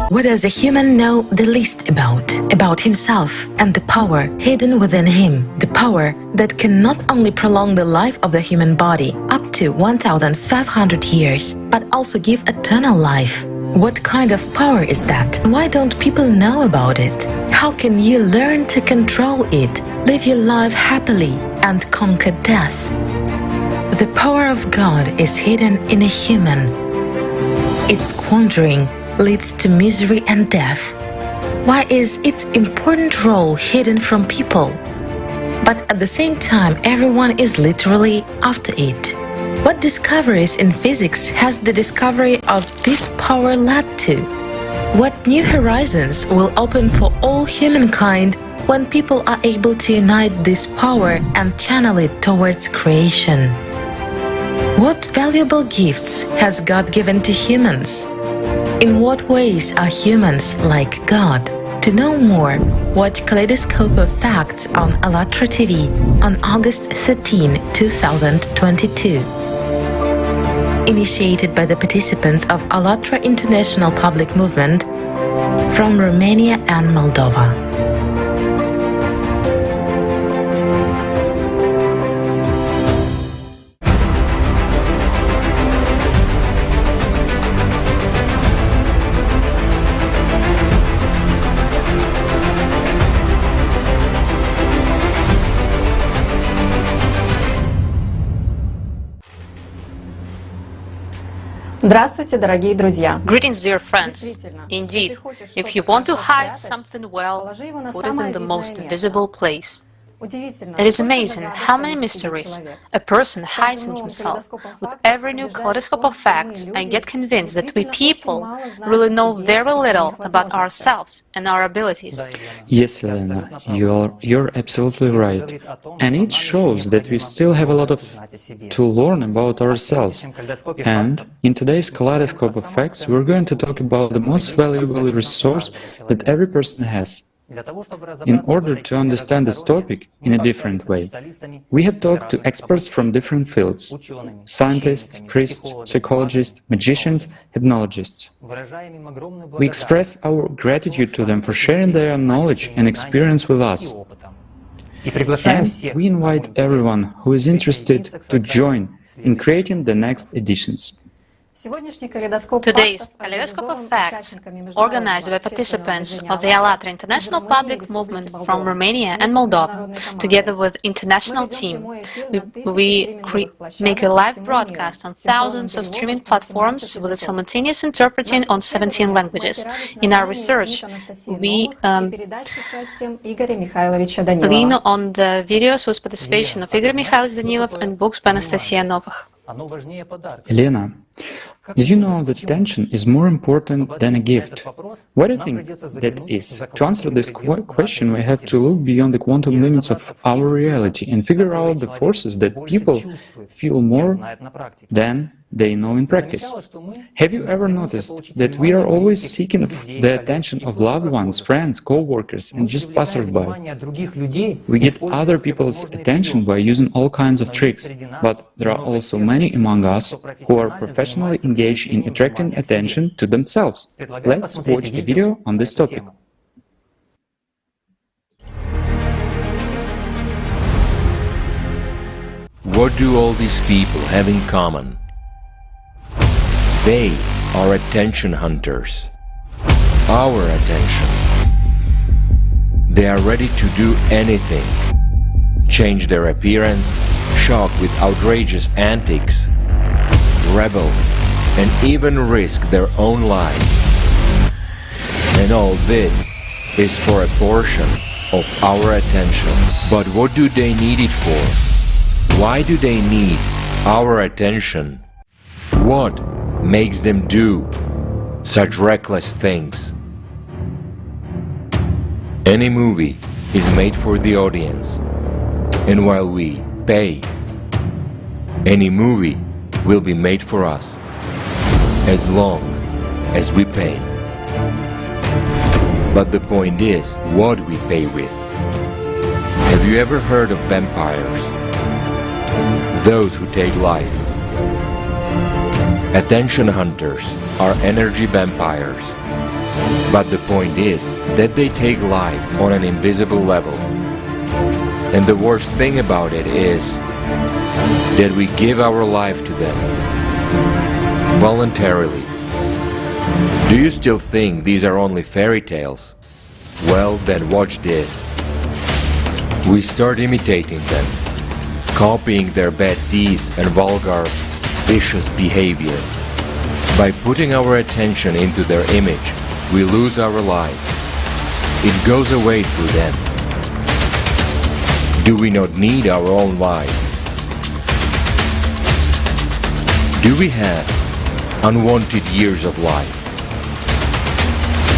What does a human know the least about? About himself and the power hidden within him. The power that can not only prolong the life of the human body up to 1,500 years, but also give eternal life. What kind of power is that? Why don't people know about it? How can you learn to control it, live your life happily, and conquer death? The power of God is hidden in a human. Its squandering leads to misery and death. Why is its important role hidden from people? But at the same time, everyone is literally after it. What discoveries in physics has the discovery of this power led to? What new horizons will open for all humankind when people are able to unite this power and channel it towards creation? What valuable gifts has God given to humans? In what ways are humans like God? To know more, watch Kaleidoscope of Facts on ALLATRA TV on August 13, 2022. Initiated by the participants of ALLATRA International Public Movement from Romania and Moldova. Здравствуйте, дорогие друзья! Greetings, dear friends. Indeed, if you want to hide something well, put it in the most visible place. It is amazing how many mysteries a person hides in himself. With every new kaleidoscope of facts, I get convinced that we people really know very little about ourselves and our abilities. Yes, Elena, you're absolutely right. And it shows that we still have a lot to learn about ourselves. And in today's Kaleidoscope of Facts, we're going to talk about the most valuable resource that every person has. In order to understand this topic in a different way, we have talked to experts from different fields: scientists, priests, psychologists, magicians, hypnologists. We express our gratitude to them for sharing their knowledge and experience with us. And we invite everyone who is interested to join in creating the next editions. Today's Kaleidoscope of Facts, organized by participants of the ALLATRA International Public Movement from Romania and Moldova, together with international team, we make a live broadcast on thousands of streaming platforms with a simultaneous interpreting on 17 languages. In our research, we lean on the videos with participation of Igor Mikhailovich Danilov and books by Anastasia Novakh. Elena, did you know that attention is more important than a gift? What do you think that is? To answer this question, we have to look beyond the quantum limits of our reality and figure out the forces that people feel more than they know in practice. Have you ever noticed that we are always seeking the attention of loved ones, friends, co-workers, and just passersby? We get other people's attention by using all kinds of tricks, but there are also many among us who are professionally engaged in attracting attention to themselves. Let's watch a video on this topic. What do all these people have in common? They are attention hunters. Our attention. They are ready to do anything. Change their appearance, shock with outrageous antics, rebel, and even risk their own lives. And all this is for a portion of our attention. But what do they need it for? Why do they need our attention? What makes them do such reckless things? Any movie is made for the audience, and while we pay, any movie will be made for us, as long as we pay. But the point is what we pay with. Have you ever heard of vampires? those who take life. Attention hunters are energy vampires. But the point is that they take life on an invisible level. And the worst thing about it is that we give our life to them voluntarily. Do you still think these are only fairy tales? Well, then watch this. We start imitating them, copying their bad deeds and vulgar, vicious behavior. By putting our attention into their image, we lose our life. It goes away through them. Do we not need our own life? Do we have unwanted years of life?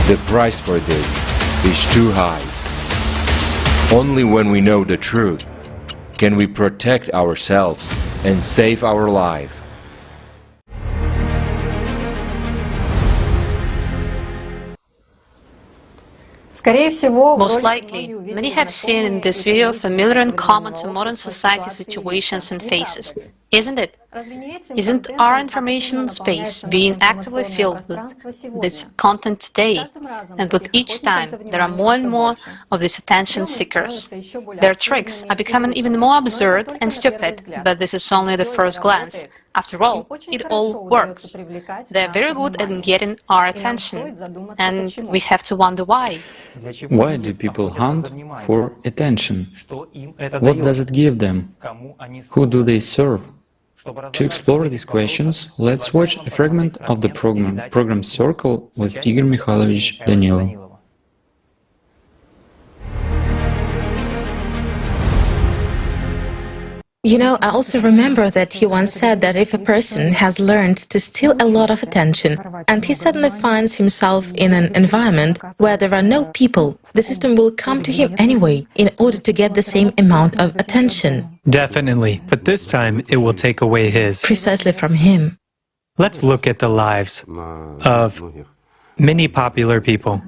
The price for this is too high. Only when we know the truth can we protect ourselves and save our life. Most likely, many have seen in this video familiar and common to modern society situations and faces, isn't it? Isn't our information space being actively filled with this content today? And with each time, there are more and more of these attention seekers. Their tricks are becoming even more absurd and stupid, but this is only the first glance. After all, it all works. They're very good at getting our attention, and we have to wonder why. Why do people hunt for attention? What does it give them? Who do they serve? To explore these questions, let's watch a fragment of the program Circle with Igor Mikhailovich Danilov. You know, I also remember that he once said that if a person has learned to steal a lot of attention and he suddenly finds himself in an environment where there are no people, the system will come to him anyway in order to get the same amount of attention. Definitely, but this time it will take away his. Precisely from him. Let's look at the lives of many popular people.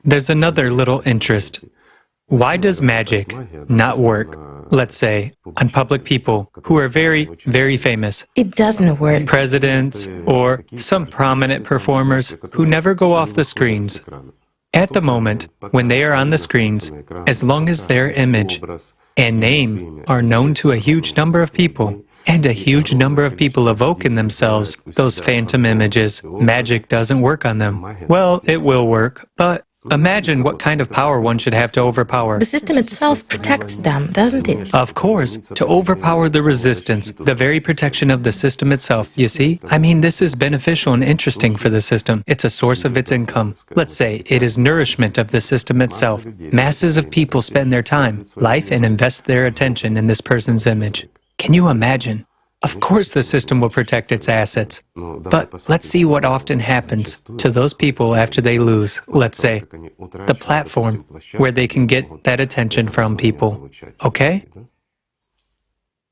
There's another little interest. Why does magic not work, let's say, on public people who are very, very famous? It doesn't work. Presidents or some prominent performers who never go off the screens. At the moment, when they are on the screens, as long as their image and name are known to a huge number of people, and a huge number of people evoke in themselves those phantom images, magic doesn't work on them. Well, it will work, but imagine what kind of power one should have to overpower. The system itself protects them, doesn't it? Of course, to overpower the resistance, the very protection of the system itself, you see? I mean, this is beneficial and interesting for the system. It's a source of its income. Let's say it is nourishment of the system itself. Masses of people spend their time, life, and invest their attention in this person's image. Can you imagine? Of course the system will protect its assets, but let's see what often happens to those people after they lose, let's say, the platform where they can get that attention from people, okay?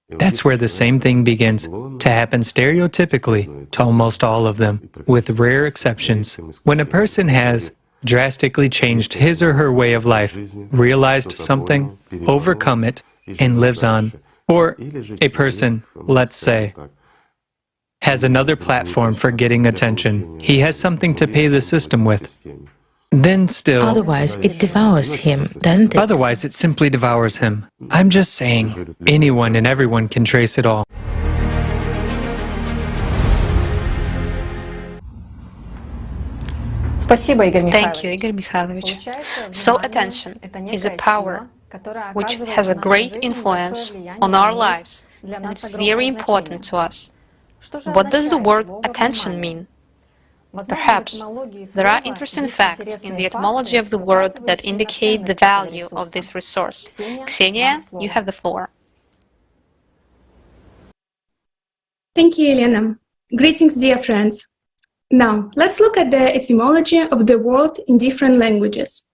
That's where the same thing begins to happen stereotypically to almost all of them, with rare exceptions. When a person has drastically changed his or her way of life, realized something, overcome it, and lives on, or a person, let's say, has another platform for getting attention. He has something to pay the system with. Then still... Otherwise, it devours him, doesn't it? Otherwise, it simply devours him. I'm just saying, anyone and everyone can trace it all. Thank you, Igor Mikhailovich. So attention is a power which has a great influence on our lives, and it's very important to us. What does the word attention mean? Perhaps there are interesting facts in the etymology of the word that indicate the value of this resource. Ksenia, you have the floor. Thank you, Elena. Greetings, dear friends. Now, let's look at the etymology of the word in different languages.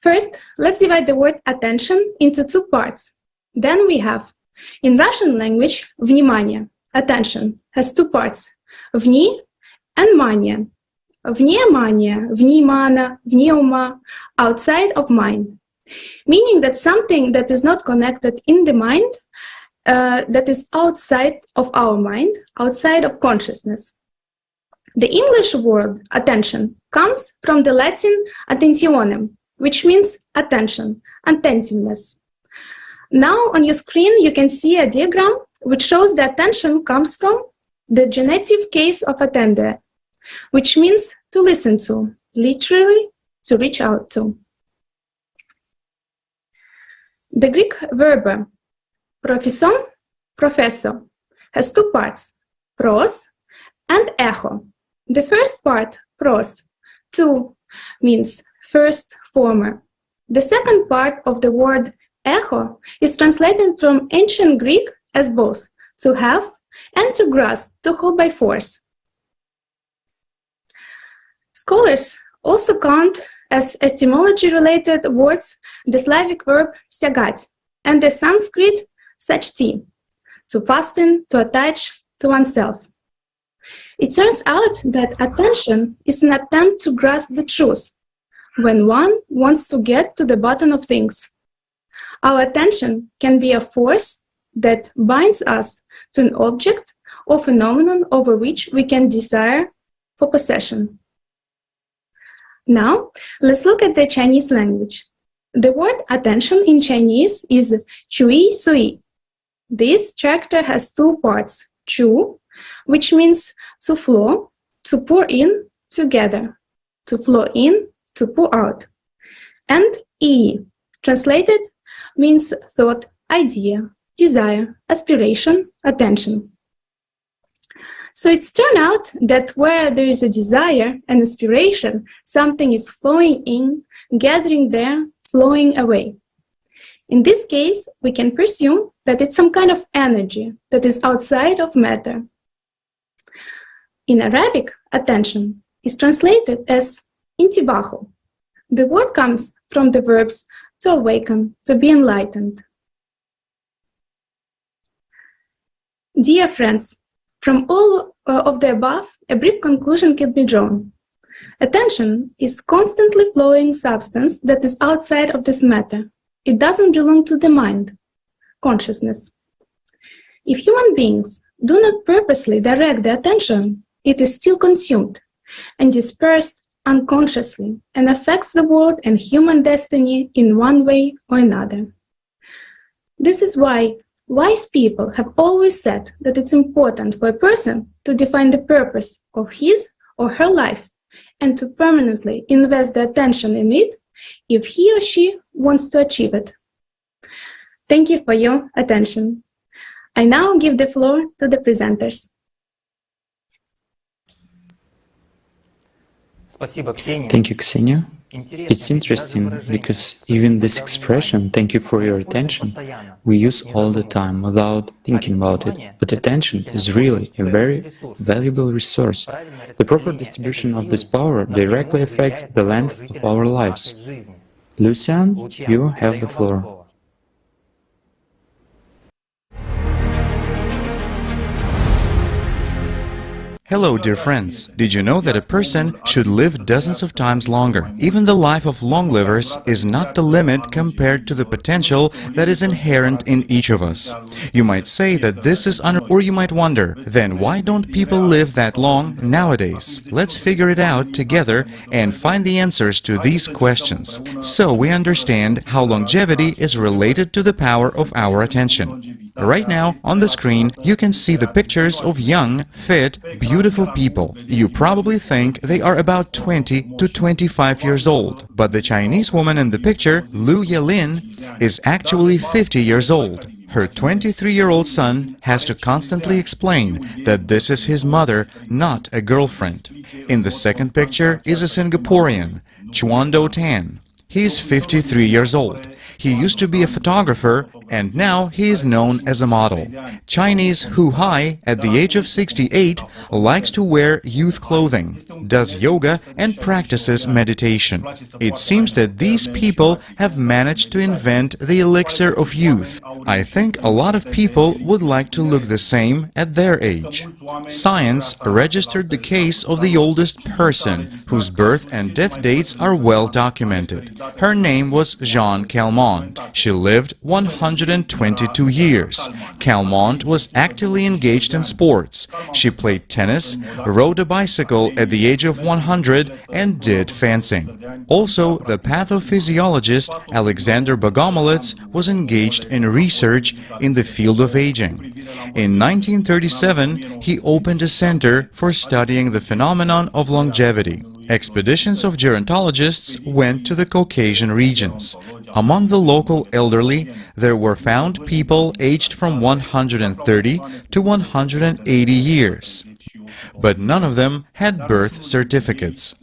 First, let's divide the word attention into two parts. Then we have, in Russian language, внимание, attention, has two parts, вни and mania. Внимание, внимана, внеума, outside of mind. Meaning that something that is not connected in the mind that is outside of our mind, outside of consciousness. The English word attention comes from the Latin attentionem, which means attention, attentiveness. Now on your screen you can see a diagram which shows the attention comes from the genitive case of attendere, which means to listen to, literally to reach out to. The Greek verb prophison, professo, has two parts, pros and echo. The first part, pros, to, means first, former. The second part of the word echo is translated from ancient Greek as both to have and to grasp, to hold by force. Scholars also count as etymology-related words the Slavic verb siagati and the Sanskrit sachti, to fasten, to attach to oneself. It turns out that attention is an attempt to grasp the truth when one wants to get to the bottom of things. Our attention can be a force that binds us to an object or phenomenon over which we can desire for possession. Now, let's look at the Chinese language. The word attention in Chinese is chui sui. This character has two parts, chu, which means to flow, to pour in, together, to flow in, to pour out, and yi, translated, means thought, idea, desire, aspiration, attention. So it's turned out that where there is a desire and aspiration, something is flowing in, gathering there, flowing away. In this case, we can presume that it's some kind of energy that is outside of matter. In Arabic, attention is translated as intibahu. The word comes from the verbs to awaken, to be enlightened. Dear friends, from all of the above, a brief conclusion can be drawn. Attention is constantly flowing substance that is outside of this matter. It doesn't belong to the mind, consciousness. If human beings do not purposely direct the attention, it is still consumed and dispersed unconsciously and affects the world and human destiny in one way or another. This is why wise people have always said that it's important for a person to define the purpose of his or her life and to permanently invest the attention in it if he or she wants to achieve it. Thank you for your attention. I now give the floor to the presenters. Thank you, Ksenia. It's interesting because even this expression, thank you for your attention, we use all the time without thinking about it. But attention is really a very valuable resource. The proper distribution of this power directly affects the length of our lives. Lucian, you have the floor. Hello, dear friends. Did you know that a person should live dozens of times longer? Even the life of long livers is not the limit compared to the potential that is inherent in each of us. You might say that this is or you might wonder, then why don't people live that long nowadays? Let's figure it out together and find the answers to these questions, so we understand how longevity is related to the power of our attention. Right now, on the screen, you can see the pictures of young, fit, beautiful people. You probably think they are about 20 to 25 years old. But the Chinese woman in the picture, Lu Yelin, is actually 50 years old. Her 23-year-old son has to constantly explain that this is his mother, not a girlfriend. In the second picture is a Singaporean, Chuan Do Tan. He is 53 years old. He used to be a photographer, and now he is known as a model. Chinese Hu Hai, at the age of 68, likes to wear youth clothing, does yoga, and practices meditation. It seems that these people have managed to invent the elixir of youth. I think a lot of people would like to look the same at their age. Science registered the case of the oldest person, whose birth and death dates are well documented. Her name was Jeanne Calment. She lived 100 122 years. Calmont was actively engaged in sports. She played tennis, rode a bicycle at the age of 100, and did fencing. Also, the pathophysiologist Alexander Bogomolets was engaged in research in the field of aging. In 1937, he opened a center for studying the phenomenon of longevity. Expeditions of gerontologists went to the Caucasian regions. Among the local elderly, there were found people aged from 130 to 180 years. But none of them had birth certificates.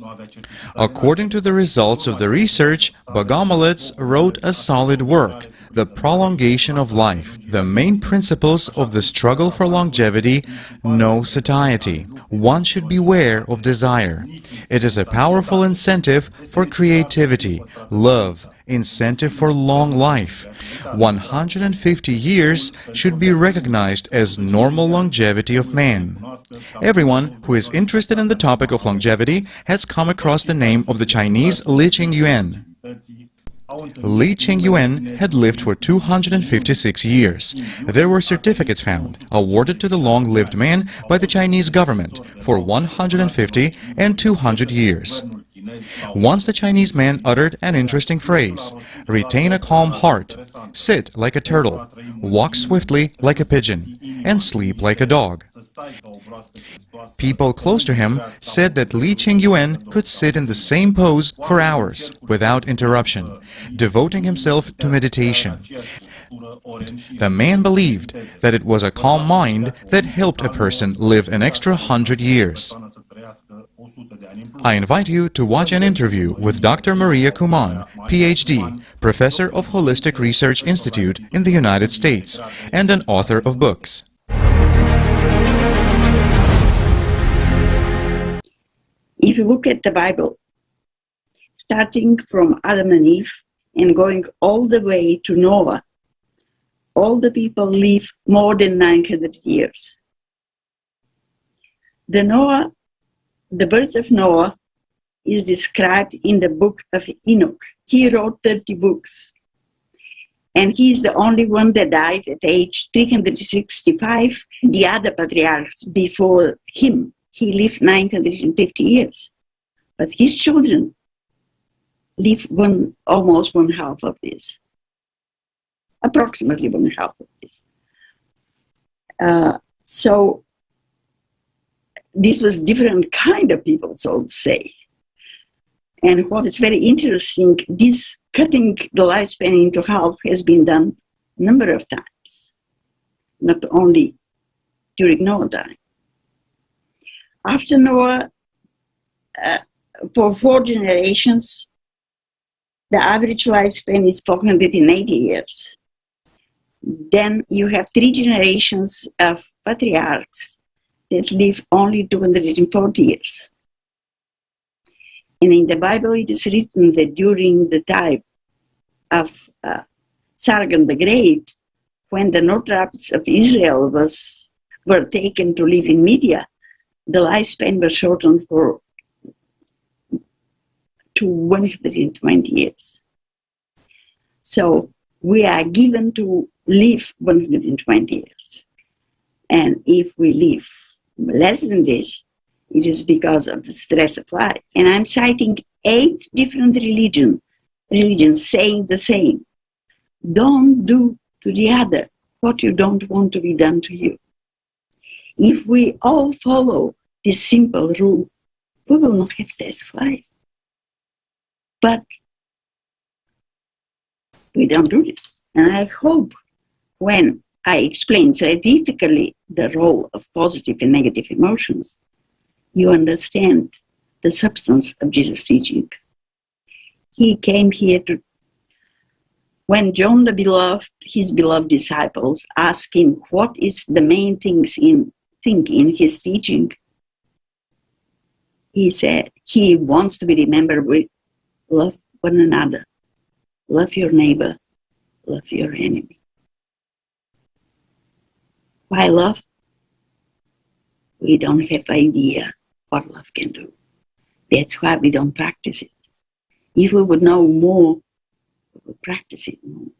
According to the results of the research, Bogomolets wrote a solid work, The Prolongation of Life, the main principles of the struggle for longevity, no satiety. One should beware of desire. It is a powerful incentive for creativity, love, incentive for long life. 150 years should be recognized as normal longevity of man. Everyone who is interested in the topic of longevity has come across the name of the Chinese Li Qingyuan. Li Qingyuan had lived for 256 years. There were certificates found, awarded to the long-lived man by the Chinese government for 150 and 200 years. Once the Chinese man uttered an interesting phrase: retain a calm heart, sit like a turtle, walk swiftly like a pigeon, and sleep like a dog. People close to him said that Li Qingyuan could sit in the same pose for hours without interruption, devoting himself to meditation. The man believed that it was a calm mind that helped a person live an extra 100 years. I invite you to watch an interview with Dr. Maria Kuman, PhD, Professor of Holistic Research Institute in the United States, and an author of books. If you look at the Bible, starting from Adam and Eve and going all the way to Noah, all the people live more than 900 years. The birth of Noah is described in the book of Enoch. He wrote 30 books. And he's the only one that died at age 365. The other patriarchs before him, he lived 950 years. But his children lived almost one half of this. Approximately one half of this. So this was different kind of people, so to say. And what is very interesting, this cutting the lifespan into half has been done a number of times, not only during Noah's time. After Noah, for 4 generations, the average lifespan is 480 years. Then you have 3 generations of patriarchs that live only 240 years. And in the Bible it is written that during the time of Sargon the Great, when the notables of Israel were taken to live in Media, the lifespan was shortened to 120 years. So we are given to live 120 years. And if we live less than this, it is because of the stress of life. And I'm citing 8 different religions saying the same. Don't do to the other what you don't want to be done to you. If we all follow this simple rule, we will not have stress of life. But we don't do this. And I hope when I explain scientifically the role of positive and negative emotions, you understand the substance of Jesus' teaching. He came here to, when John the Beloved, his beloved disciples, asked him what is the main things in his teaching, he said he wants to be remembered with love one another, love your neighbor, love your enemy. Why love? We don't have idea what love can do. That's why we don't practice it. If we would know more, we would practice it more.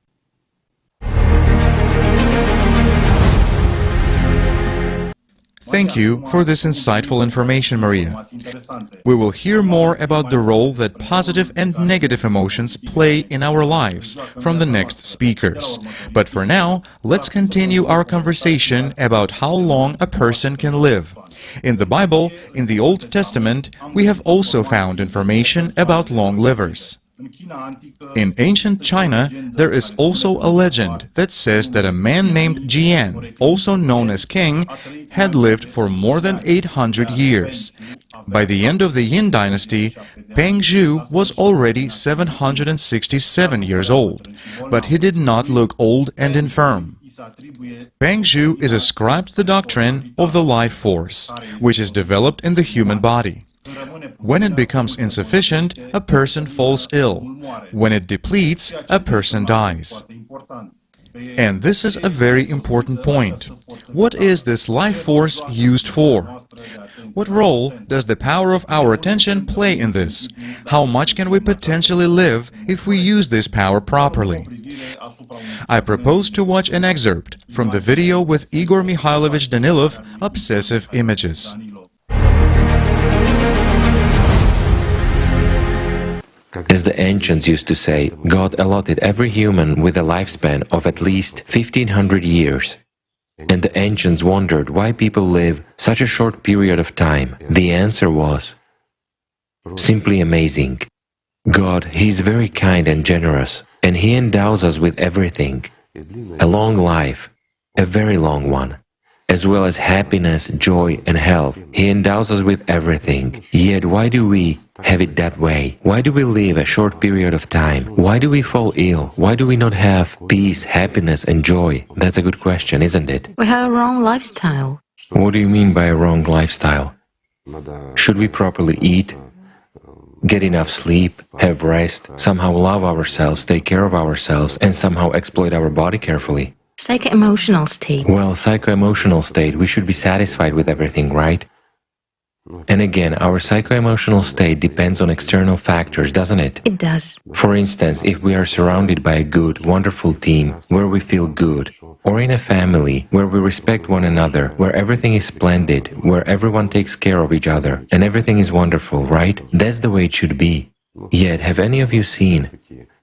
Thank you for this insightful information, Maria. We will hear more about the role that positive and negative emotions play in our lives from the next speakers. But for now, let's continue our conversation about how long a person can live. In the Bible, in the Old Testament, we have also found information about long livers. In ancient China, there is also a legend that says that a man named Jian, also known as King, had lived for more than 800 years. By the end of the Yin dynasty, Peng Zhu was already 767 years old, but he did not look old and infirm. Peng Zhu is ascribed the doctrine of the life force, which is developed in the human body. When it becomes insufficient, a person falls ill. When it depletes, a person dies. And this is a very important point. What is this life force used for? What role does the power of our attention play in this? How much can we potentially live if we use this power properly? I propose to watch an excerpt from the video with Igor Mikhailovich Danilov, Obsessive Images. As the ancients used to say, God allotted every human with a lifespan of at least 1500 years. And the ancients wondered why people live such a short period of time. The answer was simply amazing. God, He is very kind and generous, and He endows us with everything. A long life, a very long one, as well as happiness, joy and health. He endows us with everything. Yet why do we have it that way? Why do we live a short period of time? Why do we fall ill? Why do we not have peace, happiness and joy? That's a good question, isn't it? We have a wrong lifestyle. What do you mean by a wrong lifestyle? Should we properly eat, get enough sleep, have rest, somehow love ourselves, take care of ourselves, and somehow exploit our body carefully? Psycho-emotional state. Well, psycho-emotional state, we should be satisfied with everything, right? And again, our psycho-emotional state depends on external factors, doesn't it? It does. For instance, if we are surrounded by a good, wonderful team, where we feel good, or in a family, where we respect one another, where everything is splendid, where everyone takes care of each other, and everything is wonderful, right? That's the way it should be. Yet, have any of you seen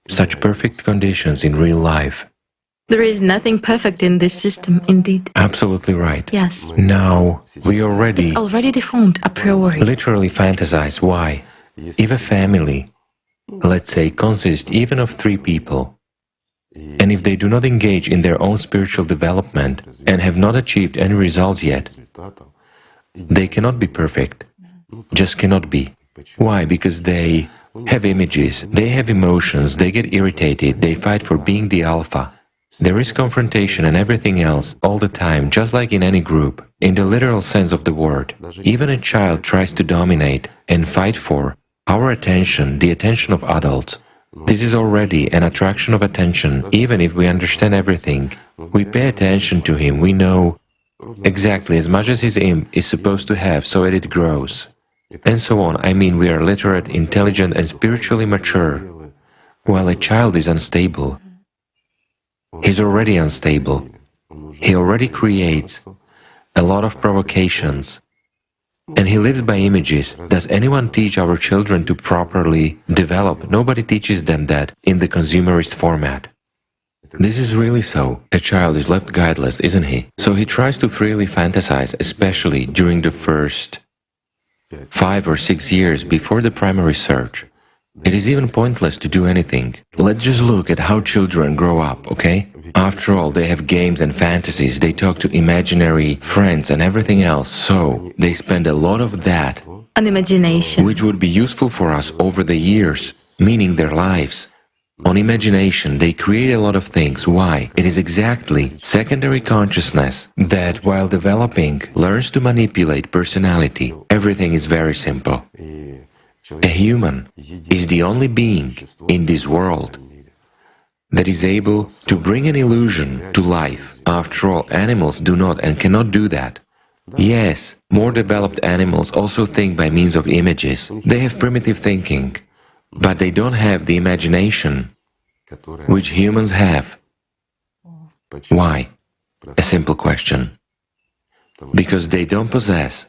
such perfect conditions in real life? There is nothing perfect in this system, indeed. Absolutely right. Yes. Now, we already deformed a priori. Literally fantasize. Why? If a family, let's say, consists even of 3 people, and if they do not engage in their own spiritual development and have not achieved any results yet, they cannot be perfect. Just cannot be. Why? Because they have images, they have emotions, they get irritated, they fight for being the alpha. There is confrontation and everything else all the time, just like in any group, in the literal sense of the word. Even a child tries to dominate and fight for our attention, the attention of adults. This is already an attraction of attention, even if we understand everything. We pay attention to him, we know exactly as much as his imp is supposed to have, so that it grows. And so on. I mean, we are literate, intelligent and spiritually mature, while a child is unstable. He's already unstable. He already creates a lot of provocations. And he lives by images. Does anyone teach our children to properly develop? Nobody teaches them that in the consumerist format. This is really so. A child is left guideless, isn't he? So he tries to freely fantasize, especially during the first 5 or 6 years before the primary search. It is even pointless to do anything. Let's just look at how children grow up, okay? After all, they have games and fantasies, they talk to imaginary friends and everything else, so they spend a lot of that An imagination. which would be useful for us over the years, meaning their lives. On imagination, they create a lot of things. Why? It is exactly secondary consciousness that, while developing, learns to manipulate personality. Everything is very simple. A human is the only being in this world that is able to bring an illusion to life. After all, animals do not and cannot do that. Yes, more developed animals also think by means of images. They have primitive thinking, but they don't have the imagination which humans have. Why? A simple question. because they don't possess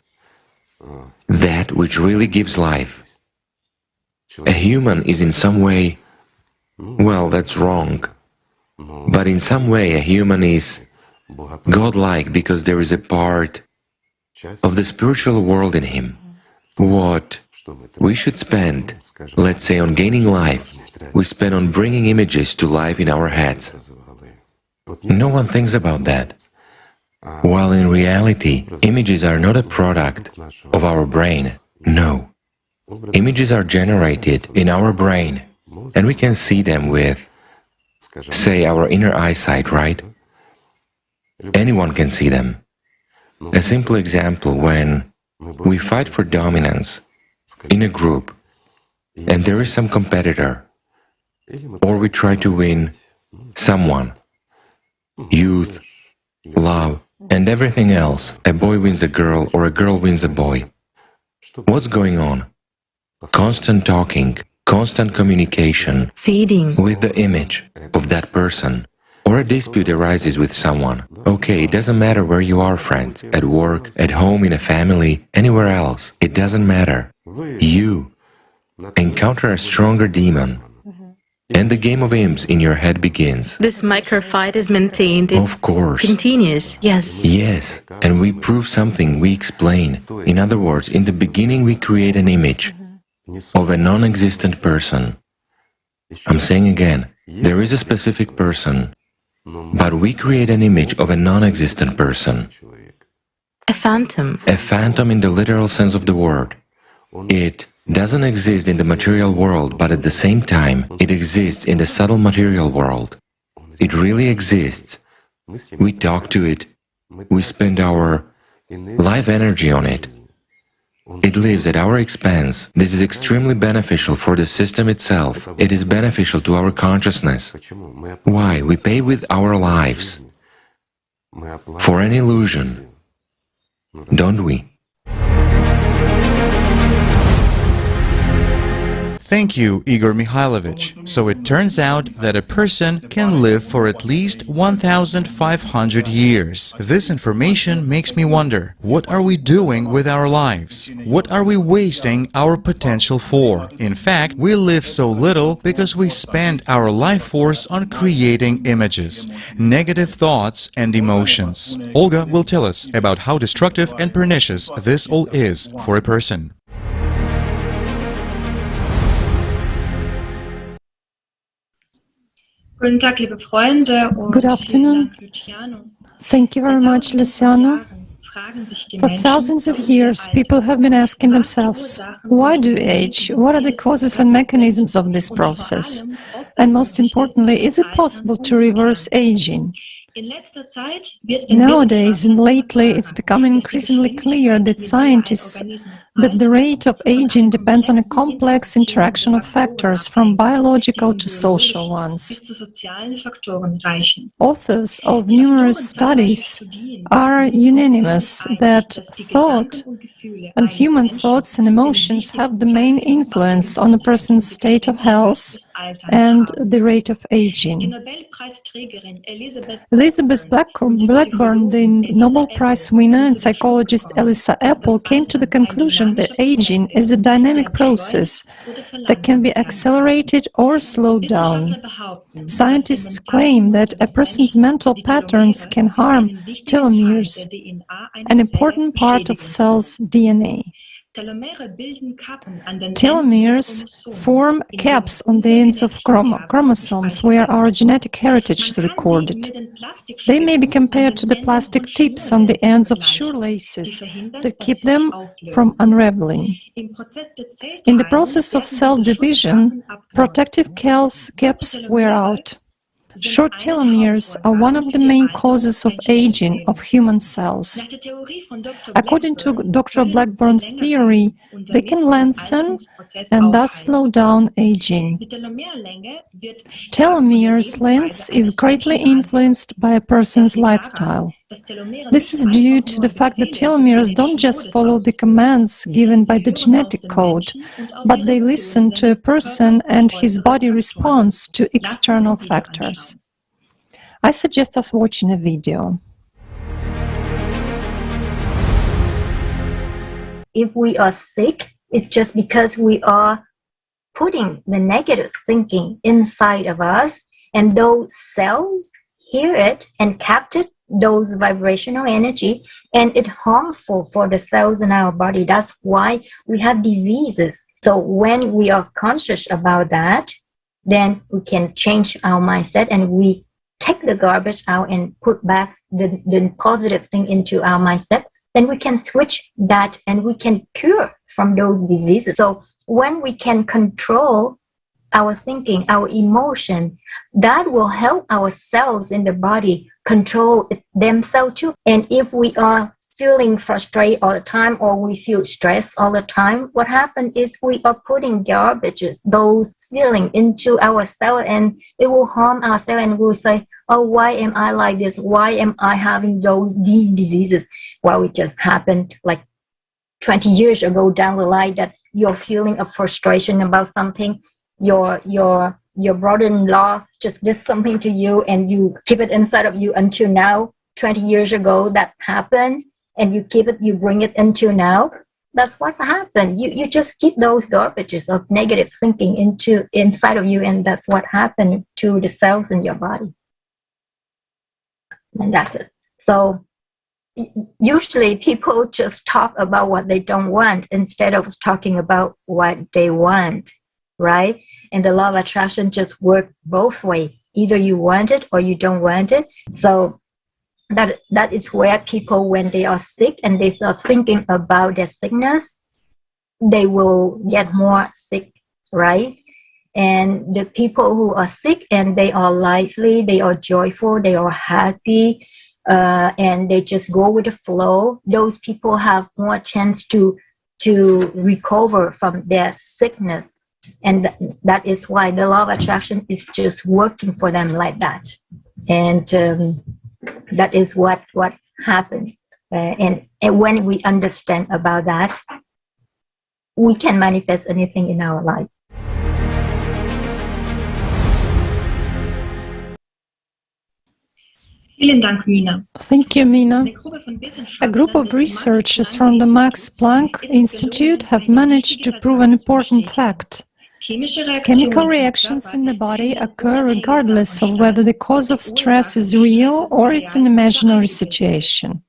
that which really gives life. A human is in some way, well, that's wrong, but in some way a human is godlike because there is a part of the spiritual world in him. What we should spend, let's say, on gaining life, we spend on bringing images to life in our heads. No one thinks about that. While in reality, images are not a product of our brain. No. Images are generated in our brain, and we can see them with, say, our inner eyesight, right? Anyone can see them. A simple example, when we fight for dominance in a group, and there is some competitor, or we try to win someone, youth, love, and everything else, a boy wins a girl or a girl wins a boy. What's going on? Constant talking, constant communication, feeding with the image of that person. Or a dispute arises with someone. Okay, it doesn't matter where you are, friends, at work, at home, in a family, anywhere else. It doesn't matter. You encounter a stronger demon, and the game of imps in your head begins. This micro-fight is maintained in Of course. continuous, yes. Yes, and we prove something, we explain. In other words, in the beginning we create an image of a non-existent person. I'm saying again, there is a specific person, but we create an image of a non-existent person. A phantom. A phantom in the literal sense of the word. It doesn't exist in the material world, but at the same time, it exists in the subtle material world. It really exists. We talk to it. We spend our life energy on it. It lives at our expense. This is extremely beneficial for the system itself. It is beneficial to our consciousness. Why? We pay with our lives for an illusion, don't we? Thank you, Igor Mikhailovich. So it turns out that a person can live for at least 1,500 years. This information makes me wonder, what are we doing with our lives? What are we wasting our potential for? In fact, we live so little because we spend our life force on creating images, negative thoughts and emotions. Olga will tell us about how destructive and pernicious this all is for a person. Good afternoon. Thank you very much, Luciano. For thousands of years, people have been asking themselves, why do we age? What are the causes and mechanisms of this process? And most importantly, is it possible to reverse aging? Nowadays and lately, it's becoming increasingly clear that scientists that the rate of aging depends on a complex interaction of factors, from biological to social ones. Authors of numerous studies are unanimous that thought and human thoughts and emotions have the main influence on a person's state of health and the rate of aging. Elizabeth Blackburn, the Nobel Prize winner, and psychologist Elissa Apple came to the conclusion that aging is a dynamic process that can be accelerated or slowed down. Scientists claim that a person's mental patterns can harm telomeres, an important part of cells' DNA. Telomeres form caps on the ends of chromosomes where our genetic heritage is recorded. They may be compared to the plastic tips on the ends of shoelaces that keep them from unraveling. In the process of cell division, protective caps wear out. Short telomeres are one of the main causes of aging of human cells. According to Dr. Blackburn's theory, they can lengthen and thus slow down aging. Telomeres' length is greatly influenced by a person's lifestyle. This is due to the fact that telomeres don't just follow the commands given by the genetic code, but they listen to a person and his body responds to external factors. I suggest us watching a video. if we are sick, it's just because we are putting the negative thinking inside of us, and those cells hear it and capture those vibrational energy, and it's harmful for the cells in our body. That's why we have diseases. So when we are conscious about that, then we can change our mindset, and we take the garbage out and put back the positive thing into our mindset. Then we can switch that and we can cure from those diseases. So when we can control our thinking, our emotion, that will help our cells in the body control themselves too. And if we are feeling frustrated all the time, or we feel stressed all the time, what happens is we are putting garbages, those feelings, into our cell, and it will harm our cell, and we'll say, oh, why am I like this? Why am I having these diseases? Well, it just happened like 20 years ago down the line, that you're feeling a frustration about something. Your brother-in-law just did something to you, and you keep it inside of you until now. 20 years ago that happened, and you keep it, you bring it into now. That's what happened. You just keep those garbages of negative thinking inside of you, and that's what happened to the cells in your body. And that's it. So usually people just talk about what they don't want instead of talking about what they want, right? And the law of attraction just works both ways. Either you want it or you don't want it. So that is where people, when they are sick and they start thinking about their sickness, they will get more sick, right? And the people who are sick and they are lively, they are joyful, they are happy, and they just go with the flow, those people have more chance to recover from their sickness. And that is why the law of attraction is just working for them like that. And that is what happened. And when we understand about that, we can manifest anything in our life. Thank you, Mina. A group of researchers from the Max Planck Institute have managed to prove an important fact. Chemical reactions in the body occur regardless of whether the cause of stress is real or it's an imaginary situation.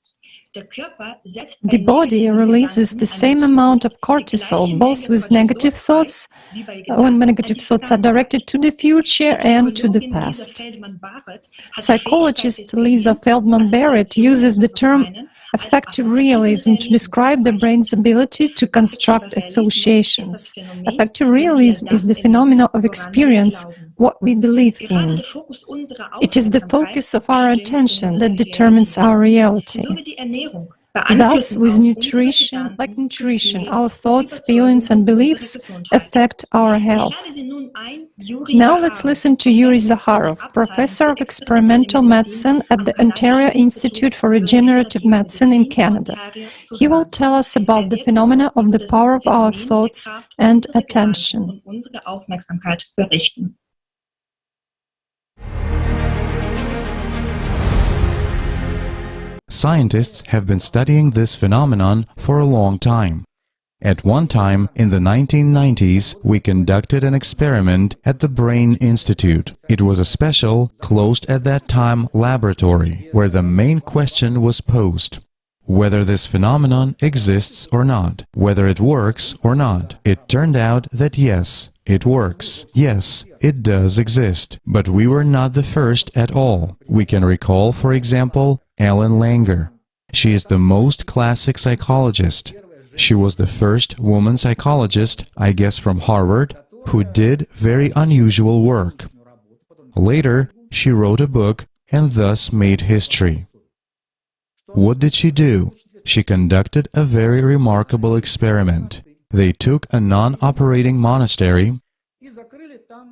The body releases the same amount of cortisol, both with negative thoughts, when negative thoughts are directed to the future and to the past. Psychologist Lisa Feldman Barrett uses the term affective realism to describe the brain's ability to construct associations. Affective realism is the phenomenon of experience, what we believe in. It is the focus of our attention that determines our reality. Thus, with nutrition, our thoughts, feelings, and beliefs affect our health. Now let's listen to Yuri Zakharov, professor of experimental medicine at the Ontario Institute for Regenerative Medicine in Canada. He will tell us about the phenomena of the power of our thoughts and attention. Scientists have been studying this phenomenon for a long time. At one time, in the 1990s, we conducted an experiment at the Brain Institute. It was a special, closed at that time, laboratory, where the main question was posed: whether this phenomenon exists or not, whether it works or not. It turned out that yes, it works. Yes, it does exist. But we were not the first at all. We can recall, for example, Ellen Langer. She is the most classic psychologist. She was the first woman psychologist, I guess from Harvard, who did very unusual work. Later, she wrote a book and thus made history. What did she do? She conducted a very remarkable experiment. They took a non-operating monastery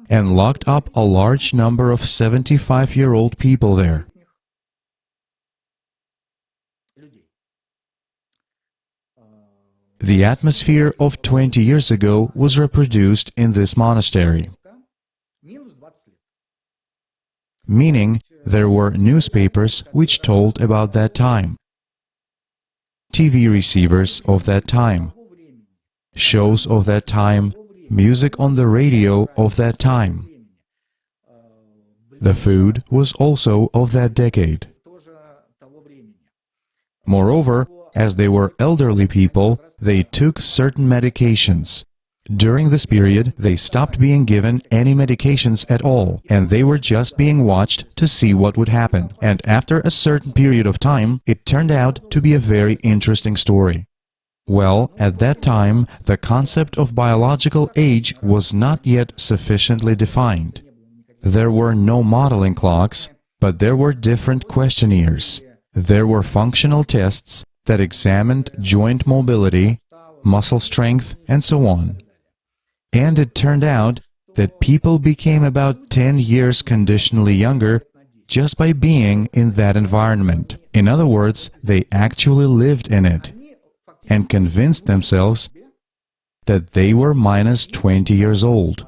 and locked up a large number of 75-year-old people there. The atmosphere of 20 years ago was reproduced in this monastery. Meaning, there were newspapers which told about that time, TV receivers of that time, shows of that time, music on the radio of that time. The food was also of that decade. Moreover, as they were elderly people, they took certain medications. During this period, they stopped being given any medications at all, and they were just being watched to see what would happen. And after a certain period of time, it turned out to be a very interesting story. Well, at that time, the concept of biological age was not yet sufficiently defined. There were no modeling clocks, but there were different questionnaires. There were functional tests that examined joint mobility, muscle strength, and so on. And it turned out that people became about 10 years conditionally younger just by being in that environment. In other words, they actually lived in it and convinced themselves that they were minus 20 years old.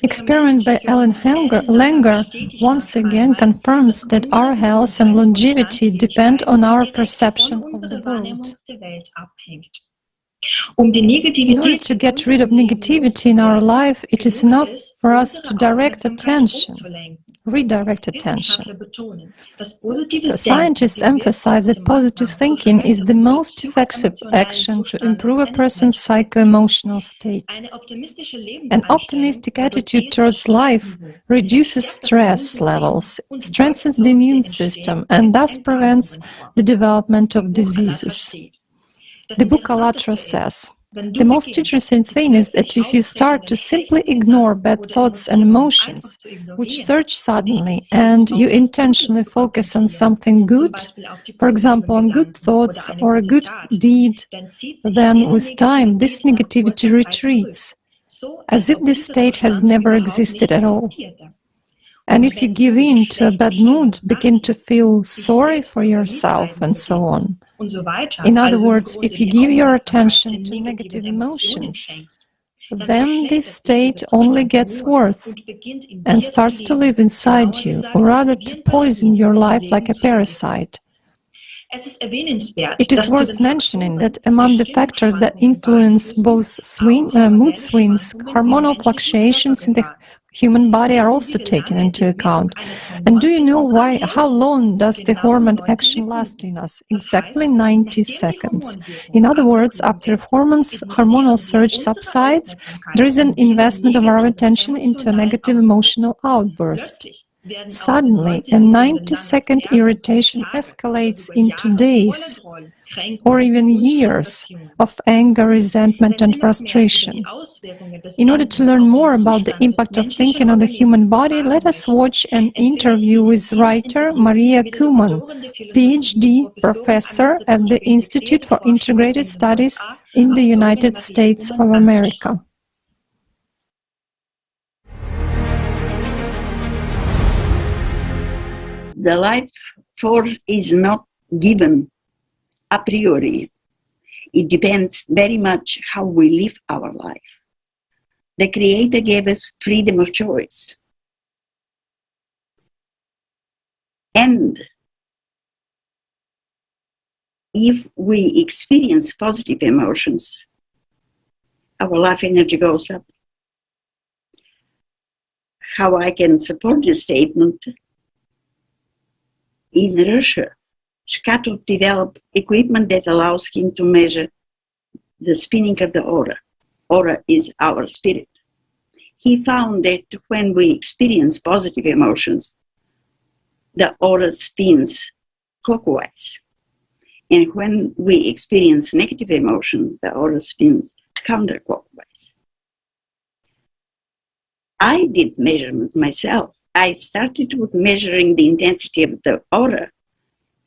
Experiment by Ellen Langer once again confirms that our health and longevity depend on our perception of the world. In order to get rid of negativity in our life, it is enough for us to redirect attention. The scientists emphasize that positive thinking is the most effective action to improve a person's psycho-emotional state. An optimistic attitude towards life reduces stress levels, strengthens the immune system, and thus prevents the development of diseases. The book ALLATRA says, "The most interesting thing is that if you start to simply ignore bad thoughts and emotions, which surge suddenly, and you intentionally focus on something good, for example, on good thoughts or a good deed, then with time this negativity retreats, as if this state has never existed at all. And if you give in to a bad mood, begin to feel sorry for yourself, and so on. In other words, if you give your attention to negative emotions, then this state only gets worse and starts to live inside you, or rather to poison your life like a parasite. It is worth mentioning that among the factors that influence both mood swings, hormonal fluctuations in the human body are also taken into account. And do you know how long does the hormone action last in us? Exactly 90 seconds. In other words, after a hormonal surge subsides, there is an investment of our attention into a negative emotional outburst. Suddenly, a 90-second irritation escalates into days or even years of anger, resentment, and frustration. In order to learn more about the impact of thinking on the human body, let us watch an interview with writer Maria Kuhlmann, PhD professor at the Institute for Integrated Studies in the United States of America. The life force is not given a priori. It depends very much how we live our life. The Creator gave us freedom of choice. And if we experience positive emotions, our life energy goes up. How I can support this statement? In Russia, Shkatov developed equipment that allows him to measure the spinning of the aura. Aura is our spirit. He found that when we experience positive emotions, the aura spins clockwise. And when we experience negative emotion, the aura spins counterclockwise. I did measurements myself. I started with measuring the intensity of the aura,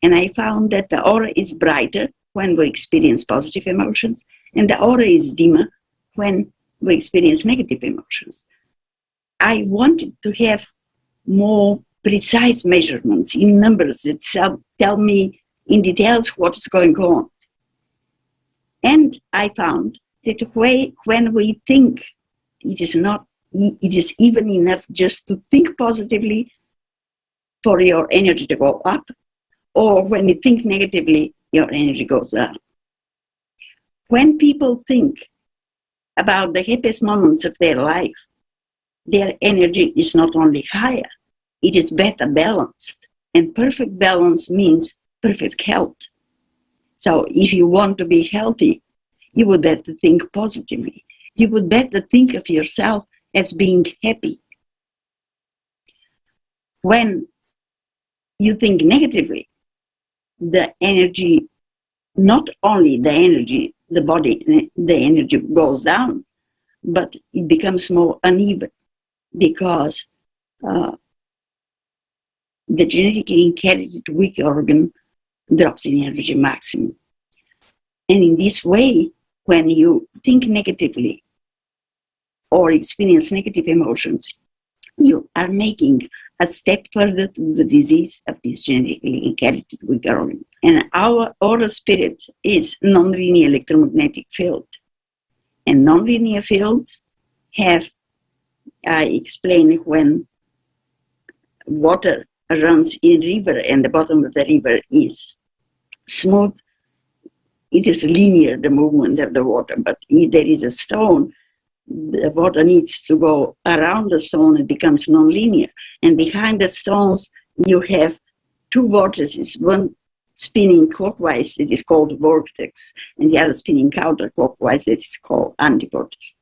and I found that the aura is brighter when we experience positive emotions, and the aura is dimmer when we experience negative emotions. I wanted to have more precise measurements in numbers that tell me in details what is going on. And I found that when we think, it is even enough just to think positively for your energy to go up, or when you think negatively, your energy goes down. When people think about the happiest moments of their life, their energy is not only higher, it is better balanced. And perfect balance means perfect health. So if you want to be healthy, you would better think positively. You would better think of yourself as being happy. When you think negatively, the energy, not only the energy, the body, the energy goes down, but it becomes more uneven because the genetically inherited weak organ drops in energy maximum. And in this way, when you think negatively or experience negative emotions, you are making a step further to the disease of this genetically inherited weak organ. And our aura spirit is nonlinear electromagnetic field. And nonlinear fields have, I explained, when water runs in river and the bottom of the river is smooth, it is linear, the movement of the water. But if there is a stone, the water needs to go around the stone, it becomes nonlinear. And behind the stones, you have two vortices, one spinning clockwise, that is called vortex, and the other spinning counterclockwise, that is called antivortex.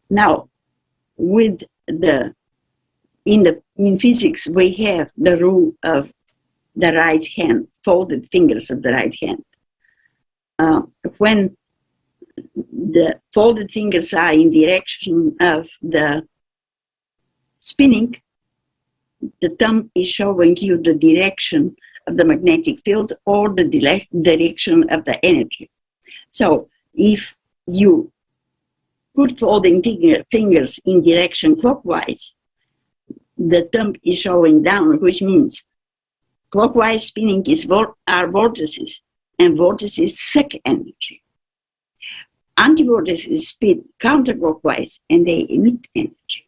Now, with in physics, we have the rule of the right hand, folded fingers of the right hand. When the folded fingers are in direction of the spinning, the thumb is showing you the direction of the magnetic field or the direction of the energy. So if you put folding fingers in direction clockwise, the thumb is showing down, which means clockwise spinning are vortices, and vortices suck energy. Antivortices spin counterclockwise, and they emit energy.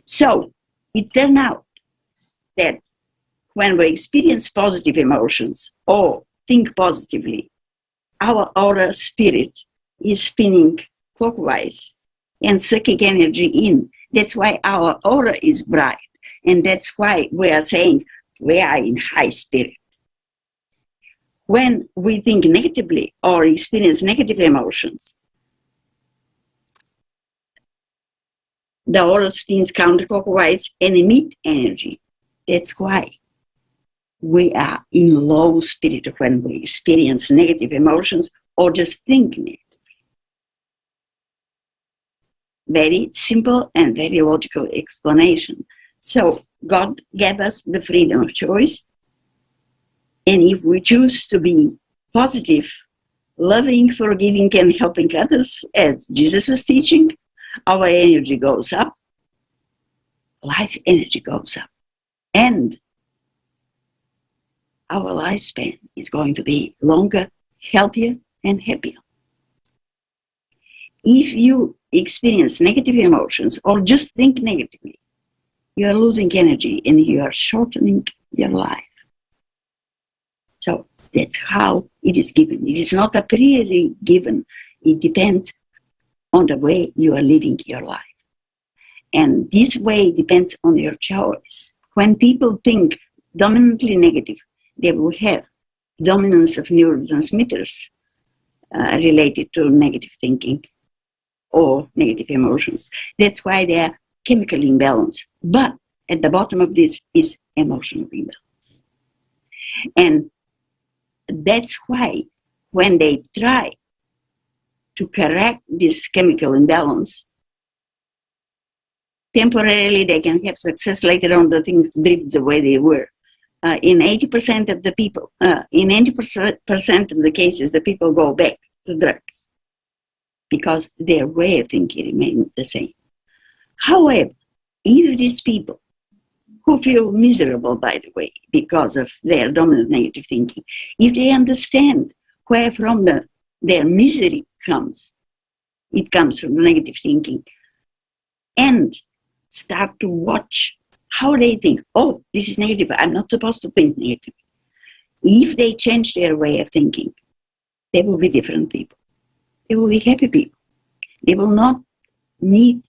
So it turned out that when we experience positive emotions or think positively, our aura spirit is spinning clockwise and sucking energy in. That's why our aura is bright. And that's why we are saying we are in high spirit. When we think negatively or experience negative emotions, the aura spins counterclockwise and emit energy. That's why we are in low spirit when we experience negative emotions or just think negatively. Very simple and very logical explanation. So God gave us the freedom of choice. And if we choose to be positive, loving, forgiving, and helping others, as Jesus was teaching, our energy goes up, life energy goes up, and our lifespan is going to be longer, healthier, and happier. If you experience negative emotions or just think negatively, you are losing energy and you are shortening your life. So that's how it is given. It is not a priori given. It depends on the way you are living your life. And this way depends on your choice. When people think dominantly negative, they will have dominance of neurotransmitters related to negative thinking or negative emotions. That's why they are chemical imbalance. But at the bottom of this is emotional imbalance. And that's why when they try to correct this chemical imbalance, temporarily they can have success. Later on, the things drift the way they were. In 80% of the people, in 80% of the cases, the people go back to drugs because their way of thinking remains the same. However, if these people who feel miserable, by the way, because of their dominant negative thinking, if they understand where from their misery comes, it comes from negative thinking, and start to watch how they think, oh, this is negative, I'm not supposed to think negative. if they change their way of thinking, they will be different people. They will be happy people. They will not need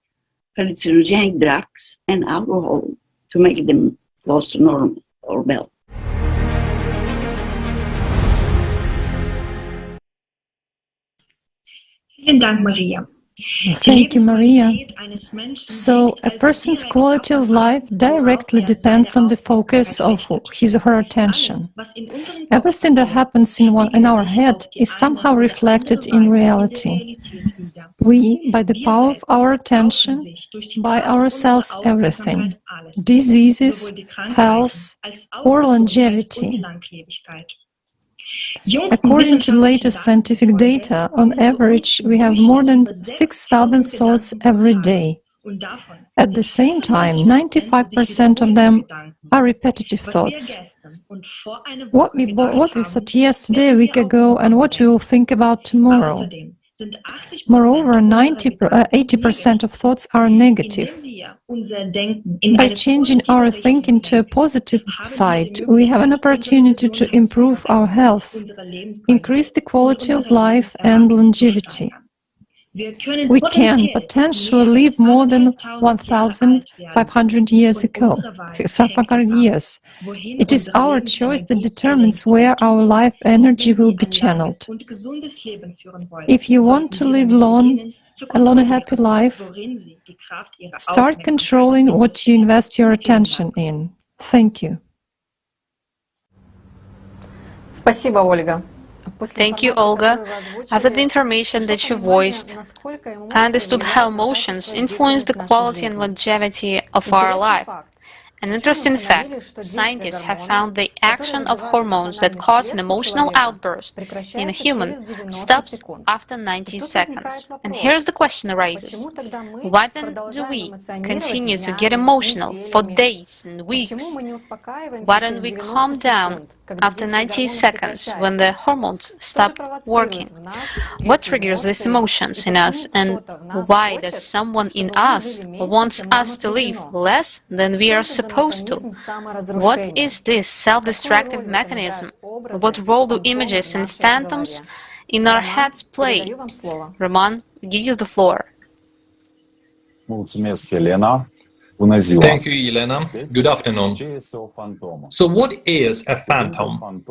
hallucinogenic drugs and alcohol to make them close to normal or well. Thank you, Maria. So, a person's quality of life directly depends on the focus of his or her attention. Everything that happens in our head is somehow reflected in reality. We, by the power of our attention, buy ourselves everything: diseases, health, or longevity. According to the latest scientific data, on average, we have more than 6,000 thoughts every day. At the same time, 95% of them are repetitive thoughts. What we thought yesterday, a week ago, and what we will think about tomorrow. Moreover, 80% of thoughts are negative. By changing our thinking to a positive side, we have an opportunity to improve our health, increase the quality of life and longevity. We can potentially live more than 1,500 years ago, 500 years. It is our choice that determines where our life energy will be channeled. If you want to live a happy life, start controlling what you invest your attention in. Thank you. Спасибо, Ольга. Thank you, Olga. After the information that you voiced, I understood how emotions influence the quality and longevity of our life. An interesting fact, scientists have found the action of hormones that cause an emotional outburst in a human stops after 90 seconds. And here's the question arises. Why then do we continue to get emotional for days and weeks? Why don't we calm down after 90 seconds when the hormones stop working? What triggers these emotions in us, and why does someone in us wants us to live less than we are supposed to? What is this self-destructive mechanism? What role do images and phantoms in our heads play? Roman, I give you the floor. Thank you, Elena. Good afternoon. So what is a phantom?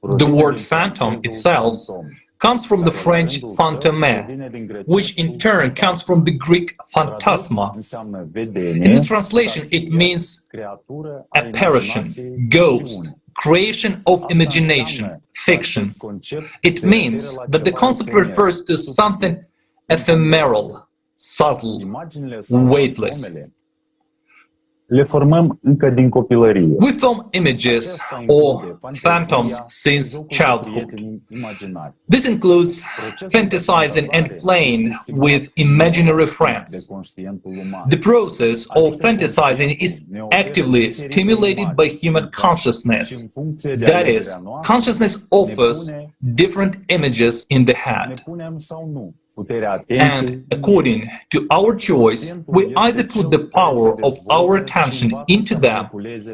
The word phantom itself comes from the French fantôme, which in turn comes from the Greek phantasma. In the translation, it means apparition, ghost, creation of imagination, fiction. It means that the concept refers to something ephemeral, subtle, weightless. We form images or phantoms since childhood. This includes fantasizing and playing with imaginary friends. The process of fantasizing is actively stimulated by human consciousness. That is, consciousness offers different images in the head. And according to our choice, we either put the power of our attention into them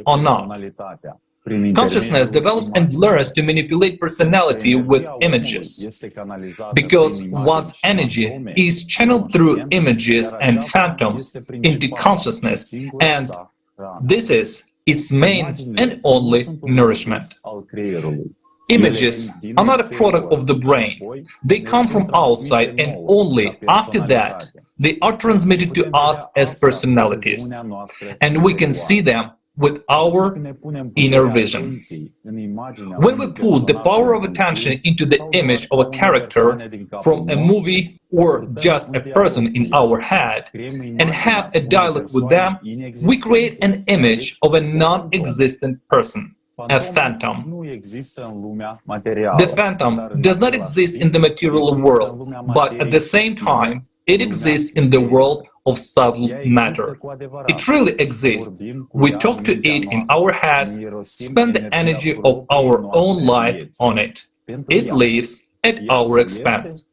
or not. Consciousness develops and learns to manipulate personality with images, because one's energy is channeled through images and phantoms into consciousness, and this is its main and only nourishment. Images are not a product of the brain. They come from outside, and only after that they are transmitted to us as personalities, and we can see them with our inner vision. When we put the power of attention into the image of a character from a movie or just a person in our head and have a dialogue with them, we create an image of a non-existent person. A phantom. The phantom does not exist in the material world, but at the same time, it exists in the world of subtle matter. It really exists. We talk to it in our heads, spend the energy of our own life on it. It lives at our expense.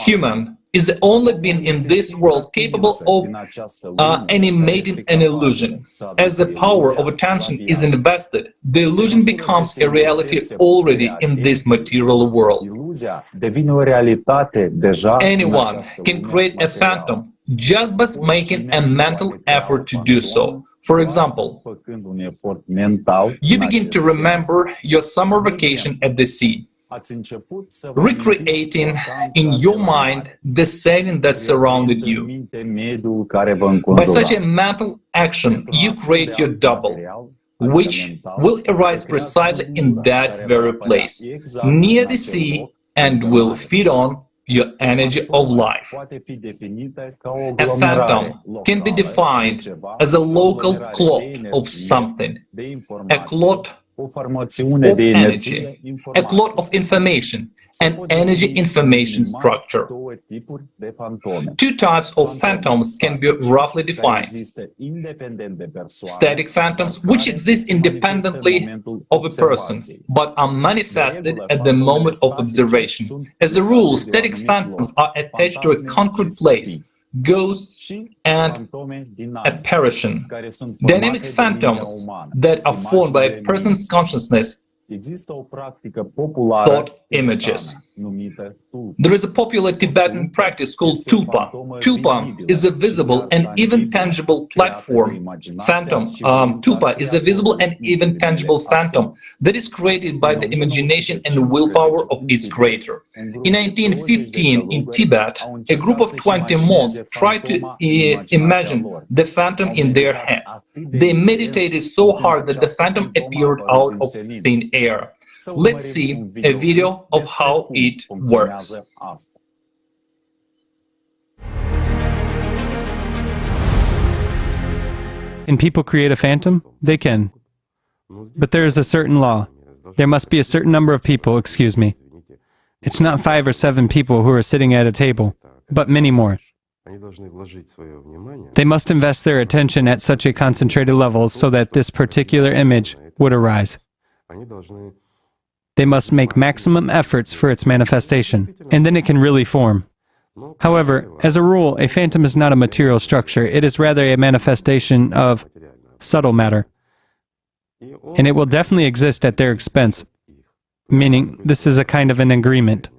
Human is the only being in this world capable of animating an illusion. As the power of attention is invested, the illusion becomes a reality already in this material world. Anyone can create a phantom just by making a mental effort to do so. For example, you begin to remember your summer vacation at the sea, recreating in your mind the setting that surrounded you. By such a mental action, you create your double, which will arise precisely in that very place, near the sea, and will feed on your energy of life. A phantom can be defined as a local clot of something, a clot of energy, a clot of information, an energy information structure. Two types of phantoms can be roughly defined. Static phantoms, which exist independently of a person, but are manifested at the moment of observation. As a rule, static phantoms are attached to a concrete place, ghosts and apparition. Dynamic phantoms that are formed by a person's consciousness, thought images. There is a popular Tibetan practice called tulpa. Tulpa is a visible and even tangible platform phantom. Tulpa is a visible and even tangible phantom that is created by the imagination and willpower of its creator. In 1915, in Tibet, a group of 20 monks tried to imagine the phantom in their heads. They meditated so hard that the phantom appeared out of thin air. Let's see a video of how it works. Can people create a phantom? They can. But there is a certain law. There must be a certain number of people, excuse me. It's not 5 or 7 people who are sitting at a table, but many more. They must invest their attention at such a concentrated level so that this particular image would arise. They must make maximum efforts for its manifestation, and then it can really form. However, as a rule, a phantom is not a material structure, it is rather a manifestation of subtle matter. And it will definitely exist at their expense, meaning this is a kind of an agreement.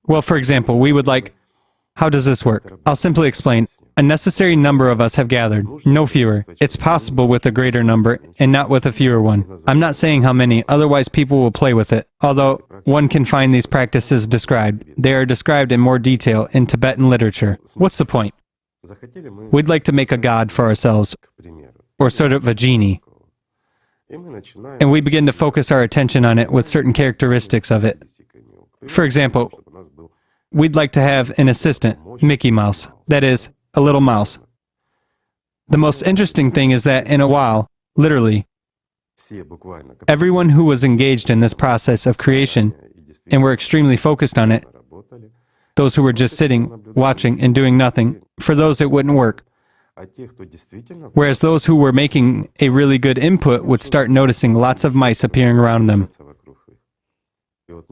Well, for example, we would like... How does this work? I'll simply explain. A necessary number of us have gathered, no fewer. It's possible with a greater number, and not with a fewer one. I'm not saying how many, otherwise people will play with it. Although, one can find these practices described. They are described in more detail in Tibetan literature. What's the point? We'd like to make a god for ourselves, or sort of a genie. And we begin to focus our attention on it with certain characteristics of it. For example, we'd like to have an assistant, Mickey Mouse, that is, a little mouse. The most interesting thing is that in a while, literally, everyone who was engaged in this process of creation and were extremely focused on it, those who were just sitting, watching, and doing nothing, for those it wouldn't work. Whereas those who were making a really good input would start noticing lots of mice appearing around them.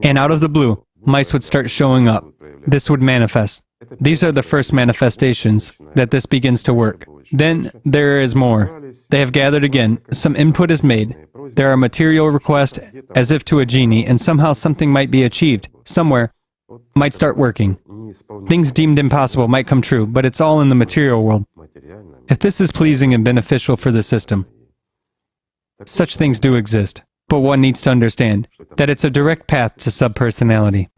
And out of the blue, mice would start showing up. This would manifest. These are the first manifestations that this begins to work. Then there is more. They have gathered again. Some input is made. There are material requests, as if to a genie, and somehow something might be achieved. Somewhere, might start working. Things deemed impossible might come true, but it's all in the material world. If this is pleasing and beneficial for the system, such things do exist. But one needs to understand that it's a direct path to subpersonality.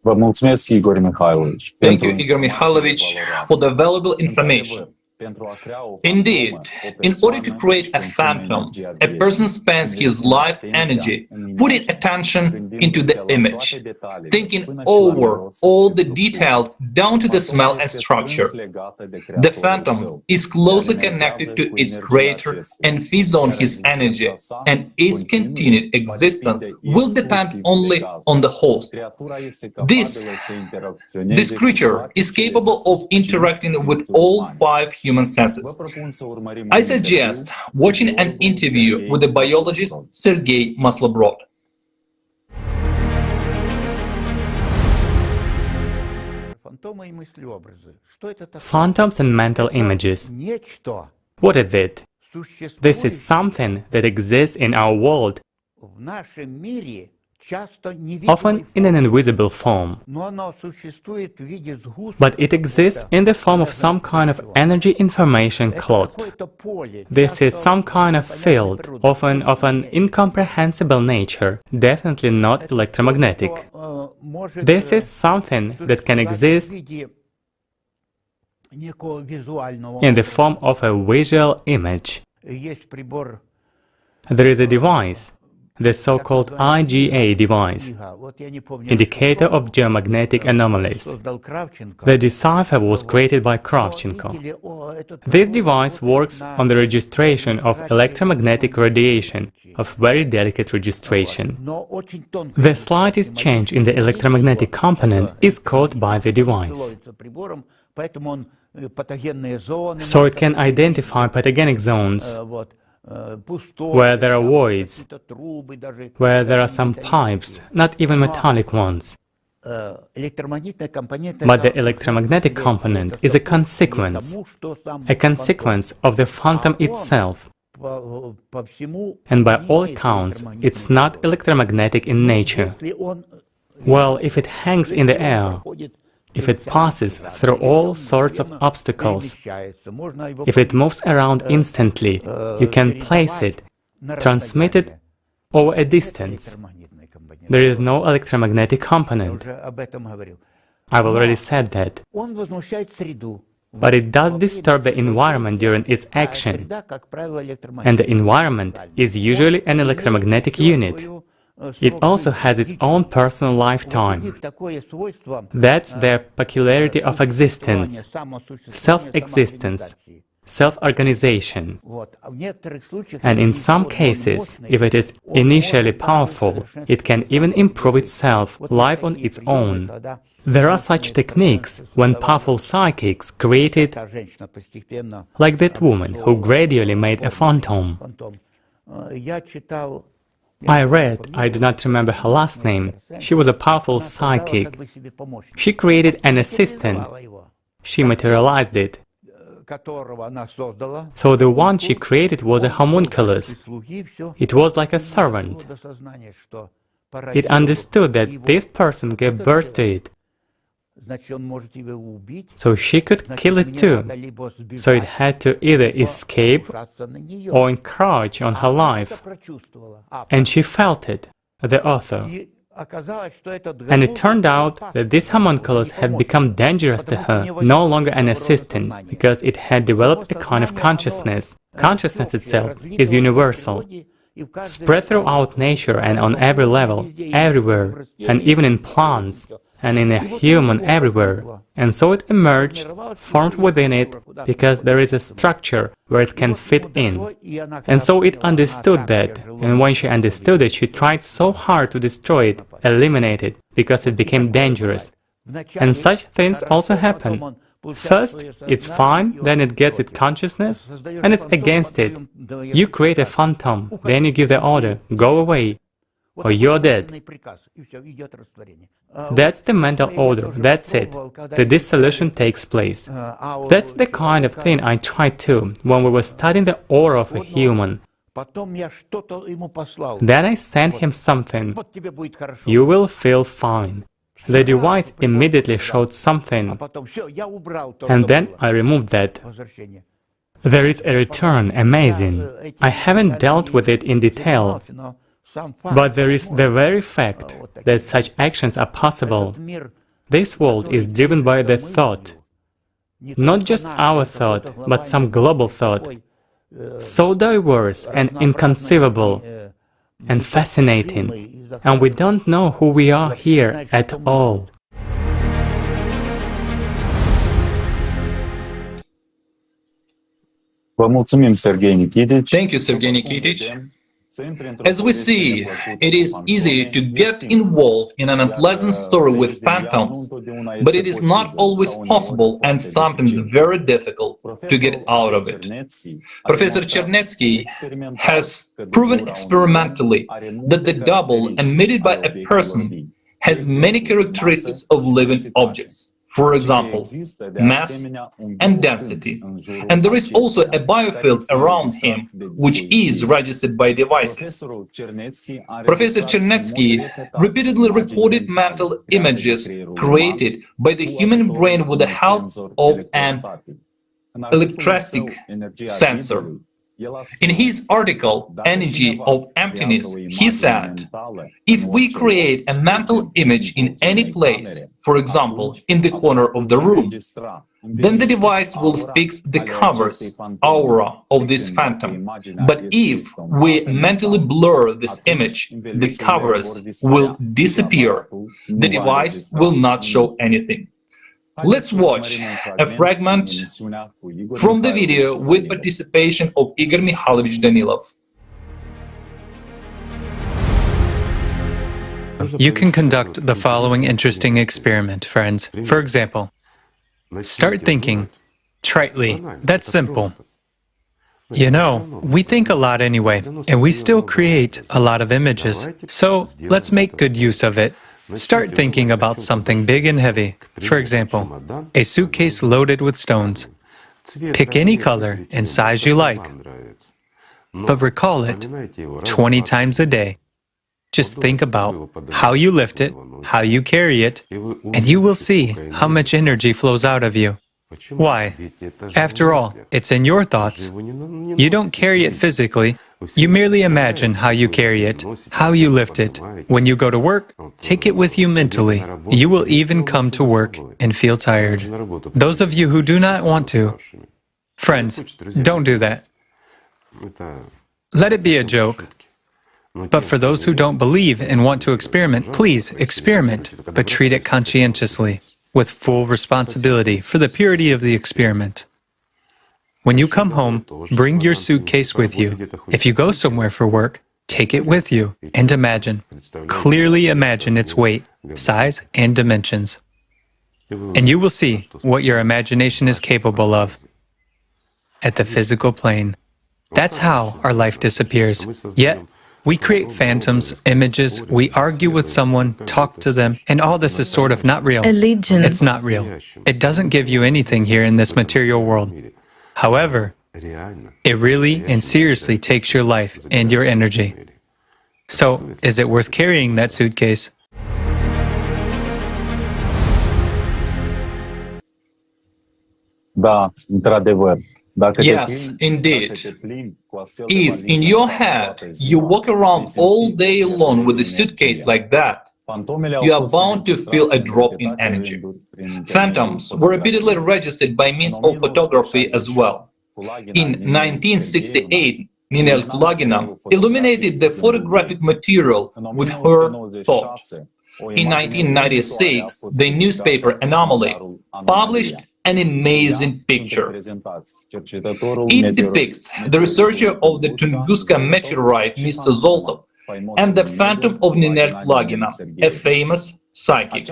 Thank you, Igor Mikhailovich, for the valuable information. Indeed, in order to create a phantom, a person spends his life energy putting attention into the image, thinking over all the details down to the smell and structure. The phantom is closely connected to its creator and feeds on his energy, and its continued existence will depend only on the host. This creature is capable of interacting with all 5 human human senses. I suggest watching an interview with the biologist Sergei Maslobrod. Phantoms and mental images. What is it? This is something that exists in our world, often in an invisible form. But it exists in the form of some kind of energy information cloud. This is some kind of field, often of an incomprehensible nature, definitely not electromagnetic. This is something that can exist in the form of a visual image. There is a device, the so-called IGA device, indicator of geomagnetic anomalies. The decipher was created by Kravchenko. This device works on the registration of electromagnetic radiation, of very delicate registration. The slightest change in the electromagnetic component is caught by the device. So it can identify pathogenic zones, where there are voids, where there are some pipes, not even metallic ones. But the electromagnetic component is a consequence of the phantom itself. And by all accounts, it's not electromagnetic in nature. Well, if it hangs in the air, if it passes through all sorts of obstacles, if it moves around instantly, you can place it, transmit it over a distance. There is no electromagnetic component. I've already said that. But it does disturb the environment during its action. And the environment is usually an electromagnetic unit. It also has its own personal lifetime. That's their peculiarity of existence, self-existence, self-organization. And in some cases, if it is initially powerful, it can even improve itself, life on its own. There are such techniques when powerful psychics created, like that woman who gradually made a phantom. I read, I do not remember her last name, she was a powerful psychic. She created an assistant. She materialized it. So the one she created was a homunculus. It was like a servant. It understood that this person gave birth to it. So she could kill it too. So it had to either escape or encroach on her life. And she felt it, the author. And it turned out that this homunculus had become dangerous to her, no longer an assistant, because it had developed a kind of consciousness. Consciousness itself is universal, spread throughout nature and on every level, everywhere, and even in plants, and in a human everywhere. And so it emerged, formed within it, because there is a structure where it can fit in. And so it understood that, and when she understood it, she tried so hard to destroy it, eliminate it, because it became dangerous. And such things also happen. First, it's fine, then it gets its consciousness, and it's against it. You create a phantom, then you give the order, go away, or you're dead. That's the mental order, that's it. The dissolution takes place. That's the kind of thing I tried to when we were studying the aura of a human. Then I sent him something. You will feel fine. The device immediately showed something. And then I removed that. There is a return, amazing. I haven't dealt with it in detail. But there is the very fact that such actions are possible. This world is driven by the thought. Not just our thought, but some global thought. So diverse and inconceivable and fascinating. And we don't know who we are here at all. Thank you, Sergei Nikitich. As we see, it is easy to get involved in an unpleasant story with phantoms, but it is not always possible and sometimes very difficult to get out of it. Professor Chernetsky has proven experimentally that the double emitted by a person has many characteristics of living objects. For example, mass and density. And there is also a biofield around him, which is registered by devices. Professor Chernetsky repeatedly recorded mental images created by the human brain with the help of an electrostatic sensor. In his article, Energy of Emptiness, he said, if we create a mental image in any place, for example, in the corner of the room, then the device will fix the covers, aura of this phantom. But if we mentally blur this image, the covers will disappear. The device will not show anything. Let's watch a fragment from the video with participation of Igor Mikhailovich Danilov. You can conduct the following interesting experiment, friends. For example, start thinking tritely. That's simple. You know, we think a lot anyway, and we still create a lot of images. So let's make good use of it. Start thinking about something big and heavy. For example, a suitcase loaded with stones. Pick any color and size you like, but recall it 20 times a day. Just think about how you lift it, how you carry it, and you will see how much energy flows out of you. Why? After all, it's in your thoughts. You don't carry it physically. You merely imagine how you carry it, how you lift it. When you go to work, take it with you mentally. You will even come to work and feel tired. Those of you who do not want to, friends, don't do that. Let it be a joke. But for those who don't believe and want to experiment, please experiment, but treat it conscientiously, with full responsibility for the purity of the experiment. When you come home, bring your suitcase with you. If you go somewhere for work, take it with you and imagine, clearly imagine its weight, size, and dimensions. And you will see what your imagination is capable of at the physical plane. That's how our life disappears. Yet, we create phantoms, images, we argue with someone, talk to them, and all this is sort of not real. It's not real. It doesn't give you anything here in this material world. However, it really and seriously takes your life and your energy. So, is it worth carrying that suitcase? Yes, indeed. If in your head you walk around all day long with a suitcase like that, you are bound to feel a drop in energy. Phantoms were repeatedly registered by means of photography as well. In 1968, Ninel Kulagina illuminated the photographic material with her thought. In 1996, the newspaper Anomaly published an amazing picture. It depicts the researcher of the Tunguska meteorite, Mr. Zoltov, and the phantom of Ninel Kulagina, a famous psychic.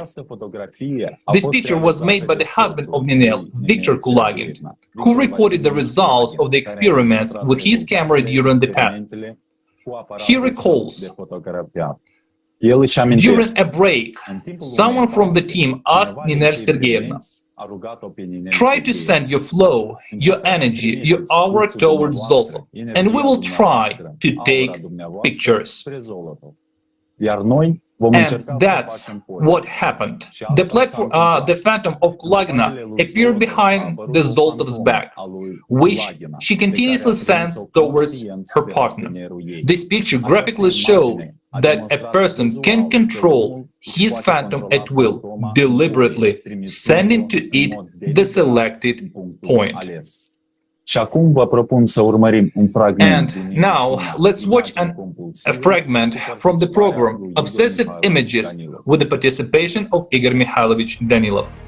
This picture was made by the husband of Ninel, Viktor Kulagin, who recorded the results of the experiments with his camera during the tests. He recalls, during a break, someone from the team asked Ninel Sergeyevna, try to send your flow, your energy, your aura towards Zoltov, and we will try to take pictures. And that's what happened. The phantom of Kulagina appeared behind the Zoltov's back, which she continuously sent towards her partner. This picture graphically shows that a person can control his phantom at will, deliberately sending to it the selected point. And now, let's watch a fragment from the program Obsessive Images with the participation of Igor Mikhailovich Danilov.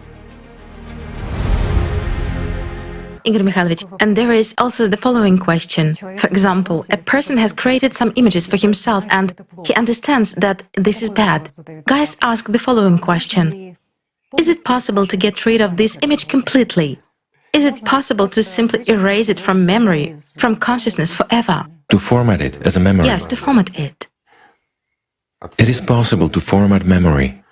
Igor Mikhailovich. And there is also the following question. For example, a person has created some images for himself and he understands that this is bad. Guys ask the following question. Is it possible to get rid of this image completely? Is it possible to simply erase it from memory, from consciousness forever? To format it as a memory? Yes, to format it. It is possible to format memory.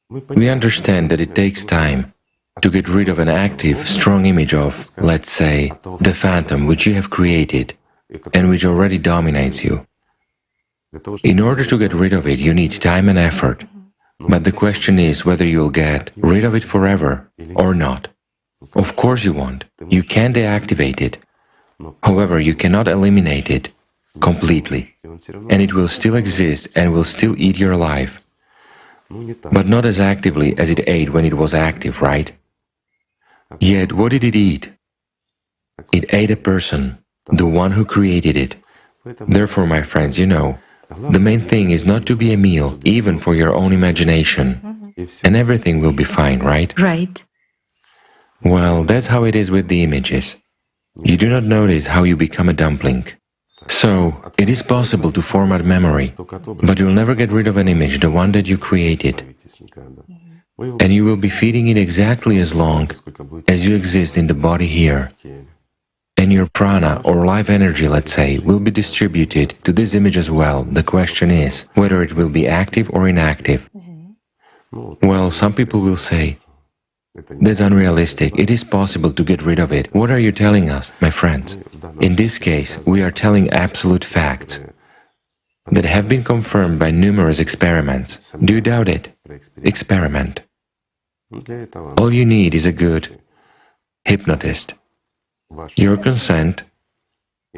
We understand that it takes time to get rid of an active, strong image of, let's say, the phantom which you have created and which already dominates you. In order to get rid of it, you need time and effort. But the question is whether you'll get rid of it forever or not. Of course you won't. You can deactivate it. However, you cannot eliminate it completely. And it will still exist and will still eat your life. But not as actively as it ate when it was active, right? Yet, what did it eat? It ate a person, the one who created it. Therefore, my friends, you know, the main thing is not to be a meal, even for your own imagination. And everything will be fine, right? Right. Well, that's how it is with the images. You do not notice how you become a dumpling. So, it is possible to format memory, but you'll never get rid of an image, the one that you created. And you will be feeding it exactly as long as you exist in the body here. And your prana, or life energy, let's say, will be distributed to this image as well. The question is whether it will be active or inactive. Well, some people will say, that's unrealistic, it is possible to get rid of it. What are you telling us, my friends? In this case, we are telling absolute facts that have been confirmed by numerous experiments. Do you doubt it? Experiment. All you need is a good hypnotist, your consent,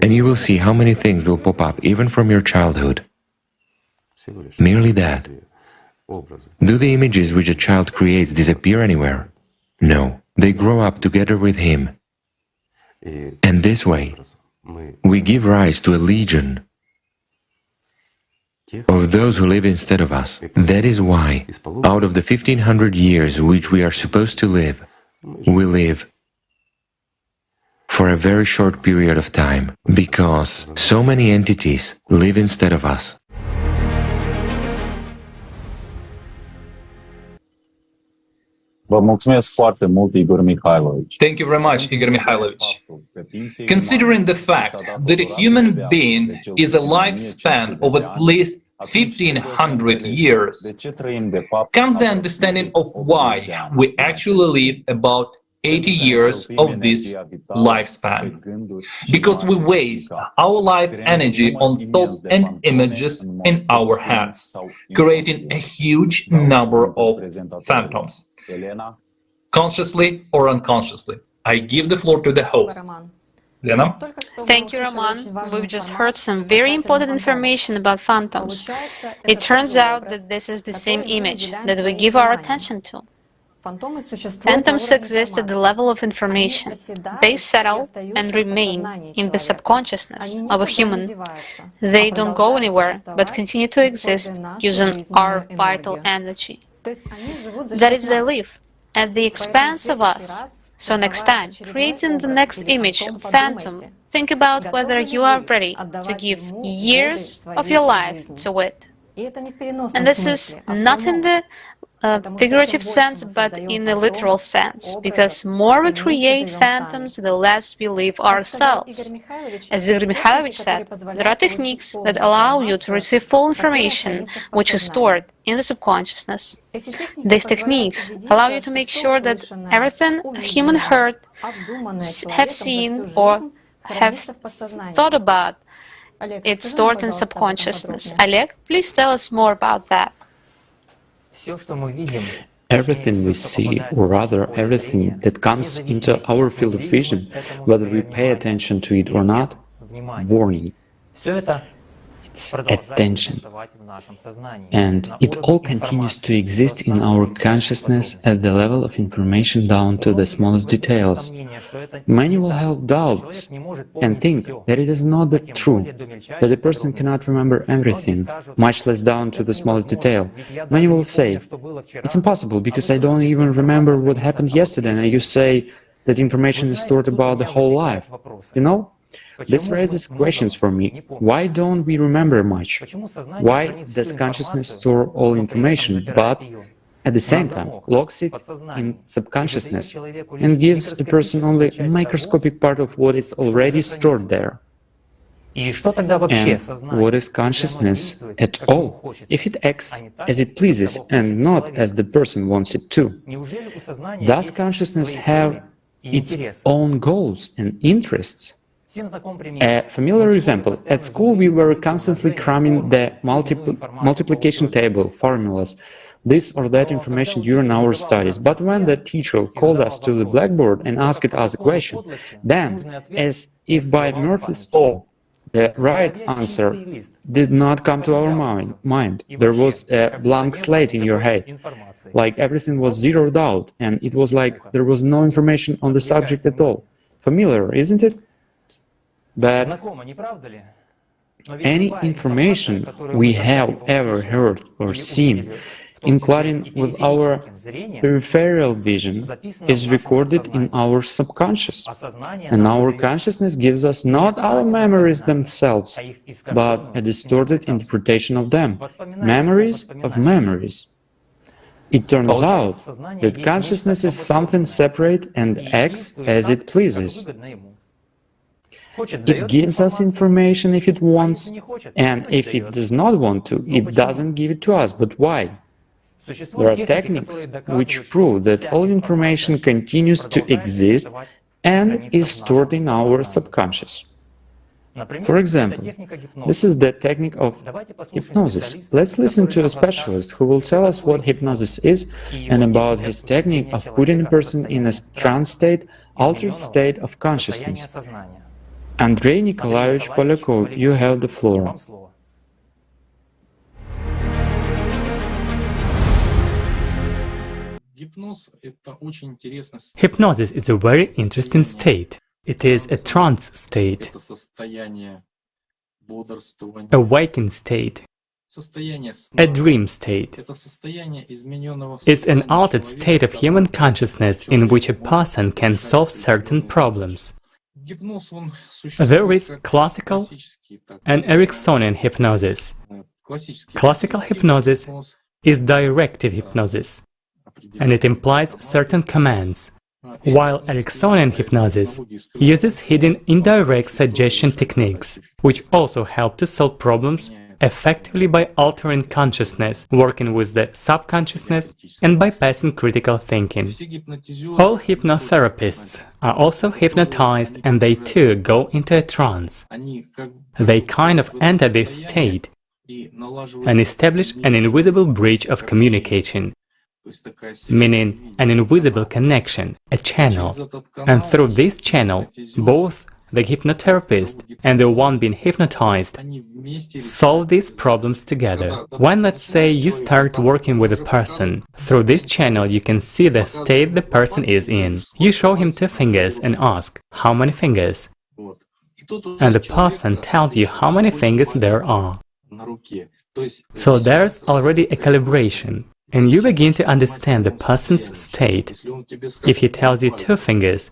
and you will see how many things will pop up even from your childhood. Merely that. Do the images which a child creates disappear anywhere? No, they grow up together with him. And this way, we give rise to a legion of those who live instead of us. That is why, out of the 1500 years which we are supposed to live, we live for a very short period of time, because so many entities live instead of us. Thank you very much, Igor Mikhailovich. Considering the fact that a human being is a lifespan of at least 1500 years, comes the understanding of why we actually live about 80 years of this lifespan. Because we waste our life energy on thoughts and images in our heads, creating a huge number of phantoms, consciously or unconsciously. I give the floor to the host. Lena? Thank you, Roman. We've just heard some very important information about phantoms. It turns out that this is the same image that we give our attention to. Phantoms exist at the level of information. They settle and remain in the subconsciousness of a human. They don't go anywhere, but continue to exist using our vital energy. That is, they live at the expanse of us. So next time, creating the next image of phantom, think about whether you are ready to give years of your life to it. And this is not in the figurative sense, but in the literal sense, because more we create phantoms, the less we live ourselves. As Igor Mikhailovich said, there are techniques that allow you to receive full information which is stored in the subconsciousness. These techniques allow you to make sure that everything a human heard, have seen, or have thought about, it's stored in subconsciousness. Oleg, please tell us more about that. Everything we see, or rather everything that comes into our field of vision, whether we pay attention to it or not, warning. It's attention. And it all continues to exist in our consciousness at the level of information down to the smallest details. Many will have doubts and think that it is not that true, that a person cannot remember everything, much less down to the smallest detail. Many will say, it's impossible because I don't even remember what happened yesterday, and you say, that information is stored about the whole life? You know? This raises questions for me. Why don't we remember much? Why does consciousness store all information, but at the same time locks it in subconsciousness and gives a person only a microscopic part of what is already stored there? And what is consciousness at all, if it acts as it pleases and not as the person wants it to? Does consciousness have its own goals and interests? A familiar example, at school we were constantly cramming the multiplication table, formulas, this or that information during our studies. But when the teacher called us to the blackboard and asked us a question, then, as if by Murphy's law, the right answer did not come to our mind. There was a blank slate in your head, like everything was zeroed out, and it was like there was no information on the subject at all. Familiar, isn't it? But any information we have ever heard or seen, including with our peripheral vision, is recorded in our subconscious. And our consciousness gives us not our memories themselves, but a distorted interpretation of them, memories of memories. It turns out that consciousness is something separate and acts as it pleases. It gives us information if it wants, and if it does not want to, it doesn't give it to us. But why? There are techniques which prove that all information continues to exist and is stored in our subconscious. For example, this is the technique of hypnosis. Let's listen to a specialist who will tell us what hypnosis is and about his technique of putting a person in a trance state, altered state of consciousness. Andrei Nikolaevich Polyakov, you have the floor. Hypnosis is a very interesting state. It is a trance state, a waking state, a dream state. It's an altered state of human consciousness in which a person can solve certain problems. There is classical and Ericksonian hypnosis. Classical hypnosis is directive hypnosis, and it implies certain commands, while Ericksonian hypnosis uses hidden indirect suggestion techniques, which also help to solve problems effectively by altering consciousness, working with the subconsciousness, and bypassing critical thinking. All hypnotherapists are also hypnotized, and they too go into a trance. They kind of enter this state and establish an invisible bridge of communication, meaning an invisible connection, a channel. And through this channel, both the hypnotherapist and the one being hypnotized solve these problems together. When, let's say, you start working with a person, through this channel you can see the state the person is in. You show him 2 fingers and ask, how many fingers? And the person tells you how many fingers there are. So there's already a calibration, and you begin to understand the person's state. If he tells you 2 fingers,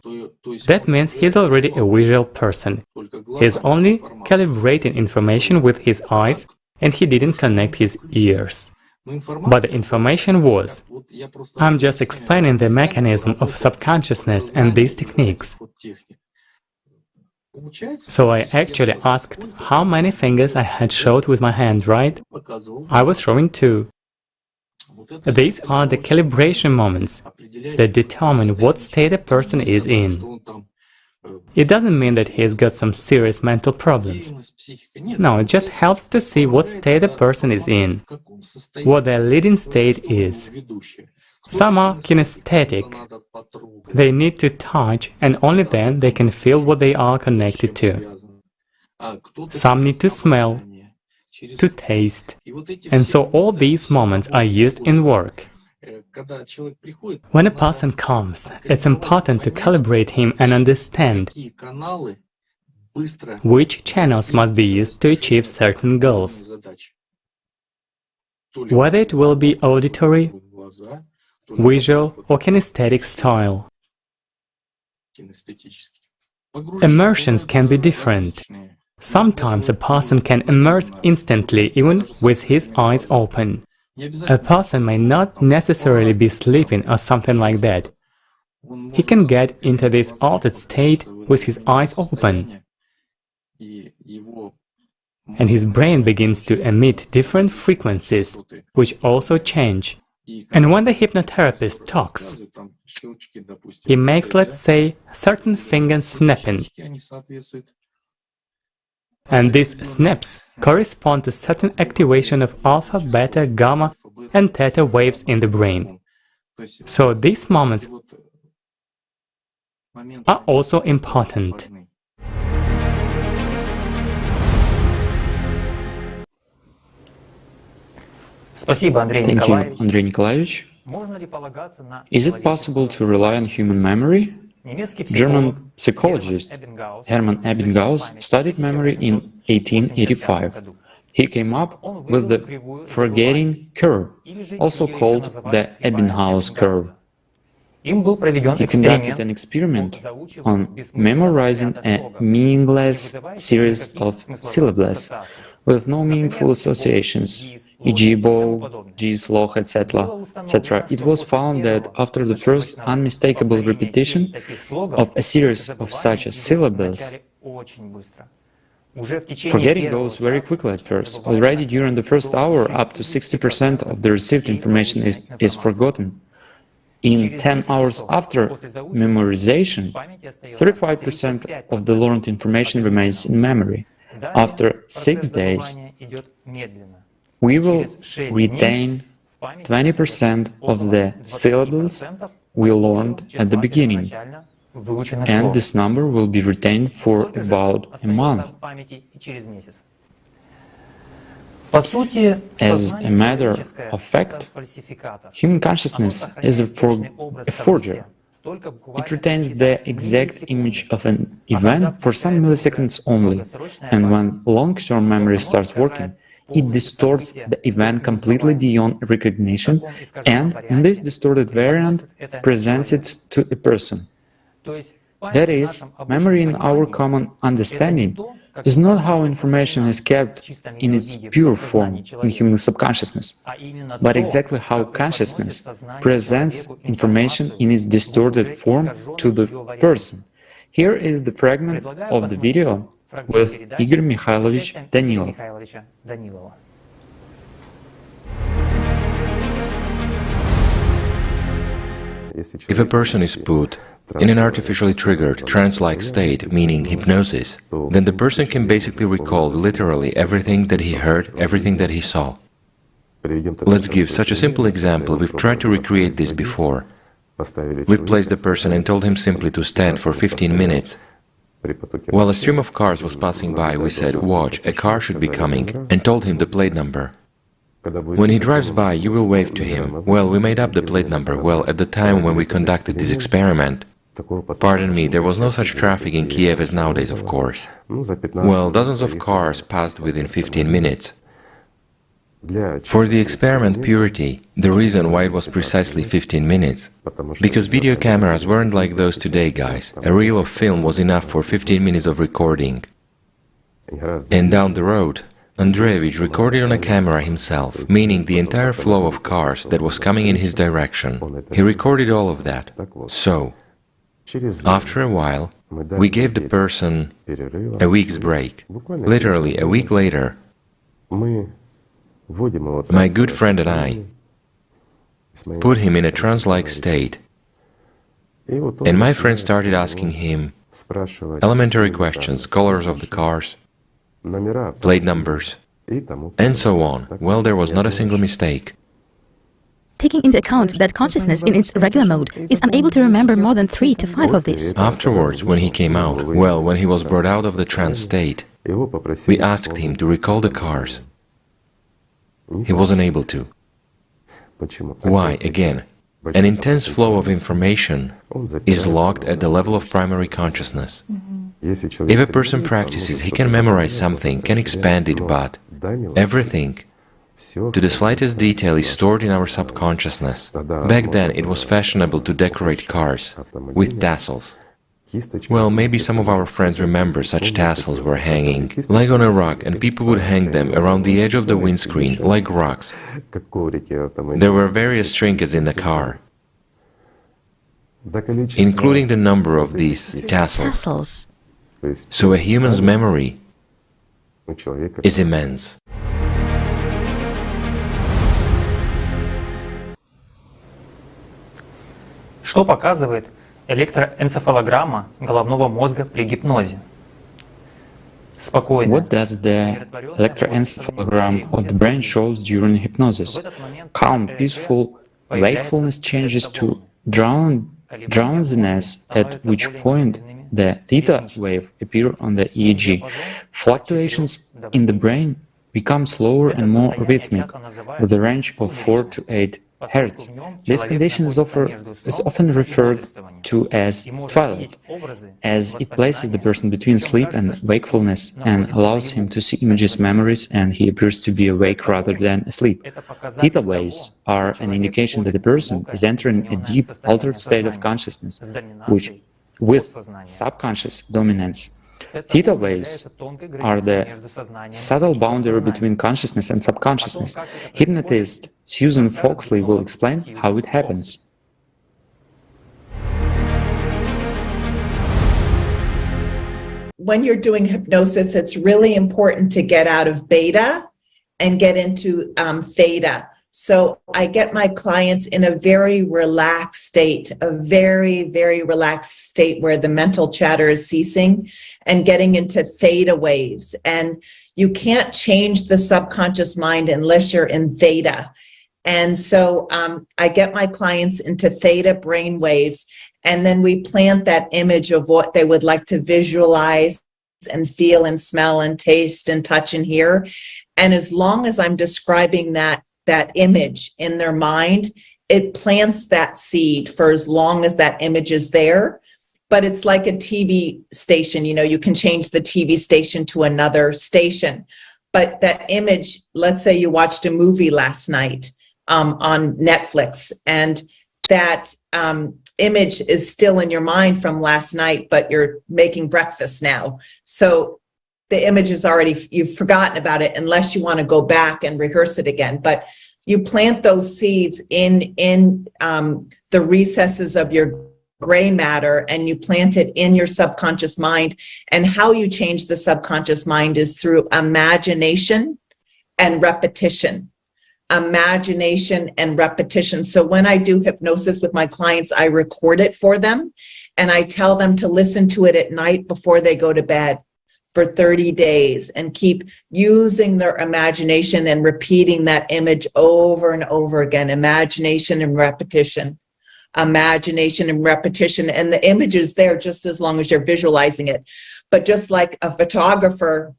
that means he's already a visual person. He's only calibrating information with his eyes, and he didn't connect his ears. But the information was, I'm just explaining the mechanism of subconsciousness and these techniques. So I actually asked how many fingers I had showed with my hand, right? I was showing 2. These are the calibration moments that determine what state a person is in. It doesn't mean that he's got some serious mental problems. No, it just helps to see what state a person is in, what their leading state is. Some are kinesthetic. They need to touch, and only then they can feel what they are connected to. Some need to smell, to taste, and so all these moments are used in work. When a person comes, it's important to calibrate him and understand which channels must be used to achieve certain goals. Whether it will be auditory, visual or kinesthetic style. Immersions can be different. Sometimes a person can immerse instantly, even with his eyes open. A person may not necessarily be sleeping or something like that. He can get into this altered state with his eyes open, and his brain begins to emit different frequencies, which also change. And when the hypnotherapist talks, he makes, let's say, certain finger snapping. And these snaps correspond to certain activation of alpha, beta, gamma, and theta waves in the brain. So these moments are also important. Thank you, Andrei Nikolaevich. Is it possible to rely on human memory? German psychologist Hermann Ebbinghaus studied memory in 1885. He came up with the forgetting curve, also called the Ebbinghaus curve. He conducted an experiment on memorizing a meaningless series of syllables with no meaningful associations, e.g. bow, geese, loch, etc., etc. It was found that after the first unmistakable repetition of a series of such syllables, forgetting goes very quickly at first. Already during the first hour, up to 60% of the received information is forgotten. In 10 hours after memorization, 35% of the learned information remains in memory. After 6 days, we will retain 20% of the syllables we learned at the beginning, and this number will be retained for about a month. As a matter of fact, human consciousness is a forger. It retains the exact image of an event for some milliseconds only, and when long-term memory starts working, it distorts the event completely beyond recognition, and in this distorted variant presents it to a person. That is, memory in our common understanding is not how information is kept in its pure form in human subconsciousness, but exactly how consciousness presents information in its distorted form to the person. Here is the fragment of the video with Igor Mikhailovich Danilov. If a person is put in an artificially triggered trance-like state, meaning hypnosis, then the person can basically recall literally everything that he heard, everything that he saw. Let's give such a simple example. We've tried to recreate this before. We placed the person and told him simply to stand for 15 minutes. While a stream of cars was passing by, we said, "Watch, a car should be coming," and told him the plate number. When he drives by, you will wave to him. Well, we made up the plate number. Well, at the time when we conducted this experiment, pardon me, there was no such traffic in Kiev as nowadays, of course. Well, dozens of cars passed within 15 minutes. For the experiment purity, the reason why it was precisely 15 minutes, because video cameras weren't like those today, guys. A reel of film was enough for 15 minutes of recording. And down the road, Andreevich recorded on a camera himself, meaning the entire flow of cars that was coming in his direction. He recorded all of that. So, after a while, we gave the person a week's break. Literally, a week later, my good friend and I put him in a trance-like state, and my friend started asking him elementary questions, colors of the cars, plate numbers, and so on. Well, there was not a single mistake. Taking into account that consciousness in its regular mode is unable to remember more than 3 to 5 of these. Afterwards, when he came out, well, when he was brought out of the trance state, we asked him to recall the cars. He wasn't able to. Why? Again, an intense flow of information is locked at the level of primary consciousness. If a person practices, he can memorize something, can expand it, but everything, to the slightest detail, is stored in our subconsciousness. Back then, it was fashionable to decorate cars with tassels. Well, maybe some of our friends remember such tassels were hanging, like on a rug, and people would hang them around the edge of the windscreen, like rocks. There were various trinkets in the car, including the number of these tassels. So a human's memory is immense. Что показывает электроэнцефалограмма головного мозга при гипнозе? What does the electroencephalogram of the brain shows during hypnosis? Calm, peaceful wakefulness changes to drowsiness, at which point the theta wave appear on the EEG. Fluctuations in the brain become slower and more rhythmic, with a range of 4 to 8 Hz. This condition is often referred to as twilight, as it places the person between sleep and wakefulness and allows him to see images, memories, and he appears to be awake rather than asleep. Theta waves are an indication that the person is entering a deep, altered state of consciousness, which, with subconscious dominance. Theta waves are the subtle boundary between consciousness and subconsciousness. Hypnotist Susan Foxley will explain how it happens. When you're doing hypnosis, it's really important to get out of beta and get into theta. So I get my clients in a very relaxed state, a very, very relaxed state where the mental chatter is ceasing and getting into theta waves. And you can't change the subconscious mind unless you're in theta. And so I get my clients into theta brain waves, and then we plant that image of what they would like to visualize and feel and smell and taste and touch and hear. And as long as I'm describing that image in their mind, it plants that seed for as long as that image is there. But it's like a TV station, you can change the TV station to another station. But that image, let's say you watched a movie last night on Netflix, and that image is still in your mind from last night, but you're making breakfast now. So the image is already, you've forgotten about it unless you want to go back and rehearse it again. But you plant those seeds in the recesses of your gray matter, and you plant it in your subconscious mind. And how you change the subconscious mind is through imagination and repetition. Imagination and repetition. So when I do hypnosis with my clients, I record it for them, and I tell them to listen to it at night before they go to bed for 30 days and keep using their imagination and repeating that image over and over again. Imagination and repetition. Imagination and repetition. And the image is there just as long as you're visualizing it. But just like a photographer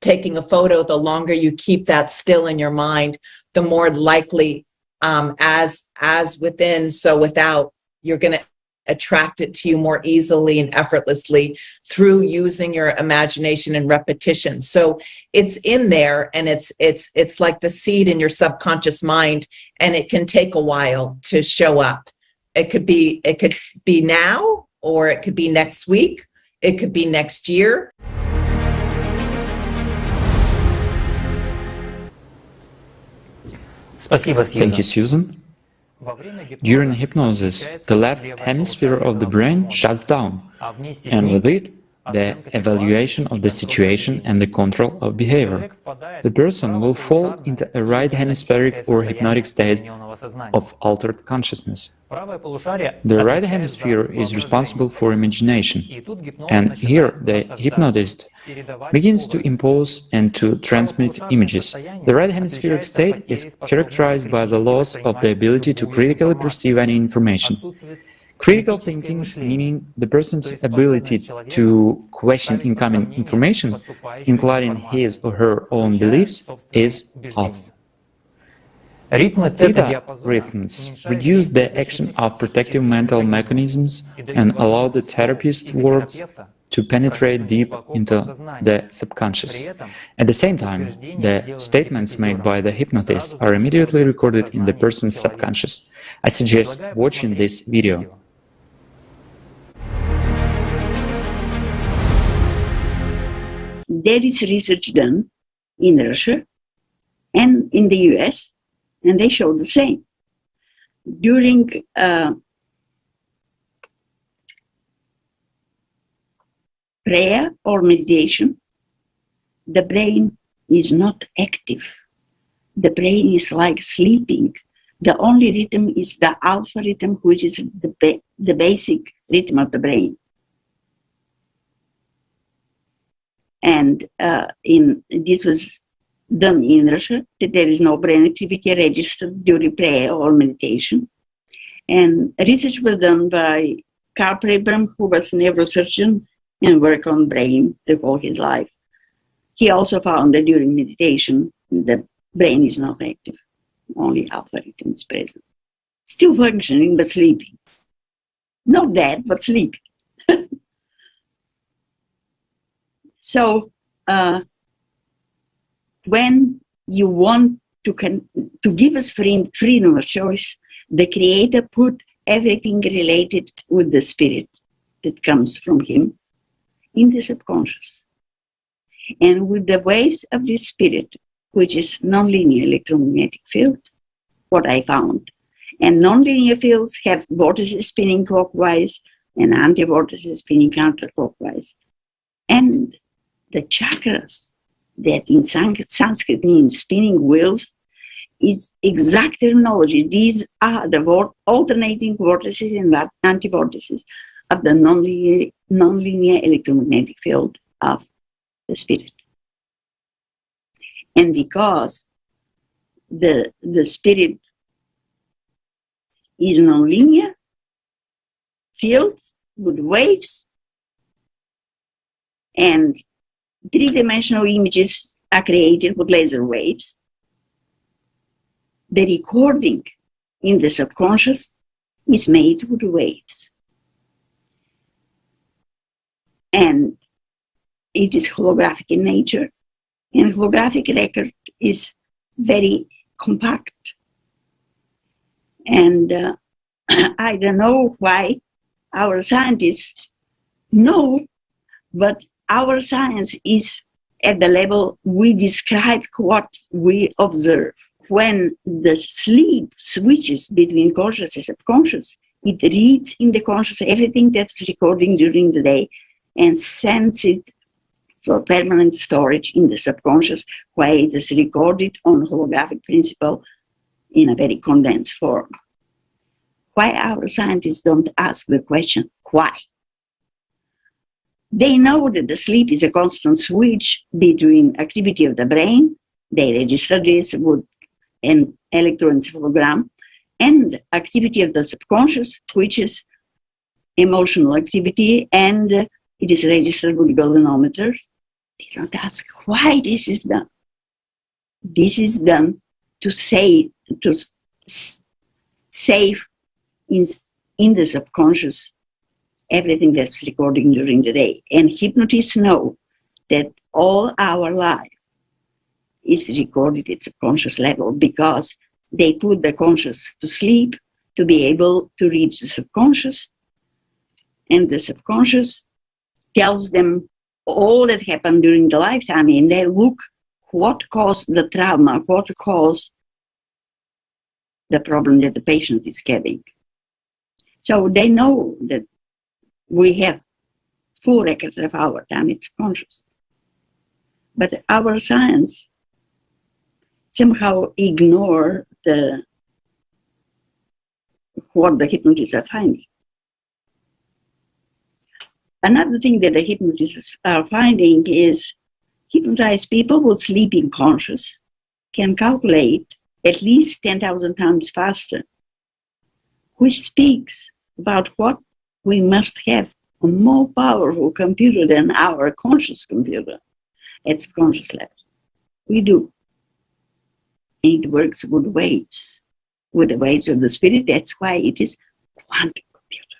taking a photo, the longer you keep that still in your mind, the more likely as within, so without, you're going to attract it to you more easily and effortlessly through using your imagination and repetition. So it's in there, and it's like the seed in your subconscious mind, and it can take a while to show up. It could be now, or it could be next week, it could be next year. Thank you, Susan. During hypnosis, the left hemisphere of the brain shuts down, and with it, the evaluation of the situation and the control of behavior. The person will fall into a right hemispheric or hypnotic state of altered consciousness. The right hemisphere is responsible for imagination, and here the hypnotist begins to impose and to transmit images. The right hemispheric state is characterized by the loss of the ability to critically perceive any information. Critical thinking, meaning the person's ability to question incoming information, including his or her own beliefs, is off. Theta rhythms reduce the action of protective mental mechanisms and allow the therapist's words to penetrate deep into the subconscious. At the same time, the statements made by the hypnotist are immediately recorded in the person's subconscious. I suggest watching this video. there is research done in Russia and in the US, and they show the same. During prayer or meditation, the brain is not active. The brain is like sleeping. The only rhythm is the alpha rhythm, which is the basic rhythm of the brain. And this was done in Russia, that there is no brain activity registered during prayer or meditation. And research was done by Carl Pribram, who was a neurosurgeon and worked on brain the whole his life. He also found that during meditation, the brain is not active. Only alpha rhythm is present. Still functioning, but sleeping. Not dead, but sleeping. So, when you want to give us freedom of choice, the Creator put everything related with the spirit that comes from Him in the subconscious. And with the waves of the spirit, which is nonlinear electromagnetic field, what I found. And nonlinear fields have vortices spinning clockwise and anti-vortices spinning counterclockwise. And the chakras, that in Sanskrit means spinning wheels, is exact terminology. These are the alternating vortices and anti-vortices of the nonlinear electromagnetic field of the spirit. And because the spirit is nonlinear fields with waves, and three-dimensional images are created with laser waves, the recording in the subconscious is made with waves. And it is holographic in nature. And holographic record is very compact. And I don't know why our scientists know, but our science is at the level we describe what we observe. When the sleep switches between conscious and subconscious, it reads in the conscious everything that's recording during the day and sends it for permanent storage in the subconscious, where it is recorded on holographic principle in a very condensed form. Why our scientists don't ask the question, why? They know that the sleep is a constant switch between activity of the brain, they register this with an electroencephalogram, and activity of the subconscious, which is emotional activity, and it is registered with galvanometers. They don't ask why this is done. This is done to save in the subconscious everything that's recording during the day. And hypnotists know that all our life is recorded at subconscious level because they put the conscious to sleep to be able to reach the subconscious. And the subconscious tells them all that happened during the lifetime, and they look what caused the trauma, what caused the problem that the patient is having. So they know that we have full records of our time, it's conscious. But our science somehow ignore what the hypnotists are finding. Another thing that the hypnotists are finding is hypnotized people with sleeping conscious can calculate at least 10,000 times faster, which speaks about what we must have a more powerful computer than our conscious computer at conscious level. We do. And it works with waves, with the waves of the spirit. That's why it is quantum computer.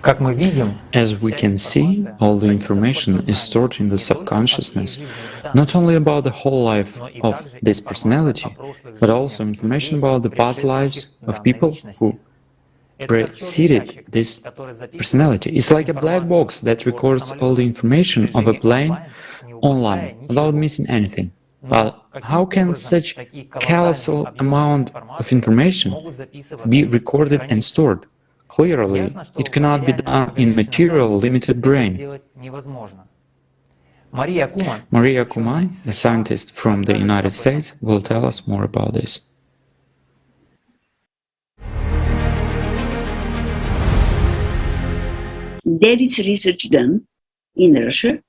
As we can see, all the information is stored in the subconsciousness, not only about the whole life of this personality, but also information about the past lives of people who preceded this personality. It's like a black box that records all the information of a plane online without missing anything. But how can such colossal amount of information be recorded and stored? Clearly, it cannot be done in material limited brain. Maria Kumai, a scientist from the United States, will tell us more about this. There is research done in Russia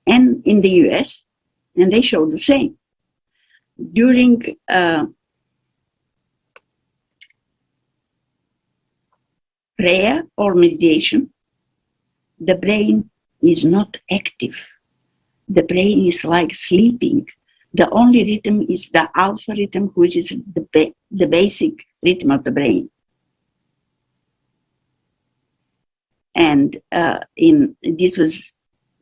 and in the US, and they show the same. During prayer or meditation, the brain is not active. The brain is like sleeping. The only rhythm is the alpha rhythm, which is the basic rhythm of the brain. And this was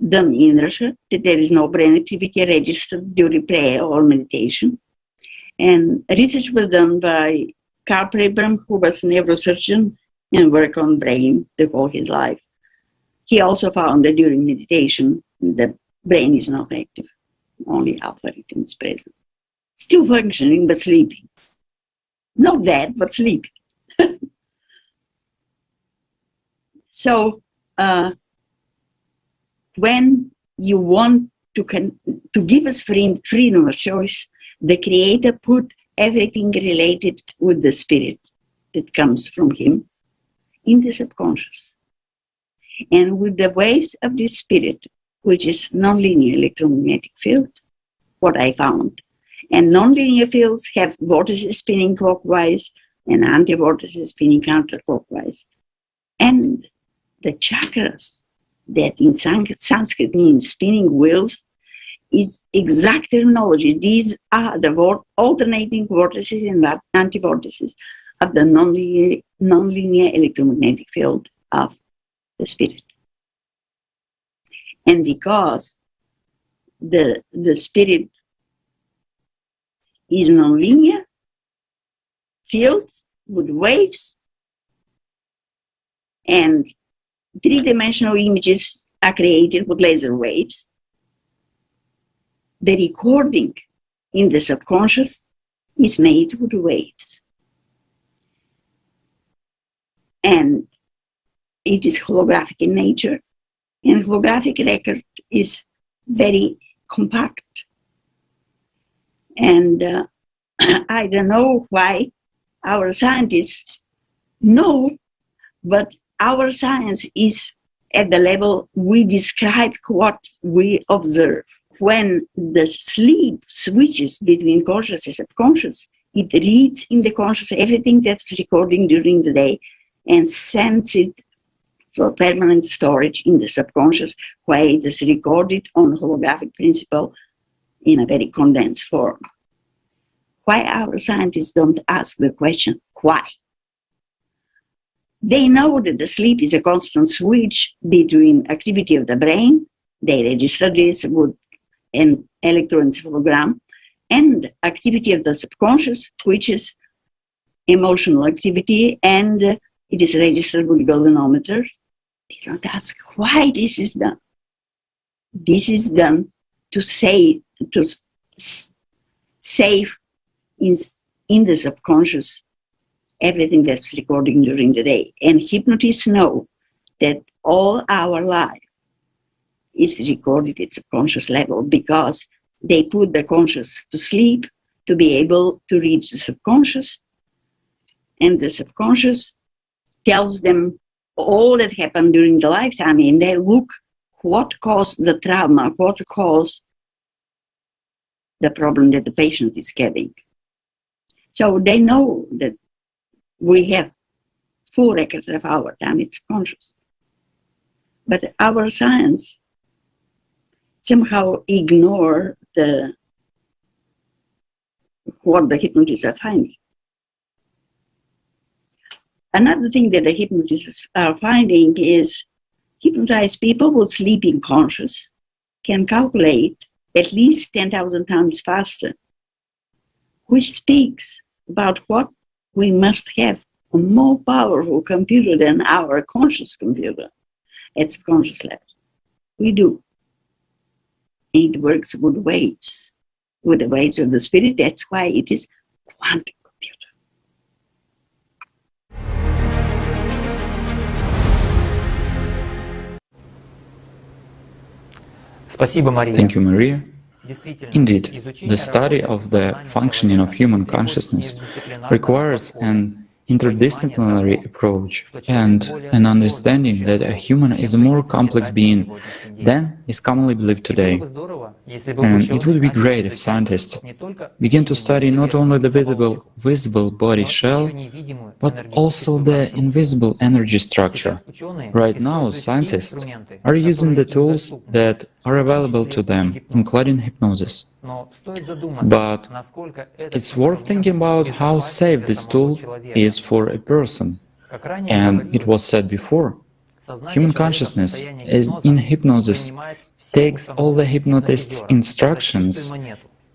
done in Russia, that there is no brain activity registered during prayer or meditation. And research was done by Carl Pribram, who was a neurosurgeon and worked on brain the whole his life. He also found that during meditation, the brain is not active. Only alpha rhythm is present. Still functioning, but sleeping. Not dead, but sleeping. So, when you want to give us freedom of choice, the Creator put everything related with the spirit that comes from Him in the subconscious. And with the waves of the spirit, which is nonlinear electromagnetic field, what I found. And nonlinear fields have vortices spinning clockwise and anti-vortices spinning counterclockwise. And the chakras, that in Sanskrit means spinning wheels, is exact terminology. These are the alternating vortices and anti-vortices of the nonlinear electromagnetic field of the spirit. And because the spirit is nonlinear fields with waves, and three-dimensional images are created with laser waves, the recording in the subconscious is made with waves. And it is holographic in nature. And holographic record is very compact. And I don't know why our scientists know, but our science is at the level we describe what we observe. When the sleep switches between conscious and subconscious, it reads in the conscious everything that's recording during the day and sends it for permanent storage in the subconscious, where it is recorded on holographic principle in a very condensed form. Why our scientists don't ask the question, why? They know that the sleep is a constant switch between activity of the brain, they register this with an electroencephalogram, and activity of the subconscious, which is emotional activity, and it is registered with galvanometers. They don't ask why this is done. This is done to save in the subconscious everything that's recording during the day. And hypnotists know that all our life is recorded at subconscious level because they put the conscious to sleep to be able to reach the subconscious. And the subconscious tells them all that happened during the lifetime, and they look what caused the trauma, what caused the problem that the patient is getting. So they know that we have full records of our time, it's conscious. But our science somehow ignore what the hypnotists are finding. Another thing that the hypnotists are finding is hypnotized people with sleeping conscious can calculate at least 10,000 times faster, which speaks about what we must have a more powerful computer than our conscious computer at subconscious level. We do. It works with the waves of the spirit. That's why it is quantum computer. Thank you, Maria. Indeed, the study of the functioning of human consciousness requires an interdisciplinary approach and an understanding that a human is a more complex being than is commonly believed today. And it would be great if scientists begin to study not only the visible body shell, but also the invisible energy structure. Right now, scientists are using the tools that are available to them, including hypnosis. But it's worth thinking about how safe this tool is for a person. And it was said before, human consciousness in hypnosis takes all the hypnotist's instructions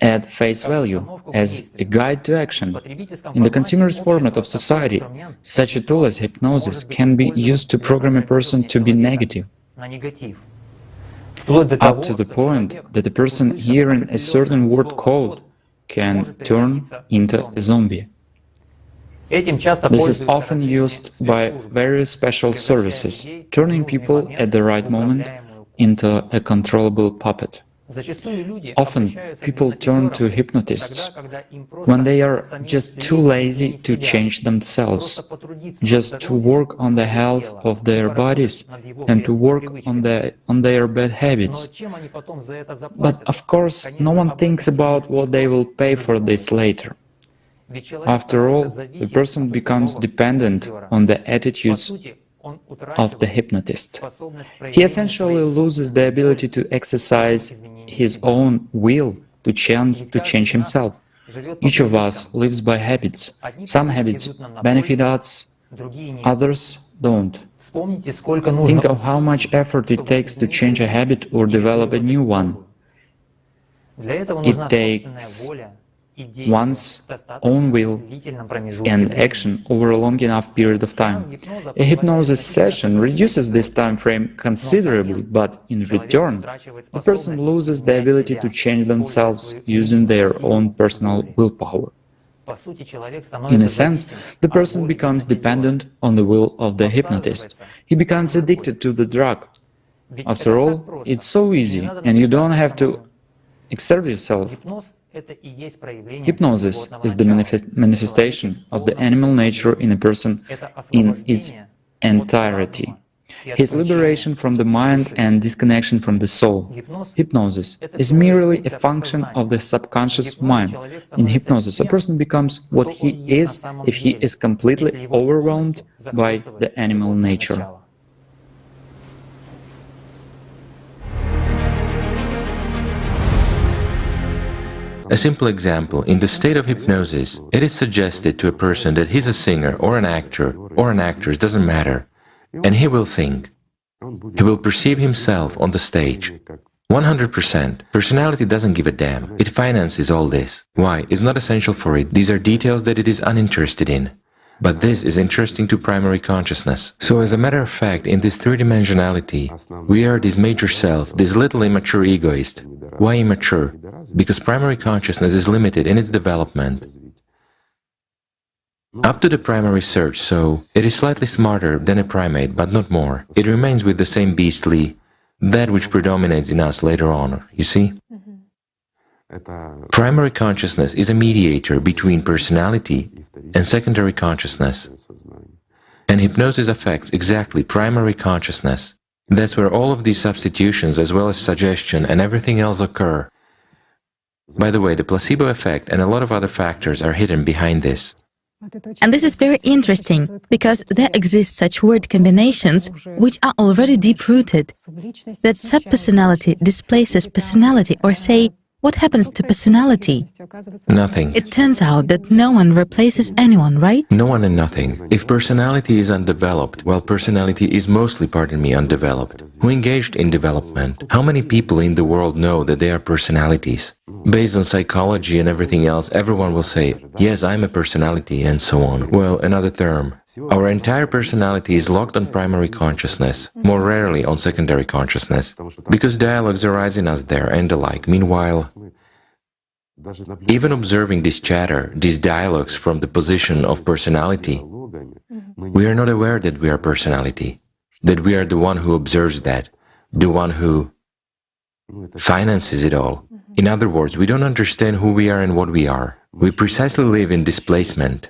at face value as a guide to action. In the consumerist format of society, such a tool as hypnosis can be used to program a person to be negative, up to the point that a person hearing a certain word code can turn into a zombie. This is often used by various special services, turning people at the right moment into a controllable puppet. Often people turn to hypnotists when they are just too lazy to change themselves, just to work on the health of their bodies and to work on their bad habits. But of course, no one thinks about what they will pay for this later. After all, the person becomes dependent on the attitudes of the hypnotist. He essentially loses the ability to exercise his own will to change himself. Each of us lives by habits. Some habits benefit us, others don't. Think of how much effort it takes to change a habit or develop a new one. It takes one's own will and action over a long enough period of time. A hypnosis session reduces this time frame considerably, but in return, the person loses the ability to change themselves using their own personal willpower. In a sense, the person becomes dependent on the will of the hypnotist. He becomes addicted to the drug. After all, it's so easy, and you don't have to exert yourself. Hypnosis is the manifestation of the animal nature in a person in its entirety. His liberation from the mind and disconnection from the soul. Hypnosis is merely a function of the subconscious mind. In hypnosis, a person becomes what he is if he is completely overwhelmed by the animal nature. A simple example, in the state of hypnosis, it is suggested to a person that he's a singer or an actor or an actress, doesn't matter, and he will sing. He will perceive himself on the stage. 100%. Personality doesn't give a damn. It finances all this. Why? It's not essential for it. These are details that it is uninterested in. But this is interesting to primary consciousness. So as a matter of fact, in this three-dimensionality, we are this major self, this little immature egoist. Why immature? Because primary consciousness is limited in its development. Up to the primary surge, so it is slightly smarter than a primate, but not more. It remains with the same beastly, that which predominates in us later on, you see? Primary consciousness is a mediator between personality and secondary consciousness. And hypnosis affects exactly primary consciousness. That's where all of these substitutions as well as suggestion and everything else occur. By the way, the placebo effect and a lot of other factors are hidden behind this. And this is very interesting, because there exist such word combinations which are already deep-rooted. That subpersonality displaces personality, or say, What happens to personality? Nothing. It turns out that no one replaces anyone, right? No one and nothing. If personality is undeveloped, well, personality is mostly, pardon me, undeveloped. Who engaged in development? How many people in the world know that they are personalities? Based on psychology and everything else, everyone will say, yes, I'm a personality, and so on. Well, another term. Our entire personality is locked on primary consciousness, more rarely on secondary consciousness, because dialogues arise in us there and the like. Meanwhile, even observing this chatter, these dialogues from the position of personality, we are not aware that we are personality, that we are the one who observes that, the one who finances it all. In other words, we don't understand who we are and what we are. We precisely live in displacement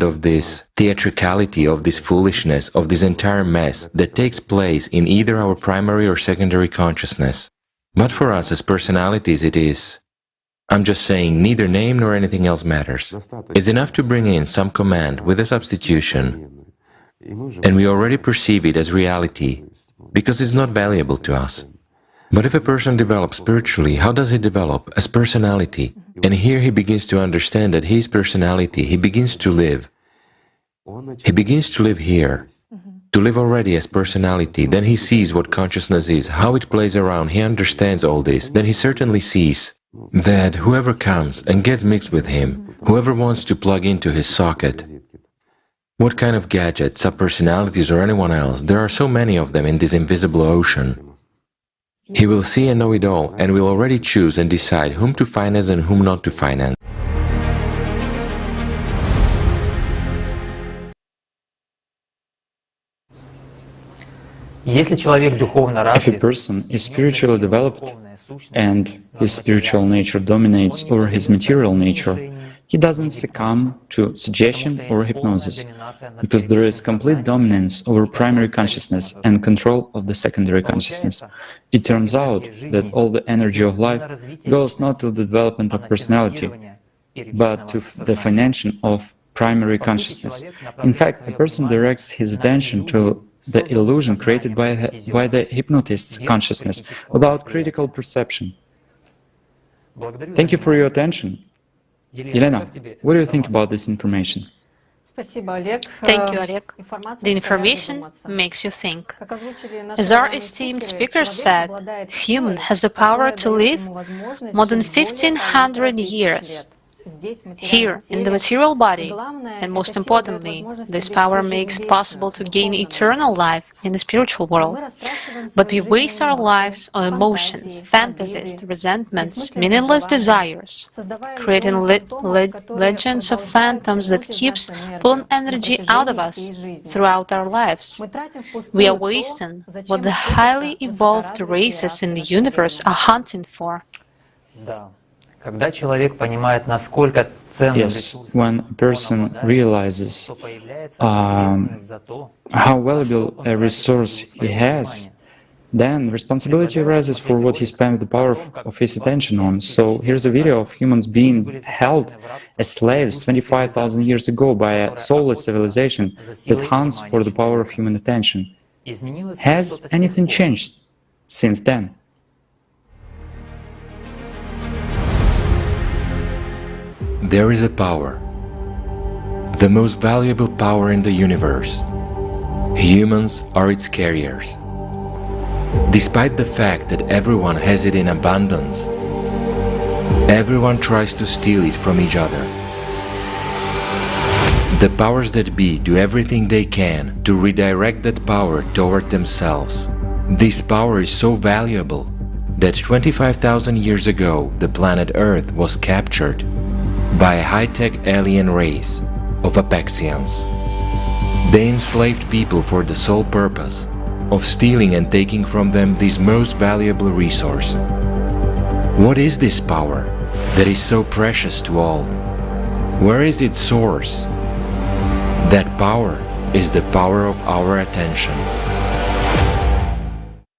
of this theatricality, of this foolishness, of this entire mess that takes place in either our primary or secondary consciousness. But for us as personalities it is, I'm just saying, neither name nor anything else matters. It's enough to bring in some command with a substitution, and we already perceive it as reality, because it's not valuable to us. But if a person develops spiritually, how does he develop? As personality. And here he begins to understand that his personality, he begins to live. He begins to live here, to live already as personality. Then he sees what consciousness is, how it plays around, he understands all this. Then he certainly sees that whoever comes and gets mixed with him, whoever wants to plug into his socket, what kind of gadget, subpersonalities or anyone else, there are so many of them in this invisible ocean. He will see and know it all, and will already choose and decide whom to finance and whom not to finance. If a person is spiritually developed and his spiritual nature dominates over his material nature, he doesn't succumb to suggestion or hypnosis, because there is complete dominance over primary consciousness and control of the secondary consciousness. It turns out that all the energy of life goes not to the development of personality, but to the financing of primary consciousness. In fact, a person directs his attention to the illusion created by the hypnotist's consciousness without critical perception. Thank you for your attention. Elena, what do you think about this information? Thank you, Oleg. The information makes you think. As our esteemed speaker said, human has the power to live more than 1500 years here in the material body, and most importantly, this power makes it possible to gain eternal life in the spiritual world. But we waste our lives on emotions, fantasies, resentments, meaningless desires, creating legends of phantoms that keeps pulling energy out of us throughout our lives. We are wasting what the highly evolved races in the universe are hunting for. Yes, when a person realizes how valuable a resource he has, then responsibility arises for what he spends the power of his attention on. So here's a video of humans being held as slaves 25,000 years ago by a soulless civilization that hunts for the power of human attention. Has anything changed since then? There is a power, the most valuable power in the universe. Humans are its carriers. Despite the fact that everyone has it in abundance, everyone tries to steal it from each other. The powers that be do everything they can to redirect that power toward themselves. This power is so valuable that 25,000 years ago the planet Earth was captured by a high-tech alien race of Apexians. They enslaved people for the sole purpose of stealing and taking from them this most valuable resource. What is this power that is so precious to all? Where is its source? That power is the power of our attention.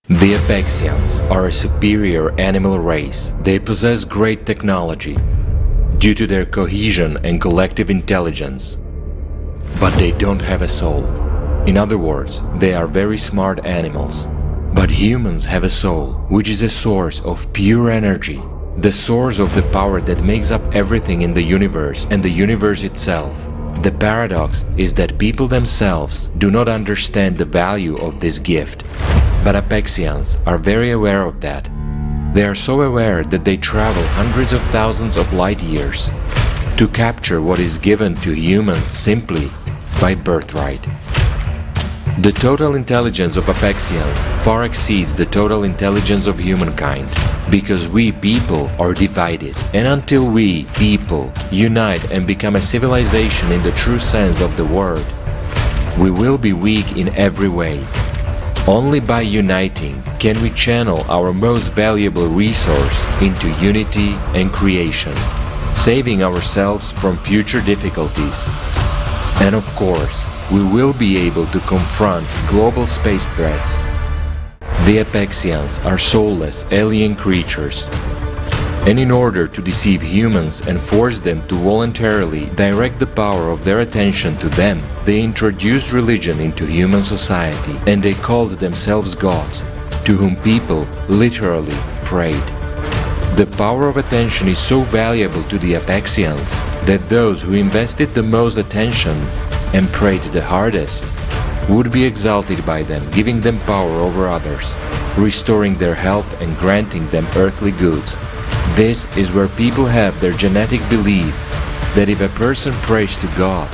The Apexians are a superior animal race. They possess great technology due to their cohesion and collective intelligence. But they don't have a soul. In other words, they are very smart animals. But humans have a soul, which is a source of pure energy, the source of the power that makes up everything in the universe and the universe itself. The paradox is that people themselves do not understand the value of this gift, but Apexians are very aware of that. They are so aware that they travel hundreds of thousands of light years to capture what is given to humans simply by birthright. The total intelligence of Apexians far exceeds the total intelligence of humankind, because we people are divided, and until we people unite and become a civilization in the true sense of the word, we will be weak in every way. Only by uniting can we channel our most valuable resource into unity and creation, saving ourselves from future difficulties. And of course, we will be able to confront global space threats. The Apexians are soulless alien creatures, and in order to deceive humans and force them to voluntarily direct the power of their attention to them, they introduced religion into human society, and they called themselves gods, to whom people literally prayed. The power of attention is so valuable to the Apexians that those who invested the most attention and prayed the hardest would be exalted by them, giving them power over others, restoring their health and granting them earthly goods. This is where people have their genetic belief that if a person prays to God,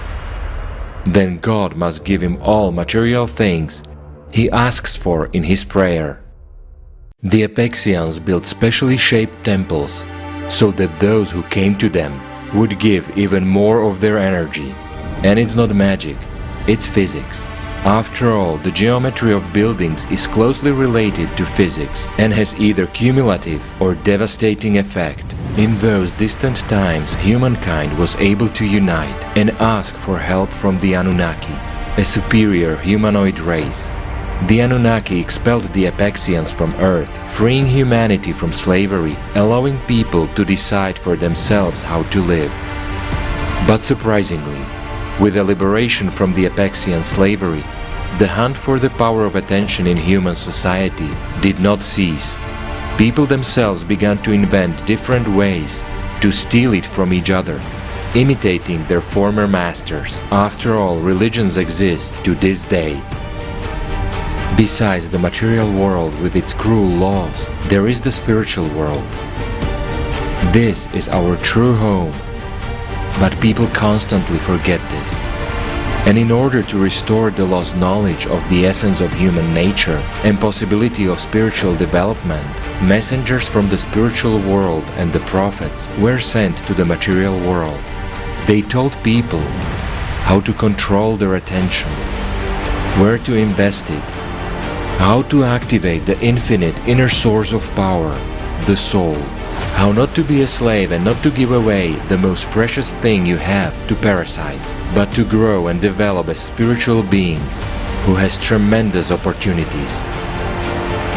then God must give him all material things he asks for in his prayer. The Apexians built specially shaped temples so that those who came to them would give even more of their energy. And it's not magic, it's physics. After all, the geometry of buildings is closely related to physics and has either cumulative or devastating effect. In those distant times, humankind was able to unite and ask for help from the Anunnaki, a superior humanoid race. The Anunnaki expelled the Apexians from Earth, freeing humanity from slavery, allowing people to decide for themselves how to live. But surprisingly, with the liberation from the Apexian slavery, the hunt for the power of attention in human society did not cease. People themselves began to invent different ways to steal it from each other, imitating their former masters. After all, religions exist to this day. Besides the material world with its cruel laws, there is the spiritual world. This is our true home. But people constantly forget this. And in order to restore the lost knowledge of the essence of human nature and possibility of spiritual development, messengers from the spiritual world and the prophets were sent to the material world. They told people how to control their attention, where to invest it, how to activate the infinite inner source of power, the soul, how not to be a slave and not to give away the most precious thing you have to parasites, but to grow and develop a spiritual being who has tremendous opportunities.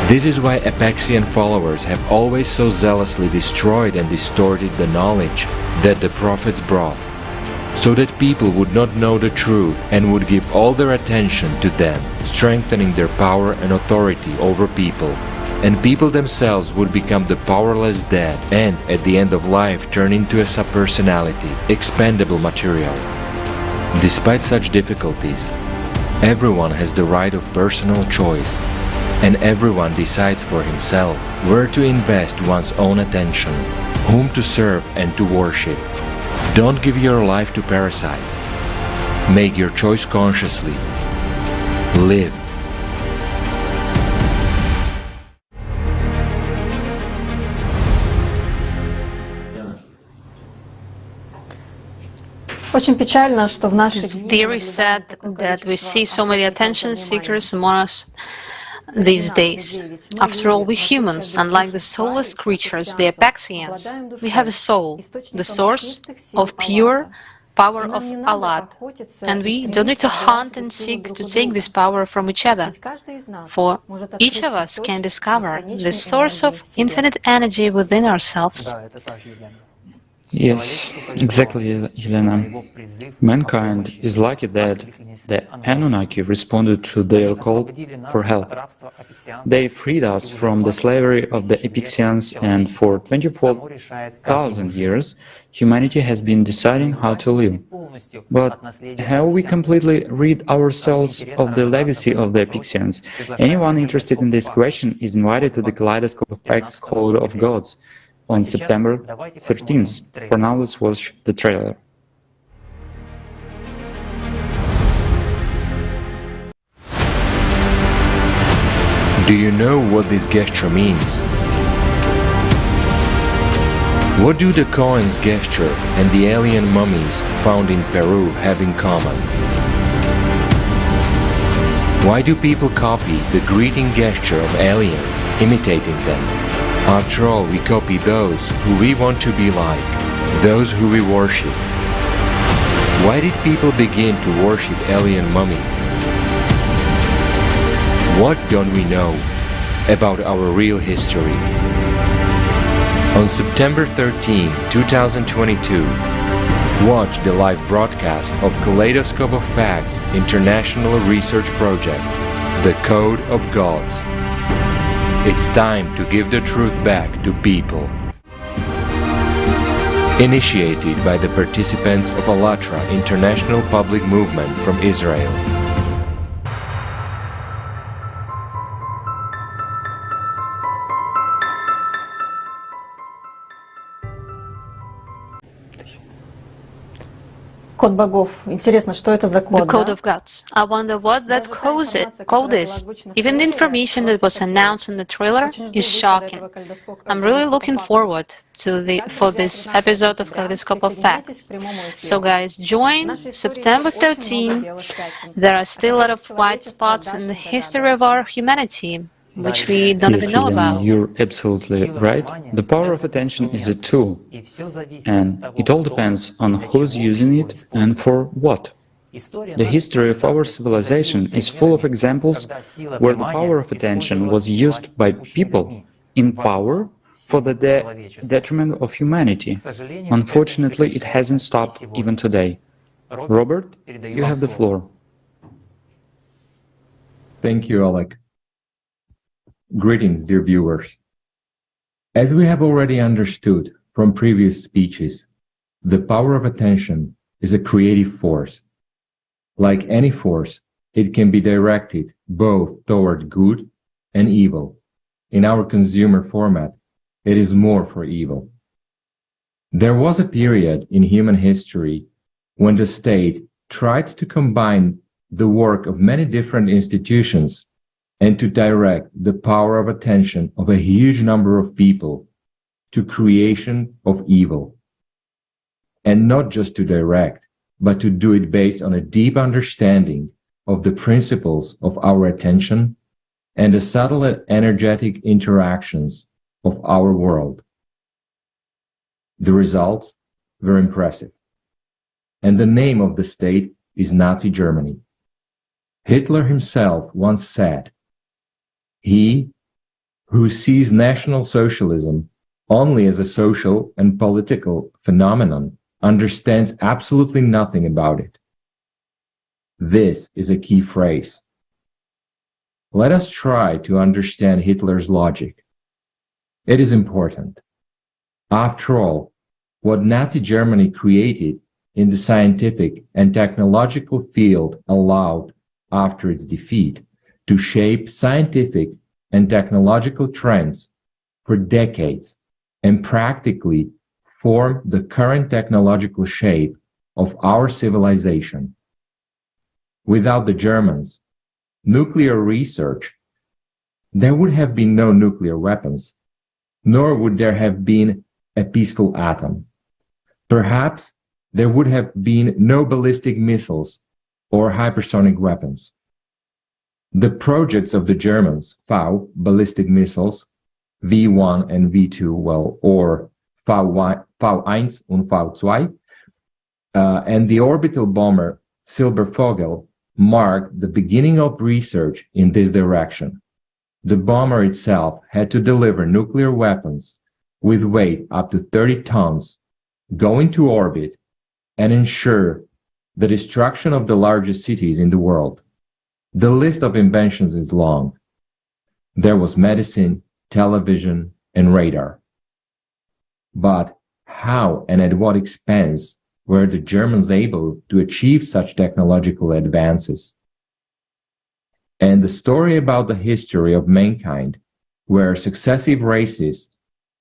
This is why Apexian followers have always so zealously destroyed and distorted the knowledge that the prophets brought, so that people would not know the truth and would give all their attention to them, strengthening their power and authority over people. And people themselves would become the powerless dead and, at the end of life, turn into a subpersonality, expendable material. Despite such difficulties, everyone has the right of personal choice, and everyone decides for himself where to invest one's own attention, whom to serve and to worship. Don't give your life to parasites. Make your choice consciously. Live. It's very sad that we see so many attention seekers among us these days. After all, we humans, unlike the soulless creatures, the Apexians, we have a soul, the source of pure power of Allah, and we don't need to hunt and seek to take this power from each other, for each of us can discover the source of infinite energy within ourselves. Yes, exactly, Elena. Mankind is lucky that the Anunnaki responded to their call for help. They freed us from the slavery of the Apexians, and for 24,000 years, humanity has been deciding how to live. But have we completely rid ourselves of the legacy of the Apexians? Anyone interested in this question is invited to the Kaleidoscope of Facts Code of Gods on September 13th. For now, let's watch the trailer. Do you know what this gesture means? What do the coin's gesture and the alien mummies found in Peru have in common? Why do people copy the greeting gesture of aliens, imitating them? After all, we copy those who we want to be like, those who we worship. Why did people begin to worship alien mummies? What don't we know about our real history? On September 13, 2022, watch the live broadcast of Kaleidoscope of Facts International Research Project, The Code of Gods. It's time to give the truth back to people. Initiated by the participants of Alatra International Public Movement from Israel. Код богов. Интересно, что это за код? The Code of Gods. I wonder what that code is. Even the information that was announced in the trailer is shocking. I'm really looking forward for this episode of Kaleidoscope of Facts. So guys, join September 13. There are still a lot of white spots in the history of our humanity, which we don't even know about. You're absolutely right. The power of attention is a tool, and it all depends on who's using it and for what. The history of our civilization is full of examples where the power of attention was used by people in power for the detriment of humanity. Unfortunately, it hasn't stopped even today. Robert, you have the floor. Thank you, Oleg. Greetings, dear viewers. As we have already understood from previous speeches, the power of attention is a creative force. Like any force, it can be directed both toward good and evil. In our consumer format, it is more for evil. There was a period in human history when the state tried to combine the work of many different institutions and to direct the power of attention of a huge number of people to creation of evil. And not just to direct, but to do it based on a deep understanding of the principles of our attention and the subtle and energetic interactions of our world. The results were impressive. And the name of the state is Nazi Germany. Hitler himself once said, "He who sees National Socialism only as a social and political phenomenon understands absolutely nothing about it." This is a key phrase. Let us try to understand Hitler's logic. It is important. After all, what Nazi Germany created in the scientific and technological field allowed, after its defeat, to shape scientific and technological trends for decades and practically form the current technological shape of our civilization. Without the Germans, nuclear research, there would have been no nuclear weapons, nor would there have been a peaceful atom. Perhaps there would have been no ballistic missiles or hypersonic weapons. The projects of the Germans, V, ballistic missiles, V1 and V2, or V1 and V2, and the orbital bomber Silbervogel marked the beginning of research in this direction. The bomber itself had to deliver nuclear weapons with weight up to 30 tons go into orbit, and ensure the destruction of the largest cities in the world. The list of inventions is long. There was medicine, television, and radar. But how and at what expense were the Germans able to achieve such technological advances? And the story about the history of mankind, where successive races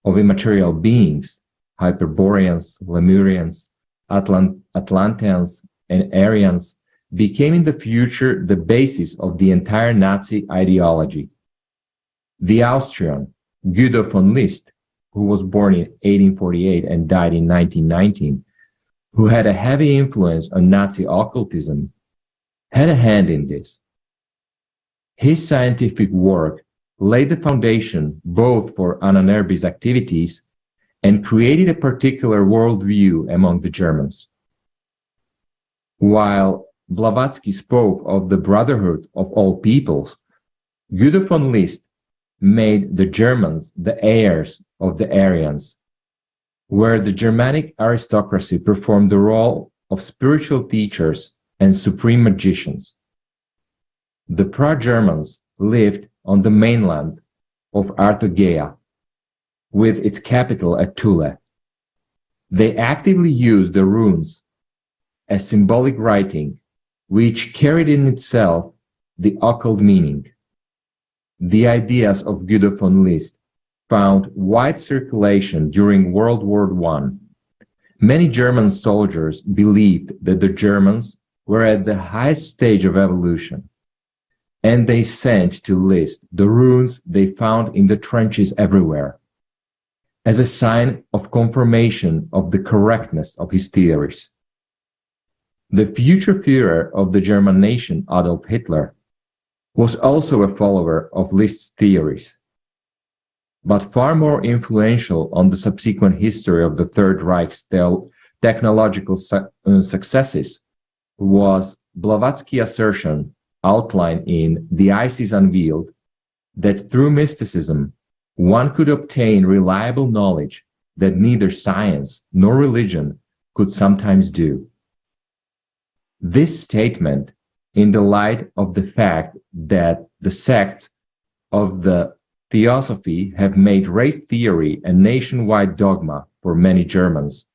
of immaterial beings, Hyperboreans, Lemurians, Atlanteans, and Aryans, became in the future the basis of the entire Nazi ideology. The Austrian Guido von List, who was born in 1848 and died in 1919, who had a heavy influence on Nazi occultism, had a hand in this. His scientific work laid the foundation both for Ahnenerbe's activities and created a particular worldview among the Germans. While Blavatsky spoke of the brotherhood of all peoples, Guido von List made the Germans the heirs of the Aryans, where the Germanic aristocracy performed the role of spiritual teachers and supreme magicians. The pra-Germans lived on the mainland of Artogaea, with its capital at Thule. They actively used the runes as symbolic writing, which carried in itself the occult meaning. The ideas of Guido von List found wide circulation during World War I. Many German soldiers believed that the Germans were at the highest stage of evolution, and they sent to List the runes they found in the trenches everywhere, as a sign of confirmation of the correctness of his theories. The future Führer of the German nation, Adolf Hitler, was also a follower of List's theories. But far more influential on the subsequent history of the Third Reich's technological successes was Blavatsky's assertion outlined in The Ice is Unveiled that through mysticism, one could obtain reliable knowledge that neither science nor religion could sometimes do. This statement, in the light of the fact that the sects of the Theosophy have made race theory a nationwide dogma for many Germans,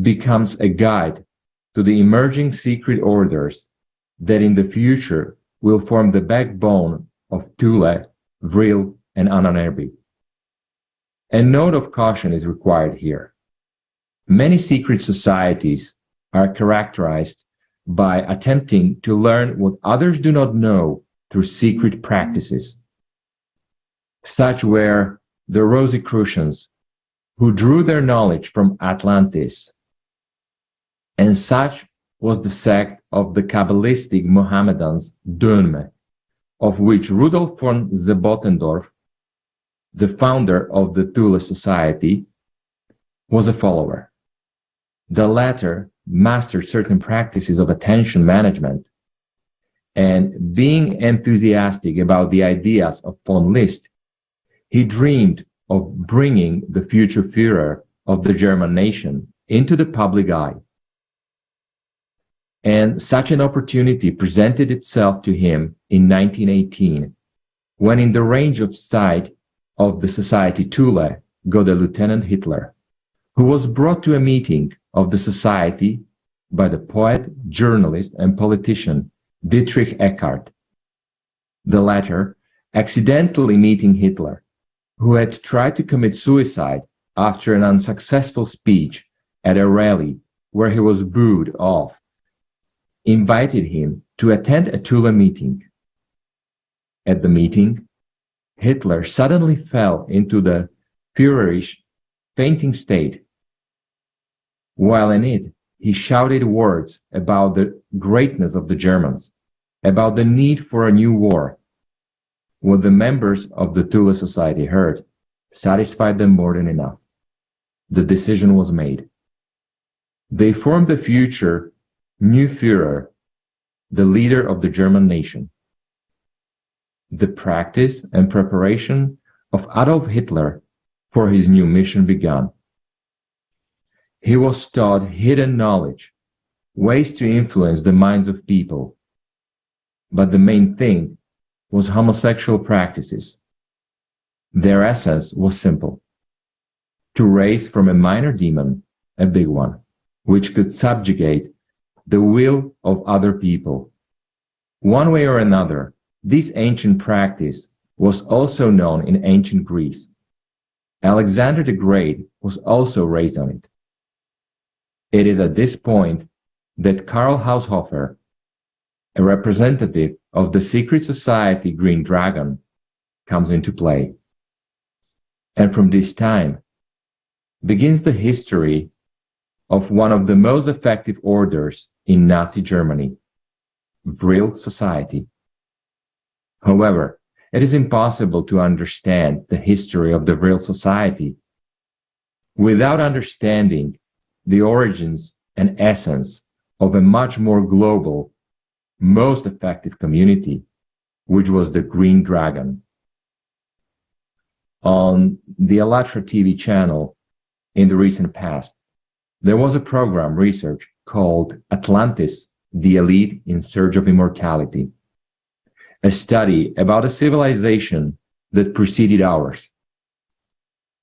becomes a guide to the emerging secret orders that in the future will form the backbone of Thule, Vril, and Ahnenerbe. A note of caution is required here. Many secret societies are characterized by attempting to learn what others do not know through secret practices. Such were the Rosicrucians, who drew their knowledge from Atlantis, and such was the sect of the Kabbalistic Mohammedans, Dönme, of which Rudolf von Sebottendorf, the founder of the Thule Society, was a follower. The latter mastered certain practices of attention management, and being enthusiastic about the ideas of von List, he dreamed of bringing the future Führer of the German nation into the public eye. And such an opportunity presented itself to him in 1918, when in the range of sight of the society Thule got a Lieutenant Hitler, who was brought to a meeting of the society by the poet, journalist, and politician Dietrich Eckart. The latter accidentally meeting Hitler, who had tried to commit suicide after an unsuccessful speech at a rally where he was booed off, invited him to attend a Thule meeting. At the meeting, Hitler suddenly fell into the Führerisch fainting state. While in it, he shouted words about the greatness of the Germans, about the need for a new war. What the members of the Thule Society heard satisfied them more than enough. The decision was made. They formed the future new Führer, the leader of the German nation. The practice and preparation of Adolf Hitler for his new mission began. He was taught hidden knowledge, ways to influence the minds of people. But the main thing was homosexual practices. Their essence was simple: to raise from a minor demon a big one, which could subjugate the will of other people. One way or another, this ancient practice was also known in ancient Greece. Alexander the Great was also raised on it. It is at this point that Karl Haushofer, a representative of the secret society Green Dragon, comes into play. And from this time begins the history of one of the most effective orders in Nazi Germany, Vril Society. However, it is impossible to understand the history of the Vril Society without understanding the origins and essence of a much more global, most effective community, which was the Green Dragon. On the Alatra TV channel in the recent past, there was a program research called Atlantis, the Elite in Search of Immortality, a study about a civilization that preceded ours.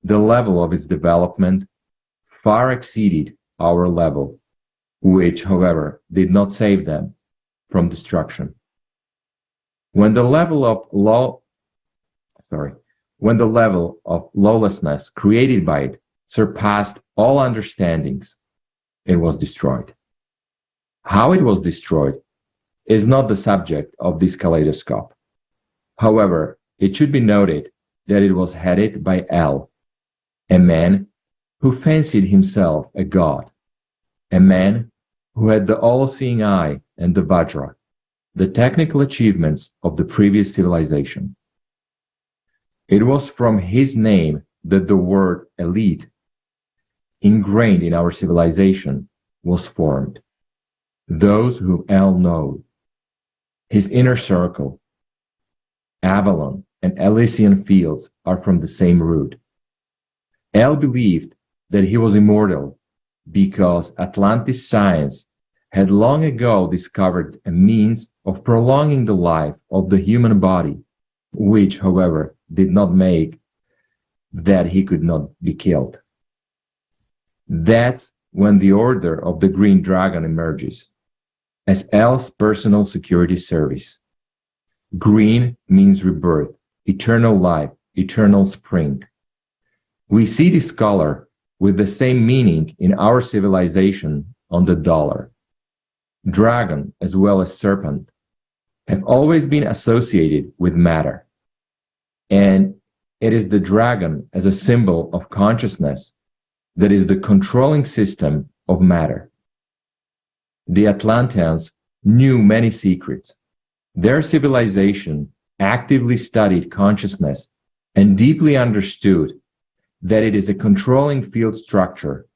The level of its development far exceeded our level, which, however, did not save them from destruction. When the level of lawlessness created by it surpassed all understandings, it was destroyed. How it was destroyed is not the subject of this kaleidoscope. However, it should be noted that it was headed by El, a man who fancied himself a god, a man who had the all-seeing eye and the Vajra, the technical achievements of the previous civilization. It was from his name that the word elite, ingrained in our civilization, was formed. Those whom El know, his inner circle, Avalon and Elysian fields are from the same root. El believed that he was immortal because Atlantis science had long ago discovered a means of prolonging the life of the human body, which, however, did not make that he could not be killed. That's when the Order of the Green Dragon emerges as El's personal security service. Green means rebirth, eternal life, eternal spring. We see this color with the same meaning in our civilization on the dollar. Dragon, as well as serpent, have always been associated with matter. And it is the dragon as a symbol of consciousness that is the controlling system of matter. The Atlanteans knew many secrets. Their civilization actively studied consciousness and deeply understood that it is a controlling field structure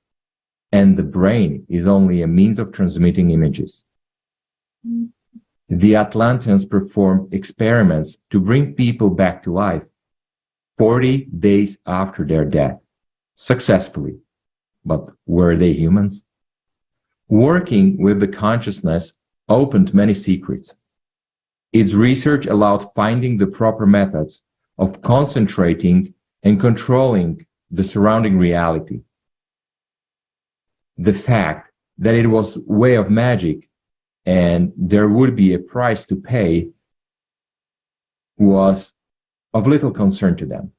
and the brain is only a means of transmitting images. The Atlanteans performed experiments to bring people back to life 40 days after their death, successfully. But were they humans? Working with the consciousness opened many secrets. Its research allowed finding the proper methods of concentrating and controlling the surrounding reality. The fact that it was a way of magic and there would be a price to pay was of little concern to them.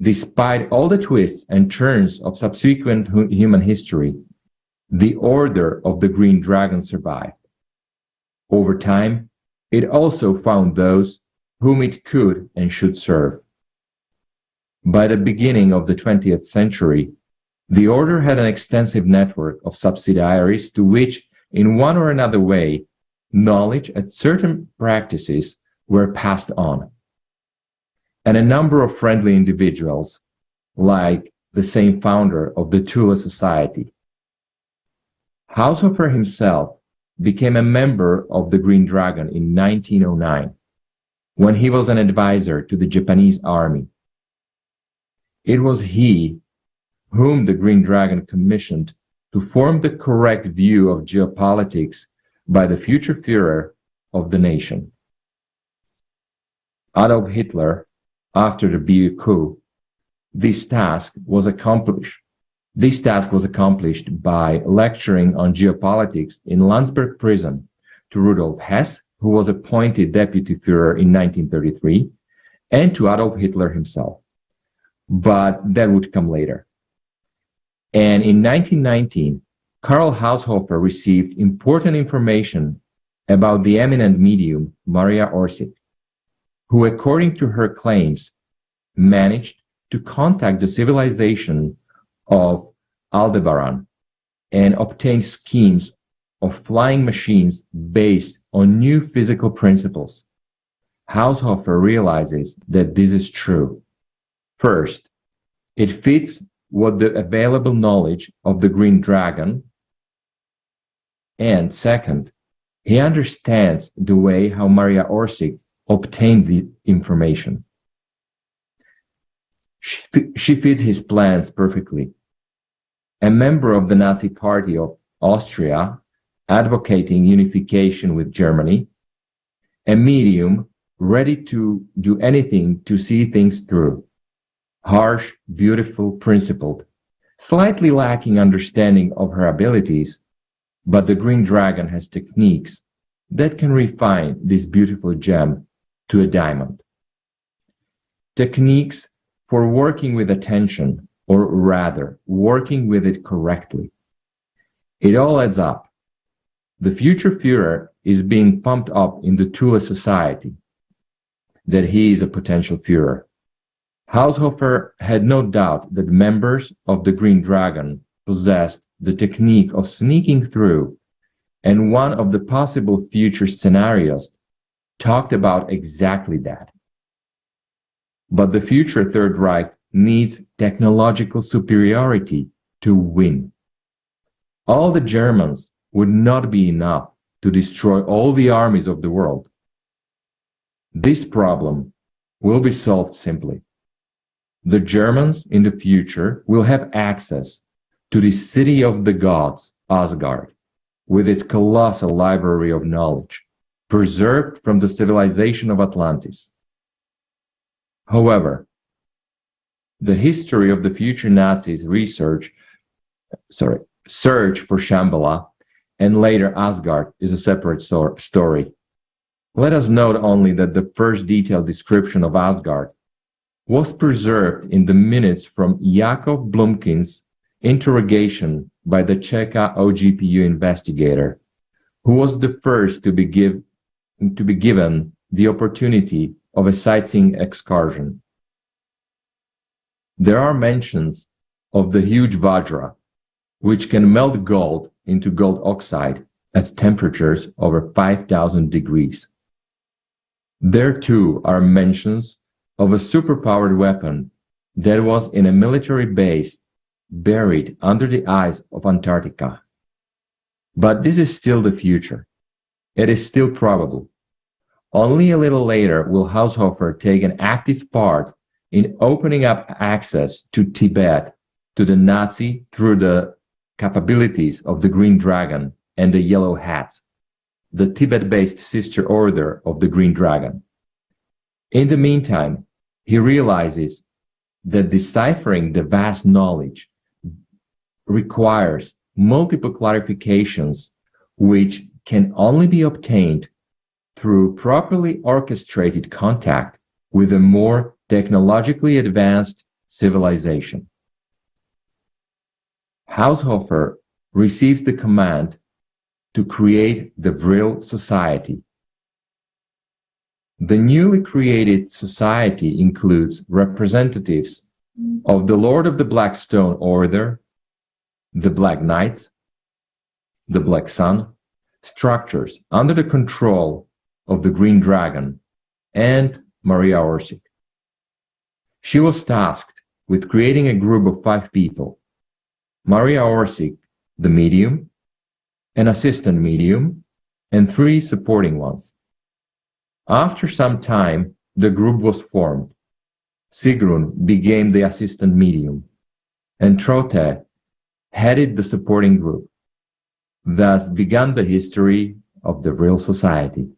Despite all the twists and turns of subsequent human history, the Order of the Green Dragon survived. Over time, it also found those whom it could and should serve. By the beginning of the 20th century, the Order had an extensive network of subsidiaries to which, in one or another way, knowledge and certain practices were passed on. And a number of friendly individuals, like the same founder of the Thule Society. Haushofer himself became a member of the Green Dragon in 1909, when he was an advisor to the Japanese army. It was he whom the Green Dragon commissioned to form the correct view of geopolitics by the future Führer of the nation. Adolf Hitler, after the Beer coup, this task was accomplished by lecturing on geopolitics in Landsberg prison to Rudolf Hess, who was appointed Deputy Führer in 1933, and to Adolf Hitler himself. But that would come later. And in 1919, Karl Haushofer received important information about the eminent medium Maria Orsic, who, according to her claims, managed to contact the civilization of Aldebaran and obtain schemes of flying machines based on new physical principles. Haushofer realizes that this is true. First, it fits what the available knowledge of the Green Dragon, and second, he understands the way how Maria Orsic obtained the information. She fits his plans perfectly. A member of the Nazi Party of Austria, advocating unification with Germany, a medium ready to do anything to see things through, harsh, beautiful, principled, slightly lacking understanding of her abilities, but the Green Dragon has techniques that can refine this beautiful gem to a diamond. Techniques for working with attention, or rather, working with it correctly. It all adds up. The future Führer is being pumped up in the Thule society that he is a potential Führer. Haushofer had no doubt that members of the Green Dragon possessed the technique of sneaking through, and one of the possible future scenarios talked about exactly that. But the future Third Reich needs technological superiority to win. All the Germans would not be enough to destroy all the armies of the world. This problem will be solved simply. The Germans in the future will have access to the city of the gods, Asgard, with its colossal library of knowledge, preserved from the civilization of Atlantis. However, the history of the future Nazis' search for Shambhala and later Asgard is a separate story. Let us note only that the first detailed description of Asgard was preserved in the minutes from Yakov Blumkin's interrogation by the Cheka OGPU investigator, who was the first to be given the opportunity of a sightseeing excursion. There are mentions of the huge Vajra, which can melt gold into gold oxide at temperatures over 5,000 degrees. There too are mentions of a superpowered weapon that was in a military base buried under the ice of Antarctica. But this is still the future. It is still probable. Only a little later will Haushofer take an active part in opening up access to Tibet to the Nazi through the capabilities of the Green Dragon and the Yellow Hats, the Tibet-based sister order of the Green Dragon. In the meantime, he realizes that deciphering the vast knowledge requires multiple clarifications, which can only be obtained through properly orchestrated contact with a more technologically advanced civilization. Haushofer receives the command to create the Vril Society. The newly created society includes representatives of the Lord of the Black Stone Order, the Black Knights, the Black Sun, structures under the control of the Green Dragon, and Maria Orsic. She was tasked with creating a group of 5 people: Maria Orsic, the medium, an assistant medium, and 3 supporting ones. After some time, the group was formed. Sigrun became the assistant medium. and Trotte headed the supporting group. Thus began the history of the real society.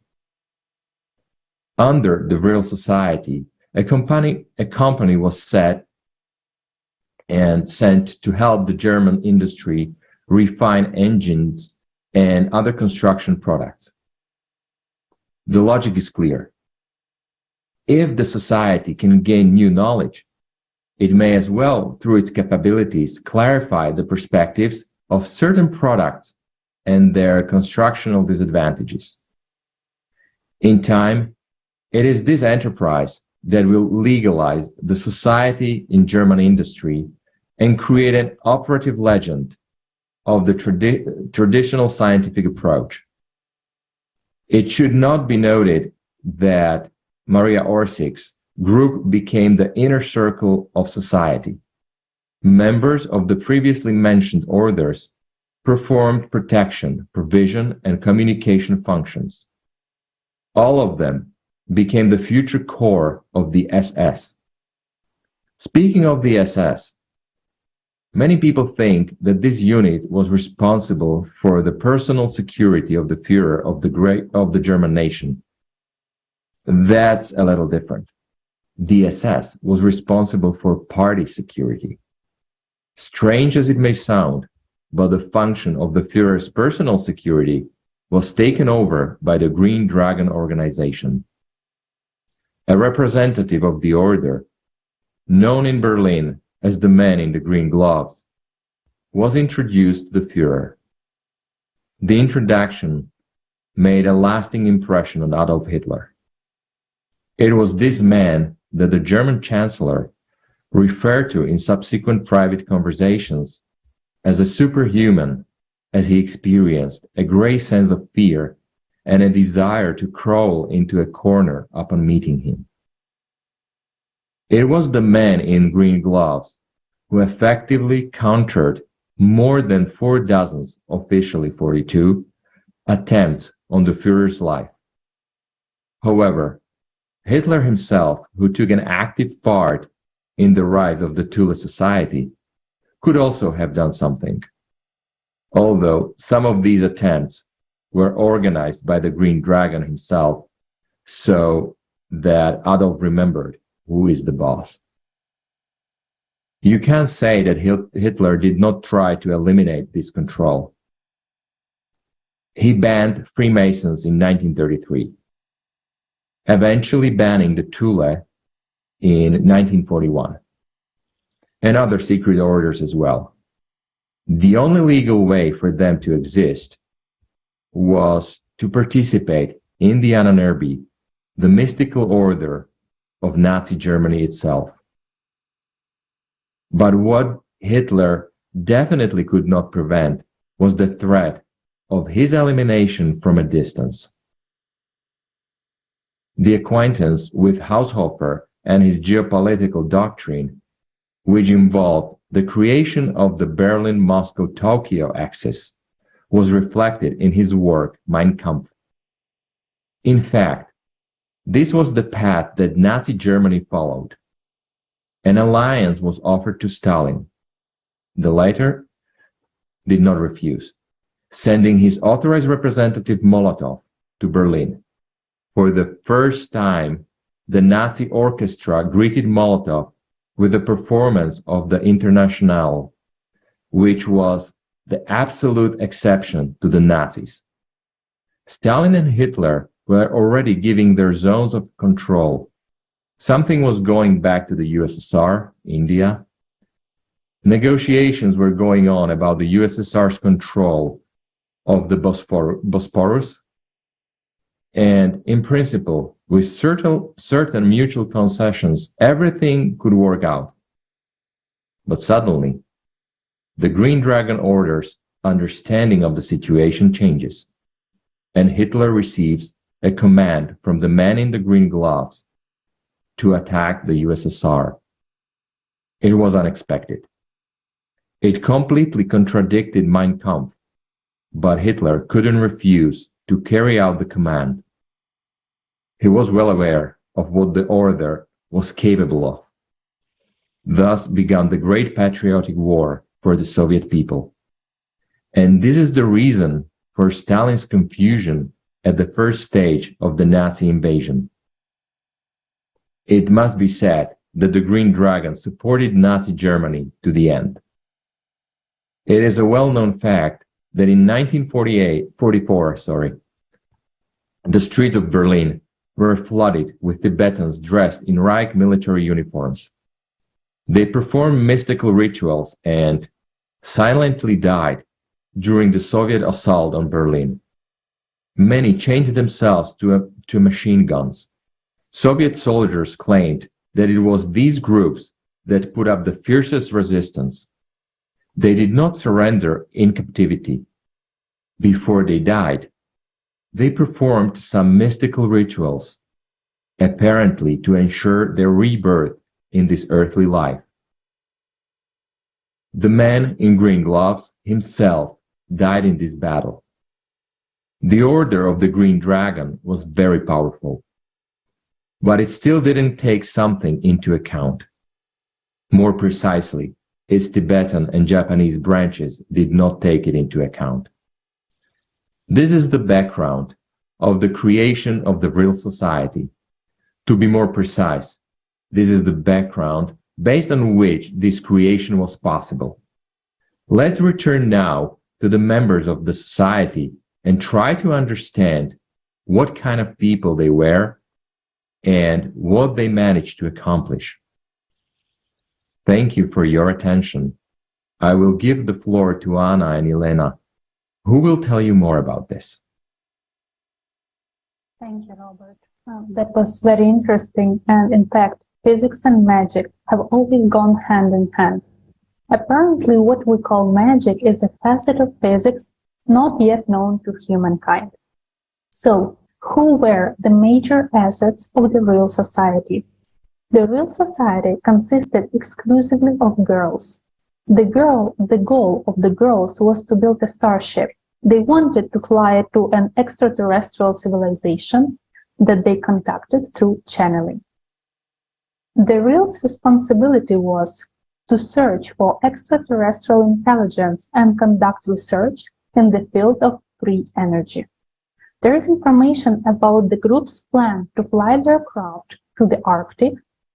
Under the real society, a company was set and sent to help the German industry refine engines and other construction products. The logic is clear. If the society can gain new knowledge, it may as well, through its capabilities, clarify the perspectives of certain products and their constructional disadvantages. In time, it is this enterprise that will legalize the society in German industry and create an operative legend of the traditional scientific approach. It should not be noted that Maria Orsich's group became the inner circle of society. Members of the previously mentioned orders performed protection, provision, and communication functions. All of them became the future core of the SS. Speaking of the SS, many people think that this unit was responsible for the personal security of the Führer of the German nation. That's a little different. The SS was responsible for party security. Strange as it may sound, but the function of the Führer's personal security was taken over by the Green Dragon organization. A representative of the order, known in Berlin as the man in the green gloves, was introduced to the Führer. The introduction made a lasting impression on Adolf Hitler. It was this man that the German Chancellor referred to in subsequent private conversations as a superhuman, as he experienced a great sense of fear and a desire to crawl into a corner upon meeting him. It was the man in green gloves who effectively countered more than 4 dozens, officially 42, attempts on the Führer's life. However, Hitler himself, who took an active part in the rise of the Thule Society, could also have done something. Although some of these attempts were organized by the Green Dragon himself, so that Adolf remembered who is the boss. You can't say that Hitler did not try to eliminate this control. He banned Freemasons in 1933, eventually banning the Thule in 1941, and other secret orders as well. The only legal way for them to exist was to participate in the Ahnenerbe, the mystical order of Nazi Germany itself. But what Hitler definitely could not prevent was the threat of his elimination from a distance. The acquaintance with Haushofer and his geopolitical doctrine, which involved the creation of the Berlin-Moscow-Tokyo axis, was reflected in his work Mein Kampf. In fact, this was the path that Nazi Germany followed. An alliance was offered to Stalin. The latter did not refuse, sending his authorized representative Molotov to Berlin. For the first time, the Nazi orchestra greeted Molotov with the performance of the Internationale, which was the absolute exception to the Nazis. Stalin and Hitler were already giving their zones of control. Something was going back to the USSR, India. Negotiations were going on about the USSR's control of the Bosporus, and in principle, with certain mutual concessions, everything could work out. But suddenly, the Green Dragon Order's understanding of the situation changes, and Hitler receives a command from the man in the green gloves to attack the USSR. It was unexpected. It completely contradicted Mein Kampf, but Hitler couldn't refuse to carry out the command. He was well aware of what the order was capable of. Thus began the Great Patriotic War for the Soviet people. And this is the reason for Stalin's confusion at the first stage of the Nazi invasion. It must be said that the Green Dragon supported Nazi Germany to the end. It is a well-known fact that in 1944, the streets of Berlin were flooded with Tibetans dressed in Reich military uniforms. They performed mystical rituals and silently died during the Soviet assault on Berlin. Many changed themselves to machine guns. Soviet soldiers claimed that it was these groups that put up the fiercest resistance. They did not surrender in captivity. Before they died, they performed some mystical rituals, apparently to ensure their rebirth in this earthly life. The man in green gloves himself died in this battle. The order of the Green Dragon was very powerful, but it still didn't take something into account. More precisely, its Tibetan and Japanese branches did not take it into account. This is the background of the creation of the real society. To be more precise, this is the background based on which this creation was possible. Let's return now to the members of the society and try to understand what kind of people they were and what they managed to accomplish. Thank you for your attention. I will give the floor to Anna and Elena, who will tell you more about this. Thank you, Robert. That was very interesting, and in fact, physics and magic have always gone hand in hand. Apparently, what we call magic is a facet of physics not yet known to humankind. So, who were the major assets of the real society? The real society consisted exclusively of girls. The goal of the girls was to build a starship. They wanted to fly it to an extraterrestrial civilization that they contacted through channeling. The real responsibility was to search for extraterrestrial intelligence and conduct research in the field of free energy. There is information about the group's plan to fly their craft to the Arctic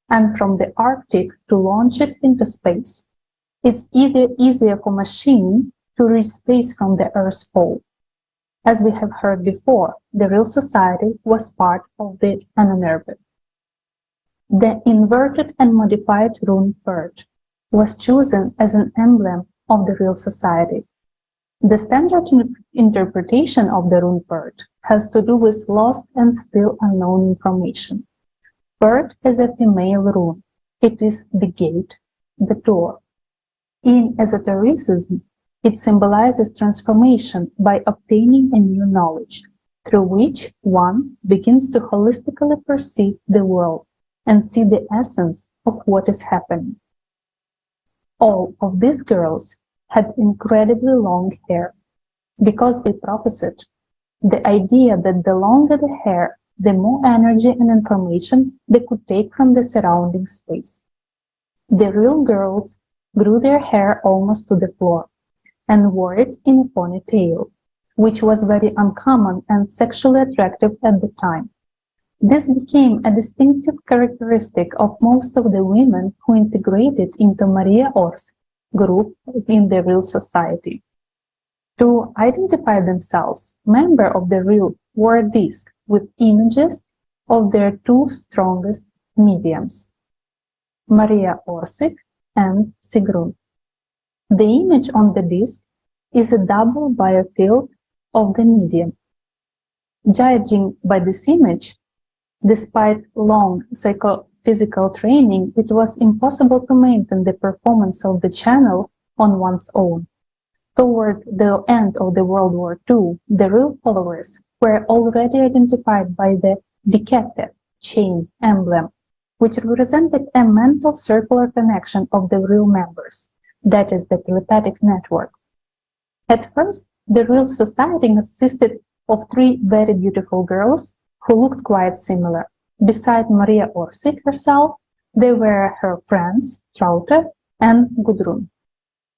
and from the Arctic to launch it into space. It's easier for machine to reach space from the Earth's pole. As we have heard before, the real society was part of the Anunnaki. The inverted and modified rune bird was chosen as an emblem of the real society. The standard interpretation of the rune bird has to do with lost and still unknown information. Bird is a female rune. It is the gate, the door. In esotericism, it symbolizes transformation by obtaining a new knowledge, through which one begins to holistically perceive the world and see the essence of what is happening. All of these girls had incredibly long hair, because they prophesied the idea that the longer the hair, the more energy and information they could take from the surrounding space. The real girls grew their hair almost to the floor and wore it in a ponytail, which was very uncommon and sexually attractive at the time. This became a distinctive characteristic of most of the women who integrated into Maria Or's group in the real society. To identify themselves, members of the real wore a disc with images of their two strongest mediums, Maria Orsic and Sigrun. The image on the disc is a double biofield of the medium. Judging by this image, despite long psychophysical training, it was impossible to maintain the performance of the channel on one's own. Toward the end of the World War II, the real followers were already identified by the Dikete chain emblem, which represented a mental circular connection of the real members, that is, the telepathic network. At first, the real society consisted of three very beautiful girls who looked quite similar. Beside Maria Orsic herself, They were her friends, Traute and Gudrun.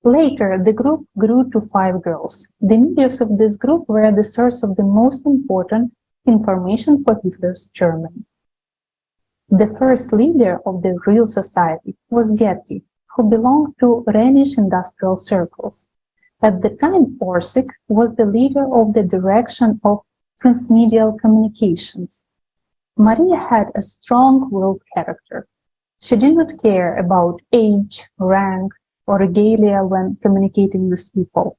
Later, the group grew to 5 girls. The leaders of this group were the source of the most important information for Hitler's Germany. The first leader of the real society was Getty, who belonged to Rhenish industrial circles. At the time, Orsic was the leader of the direction of transmedial communications. Maria had a strong-willed character. She did not care about age, rank, or regalia when communicating with people.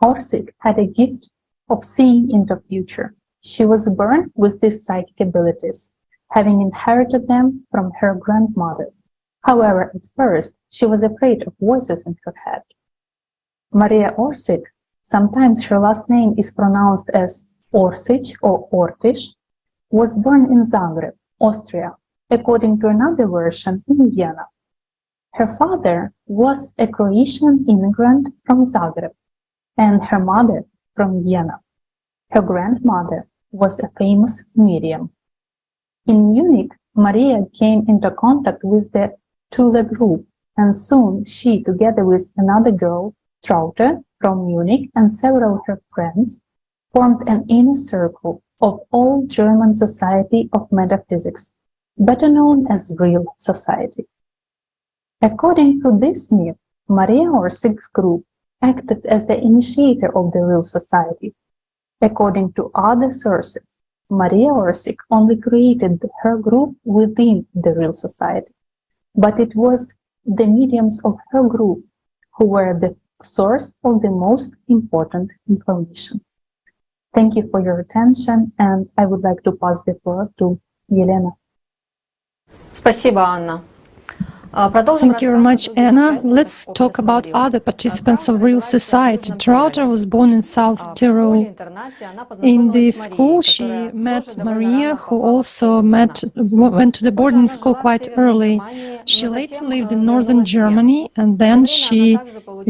Orsic had a gift of seeing into the future. She was born with these psychic abilities, having inherited them from her grandmother. However, at first, she was afraid of voices in her head. Maria Orsic, sometimes her last name is pronounced as Orsic or Ortish, was born in Zagreb, Austria, according to another version in Vienna. Her father was a Croatian immigrant from Zagreb, and her mother from Vienna. Her grandmother was a famous medium. In Munich, Maria came into contact with the Thule group, and soon she, together with another girl, Traute, from Munich, and several of her friends, formed an inner circle of all German society of metaphysics, better known as real society. According to this myth, Maria Orsic's group acted as the initiator of the real society. According to other sources, Maria Orsic only created her group within the real society, but it was the mediums of her group who were the source of the most important information. Thank you for your attention, and I would like to pass the floor to Елена. Спасибо, Анна. Thank you very much, Anna. Let's talk about other participants of real society. Traute was born in South Tyrol. In the school, she met Maria, who also went to the boarding school quite early. She later lived in northern Germany, and then she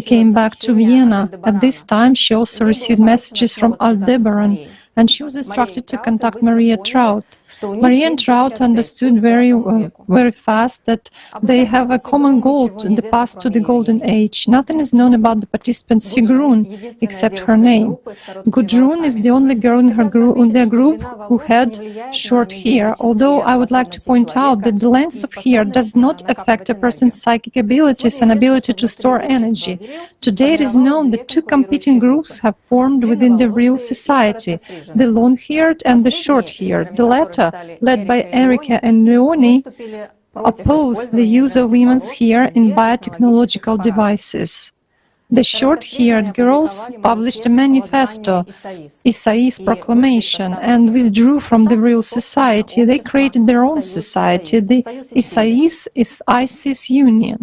came back to Vienna. At this time, she also received messages from Aldebaran, and she was instructed to contact Maria Traut. Maria and Traut understood very fast that they have a common goal, the path to the golden age. Nothing is known about the participant Sigrun except her name. Gudrun is the only girl in their group who had short hair, although I would like to point out that the length of hair does not affect a person's psychic abilities and ability to store energy. Today it is known that 2 competing groups have formed within the real society, the long-haired and the short-haired. The latter, led by Erika and Leonie, oppose the use of women's hair in biotechnological devices. The short-haired girls published a manifesto, Isai's proclamation, and withdrew from the real society. They created their own society, the ISIS Union.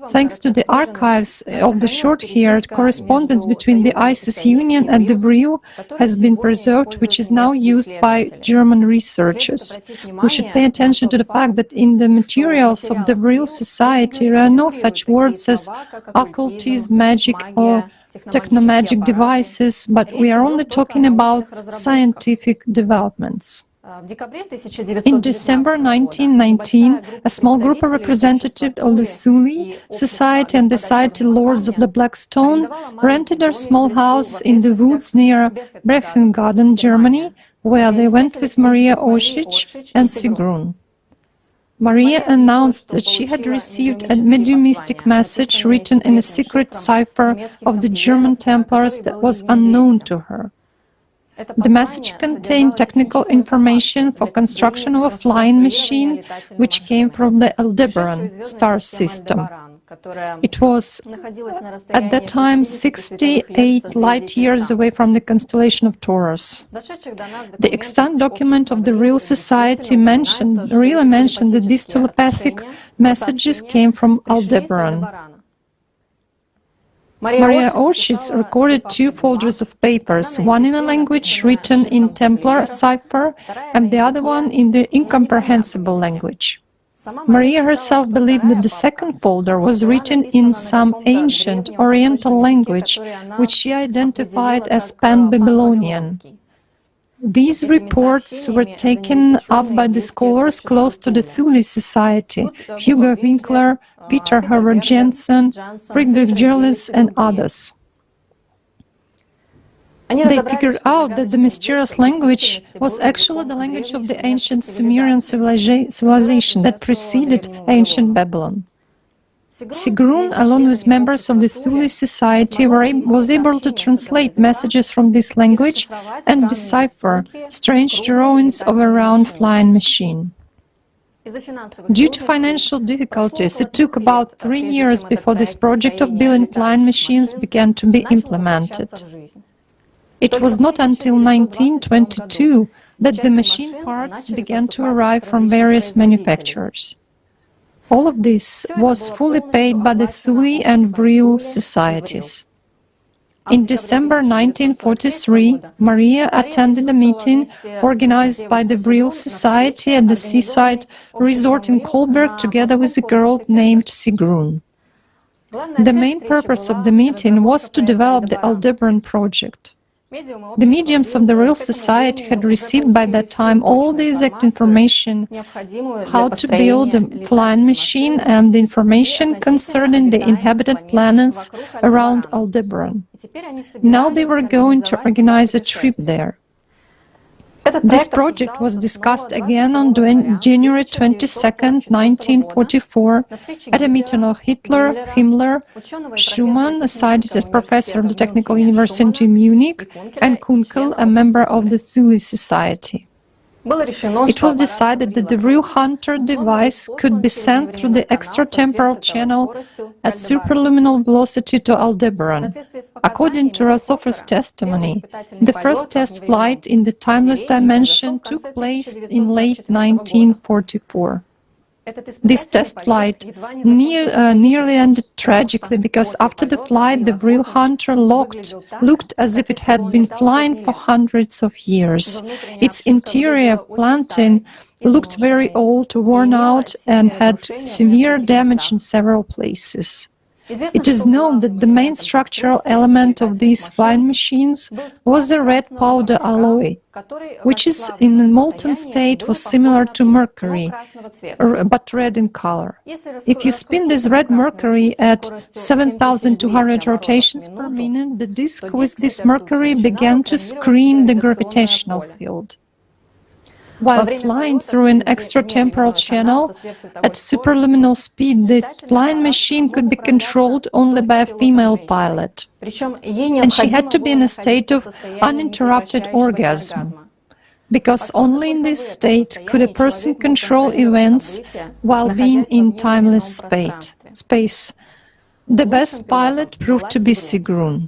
Thanks to the archives of the short-haired, correspondence between the ISIS Union and the real has been preserved, which is now used by German researchers. We should pay attention to the fact that in the materials of the real society there are no such words as occultism, magic or technomagic devices, but we are only talking about scientific developments. In December 1919, a small group of representatives of the Thule Society and the Society Lords of the Black Stone rented a small house in the woods near Berchtesgaden, Germany, where they went with Maria Orsic and Sigrun. Maria announced that she had received a mediumistic message written in a secret cipher of the German Templars that was unknown to her. The message contained technical information for construction of a flying machine, which came from the Aldebaran star system. It was, at that time, 68 light-years away from the constellation of Taurus. The extant document of the real society really mentioned that these telepathic messages came from Aldebaran. Maria Orsic recorded 2 folders of papers, one in a language written in Templar cipher and the other one in the incomprehensible language. Maria herself believed that the second folder was written in some ancient Oriental language, which she identified as Pan-Babylonian. These reports were taken up by the scholars close to the Thule Society, Hugo Winkler, Peter Howard Jensen, Friedrich Gerlis, and others. They figured out that the mysterious language was actually the language of the ancient Sumerian civilization that preceded ancient Babylon. Sigrun, along with members of the Thule Society, was able to translate messages from this language and decipher strange drawings of a round flying machine. Due to financial difficulties, it took about 3 years before this project of building flying machines began to be implemented. It was not until 1922 that the machine parts began to arrive from various manufacturers. All of this was fully paid by the Thule and Vril societies. In December 1943, Maria attended a meeting organized by the Vril Society at the seaside resort in Kolberg together with a girl named Sigrun. The main purpose of the meeting was to develop the Aldebaran project. The mediums of the Vril Society had received by that time all the exact information how to build a flying machine and the information concerning the inhabited planets around Aldebaran. Now they were going to organize a trip there. This project was discussed again on January 22, 1944, at a meeting of Hitler, Himmler, Schumann, a scientist professor of the Technical University in Munich, and Kunkel, a member of the Thule Society. It was decided that the Vril Hunter device could be sent through the extratemporal channel at superluminal velocity to Aldebaran. According to Rothofer's testimony, the first test flight in the timeless dimension took place in late 1944. This test flight nearly ended tragically because after the flight the Vril Hunter looked as if it had been flying for hundreds of years. Its interior planting looked very old, worn out, and had severe damage in several places. It is known that the main structural element of these flying machines was a red powder alloy, which is in a molten state was similar to mercury, but red in color. If you spin this red mercury at 7,200 rotations per minute, the disk with this mercury began to screen the gravitational field. While flying through an extratemporal channel at superluminal speed, the flying machine could be controlled only by a female pilot, and she had to be in a state of uninterrupted orgasm, because only in this state could a person control events while being in timeless space. The best pilot proved to be Sigrun.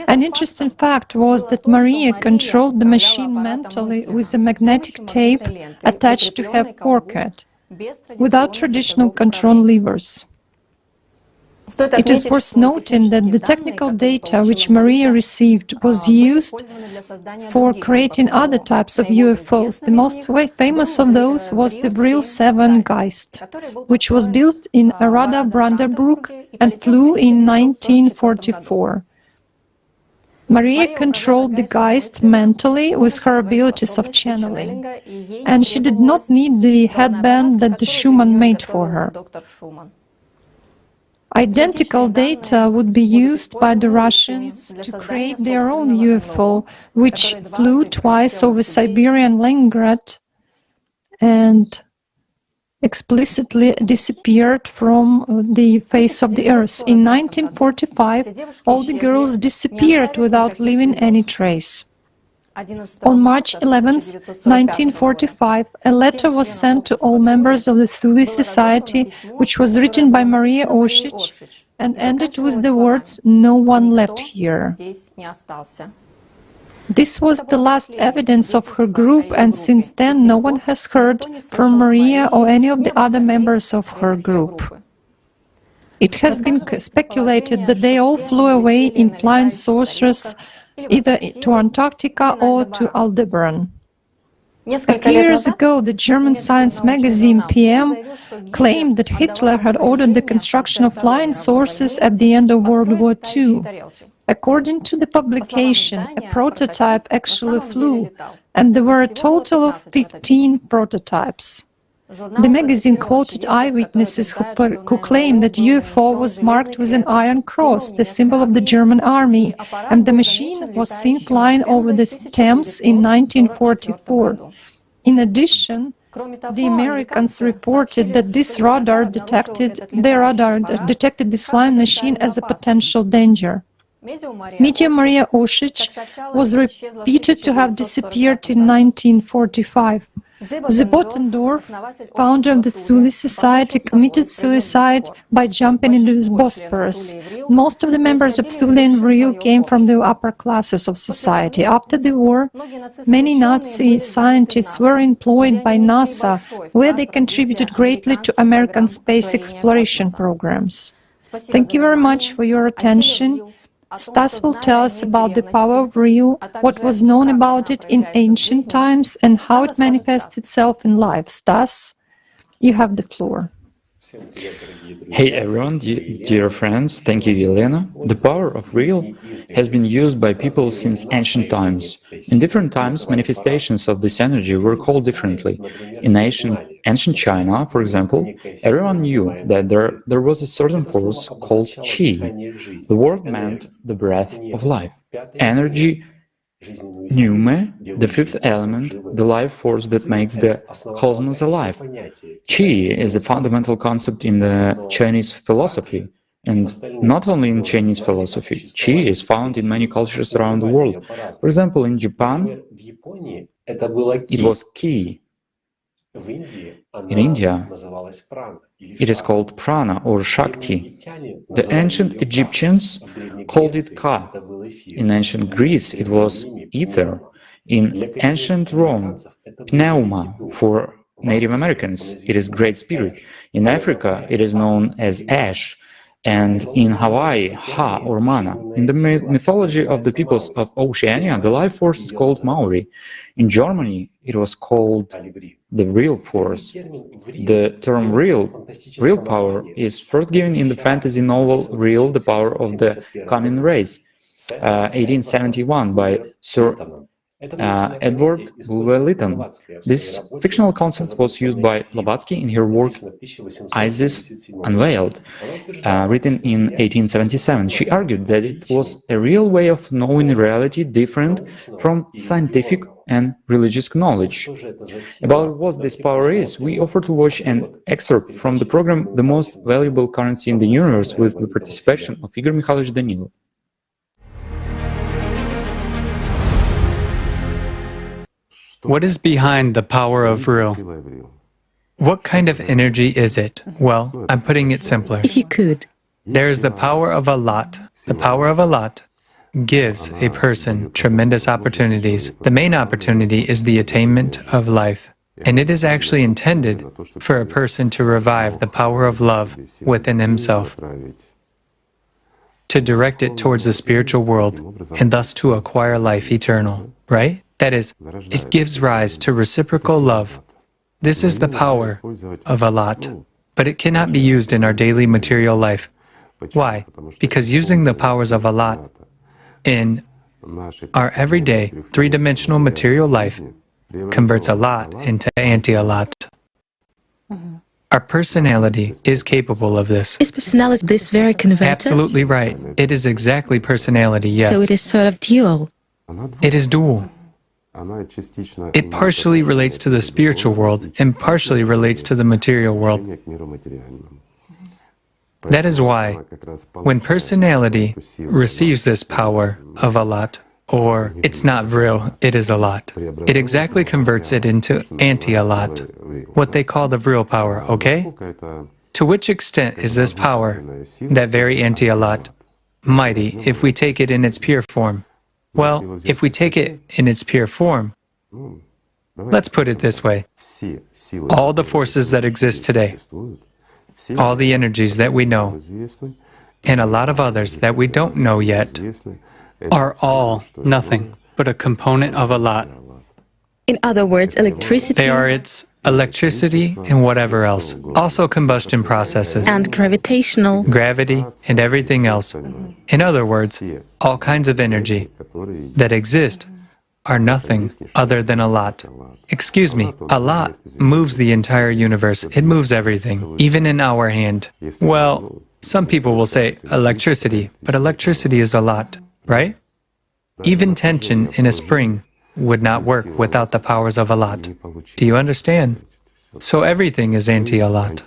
An interesting fact was that Maria controlled the machine mentally with a magnetic tape attached to her forehead, without traditional control levers. It is worth noting that the technical data which Maria received was used for creating other types of UFOs. The most famous of those was the Vril 7 Geist, which was built in Arada Brandenburg and flew in 1944. Maria controlled the Geist mentally with her abilities of channeling, and she did not need the headband that the Schumann made for her. Identical data would be used by the Russians to create their own UFO, which flew twice over Siberian Leningrad and explicitly disappeared from the face of the earth. In 1945, all the girls disappeared without leaving any trace. On March 11, 1945, a letter was sent to all members of the Thule Society, which was written by Maria Oshich and ended with the words, "No one left here." This was the last evidence of her group, and since then no one has heard from Maria or any of the other members of her group. It has been speculated that they all flew away in flying saucers, either to Antarctica or to Aldebaran. A few years ago, the German science magazine PM claimed that Hitler had ordered the construction of flying saucers at the end of World War II. According to the publication, a prototype actually flew, and there were a total of 15 prototypes. The magazine quoted eyewitnesses who claimed that UFO was marked with an iron cross, the symbol of the German army, and the machine was seen flying over the Thames in 1944. In addition, the Americans reported that their radar detected this flying machine as a potential danger. Meteor Maria Osich was repeated to have disappeared in 1945. Zebotendorf, founder of the Thule Society, committed suicide by jumping into the Bosporus. Most of the members of Thule and Vril came from the upper classes of society. After the war, many Nazi scientists were employed by NASA, where they contributed greatly to American space exploration programs. Thank you very much for your attention. Stas will tell us about the power of Vril, what was known about it in ancient times, and how it manifests itself in life. Stas, you have the floor. Hey everyone, dear friends, thank you, Elena. The power of Vril has been used by people since ancient times. In different times, manifestations of this energy were called differently. In ancient China, for example, everyone knew that there was a certain force called qi. The word meant the breath of life. Energy, pneuma, the fifth element, the life force that makes the cosmos alive. Qi is a fundamental concept in the Chinese philosophy, and not only in Chinese philosophy. Qi is found in many cultures around the world. For example, in Japan, it was qi. In India, it is called prana or shakti. The ancient Egyptians called it ka. In ancient Greece, it was ether. In ancient Rome, pneuma for Native Americans, it is Great Spirit. In Africa, it is known as ash. And in Hawaii, ha or mana. In the mythology of the peoples of Oceania, the life force is called Maori. In Germany, it was called the Vril force. The term real power, is first given in the fantasy novel Vril, the Power of the Coming Race, 1871 by Sir Edward Bulwer-Lytton. This fictional concept was used by Blavatsky in her work Isis Unveiled, written in 1877. She argued that it was a real way of knowing reality different from scientific and religious knowledge. About what this power is, we offer to watch an excerpt from the program The Most Valuable Currency in the Universe with the participation of Igor Mikhailovich Danilov. What is behind the power of Vril? What kind of energy is it? Well, I'm putting it simpler. If you could. There is the power of a lot. The power of a lot gives a person tremendous opportunities. The main opportunity is the attainment of life. And it is actually intended for a person to revive the power of love within himself, to direct it towards the spiritual world, and thus to acquire life eternal, right? That is, it gives rise to reciprocal love. This is the power of a lot, but it cannot be used in our daily material life. Why? Because using the powers of a lot in our everyday, three-dimensional material life converts a lot into anti-a-lot. Our personality is capable of this. Is personality this very converted? Absolutely right. It is exactly personality, yes. So it is sort of dual. It is dual. It partially relates to the spiritual world and partially relates to the material world. That is why, when personality receives this power of a lot, or it's not Vril, it is a lot, it exactly converts it into anti-a-lot, what they call the Vril power, okay? To which extent is this power, that very anti-a-lot, mighty if we take it in its pure form? Well, if we take it in its pure form, let's put it this way. All the forces that exist today, all the energies that we know, and a lot of others that we don't know yet, are all nothing but a component of a lot. In other words, electricity... They are its electricity and whatever else, also combustion processes, and gravitational, gravity, and everything else. In other words, all kinds of energy that exist are nothing other than a lot. Excuse me, a lot moves the entire universe. It moves everything, even in our hand. Well, some people will say electricity, but electricity is a lot, right? Even tension in a spring would not work without the powers of a lot. Do you understand? So everything is anti-a lot.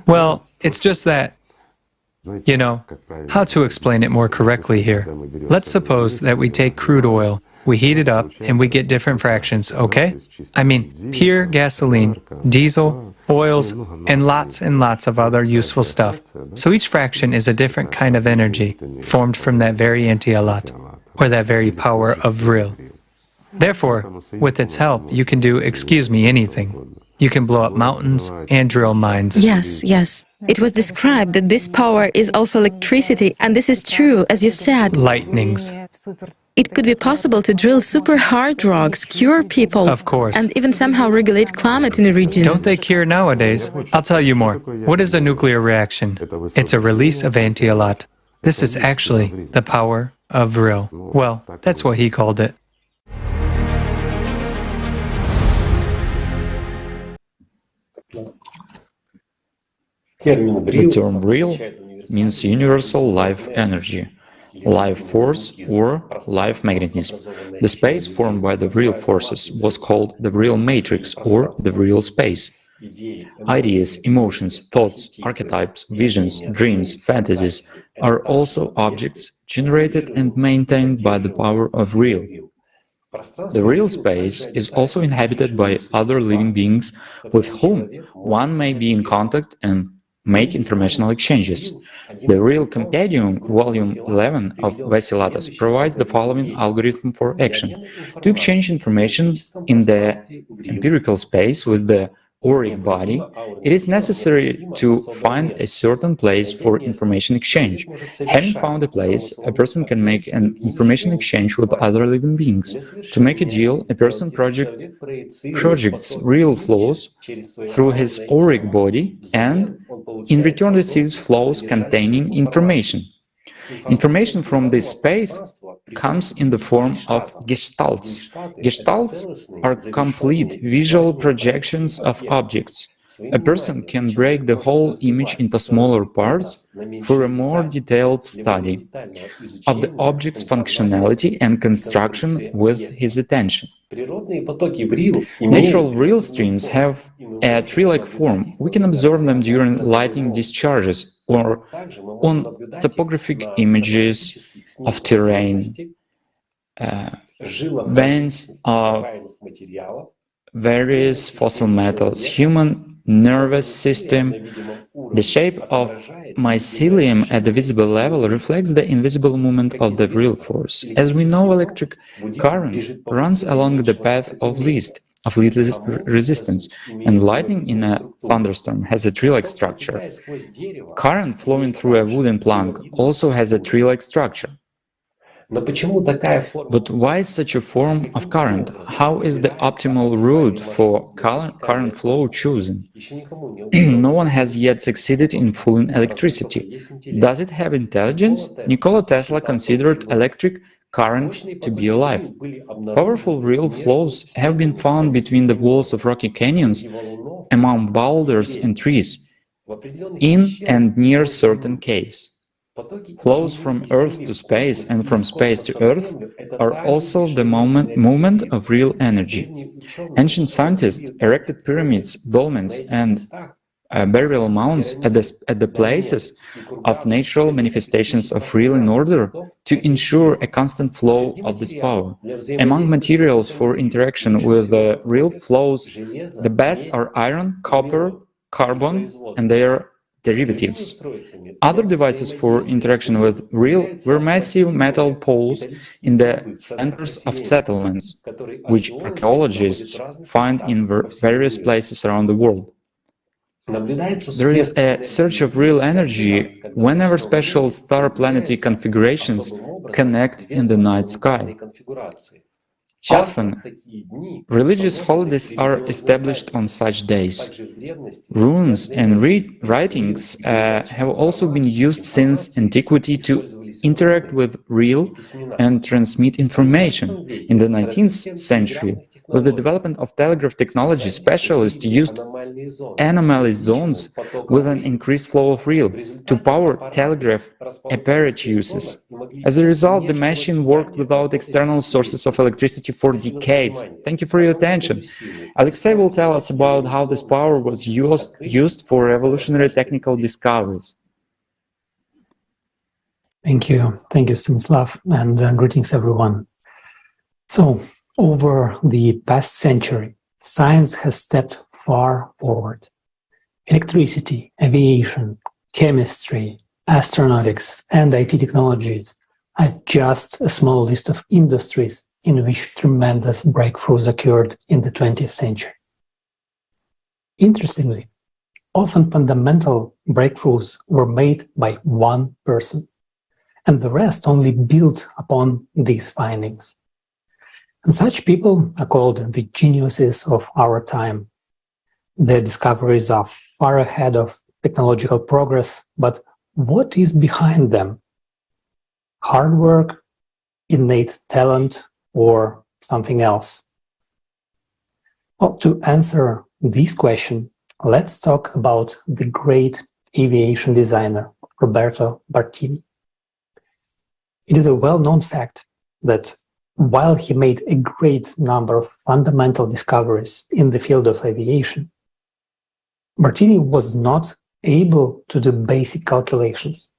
Well, it's just that, you know, how to explain it more correctly here. Let's suppose that we take crude oil, we heat it up, and we get different fractions, okay? I mean, pure gasoline, diesel, oils, and lots of other useful stuff. So each fraction is a different kind of energy formed from that very anti-a lot, or that very power of real. Therefore, with its help, you can do, excuse me, anything. You can blow up mountains and drill mines. Yes, yes. It was described that this power is also electricity, and this is true, as you've said. Lightnings. It could be possible to drill super hard rocks, cure people, of course, and even somehow regulate climate in a region. Don't they cure nowadays? I'll tell you more. What is a nuclear reaction? It's a release of anti-a lot. This is actually the power of real. Well, that's what he called it. The term real means universal life energy, life force, or life magnetism. The space formed by the real forces was called the real matrix or the real space. Ideas, emotions, thoughts, archetypes, visions, dreams, fantasies are also objects generated and maintained by the power of real. The real space is also inhabited by other living beings with whom one may be in contact and make informational exchanges. The Real Compendium, Volume 11 of Vasilatas, provides the following algorithm for action. To exchange information in the empirical space with the auric body, it is necessary to find a certain place for information exchange. Having found a place, a person can make an information exchange with other living beings. To make a deal, a person projects real flows through his auric body and in return receives flows containing information. Information from this space comes in the form of gestalts. Gestalts are complete visual projections of objects. A person can break the whole image into smaller parts for a more detailed study of the object's functionality and construction with his attention. Natural real streams have a tree-like form. We can observe them during lightning discharges or on topographic images of terrain, veins of various fossil metals, human nervous system. The shape of mycelium at the visible level reflects the invisible movement of the real force. As we know, electric current runs along the path of least resistance, and lightning in a thunderstorm has a tree-like structure. Current flowing through a wooden plank also has a tree-like structure. But why is such a form of current? How is the optimal route for current flow chosen? No one has yet succeeded in fooling electricity. Does it have intelligence? Nikola Tesla considered electric current to be alive. Powerful real flows have been found between the walls of rocky canyons, among boulders and trees, in and near certain caves. Flows from Earth to space and from space to Earth are also the movement of real energy. Ancient scientists erected pyramids, dolmens, and burial mounds at the places of natural manifestations of real in order to ensure a constant flow of this power. Among materials for interaction with the real flows, the best are iron, copper, carbon, and their derivatives. Other devices for interaction with real were massive metal poles in the centers of settlements, which archaeologists find in various places around the world. There is a surge of real energy whenever special star-planetary configurations connect in the night sky. Often, religious holidays are established on such days. Runes and writings have also been used since antiquity to interact with real and transmit information. In the 19th century, with the development of telegraph technology, specialists used anomaly zones with an increased flow of real to power telegraph apparatuses. As a result, the machine worked without external sources of electricity for decades. Thank you for your attention. Alexei will tell us about how this power was used for revolutionary technical discoveries. Thank you, Stanislav, and greetings everyone. So, over the past century, science has stepped far forward. Electricity, aviation, chemistry, astronautics, and IT technologies are just a small list of industries in which tremendous breakthroughs occurred in the 20th century. Interestingly, often fundamental breakthroughs were made by one person, and the rest only built upon these findings. And such people are called the geniuses of our time. Their discoveries are far ahead of technological progress, but what is behind them? Hard work, innate talent, or something else? Well, to answer this question, let's talk about the great aviation designer, Roberto Bartini. It is a well-known fact that while he made a great number of fundamental discoveries in the field of aviation, Bartini was not able to do basic calculations.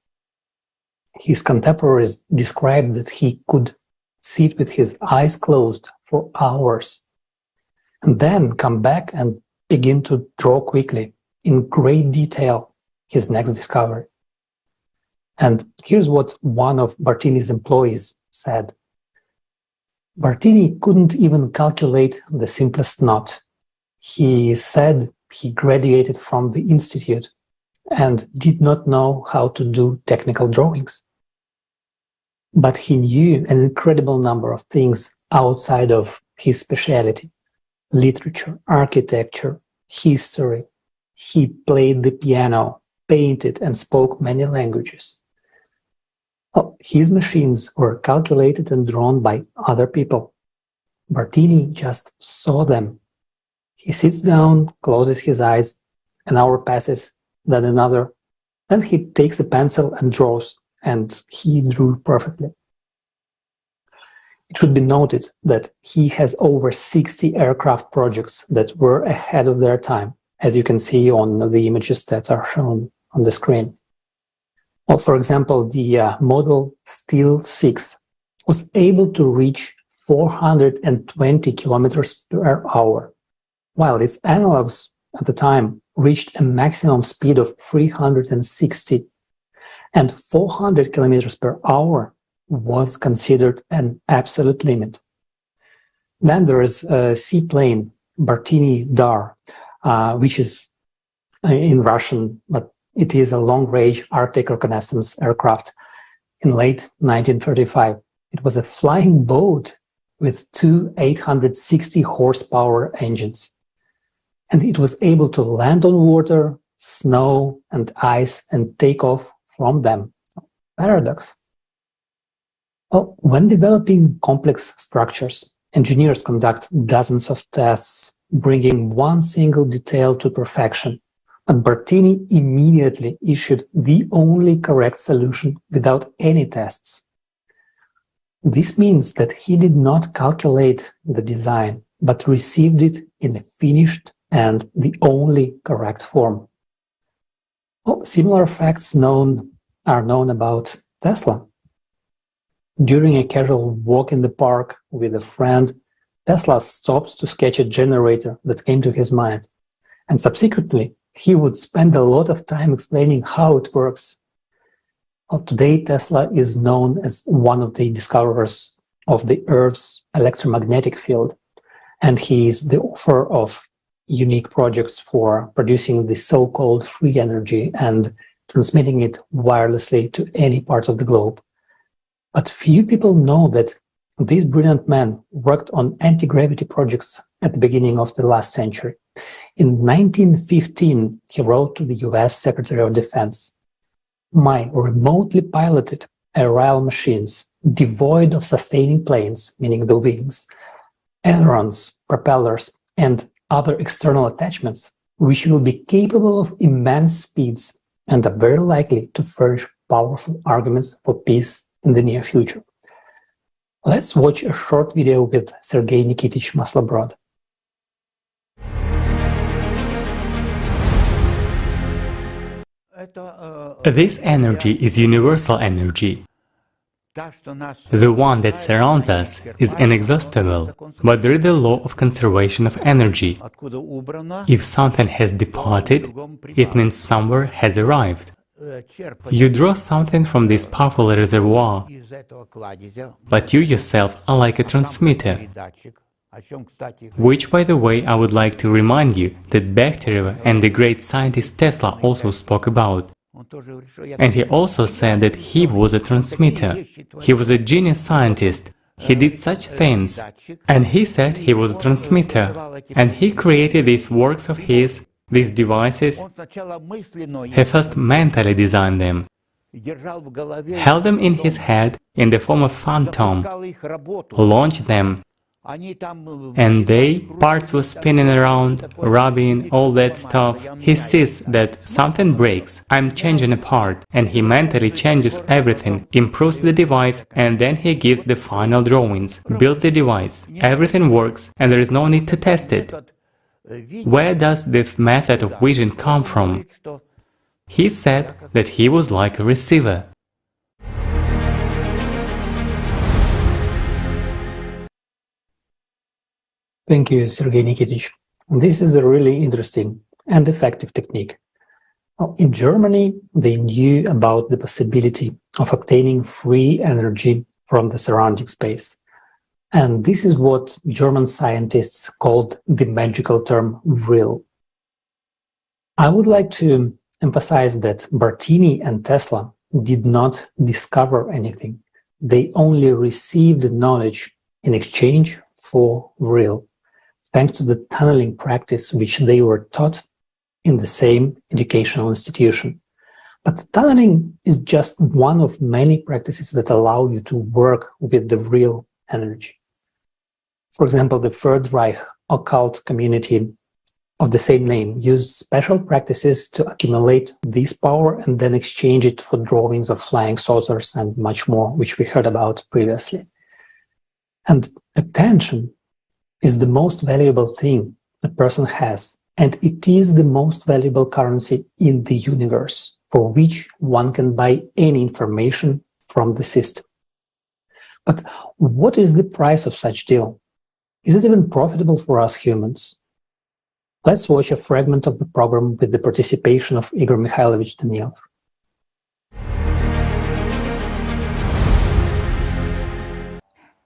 His contemporaries described that he could sit with his eyes closed for hours and then come back and begin to draw quickly, in great detail, his next discovery. And here's what one of Bartini's employees said. Bartini couldn't even calculate the simplest knot. He said he graduated from the institute and did not know how to do technical drawings. But he knew an incredible number of things outside of his specialty: literature, architecture, history. He played the piano, painted, and spoke many languages. Well, his machines were calculated and drawn by other people. Bartini just saw them. He sits down, closes his eyes, an hour passes, then another, then he takes a pencil and draws, and he drew perfectly. It should be noted that he has over 60 aircraft projects that were ahead of their time, as you can see on the images that are shown on the screen. Well, for example, the model Steel 6 was able to reach 420 kilometers per hour, while its analogs at the time reached a maximum speed of 360, and 400 kilometers per hour was considered an absolute limit. Then there is a seaplane, Bartini Dar, which is in Russian, but it is a long-range Arctic reconnaissance aircraft. In late 1935, it was a flying boat with two 860 horsepower engines. And it was able to land on water, snow, and ice and take off from them. Paradox. Well, when developing complex structures, engineers conduct dozens of tests, bringing one single detail to perfection. But Bartini immediately issued the only correct solution without any tests. This means that he did not calculate the design, but received it in a finished and the only correct form. Well, similar facts are known about Tesla. During a casual walk in the park with a friend, Tesla stopped to sketch a generator that came to his mind, and subsequently he would spend a lot of time explaining how it works. Well, today, Tesla is known as one of the discoverers of the Earth's electromagnetic field, and he is the author of unique projects for producing the so-called free energy and transmitting it wirelessly to any part of the globe. But few people know that This brilliant man worked on anti-gravity projects at the beginning of the last century. In 1915, he wrote to the US Secretary of Defense, "My remotely piloted aerial machines, devoid of sustaining planes, meaning the wings, ailerons, propellers, and other external attachments, which will be capable of immense speeds and are very likely to furnish powerful arguments for peace in the near future." Let's watch a short video with Sergei Nikitich Maslobrod. This energy is universal energy. The one that surrounds us is inexhaustible, but there is the law of conservation of energy. If something has departed, it means somewhere has arrived. You draw something from this powerful reservoir, but you yourself are like a transmitter. Which, by the way, I would like to remind you that Bechterev and the great scientist Tesla also spoke about. And he also said that he was a transmitter. He was a genius scientist. He did such things. And he said he was a transmitter. And he created these works of his, these devices. He first mentally designed them, held them in his head in the form of phantom, launched them, and parts were spinning around, rubbing, all that stuff. He sees that something breaks, I'm changing a part, and he mentally changes everything, improves the device, and then he gives the final drawings, build the device. Everything works, and there is no need to test it. Where does this method of vision come from? He said that he was like a receiver. Thank you, Sergei Nikitich. This is a really interesting and effective technique. In Germany, they knew about the possibility of obtaining free energy from the surrounding space. And this is what German scientists called the magical term vril. I would like to emphasize that Bartini and Tesla did not discover anything. They only received knowledge in exchange for vril, thanks to the tunneling practice which they were taught in the same educational institution. But tunneling is just one of many practices that allow you to work with the real energy. For example, the Third Reich occult community of the same name used special practices to accumulate this power and then exchange it for drawings of flying saucers and much more, which we heard about previously. And attention is the most valuable thing a person has, and it is the most valuable currency in the universe, for which one can buy any information from the system. But what is the price of such deal? Is it even profitable for us humans? Let's watch a fragment of the program with the participation of Igor Mikhailovich Danielov.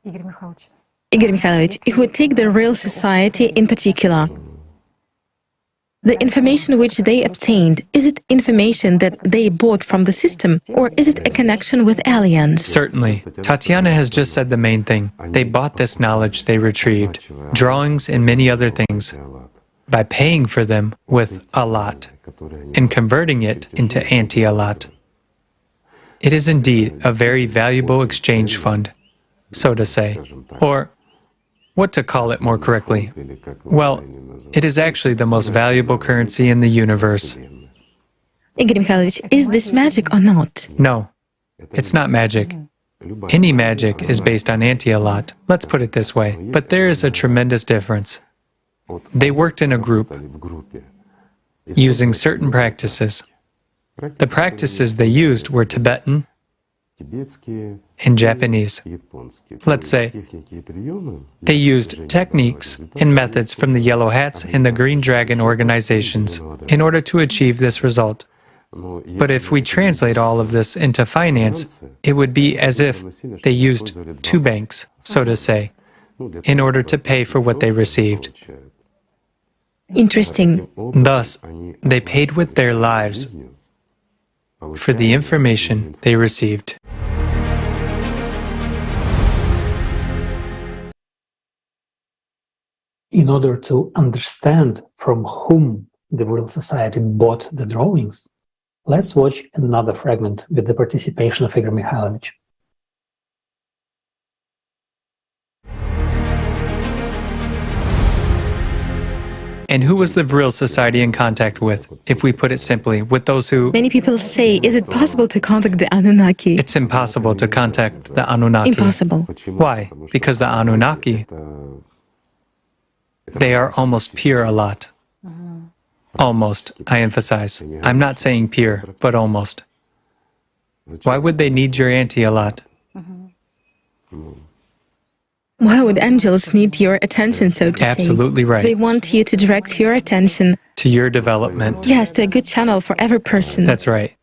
Igor Mikhailovich, if we take the real society in particular, the information which they obtained, is it information that they bought from the system, or is it a connection with aliens? Certainly. Tatiana has just said the main thing. They bought this knowledge they retrieved, drawings and many other things, by paying for them with a lot, and converting it into anti-a-lot. It is indeed a very valuable exchange fund, so to say, or what to call it more correctly? Well, it is actually the most valuable currency in the universe. Igor Mikhailovich, is this magic or not? No, it's not magic. Any magic is based on anti-a-lot, let's put it this way, but there is a tremendous difference. They worked in a group, using certain practices. The practices they used were Tibetan and Japanese. Let's say they used techniques and methods from the Yellow Hats and the Green Dragon organizations in order to achieve this result. But if we translate all of this into finance, it would be as if they used two banks, so to say, in order to pay for what they received. Interesting. Thus, they paid with their lives for the information they received. In order to understand from whom the Vril Society bought the drawings, let's watch another fragment with the participation of Igor Mikhailovich. And who was the Vril Society in contact with? If we put it simply, with those who... Many people say, is it possible to contact the Anunnaki? It's impossible to contact the Anunnaki. Impossible. Why? Because the Anunnaki, they are almost pure a lot. Almost, I emphasize. I'm not saying pure, but almost. Why would they need your auntie a lot? Why would angels need your attention, so to say? Absolutely right. They want you to direct your attention. To your development. Yes, to a good channel for every person. That's right.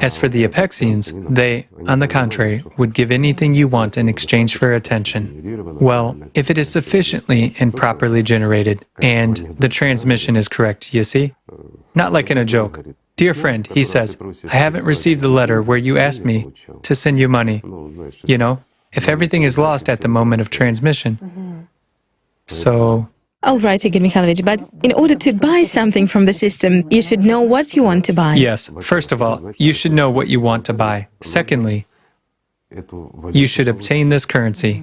As for the Apexians, they, on the contrary, would give anything you want in exchange for attention. Well, if it is sufficiently and properly generated, and the transmission is correct, you see? Not like in a joke. Dear friend, he says, I haven't received the letter where you asked me to send you money. You know, if everything is lost at the moment of transmission. So... All right, Igor Mikhailovich, but in order to buy something from the system, you should know what you want to buy. Yes, first of all, you should know what you want to buy. Secondly, you should obtain this currency.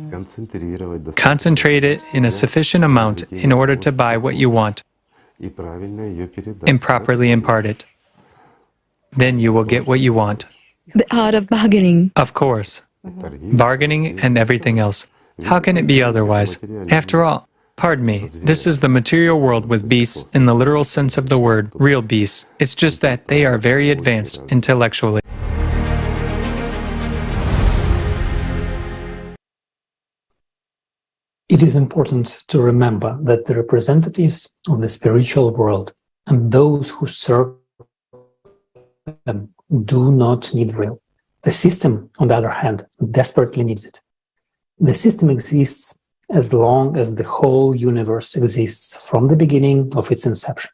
Concentrate it in a sufficient amount in order to buy what you want and properly impart it. Then you will get what you want. The art of bargaining. Of course. Bargaining and everything else. How can it be otherwise? After all, pardon me, this is the material world with beasts in the literal sense of the word, real beasts. It's just that they are very advanced intellectually. It is important to remember that the representatives of the spiritual world and those who serve them do not need Vril. The system, on the other hand, desperately needs it. The system exists as long as the whole universe exists from the beginning of its inception.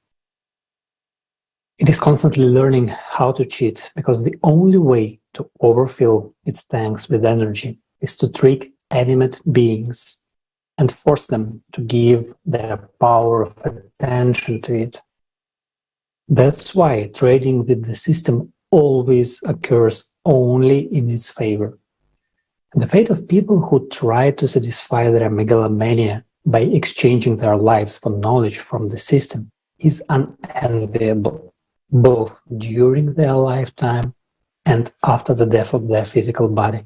It is constantly learning how to cheat because the only way to overfill its tanks with energy is to trick animate beings and force them to give their power of attention to it. That's why trading with the system always occurs only in its favor. And the fate of people who try to satisfy their megalomania by exchanging their lives for knowledge from the system is unenviable, both during their lifetime and after the death of their physical body.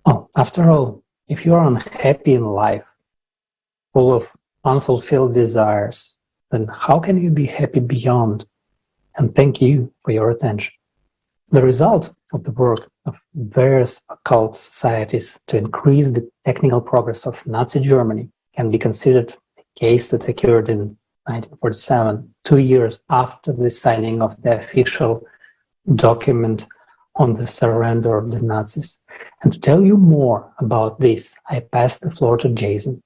Oh, after all, if you are unhappy in life, full of unfulfilled desires, then how can you be happy beyond? And thank you for your attention. The result of the work of various occult societies to increase the technical progress of Nazi Germany can be considered a case that occurred in 1947, 2 years after the signing of the official document on the surrender of the Nazis. And to tell you more about this, I pass the floor to Jason.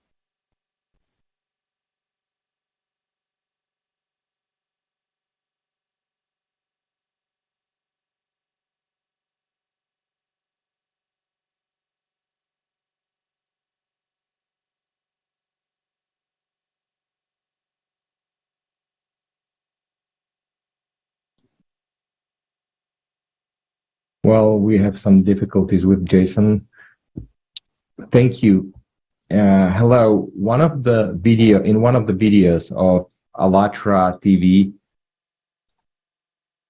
Well, we have some difficulties with Jason. Thank you. Hello. In one of the videos of Alatra TV,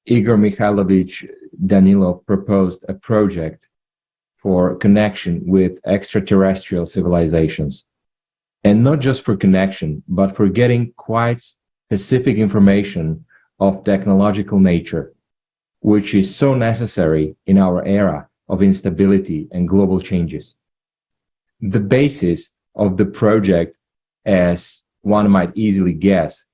Igor Mikhailovich Danilov proposed a project for connection with extraterrestrial civilizations. And not just for connection, but for getting quite specific information of technological nature, which is so necessary in our era of instability and global changes. The basis of the project, as one might easily guess,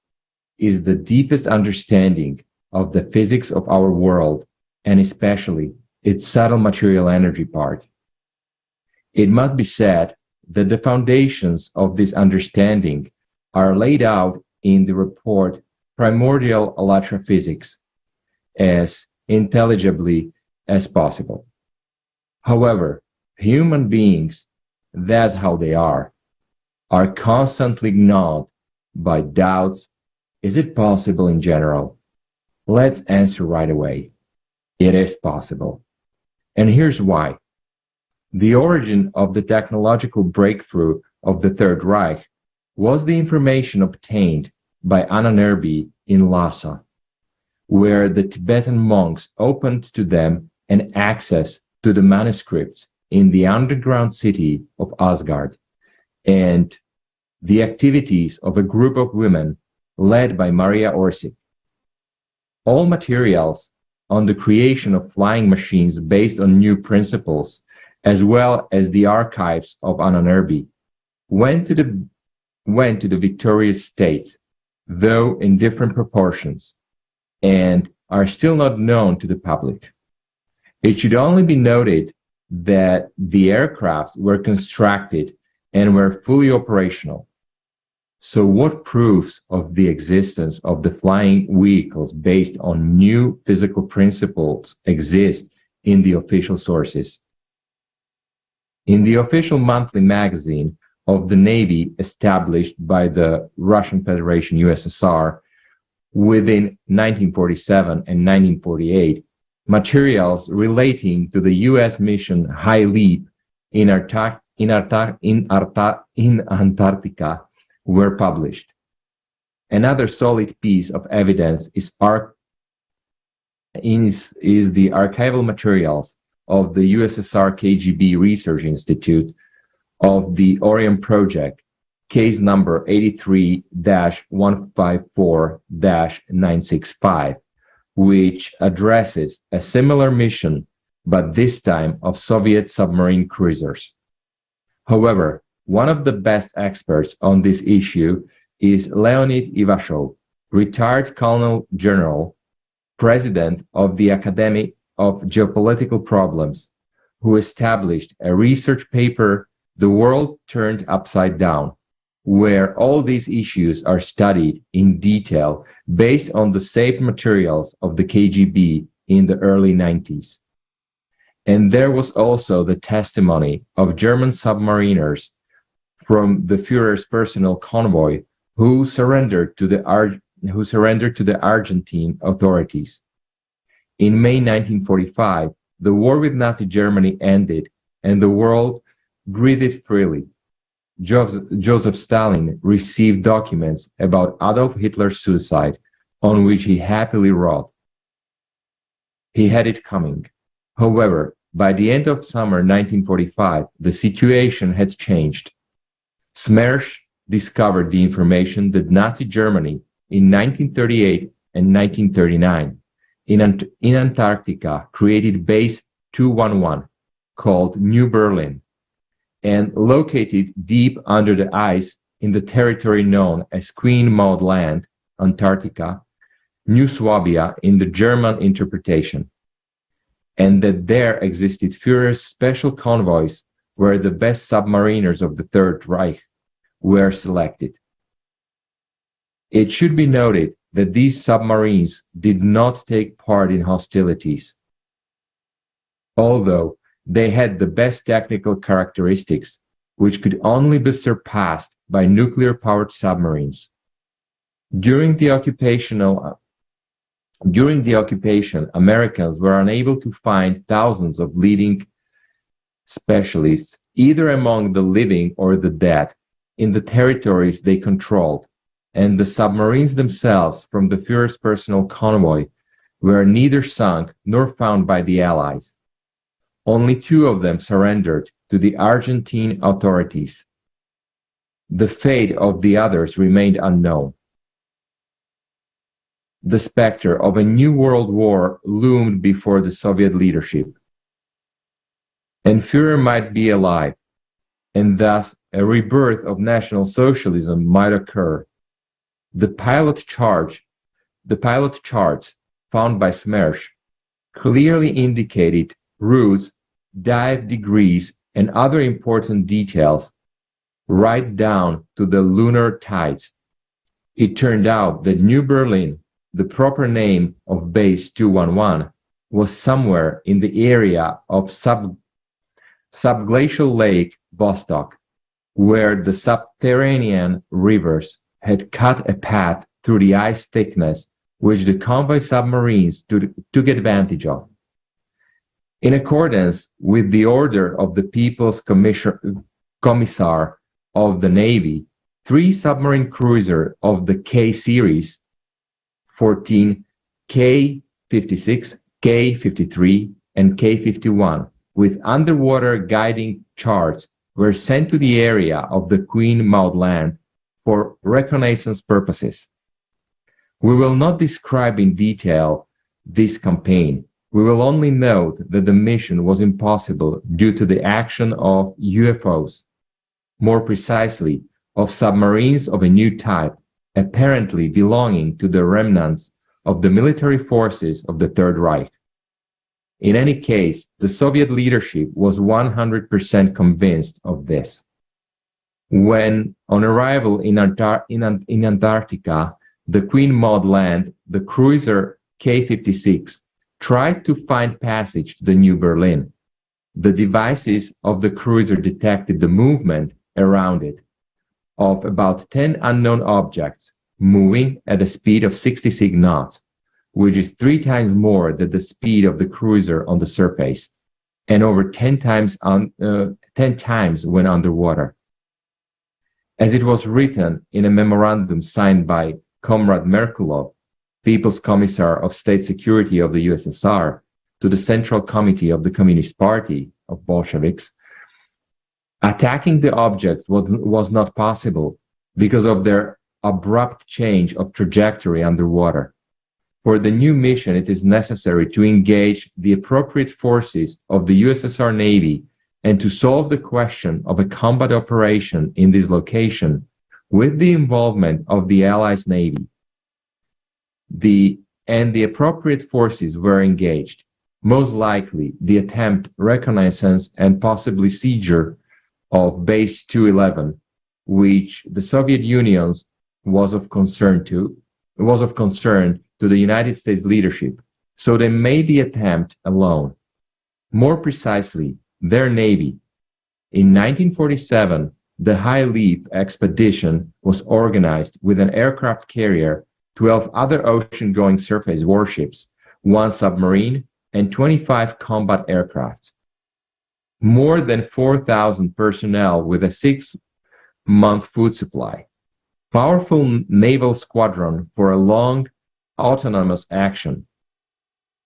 is the deepest understanding of the physics of our world, and especially its subtle material energy part. It must be said that the foundations of this understanding are laid out in the report Primordial Alatra Physics as intelligibly as possible. However, human beings, that's how they are constantly gnawed by doubts. Is it possible in general? Let's answer right away. It is possible. And here's why. The origin of the technological breakthrough of the Third Reich was the information obtained by Anna Nerby in Lhasa, where the Tibetan monks opened to them an access to the manuscripts in the underground city of Asgard, and the activities of a group of women led by Maria Orsic. All materials on the creation of flying machines based on new principles, as well as the archives of Anna Nerby, went to the victorious state, though in different proportions, and are still not known to the public. It should only be noted that the aircrafts were constructed and were fully operational. So what proofs of the existence of the flying vehicles based on new physical principles exist in the official sources? In the official monthly magazine of the Navy established by the Russian Federation USSR within 1947 and 1948, materials relating to the US mission High Leap in Antarctica were published. Another solid piece of evidence is the archival materials of the USSR KGB Research Institute of the Orion Project, case number 83-154-965, which addresses a similar mission, but this time of Soviet submarine cruisers. However, one of the best experts on this issue is Leonid Ivashov, retired Colonel General, President of the Academy of Geopolitical Problems, who established a research paper, The World Turned Upside Down, where all these issues are studied in detail based on the saved materials of the KGB in the early 90s. And there was also the testimony of German submariners from the Führer's personal convoy who surrendered to the Argentine authorities. In May 1945, the war with Nazi Germany ended and the world breathed freely. Joseph Stalin received documents about Adolf Hitler's suicide, on which he happily wrote, "He had it coming." However, by the end of summer 1945, the situation had changed. Smersh discovered the information that Nazi Germany in 1938 and 1939 in Antarctica created Base 211, called New Berlin, and located deep under the ice in the territory known as Queen Maud Land, Antarctica, New Swabia in the German interpretation, and that there existed Führer's special convoys where the best submariners of the Third Reich were selected. It should be noted that these submarines did not take part in hostilities, although they had the best technical characteristics, which could only be surpassed by nuclear-powered submarines. During the occupation, Americans were unable to find thousands of leading specialists, either among the living or the dead, in the territories they controlled, and the submarines themselves from the Führer's personal convoy were neither sunk nor found by the Allies. Only 2 of them surrendered to the Argentine authorities. The fate of the others remained unknown. The specter of a new world war loomed before the Soviet leadership. And Führer might be alive, and thus a rebirth of National Socialism might occur. The pilot charts found by Smersh clearly indicated routes, dive degrees, and other important details right down to the lunar tides. It turned out that New Berlin, the proper name of Base 211, was somewhere in the area of subglacial Lake Vostok, where the subterranean rivers had cut a path through the ice thickness which the convoy submarines took advantage of. In accordance with the order of the People's Commissar of the Navy, 3 submarine cruisers of the K series, 14 K-56, K-53, and K-51, with underwater guiding charts, were sent to the area of the Queen Maud Land for reconnaissance purposes. We will not describe in detail this campaign. We will only note that the mission was impossible due to the action of UFOs, more precisely, of submarines of a new type, apparently belonging to the remnants of the military forces of the Third Reich. In any case, the Soviet leadership was 100% convinced of this. When, on arrival in Antarctica, the Queen Maud Land, the cruiser K-56 tried to find passage to the New Berlin. The devices of the cruiser detected the movement around it of about 10 unknown objects moving at a speed of 66 knots, which is 3 times more than the speed of the cruiser on the surface, and over 10 times when underwater. As it was written in a memorandum signed by Comrade Merkulov, People's Commissar of State Security of the USSR, to the Central Committee of the Communist Party of Bolsheviks, attacking the objects was not possible because of their abrupt change of trajectory underwater. For the new mission, it is necessary to engage the appropriate forces of the USSR Navy and to solve the question of a combat operation in this location with the involvement of the Allies Navy. The appropriate forces were engaged. Most likely, the attempt, reconnaissance, and possibly seizure of Base 211, which the Soviet Union was of concern to the United States leadership, so they made the attempt alone. More precisely, their navy. In 1947, the High Leap expedition was organized with an aircraft carrier, 12 other ocean-going surface warships, 1 submarine, and 25 combat aircraft. More than 4,000 personnel with a 6-month food supply. Powerful naval squadron for a long, autonomous action.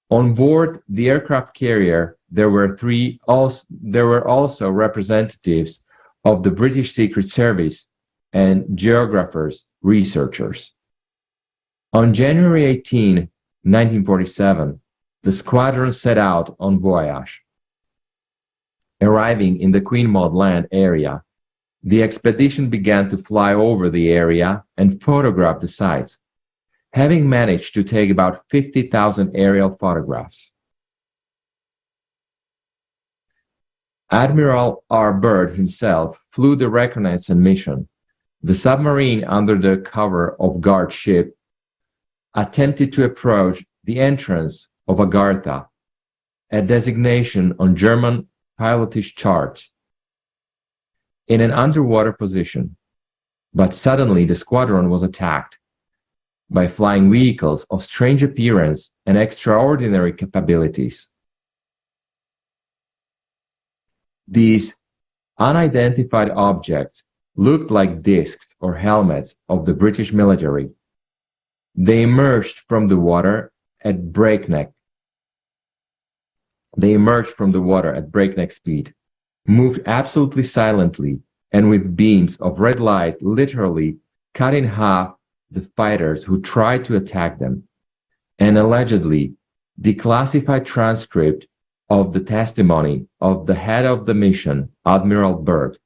On board the aircraft carrier, there were also representatives of the British Secret Service and geographers, researchers. On January 18, 1947, the squadron set out on voyage. Arriving in the Queen Maud Land area, the expedition began to fly over the area and photograph the sites, having managed to take about 50,000 aerial photographs. Admiral R. Byrd himself flew the reconnaissance mission. The submarine, under the cover of guard ship, attempted to approach the entrance of Agartha, a designation on German pilotage charts, in an underwater position. But suddenly the squadron was attacked by flying vehicles of strange appearance and extraordinary capabilities. These unidentified objects looked like discs or helmets of the British military. They emerged from the water at breakneck speed, moved absolutely silently, and with beams of red light literally cut in half the fighters who tried to attack them. An allegedly declassified transcript of the testimony of the head of the mission, Admiral Byrd,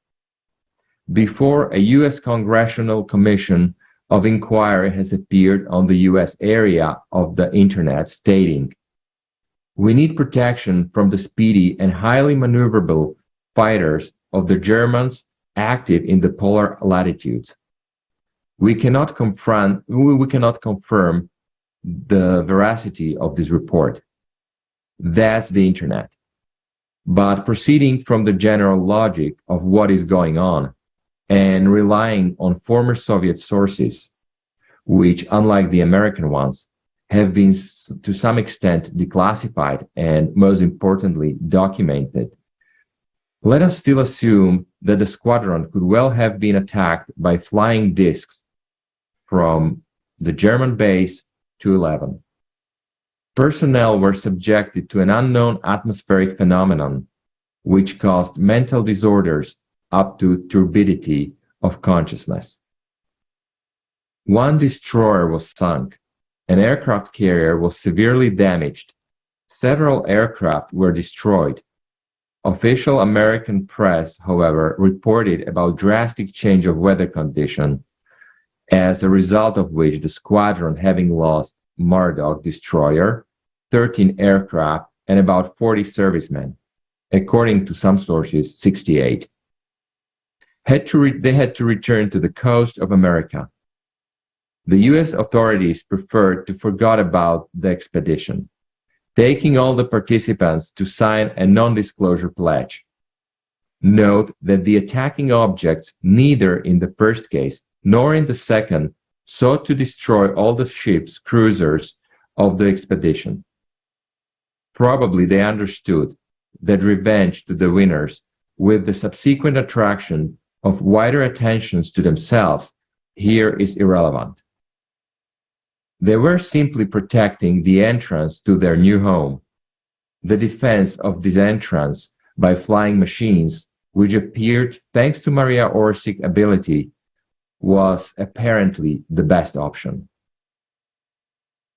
before a U.S. Congressional Commission of Inquiry has appeared on the U.S. area of the Internet, stating, "We need protection from the speedy and highly maneuverable fighters of the Germans active in the polar latitudes. We cannot confirm the veracity of this report." That's the Internet. But proceeding from the general logic of what is going on, and relying on former Soviet sources, which, unlike the American ones, have been to some extent declassified and, most importantly, documented, let us still assume that the squadron could well have been attacked by flying discs from the German base 211. Personnel were subjected to an unknown atmospheric phenomenon which caused mental disorders up to turbidity of consciousness. One destroyer was sunk, an aircraft carrier was severely damaged, several aircraft were destroyed. Official American press, however, reported about drastic change of weather condition, as a result of which the squadron having lost Murdoch destroyer, 13 aircraft, and about 40 servicemen, according to some sources, 68. They had to return to the coast of America. The US authorities preferred to forget about the expedition, taking all the participants to sign a non-disclosure pledge. Note that the attacking objects, neither in the first case nor in the second, sought to destroy all the ships, cruisers of the expedition. Probably they understood that revenge to the winners, with the subsequent attraction of wider attentions to themselves, here is irrelevant. They were simply protecting the entrance to their new home, the defense of this entrance by flying machines, which appeared, thanks to Maria Orsik's ability, was apparently the best option.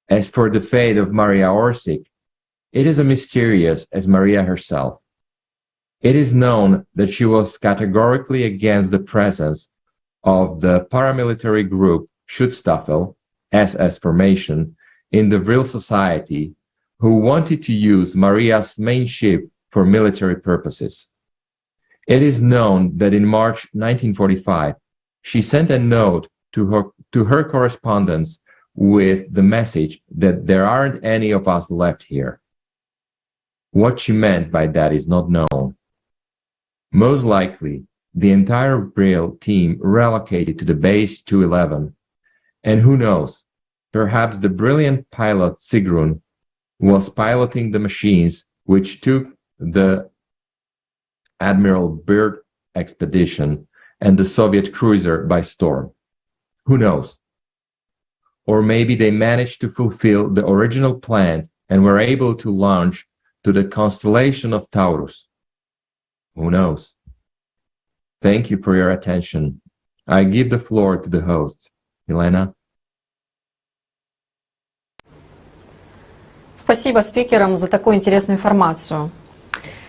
As for the fate of Maria Orsik, it is as mysterious as Maria herself. It is known that she was categorically against the presence of the paramilitary group Schutzstaffel, SS formation, in the Vril Society, who wanted to use Maria's main ship for military purposes. It is known that in March 1945, she sent a note to her correspondents with the message that there aren't any of us left here. What she meant by that is not known. Most likely, the entire Vril team relocated to the base 211, and who knows, perhaps the brilliant pilot Sigrun was piloting the machines which took the Admiral Byrd expedition and the Soviet cruiser by storm. Who knows? Or maybe they managed to fulfill the original plan and were able to launch to the constellation of Taurus. Who knows? Thank you for your attention. I give the floor to the host. Елена? Спасибо спикерам за такую интересную информацию.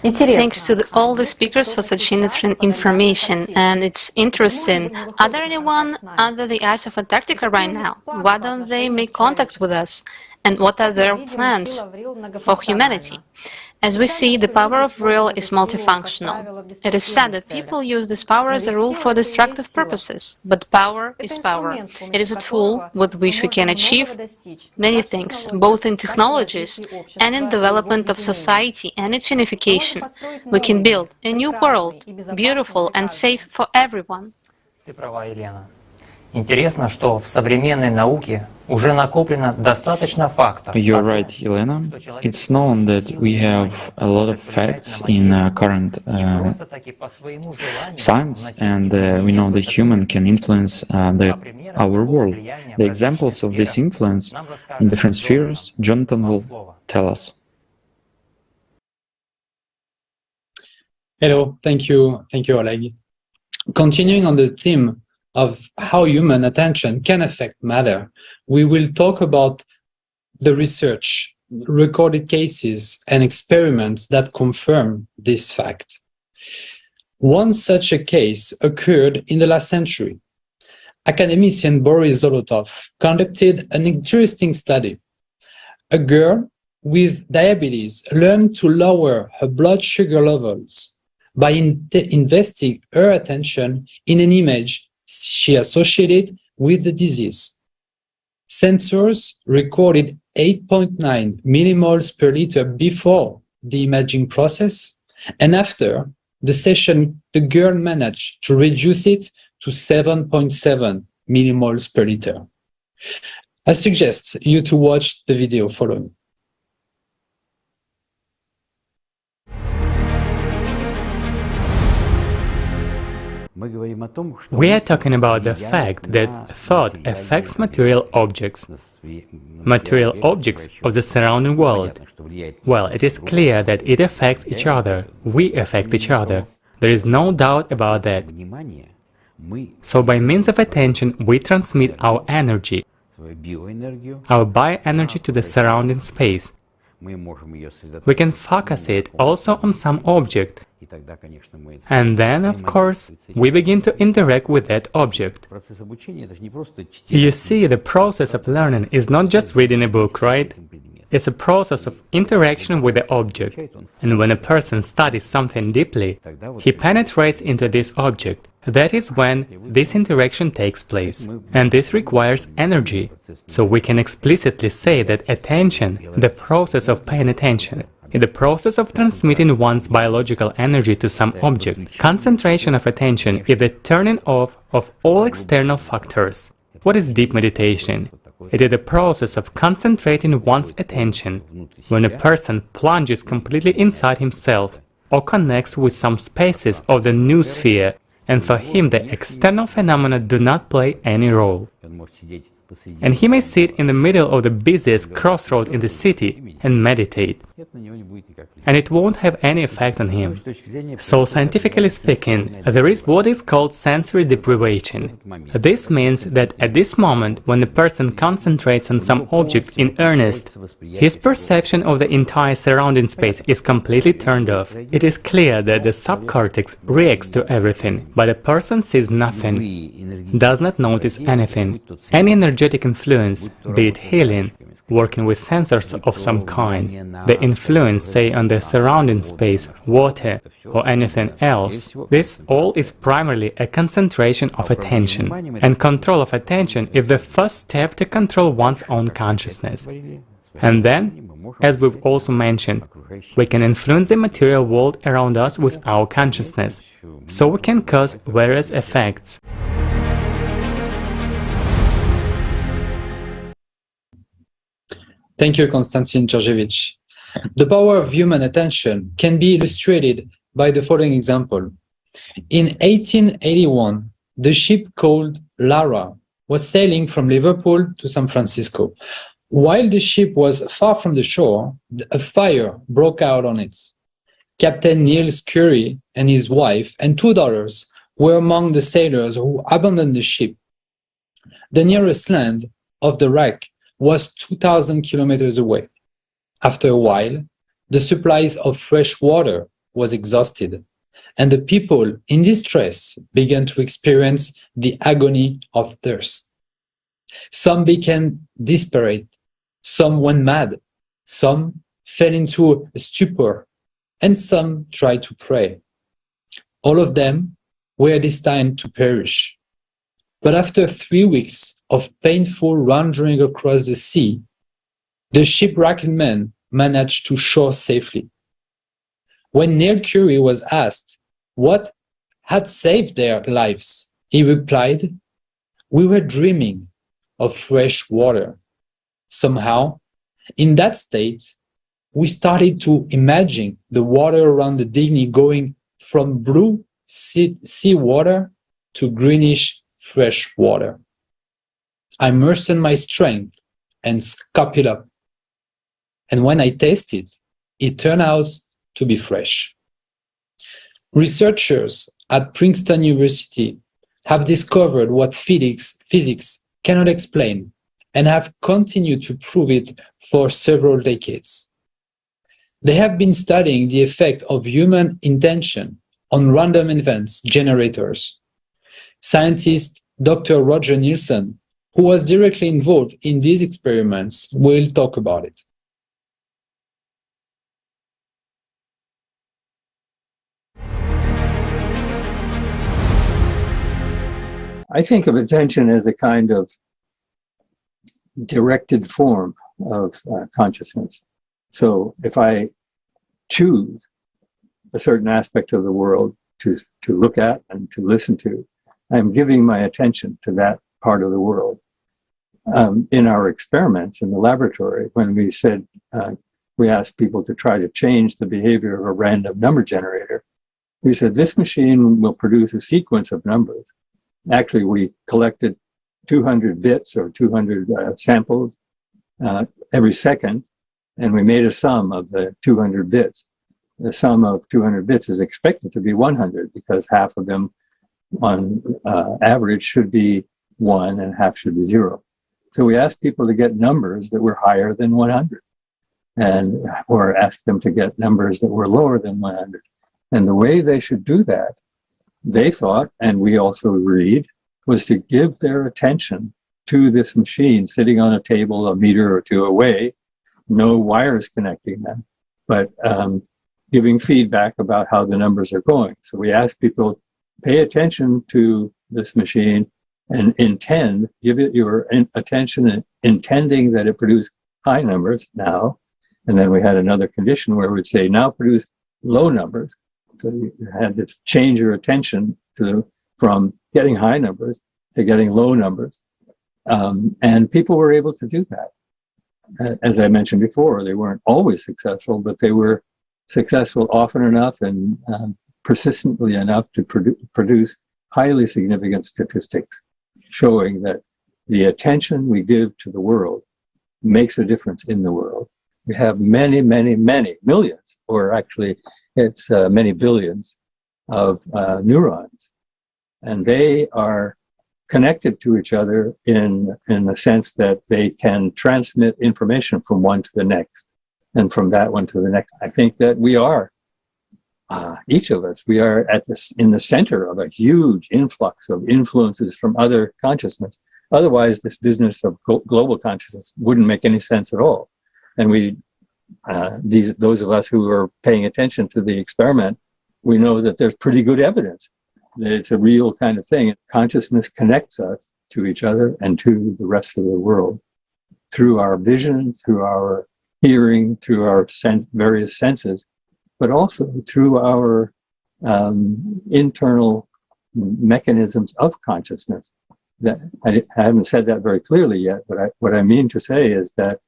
Thanks to all the speakers for such interesting information, and it's interesting. Are there anyone under the ice of Antarctica right now? Why don't they make contact with us? And what are their plans for humanity? As we see, the power of Vril is multifunctional. It is said that people use this power as a rule for destructive purposes, but power is power. It is a tool with which we can achieve many things, both in technologies and in development of society and its unification. We can build a new world, beautiful and safe for everyone. Ты права, Елена. Интересно, что в современной науке уже накоплено достаточно фактов. You're right, Elena. It's known that we have a lot of facts in current science, and we know that human can influence our world. The examples of this influence in different spheres, Jonathan will tell us. Hello, thank you, Oleg. Continuing on the theme of how human attention can affect matter, we will talk about the research, recorded cases, and experiments that confirm this fact. One such a case occurred in the last century. Academician Boris Zolotov conducted an interesting study. A girl with diabetes learned to lower her blood sugar levels by investing her attention in an image she associated with the disease. Sensors recorded 8.9 millimoles per liter before the imaging process, and after the session, the girl managed to reduce it to 7.7 millimoles per liter. I suggest you to watch the video following. We are talking about the fact that thought affects material objects of the surrounding world. Well, it is clear that it affects each other. We affect each other. There is no doubt about that. So by means of attention, we transmit our energy, our bioenergy to the surrounding space. We can focus it also on some object, and then, of course, we begin to interact with that object. You see, the process of learning is not just reading a book, right? It's a process of interaction with the object, and when a person studies something deeply, he penetrates into this object. That is when this interaction takes place, and this requires energy. So we can explicitly say that attention, the process of paying attention, is the process of transmitting one's biological energy to some object. Concentration of attention is the turning off of all external factors. What is deep meditation? It is the process of concentrating one's attention when a person plunges completely inside himself or connects with some spaces of the noosphere, and for him the external phenomena do not play any role. And he may sit in the middle of the busiest crossroad in the city and meditate, and it won't have any effect on him. So, scientifically speaking, there is what is called sensory deprivation. This means that at this moment, when the person concentrates on some object in earnest, his perception of the entire surrounding space is completely turned off. It is clear that the subcortex reacts to everything, but a person sees nothing, does not notice anything. Any energetic influence, be it healing, working with sensors of some kind, the influence, say, on the surrounding space, water, or anything else, this all is primarily a concentration of attention. And control of attention is the first step to control one's own consciousness. And then, as we've also mentioned, we can influence the material world around us with our consciousness, so we can cause various effects. Thank you, Konstantin Georgievich. The power of human attention can be illustrated by the following example. In 1881, the ship called Lara was sailing from Liverpool to San Francisco. While the ship was far from the shore, a fire broke out on it. Captain Neil Scurry and his wife and 2 daughters were among the sailors who abandoned the ship. The nearest land of the wreck was 2,000 kilometers away. After a while, the supplies of fresh water was exhausted, and the people in distress began to experience the agony of thirst. Some became desperate, some went mad, some fell into a stupor, and some tried to pray. All of them were destined to perish. But after 3 weeks of painful wandering across the sea, the shipwrecked men managed to shore safely. When Neil Currie was asked what had saved their lives, he replied, "We were dreaming of fresh water." Somehow, in that state, we started to imagine the water around the Digny going from blue sea water to greenish fresh water. I mustered my strength and scooped it up. And when I tasted, it turned out to be fresh. Researchers at Princeton University have discovered what physics cannot explain and have continued to prove it for several decades. They have been studying the effect of human intention on random events generators. Scientist Dr. Roger Nielsen, who was directly involved in these experiments, will talk about it. I think of attention as a kind of directed form of consciousness. So if I choose a certain aspect of the world to look at and to listen to, I'm giving my attention to that part of the world. In our experiments in the laboratory, when we said, we asked people to try to change the behavior of a random number generator, we said, this machine will produce a sequence of numbers. Actually, we collected 200 bits or 200 samples every second, and we made a sum of the 200 bits. The sum of 200 bits is expected to be 100 because half of them on average should be 1 and half should be 0. So we asked people to get numbers that were higher than 100, or asked them to get numbers that were lower than 100. And the way they should do that, they thought, and we also agreed, was to give their attention to this machine sitting on a table a meter or two away, no wires connecting them, but giving feedback about how the numbers are going. So we asked people, pay attention to this machine and give it your attention, intending that it produce high numbers now. And then we had another condition where we'd say, now produce low numbers. So you had to change your attention from getting high numbers to getting low numbers. And people were able to do that. As I mentioned before, they weren't always successful, but they were successful often enough and persistently enough to produce highly significant statistics, showing that the attention we give to the world makes a difference in the world. We have many, many, many millions, or actually it's many billions of neurons, and they are connected to each other in the sense that they can transmit information from one to the next, and from that one to the next. I think that we are, each of us, we are in the center of a huge influx of influences from other consciousness. Otherwise, this business of global consciousness wouldn't make any sense at all. And those of us who are paying attention to the experiment, we know that there's pretty good evidence that it's a real kind of thing. Consciousness connects us to each other and to the rest of the world through our vision, through our hearing, through our various senses, but also through our internal mechanisms of consciousness. That I haven't said that very clearly yet, but what I mean to say is that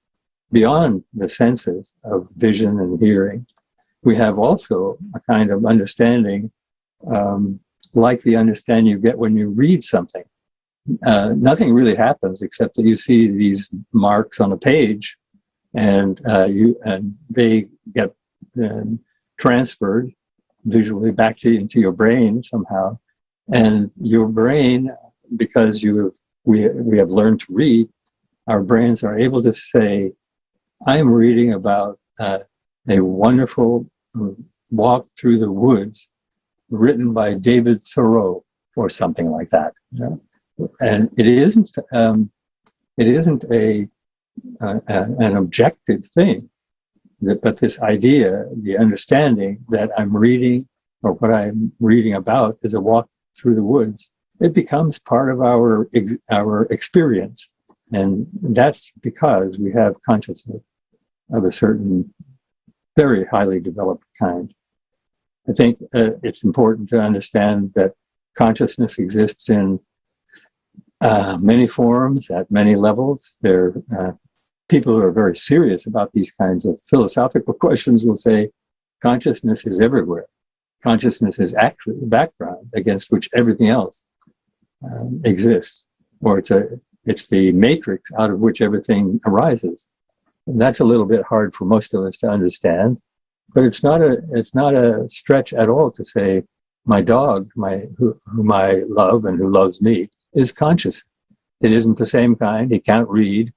beyond the senses of vision and hearing, we have also a kind of understanding, like the understanding you get when you read something. Nothing really happens except that you see these marks on a page, and they get transferred visually back into your brain somehow. And your brain, because we have learned to read, our brains are able to say, I'm reading about a wonderful walk through the woods written by David Thoreau or something like that. You know? And it isn't an objective thing, but this idea, the understanding that I'm reading, or what I'm reading about is a walk through the woods, it becomes part of our experience. And that's because we have consciousness of a certain very highly developed kind. I think it's important to understand that consciousness exists in many forms, at many levels. People who are very serious about these kinds of philosophical questions will say, consciousness is everywhere. Consciousness is actually the background against which everything else exists, or it's the matrix out of which everything arises. And that's a little bit hard for most of us to understand, but it's not a stretch at all to say my dog, whom I love and who loves me, is conscious. It isn't the same kind. He can't read,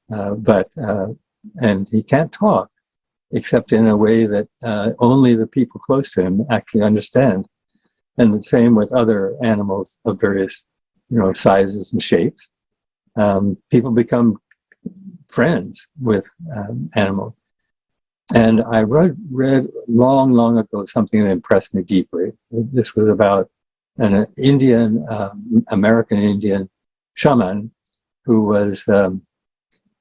and he can't talk, except in a way that only the people close to him actually understand. And the same with other animals of various, sizes and shapes. People become friends with animals. And I read long ago something that impressed me deeply. This was about an American Indian shaman who was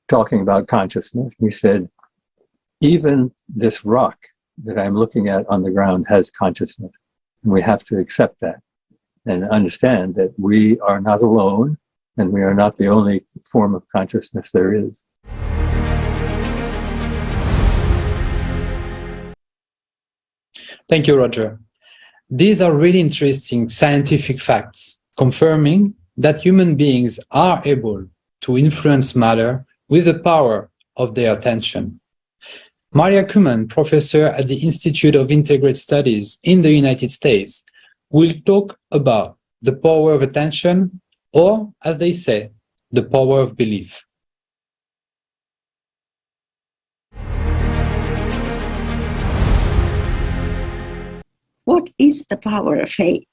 talking about consciousness. He said, even this rock that I'm looking at on the ground has consciousness, and we have to accept that. and understand that we are not alone and we are not the only form of consciousness there is. Thank you, Roger. These are really interesting scientific facts confirming that human beings are able to influence matter with the power of their attention. Maria Kuman, professor at the Institute of Integrated Studies in the United States, will talk about the power of attention, or, as they say, the power of belief. What is the power of faith?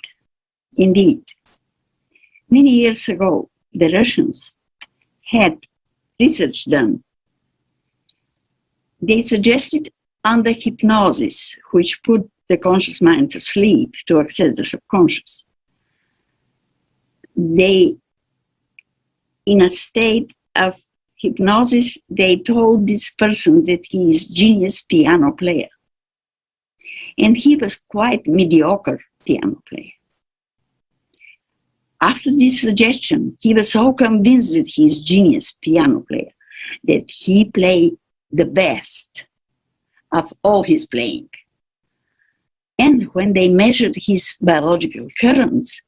Indeed, many years ago, the Russians had research done. They suggested under hypnosis, which put the conscious mind to sleep to access the subconscious. They, in a state of hypnosis, they told this person that he is genius piano player. And he was quite mediocre piano player. After this suggestion, he was so convinced that he is genius piano player that he played the best of all his playing. And when they measured his biological currents,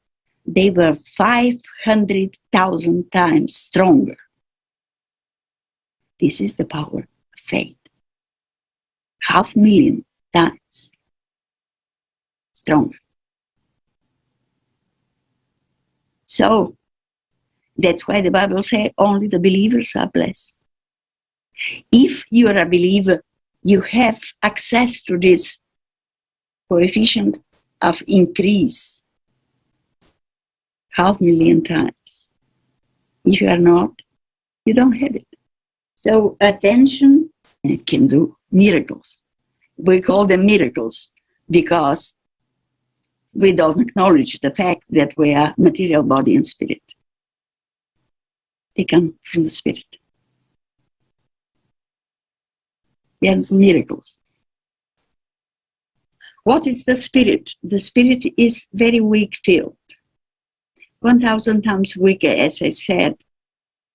they were 500,000 times stronger. This is the power of faith. 500,000 times stronger. So that's why the Bible says only the believers are blessed. If you are a believer, you have access to this coefficient of increase 500,000 times. If you are not, you don't have it. So attention can do miracles. We call them miracles because we don't acknowledge the fact that we are material, body, and spirit. They come from the spirit. They are miracles. What is the spirit? The spirit is very weak field. 1,000 times weaker, as I said,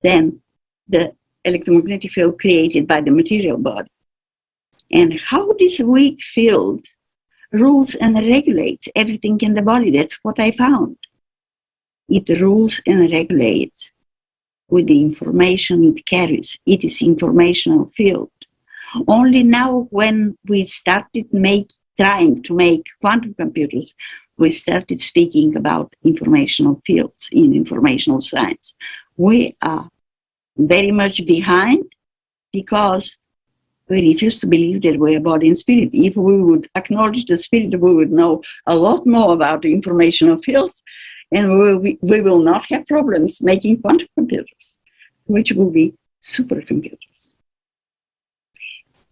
than the electromagnetic field created by the material body. And how this weak field rules and regulates everything in the body, that's what I found. It rules and regulates with the information it carries. It is informational field. Only now when we started trying to make quantum computers, we started speaking about informational fields in informational science. We are very much behind because we refuse to believe that we are body and spirit. If we would acknowledge the spirit, we would know a lot more about the informational fields, and we will not have problems making quantum computers, which will be supercomputers.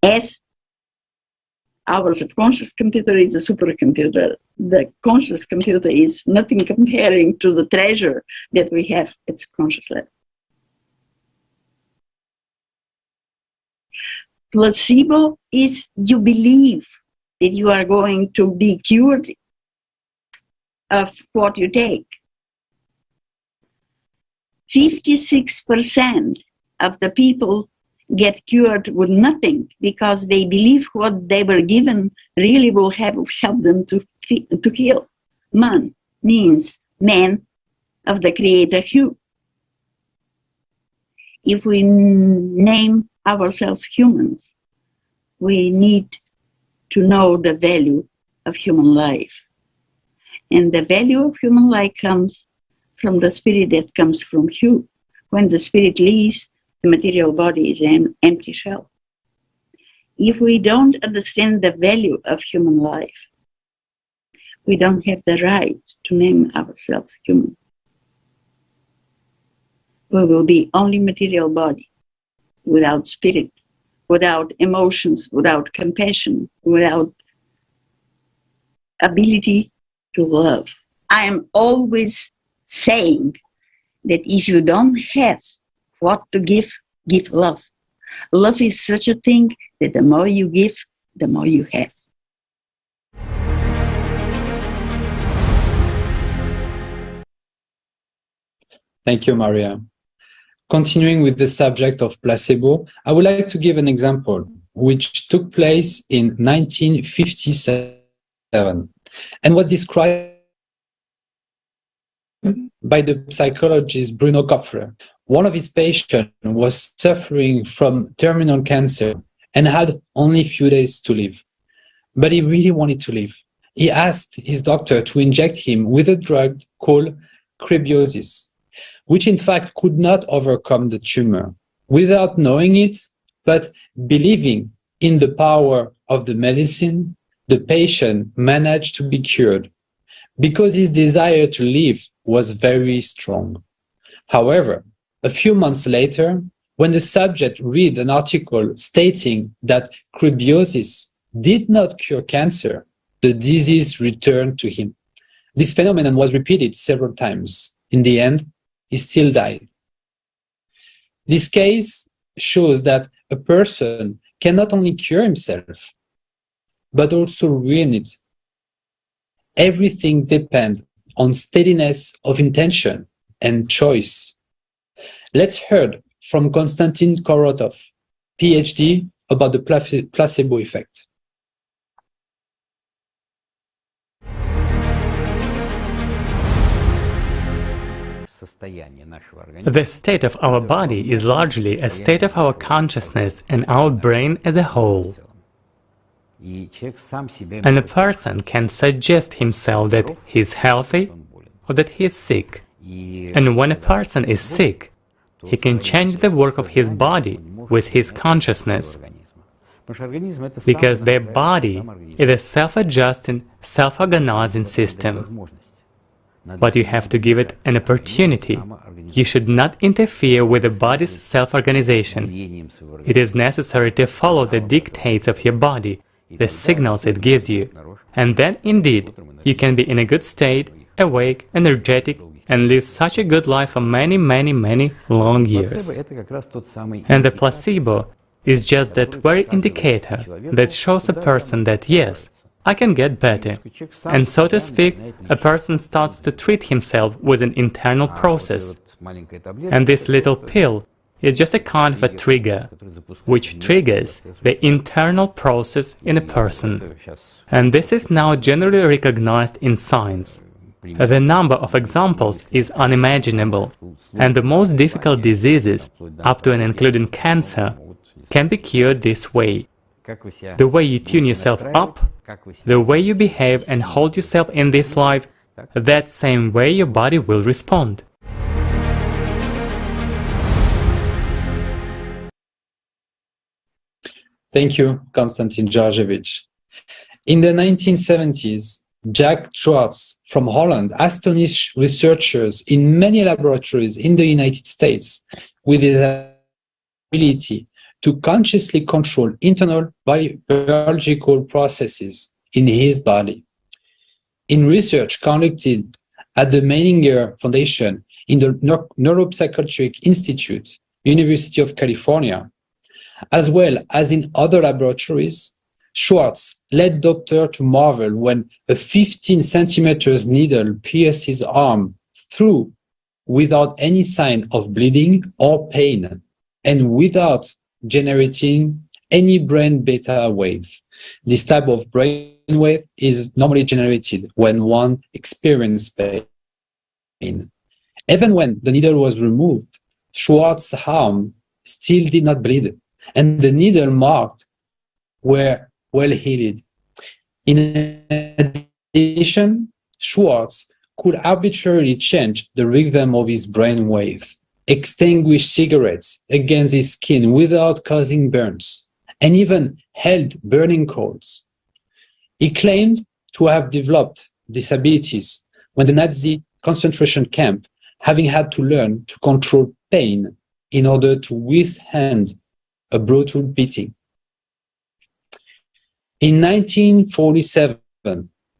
As our subconscious computer is a supercomputer, the conscious computer is nothing comparing to the treasure that we have at subconscious level. Placebo is you believe that you are going to be cured of what you take. 56% of the people get cured with nothing because they believe what they were given really will help them to heal. Man means man of the creator hue. If we name ourselves humans, we need to know the value of human life. And the value of human life comes from the spirit that comes from hue. When the spirit leaves, the material body is an empty shell. If we don't understand the value of human life, we don't have the right to name ourselves human. We will be only material body, without spirit, without emotions, without compassion, without ability to love. I am always saying that if you don't have what to give, give love. Love is such a thing that the more you give, the more you have. Thank you, Maria. Continuing with the subject of placebo, I would like to give an example which took place in 1957 and was described by the psychologist Bruno Kopfler. One of his patients was suffering from terminal cancer and had only a few days to live. But he really wanted to live. He asked his doctor to inject him with a drug called crebiosis, which in fact could not overcome the tumor. Without knowing it, but believing in the power of the medicine, the patient managed to be cured because his desire to live was very strong. However, a few months later, when the subject read an article stating that crebiosis did not cure cancer, the disease returned to him. This phenomenon was repeated several times. In the end, he still died. This case shows that a person can not only cure himself, but also ruin it. Everything depends on steadiness of intention and choice. Let's hear from Konstantin Korotov, PhD, about the placebo effect. The state of our body is largely a state of our consciousness and our brain as a whole. And a person can suggest himself that he is healthy or that he is sick. And when a person is sick, he can change the work of his body with his consciousness, because their body is a self-adjusting, self-organizing system. But you have to give it an opportunity. You should not interfere with the body's self-organization. It is necessary to follow the dictates of your body, the signals it gives you. And then, indeed, you can be in a good state, awake, energetic, and live such a good life for many, many, many long years. And the placebo is just that very indicator that shows a person that, yes, I can get better. And so to speak, a person starts to treat himself with an internal process. And this little pill is just a kind of a trigger, which triggers the internal process in a person. And this is now generally recognized in science. The number of examples is unimaginable, and the most difficult diseases, up to and including cancer, can be cured this way. The way you tune yourself up, the way you behave and hold yourself in this life, that same way your body will respond. Thank you, Konstantin Georgievich. In the 1970s, Jack Schwartz from Holland astonished researchers in many laboratories in the United States with his ability to consciously control internal biological processes in his body. In research conducted at the Menninger Foundation in the Neuropsychiatric Institute, University of California, as well as in other laboratories, Schwartz led doctors to marvel when a 15 centimeters needle pierced his arm through without any sign of bleeding or pain, and without generating any brain beta wave. This type of brain wave is normally generated when one experiences pain. Even when the needle was removed, Schwartz's arm still did not bleed, and the needle marks were well healed. In addition, Schwartz could arbitrarily change the rhythm of his brain wave, extinguish cigarettes against his skin without causing burns, and even held burning coals. He claimed to have developed these abilities when the Nazi concentration camp, having had to learn to control pain in order to withstand a brutal beating. In 1947,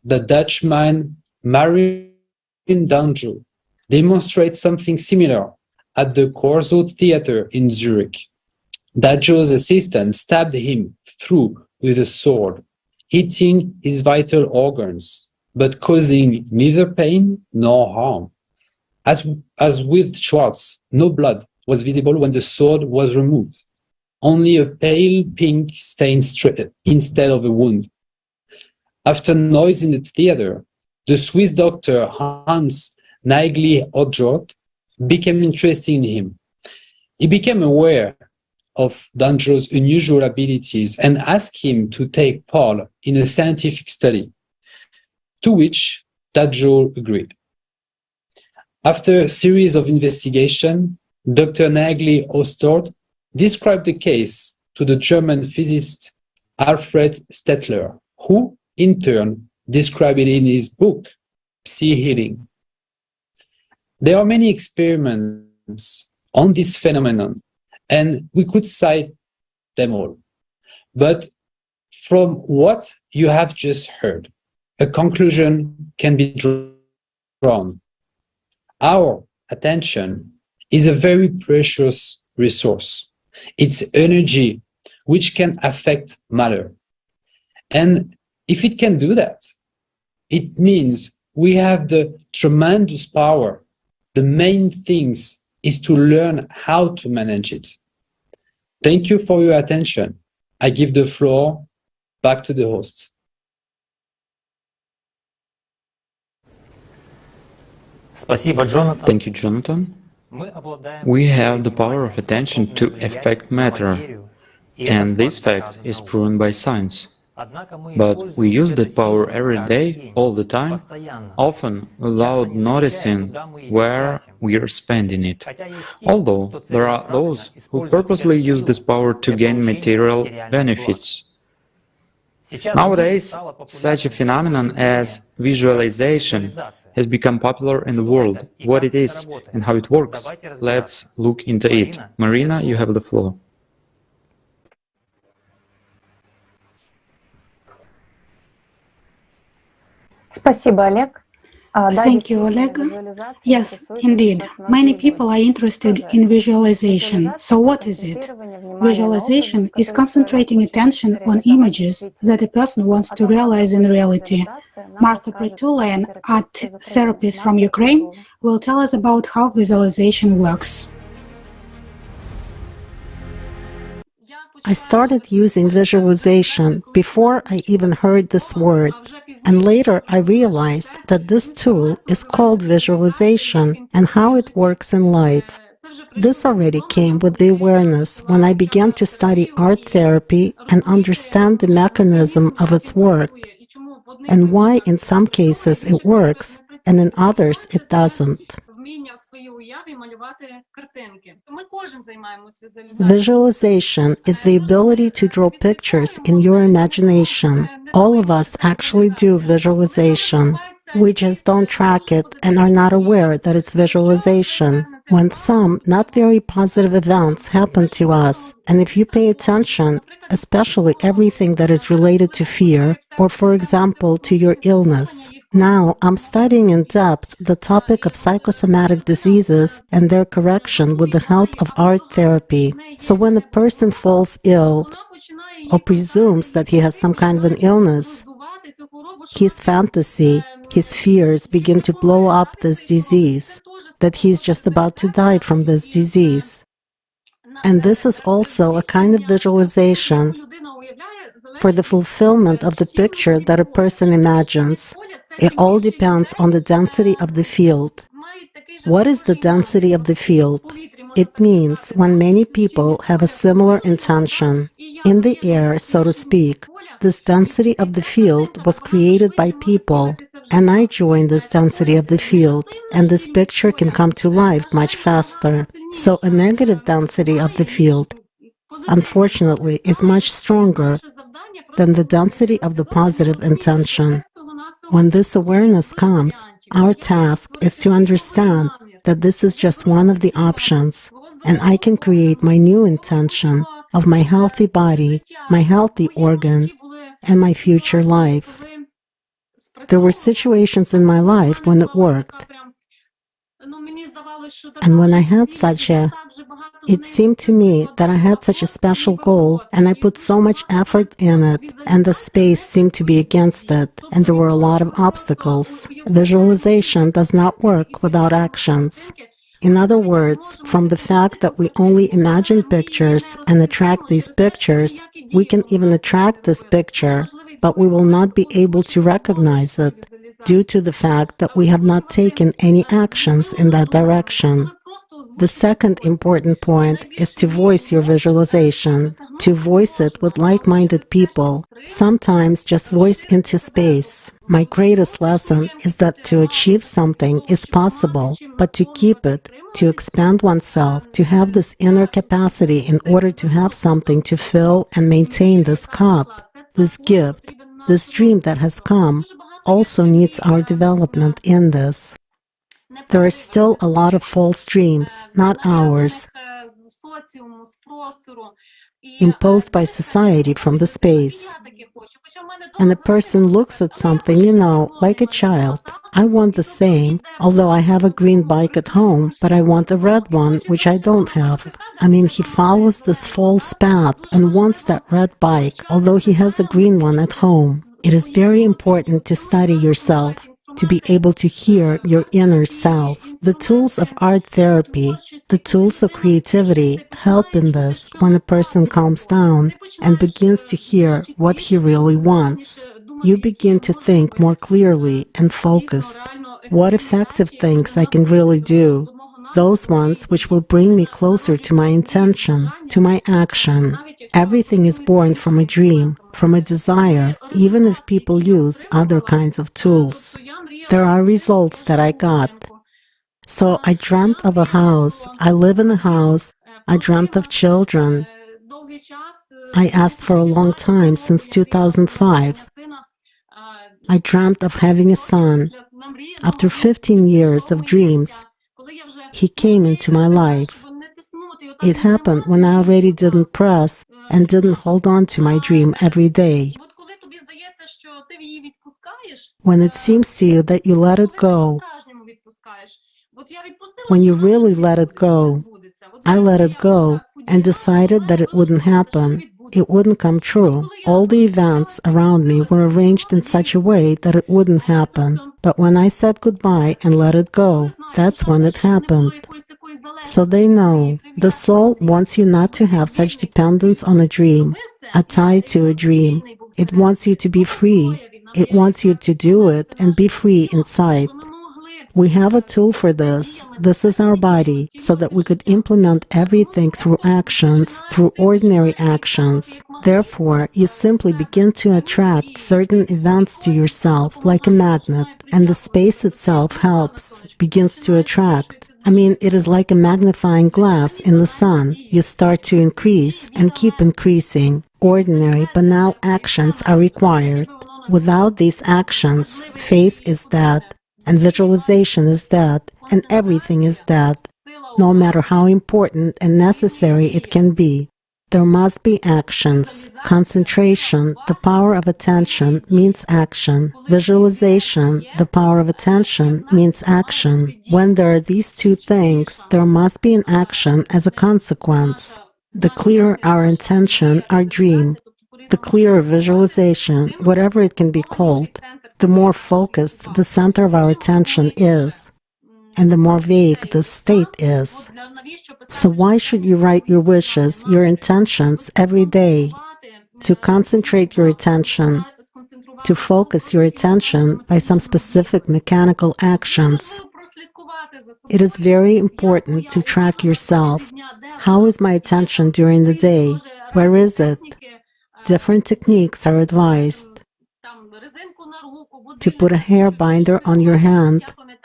the Dutchman Marin Danjo demonstrated something similar at the Corso Theatre in Zurich. Danjo's assistant stabbed him through with a sword, hitting his vital organs, but causing neither pain nor harm. As with Schwartz, no blood was visible when the sword was removed, only a pale pink stain instead of a wound. After noise in the theater, the Swiss doctor Hans Nagli-Odjort became interested in him. He became aware of Danjo's unusual abilities and asked him to take part in a scientific study, to which Danjo agreed. After a series of investigation, Dr. Nagli-Odjort described the case to the German physicist Alfred Stettler, who, in turn, described it in his book, Psi Healing. There are many experiments on this phenomenon, and we could cite them all. But from what you have just heard, a conclusion can be drawn. Our attention is a very precious resource. It's energy which can affect matter. And if it can do that, it means we have the tremendous power. The main things is to learn how to manage it. Thank you for your attention. I give the floor back to the host. Thank you, Jonathan. We have the power of attention to affect matter, and this fact is proven by science. But we use that power every day, all the time, often without noticing where we are spending it. Although there are those who purposely use this power to gain material benefits. Nowadays, such a phenomenon as visualization has become popular in the world. What it is and how it works, let's look into it. Marina, you have the floor. Thank you, Oleg. Yes, indeed. Many people are interested in visualization. So what is it? Visualization is concentrating attention on images that a person wants to realize in reality. Martha Pritula, an art therapist from Ukraine, will tell us about how visualization works. I started using visualization before I even heard this word, and later I realized that this tool is called visualization and how it works in life. This already came with the awareness when I began to study art therapy and understand the mechanism of its work, and why in some cases it works and in others it doesn't. Visualization is the ability to draw pictures in your imagination. All of us actually do visualization. We just don't track it and are not aware that it's visualization. When some not very positive events happen to us, and if you pay attention, especially everything that is related to fear, or for example to your illness. Now, I'm studying in depth the topic of psychosomatic diseases and their correction with the help of art therapy. So when a person falls ill or presumes that he has some kind of an illness, his fantasy, his fears begin to blow up this disease, that he's just about to die from this disease. And this is also a kind of visualization for the fulfillment of the picture that a person imagines. It all depends on the density of the field. What is the density of the field? It means when many people have a similar intention. In the air, so to speak, this density of the field was created by people, and I join this density of the field, and this picture can come to life much faster. So a negative density of the field, unfortunately, is much stronger than the density of the positive intention. When this awareness comes, our task is to understand that this is just one of the options, and I can create my new intention of my healthy body, my healthy organ, and my future life. There were situations in my life when it worked. And when I had it seemed to me that I had such a special goal, and I put so much effort in it, and the space seemed to be against it, and there were a lot of obstacles. Visualization does not work without actions. In other words, from the fact that we only imagine pictures and attract these pictures, we can even attract this picture, but we will not be able to recognize it, due to the fact that we have not taken any actions in that direction. The second important point is to voice your visualization, to voice it with like-minded people, sometimes just voice into space. My greatest lesson is that to achieve something is possible, but to keep it, to expand oneself, to have this inner capacity in order to have something to fill and maintain this cup, this gift, this dream that has come, also needs our development in this. There are still a lot of false dreams, not ours, imposed by society from the space. And a person looks at something, like a child. I want the same, although I have a green bike at home, but I want a red one, which I don't have. He follows this false path and wants that red bike, although he has a green one at home. It is very important to study yourself, to be able to hear your inner self. The tools of art therapy, the tools of creativity help in this when a person calms down and begins to hear what he really wants. You begin to think more clearly and focused. What effective things I can really do? Those ones which will bring me closer to my intention, to my action. Everything is born from a dream, from a desire, even if people use other kinds of tools. There are results that I got. So I dreamt of a house. I live in a house. I dreamt of children. I asked for a long time, since 2005. I dreamt of having a son. After 15 years of dreams, he came into my life. It happened when I already didn't press and didn't hold on to my dream every day. When it seems to you that you let it go, when you really let it go, I let it go and decided that it wouldn't happen. It wouldn't come true. All the events around me were arranged in such a way that it wouldn't happen. But when I said goodbye and let it go, that's when it happened. So they know. The soul wants you not to have such dependence on a dream, a tie to a dream. It wants you to be free. It wants you to do it and be free inside. We have a tool for this. This is our body, so that we could implement everything through actions, through ordinary actions. Therefore, you simply begin to attract certain events to yourself like a magnet, and the space itself helps, begins to attract. It is like a magnifying glass in the sun. You start to increase and keep increasing. Ordinary, banal actions are required. Without these actions, faith is dead. And visualization is dead, and everything is dead, no matter how important and necessary it can be. There must be actions. Concentration, the power of attention, means action. Visualization, the power of attention, means action. When there are these two things, there must be an action as a consequence. The clearer our intention, our dream, the clearer visualization, whatever it can be called, the more focused the center of our attention is, and the more vague the state is. So why should you write your wishes, your intentions every day? To concentrate your attention, to focus your attention by some specific mechanical actions. It is very important to track yourself. How is my attention during the day? Where is it? Different techniques are advised. To put a hair binder on your hand,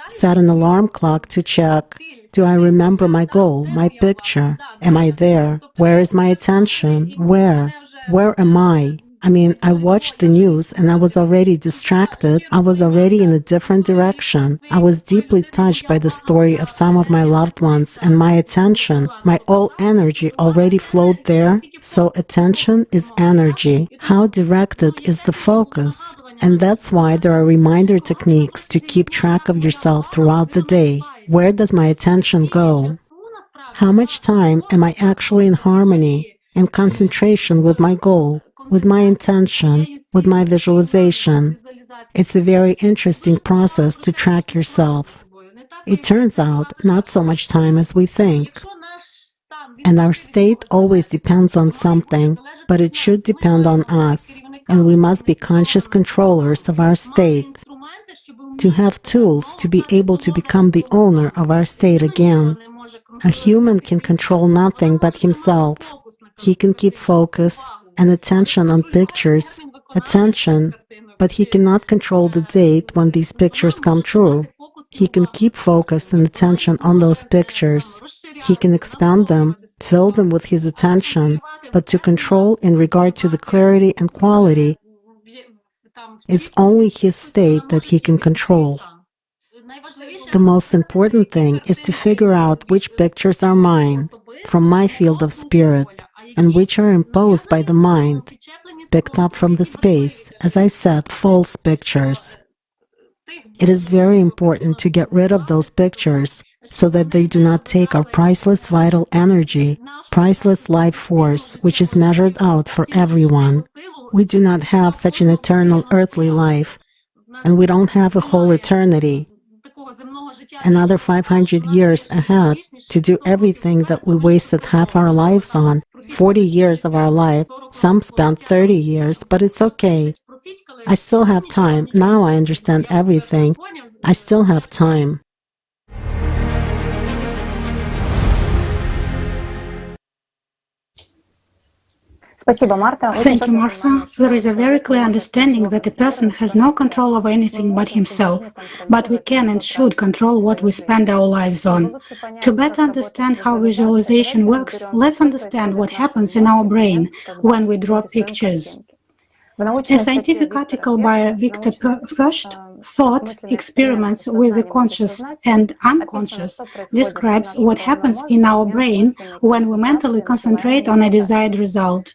set an alarm clock to check, do I remember my goal, my picture? Am I there? Where is my attention? Where? Where am I? I watched the news and I was already distracted. I was already in a different direction. I was deeply touched by the story of some of my loved ones, and my attention, my all energy already flowed there. So attention is energy. How directed is the focus? And that's why there are reminder techniques to keep track of yourself throughout the day. Where does my attention go? How much time am I actually in harmony and concentration with my goal, with my intention, with my visualization? It's a very interesting process to track yourself. It turns out not so much time as we think. And our state always depends on something, but it should depend on us, and we must be conscious controllers of our state. To have tools to be able to become the owner of our state again. A human can control nothing but himself. He can keep focus and attention on pictures, but he cannot control the date when these pictures come true. He can keep focus and attention on those pictures. He can expand them, fill them with his attention, but to control in regard to the clarity and quality, it's only his state that he can control. The most important thing is to figure out which pictures are mine, from my field of spirit, and which are imposed by the mind, picked up from the space, as I said, false pictures. It is very important to get rid of those pictures so that they do not take our priceless vital energy, priceless life force, which is measured out for everyone. We do not have such an eternal earthly life, and we don't have a whole eternity. Another 500 years ahead to do everything that we wasted half our lives on, 40 years of our life, some spent 30 years, but it's okay. I still have time. Now I understand everything. I still have time. Thank you, Martha. There is a very clear understanding that a person has no control over anything but himself, but we can and should control what we spend our lives on. To better understand how visualization works, let's understand what happens in our brain when we draw pictures. A scientific article by Victor First, Thought, Experiments with the Conscious and Unconscious, describes what happens in our brain when we mentally concentrate on a desired result.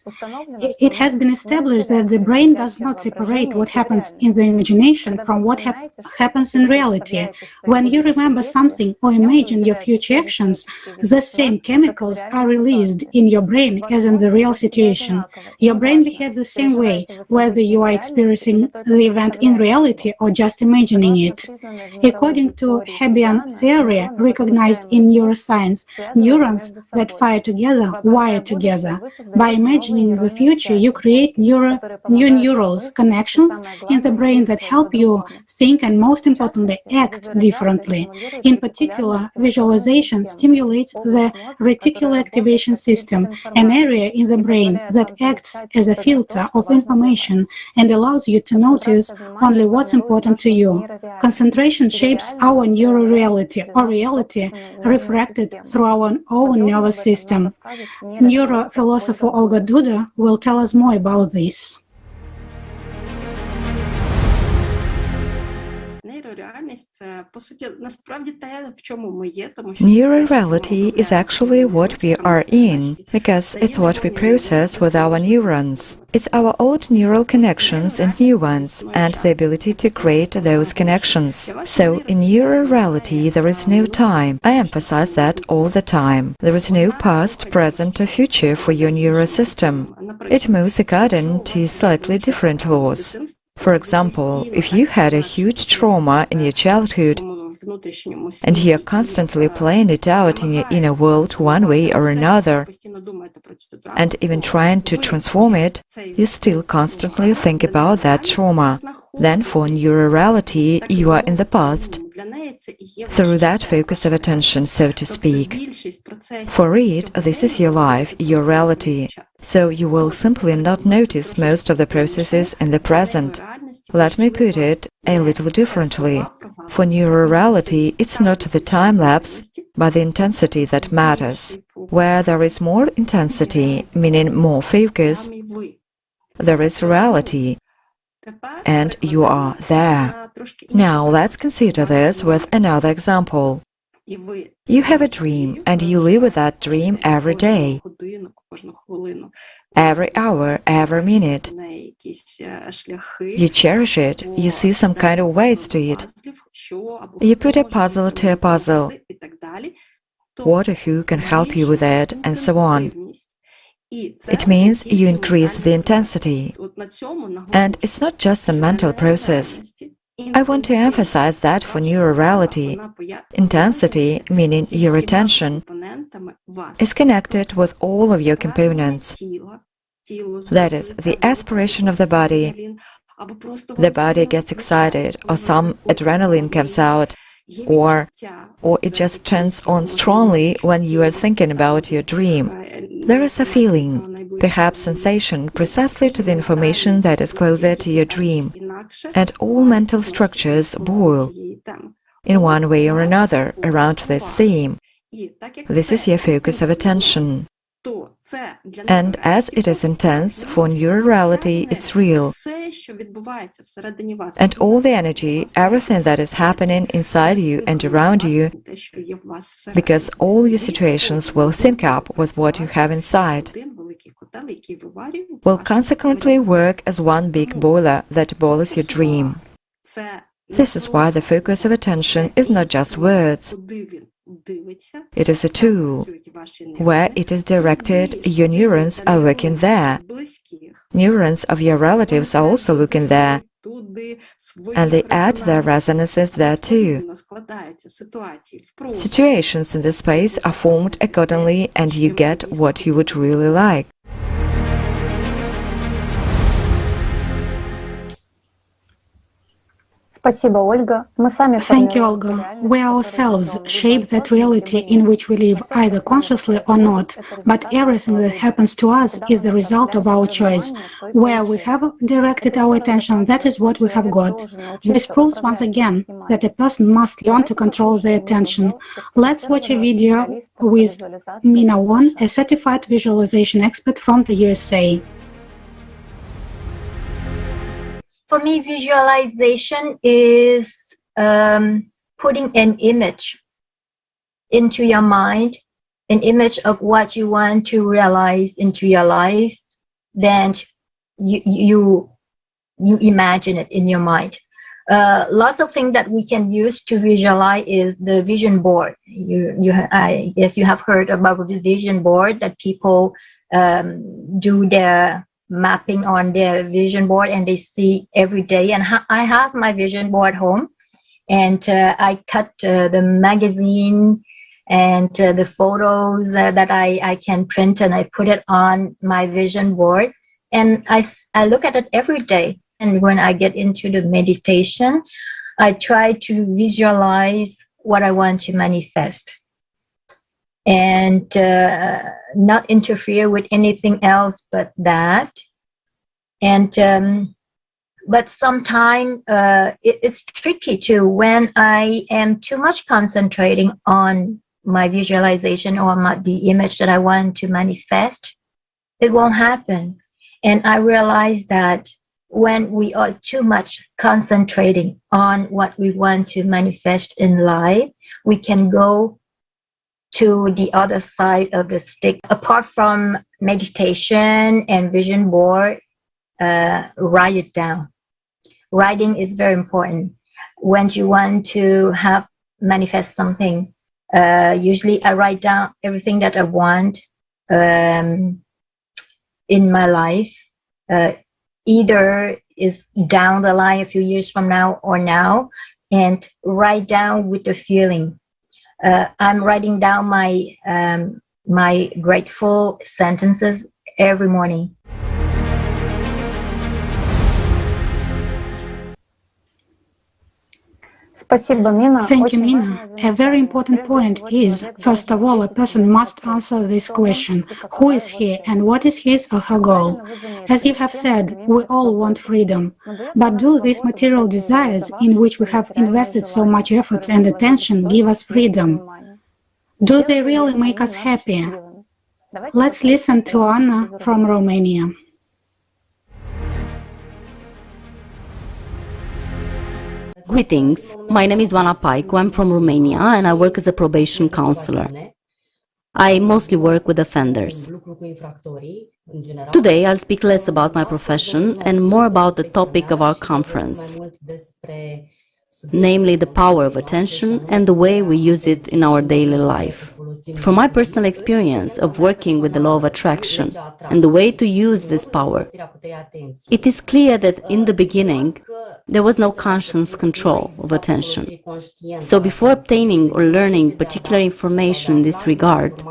It has been established that the brain does not separate what happens in the imagination from what happens in reality. When you remember something or imagine your future actions, the same chemicals are released in your brain as in the real situation. Your brain behaves the same way, whether you are experiencing the event in reality or just imagining it. According to Hebbian theory, recognized in neuroscience, neurons that fire together wire together. By imagining the future, you create new neural connections in the brain that help you think and, most importantly, act differently. In particular, visualization stimulates the reticular activation system, an area in the brain that acts as a filter of information and allows you to notice only what's important to you. Concentration shapes our neural reality, or reality refracted through our own nervous system. Neurophilosopher Olga Duda will tell us more about this. Neural reality is actually what we are in, because it's what we process with our neurons. It's our old neural connections and new ones, and the ability to create those connections. So, in neural reality, there is no time. I emphasize that all the time. There is no past, present, or future for your neural system. It moves according to slightly different laws. For example, if you had a huge trauma in your childhood, and you're constantly playing it out in your inner world one way or another, and even trying to transform it, you still constantly think about that trauma. Then for neurality, you are in the past, through that focus of attention, so to speak. For it, this is your life, your reality. So you will simply not notice most of the processes in the present. Let me put it a little differently. For neurality, it's not the time lapse, but the intensity that matters. Where there is more intensity, meaning more focus, there is reality, and you are there. Now let's consider this with another example. You have a dream and you live with that dream every day, every hour, every minute. You cherish it, you see some kind of weight to it. You put a puzzle to a puzzle. What or who can help you with it, and so on. It means you increase the intensity. And it's not just a mental process. I want to emphasize that for neurorality, intensity, meaning your attention, is connected with all of your components. That is, the aspiration of the body. The body gets excited, or some adrenaline comes out, or it just turns on strongly when you are thinking about your dream. There is a feeling, perhaps sensation, precisely to the information that is closer to your dream, and all mental structures boil, in one way or another, around this theme. This is your focus of attention. And as it is intense, for neurorality it's real. And all the energy, everything that is happening inside you and around you, because all your situations will sync up with what you have inside, will consequently work as one big boiler that boils your dream. This is why the focus of attention is not just words. It is a tool. Where it is directed, your neurons are working there. Neurons of your relatives are also looking there, and they add their resonances there too. Situations in the space are formed accordingly, and you get what you would really like. Thank you, Olga. We ourselves shape that reality in which we live, either consciously or not, but everything that happens to us is the result of our choice. Where we have directed our attention, that is what we have got. This proves once again that a person must learn to control their attention. Let's watch a video with Mina Won, a certified visualization expert from the USA. For me, visualization is putting an image into your mind, an image of what you want to realize into your life. Then you imagine it in your mind. Lots of things that we can use to visualize is the vision board. I guess you have heard about the vision board, that people do their mapping on their vision board and they see every day. And I have my vision board home, and I cut the magazine and the photos that I can print, and I put it on my vision board, and I look at it every day. And when I get into the meditation, I try to visualize what I want to manifest, and not interfere with anything else but that. And but sometimes it's tricky too when I am too much concentrating on my visualization or the image that I want to manifest. It won't happen. And I realize that when we are too much concentrating on what we want to manifest in life, we can go to the other side of the stick. Apart from meditation and vision board, write it down. Writing is very important. When you want to manifest something, usually I write down everything that I want in my life. Either is down the line a few years from now or now, and write down with the feeling. I'm writing down my grateful sentences every morning. Thank you, Mina. A very important point is, first of all, a person must answer this question: who is he and what is his or her goal? As you have said, we all want freedom. But do these material desires, in which we have invested so much effort and attention, give us freedom? Do they really make us happy? Let's listen to Anna from Romania. Greetings, my name is Oana Paicu, I'm from Romania and I work as a probation counselor. I mostly work with offenders. Today I'll speak less about my profession and more about the topic of our conference, namely the power of attention and the way we use it in our daily life. From my personal experience of working with the law of attraction and the way to use this power, it is clear that in the beginning there was no conscious control of attention. So before obtaining or learning particular information in this regard,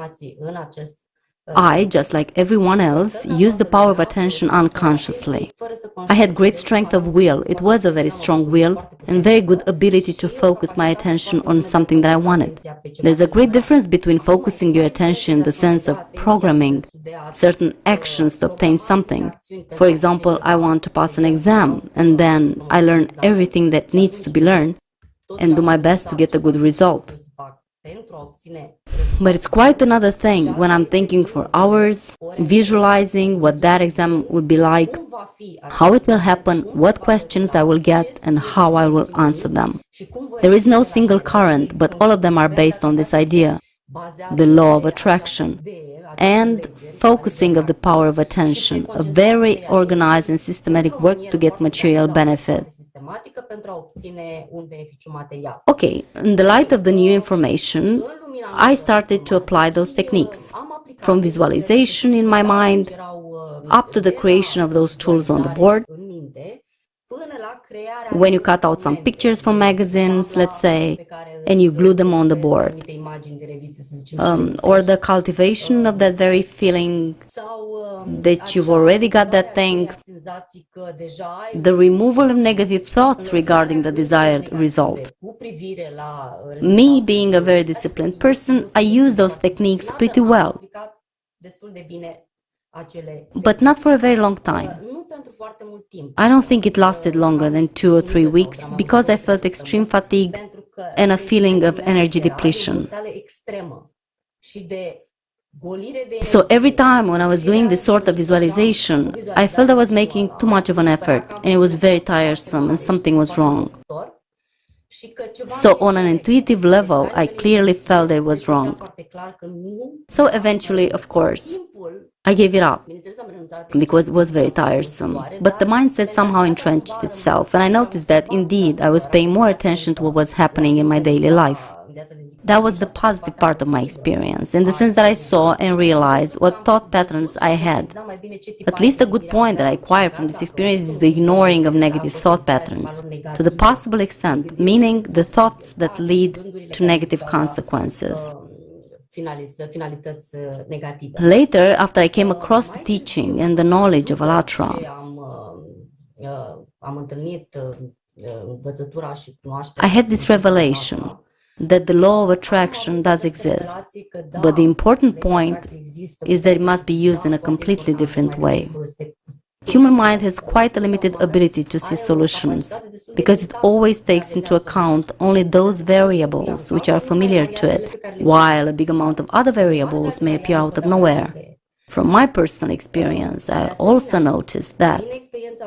I, just like everyone else, used the power of attention unconsciously. I had great strength of will, it was a very strong will, and very good ability to focus my attention on something that I wanted. There's a great difference between focusing your attention in the sense of programming certain actions to obtain something. For example, I want to pass an exam, and then I learn everything that needs to be learned, and do my best to get a good result. But it's quite another thing when I'm thinking for hours, visualizing what that exam would be like, how it will happen, what questions I will get, and how I will answer them. There is no single current, but all of them are based on this idea, the law of attraction, and focusing of the power of attention, a very organized and systematic work to get material benefit. Okay, in the light of the new information, I started to apply those techniques, from visualization in my mind, up to the creation of those tools on the board. When you cut out some pictures from magazines, let's say, and you glue them on the board, or the cultivation of that very feeling that you've already got that thing, the removal of negative thoughts regarding the desired result. Me being a very disciplined person, I use those techniques pretty well, but not for a very long time. I don't think it lasted longer than 2 or 3 weeks because I felt extreme fatigue and a feeling of energy depletion. So every time when I was doing this sort of visualization, I felt I was making too much of an effort and it was very tiresome and something was wrong. So on an intuitive level, I clearly felt it was wrong. So eventually, of course, I gave it up because it was very tiresome. But the mindset somehow entrenched itself, and I noticed that indeed I was paying more attention to what was happening in my daily life. That was the positive part of my experience, in the sense that I saw and realized what thought patterns I had. At least a good point that I acquired from this experience is the ignoring of negative thought patterns, to the possible extent, meaning the thoughts that lead to negative consequences. Later, after I came across the teaching and the knowledge of Alatra, I had this revelation that the law of attraction does exist, but the important point is that it must be used in a completely different way. Human mind has quite a limited ability to see solutions, because it always takes into account only those variables which are familiar to it, while a big amount of other variables may appear out of nowhere. From my personal experience, I also noticed that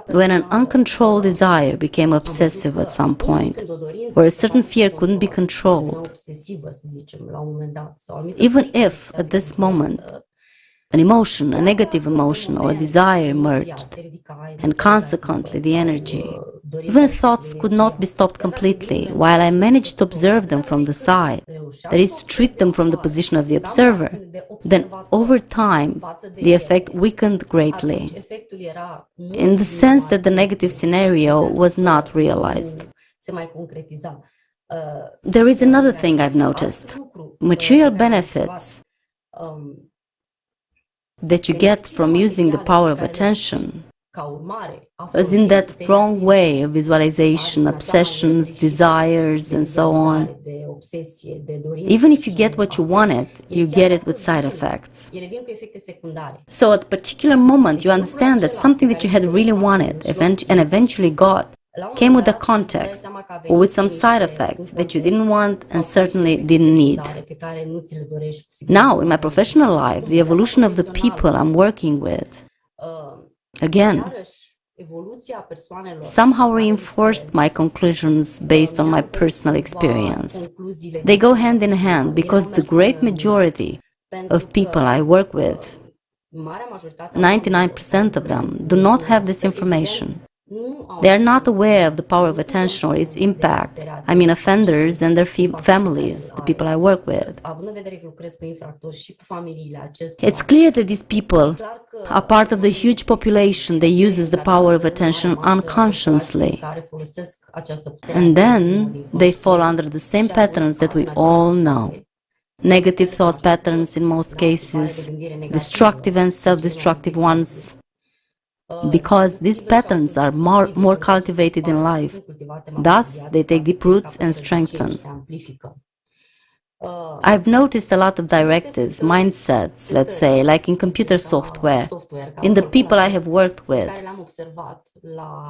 when an uncontrolled desire became obsessive at some point, where a certain fear couldn't be controlled, even if at this moment an emotion, a negative emotion or a desire emerged, and consequently the energy, even thoughts could not be stopped completely, while I managed to observe them from the side, that is, to treat them from the position of the observer, then over time the effect weakened greatly, in the sense that the negative scenario was not realized. There is another thing I've noticed. Material benefits that you get from using the power of attention, as in that wrong way of visualization, obsessions, desires, and so on. Even if you get what you wanted, you get it with side effects. So at a particular moment, you understand that something that you had really wanted and eventually got came with a context or with some side effects that you didn't want and certainly didn't need. Now, in my professional life, the evolution of the people I'm working with, again, somehow reinforced my conclusions based on my personal experience. They go hand in hand because the great majority of people I work with, 99% of them, do not have this information. They are not aware of the power of attention or its impact. I mean offenders and their families, the people I work with. It's clear that these people are part of the huge population that uses the power of attention unconsciously. And then they fall under the same patterns that we all know. Negative thought patterns in most cases, destructive and self-destructive ones, because these patterns are more cultivated in life. Thus, they take deep roots and strengthen. I've noticed a lot of directives, mindsets, let's say, like in computer software, in the people I have worked with,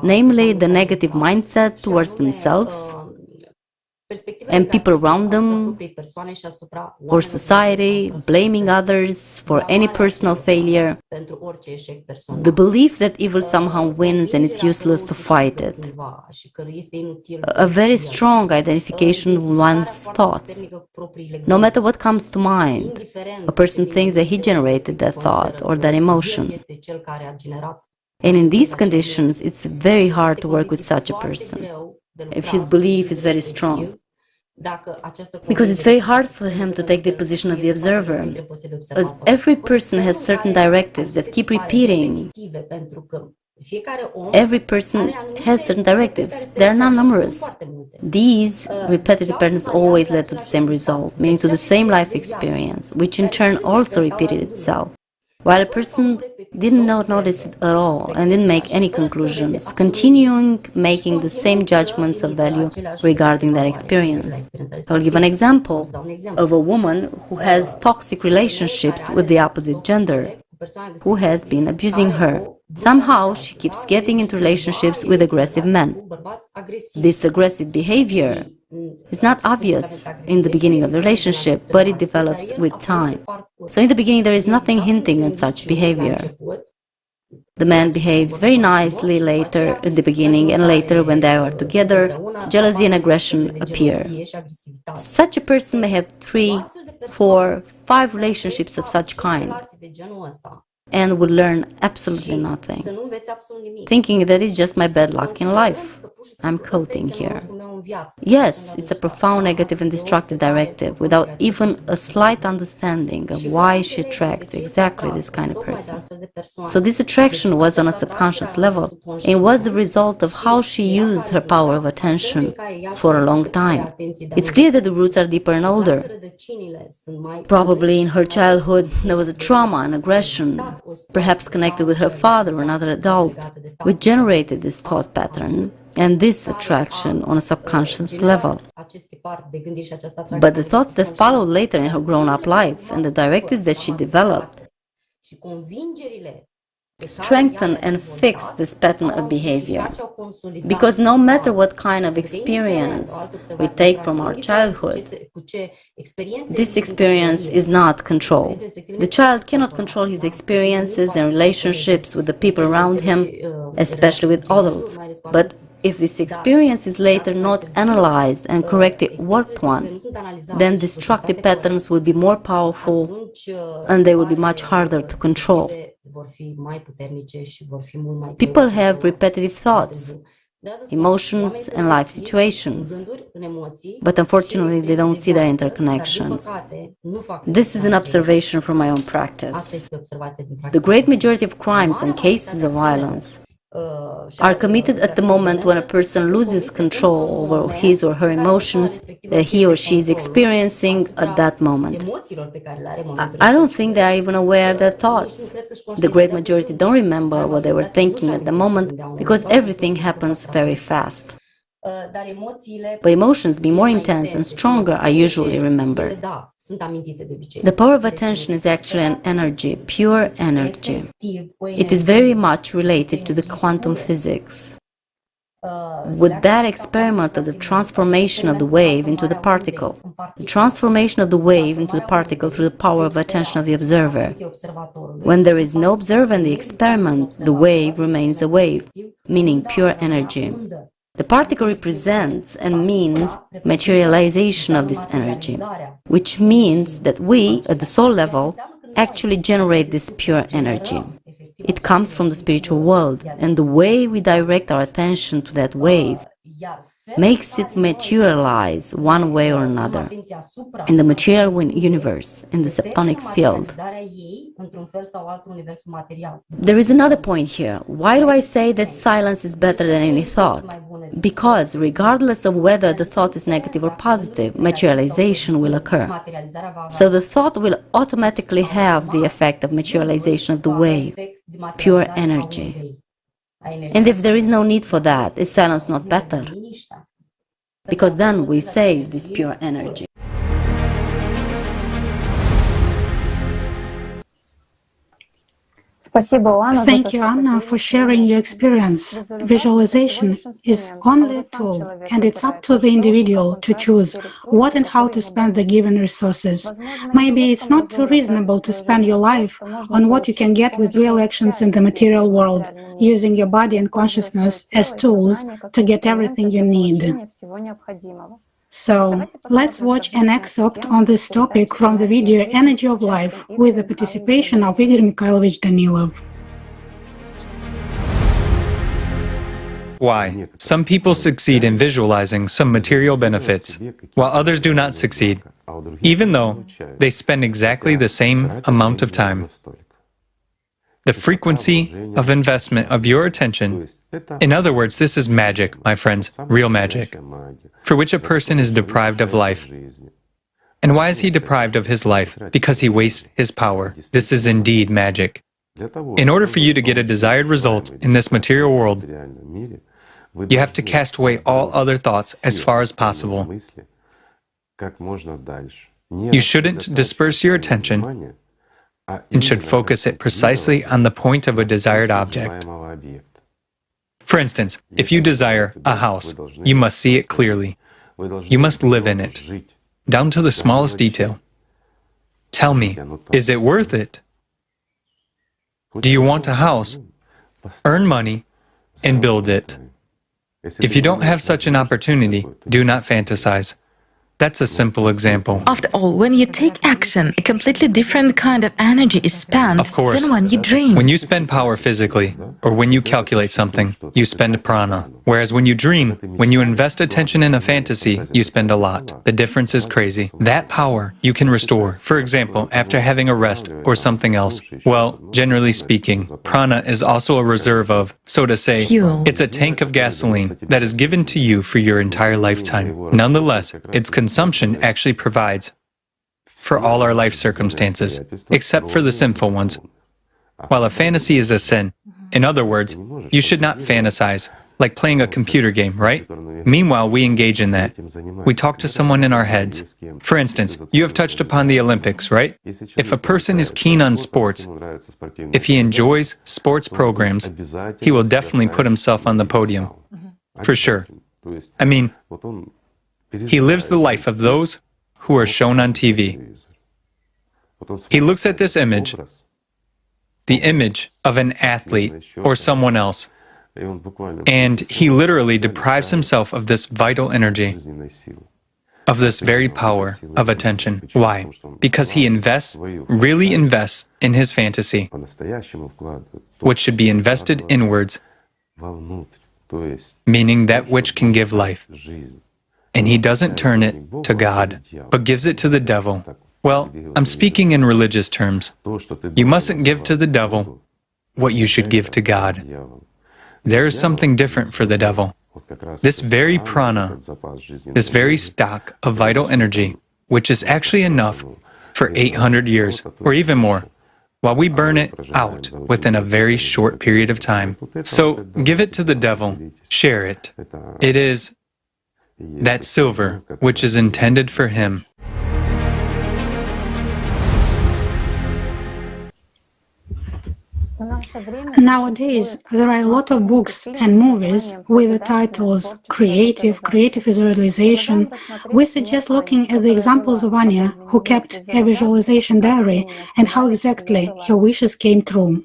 namely the negative mindset towards themselves and people around them, or society, blaming others for any personal failure, the belief that evil somehow wins and it's useless to fight it, a very strong identification with one's thoughts. No matter what comes to mind, a person thinks that he generated that thought or that emotion. And in these conditions, it's very hard to work with such a person, if his belief is very strong. Because it's very hard for him to take the position of the observer, as every person has certain directives that keep repeating. Every person has certain directives. They are not numerous. These repetitive patterns always led to the same result, meaning to the same life experience, which in turn also repeated itself. While a person didn't notice it at all and didn't make any conclusions, continuing making the same judgments of value regarding that experience. I'll give an example of a woman who has toxic relationships with the opposite gender, who has been abusing her. Somehow she keeps getting into relationships with aggressive men. This aggressive behavior is not obvious in the beginning of the relationship, but it develops with time. So in the beginning there is nothing hinting at such behavior. The man behaves very nicely later in the beginning, and later when they are together, jealousy and aggression appear. Such a person may have 3, 4, 5 relationships of such kind and would learn absolutely nothing, thinking that it's just my bad luck in life. I'm quoting here. Yes, it's a profound negative and destructive directive without even a slight understanding of why she attracts exactly this kind of person. So this attraction was on a subconscious level and was the result of how she used her power of attention for a long time. It's clear that the roots are deeper and older. Probably in her childhood there was a trauma and aggression, perhaps connected with her father or another adult, which generated this thought pattern and this attraction on a subconscious level. But the thoughts that followed later in her grown-up life and the directives that she developed strengthen and fix this pattern of behavior. Because no matter what kind of experience we take from our childhood, this experience is not controlled. The child cannot control his experiences and relationships with the people around him, especially with adults. But if this experience is later not analyzed and corrected worked on, then destructive patterns will be more powerful and they will be much harder to control. People have repetitive thoughts, emotions, and life situations, but unfortunately they don't see their interconnections. This is an observation from my own practice. The great majority of crimes and cases of violence are committed at the moment when a person loses control over his or her emotions that he or she is experiencing at that moment. I don't think they are even aware of their thoughts. The great majority don't remember what they were thinking at the moment because everything happens very fast. But emotions, being more intense and stronger, are usually remembered. The power of attention is actually an energy, pure energy. It is very much related to the quantum physics. with that experiment of the transformation of the wave into the particle, the transformation of the wave into the particle through the power of attention of the observer. When there is no observer in the experiment, the wave remains a wave, meaning pure energy. The particle represents and means materialization of this energy, which means that we, at the soul level, actually generate this pure energy. It comes from the spiritual world, and the way we direct our attention to that wave makes it materialize one way or another in the material universe, in the septonic field. There is another point here. Why do I say that silence is better than any thought? Because regardless of whether the thought is negative or positive, materialization will occur. So the thought will automatically have the effect of materialization of the wave, pure energy. And if there is no need for that, is silence not better? Because then we save this pure energy. Thank you, Anna, for sharing your experience. Visualization is only a tool, and it's up to the individual to choose what and how to spend the given resources. Maybe it's not too reasonable to spend your life on what you can get with real actions in the material world, using your body and consciousness as tools to get everything you need. So, let's watch an excerpt on this topic from the video Energy of Life with the participation of Igor Mikhailovich Danilov. Why? Some people succeed in visualizing some material benefits, while others do not succeed, even though they spend exactly the same amount of time. The frequency of investment of your attention, in other words, this is magic, my friends, real magic, for which a person is deprived of life. And why is he deprived of his life? Because he wastes his power. This is indeed magic. In order for you to get a desired result in this material world, you have to cast away all other thoughts as far as possible. You shouldn't disperse your attention and should focus it precisely on the point of a desired object. For instance, if you desire a house, you must see it clearly. You must live in it, down to the smallest detail. Tell me, is it worth it? Do you want a house? Earn money and build it. If you don't have such an opportunity, do not fantasize. That's a simple example. After all, when you take action, a completely different kind of energy is spent than when you dream. When you spend power physically, or when you calculate something, you spend prana. Whereas when you dream, when you invest attention in a fantasy, you spend a lot. The difference is crazy. That power you can restore, for example, after having a rest or something else. Well, generally speaking, prana is also a reserve of, so to say, fuel. It's a tank of gasoline that is given to you for your entire lifetime. Nonetheless, its consumption actually provides for all our life circumstances, except for the sinful ones. While a fantasy is a sin, in other words, you should not fantasize, like playing a computer game, right? Meanwhile, we engage in that. We talk to someone in our heads. For instance, you have touched upon the Olympics, right? If a person is keen on sports, if he enjoys sports programs, he will definitely put himself on the podium. For sure. I mean, he lives the life of those who are shown on TV. He looks at this image, the image of an athlete or someone else, and he literally deprives himself of this vital energy, of this very power of attention. Why? Because he really invests in his fantasy, which should be invested inwards, meaning that which can give life. And he doesn't turn it to God, but gives it to the devil. Well, I'm speaking in religious terms. You mustn't give to the devil what you should give to God. There is something different for the devil. This very prana, this very stock of vital energy, which is actually enough for 800 years, or even more, while we burn it out within a very short period of time. So give it to the devil, share it. It is that silver which is intended for him. Nowadays, there are a lot of books and movies with the titles creative visualization. We suggest looking at the examples of Anya, who kept a visualization diary, and how exactly her wishes came true.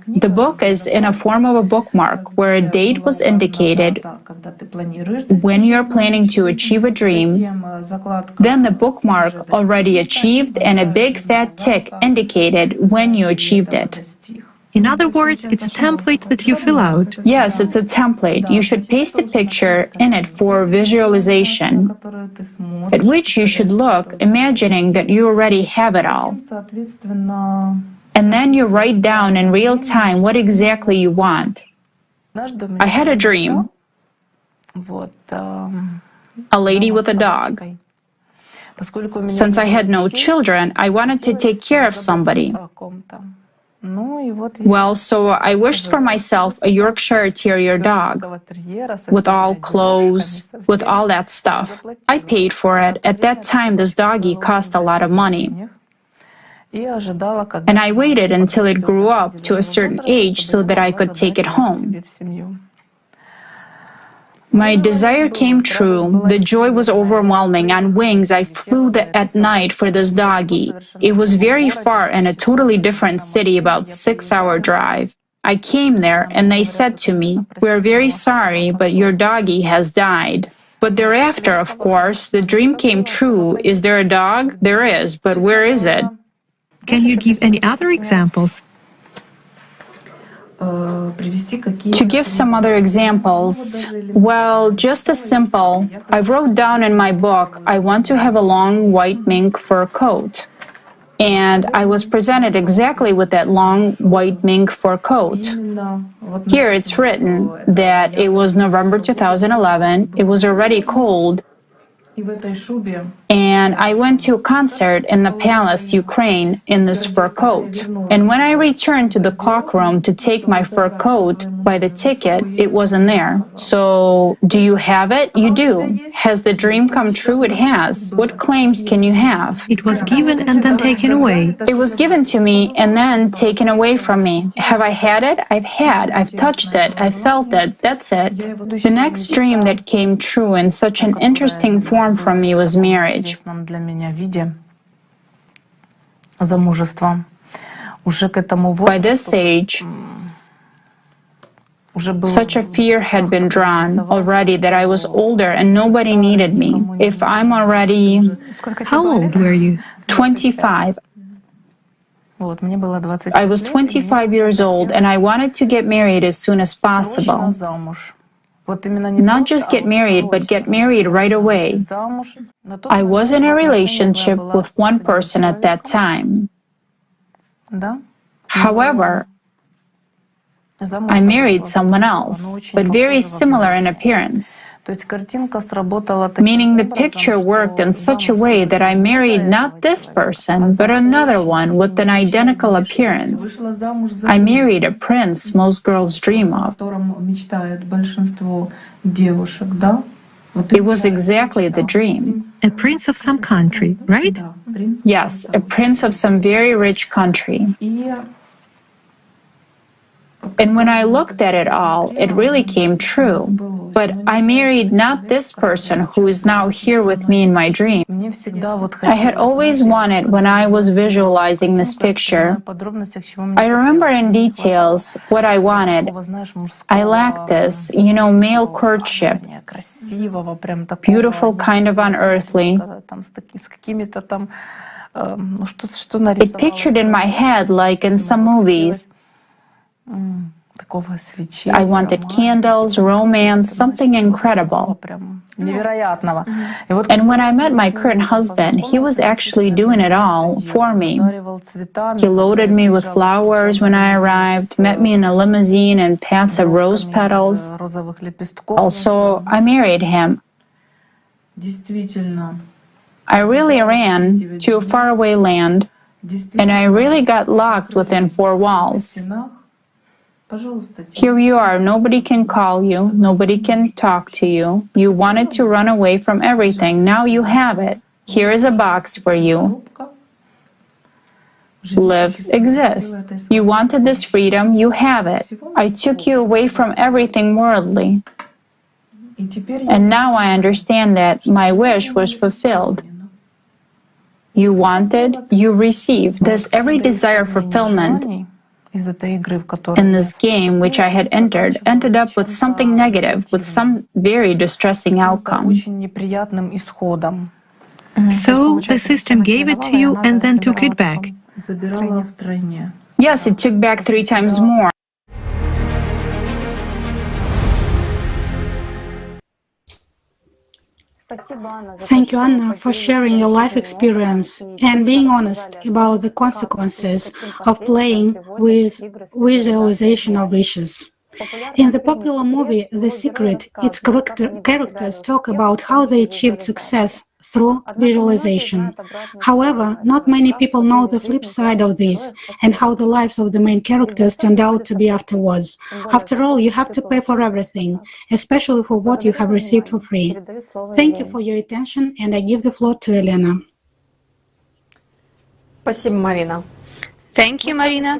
The book is in a form of a bookmark where a date was indicated when you're planning to achieve a dream, then the bookmark already achieved and a big fat tick indicated when you achieved it. In other words, it's a template that you fill out. Yes, it's a template. You should paste a picture in it for visualization, at which you should look, imagining that you already have it all. And then you write down in real time what exactly you want. I had a dream. A lady with a dog. Since I had no children, I wanted to take care of somebody. Well, so I wished for myself a Yorkshire Terrier dog, with all clothes, with all that stuff. I paid for it. At that time, this doggy cost a lot of money. And I waited until it grew up to a certain age so that I could take it home. My desire came true. The joy was overwhelming. On wings, I flew at night for this doggy. It was very far in a totally different city, about 6-hour drive. I came there and they said to me, "We're very sorry, but your doggy has died." But thereafter, of course, the dream came true. Is there a dog? There is, but where is it? Can you give any other examples? To give some other examples, well, just as simple. I wrote down in my book, I want to have a long white mink fur coat. And I was presented exactly with that long white mink fur coat. Here it's written that it was November 2011, it was already cold, and I went to a concert in the palace, Ukraine, in this fur coat. And when I returned to the clock room to take my fur coat by the ticket, it wasn't there. So, do you have it? You do. Has the dream come true? It has. What claims can you have? It was given and then taken away. It was given to me and then taken away from me. Have I had it? I've touched it, I've felt it, that's it. The next dream that came true in such an interesting form for me was marriage. By this age, such a fear had been drawn already that I was older and nobody needed me. If I'm already... How old were you? 25. I was 25 years old and I wanted to get married as soon as possible. Not just get married, but get married right away. I was in a relationship with one person at that time. However, I married someone else, but very similar in appearance. Meaning the picture worked in such a way that I married not this person, but another one with an identical appearance. I married a prince most girls dream of. It was exactly the dream. A prince of some country, right? Yes, a prince of some very rich country. And when I looked at it all, it really came true. But I married not this person who is now here with me in my dream. I had always wanted, when I was visualizing this picture, I remember in details what I wanted. I lacked this, male courtship. Beautiful, kind of unearthly. It pictured in my head like in some movies. I wanted candles, romance, something incredible. And when I met my current husband, he was actually doing it all for me. He loaded me with flowers when I arrived, met me in a limousine and paths of rose petals. Also, I married him. I really ran to a faraway land, and I really got locked within 4 walls. Here you are, nobody can call you, nobody can talk to you. You wanted to run away from everything, now you have it. Here is a box for you. Live exists. You wanted this freedom, you have it. I took you away from everything worldly. And now I understand that my wish was fulfilled. You wanted, you received. Thus, every desire fulfillment in this game which I had entered ended up with something negative, with some very distressing outcome. So the system gave it to you and then took it back. Yes, it took back 3 times more. Thank you, Anna, for sharing your life experience and being honest about the consequences of playing with visualization of wishes. In the popular movie The Secret, its characters talk about how they achieved success through visualization. However, not many people know the flip side of this and how the lives of the main characters turned out to be afterwards. After all, you have to pay for everything, especially for what you have received for free. Thank you for your attention, and I give the floor to Elena. Спасибо, Марина. Thank you, Marina.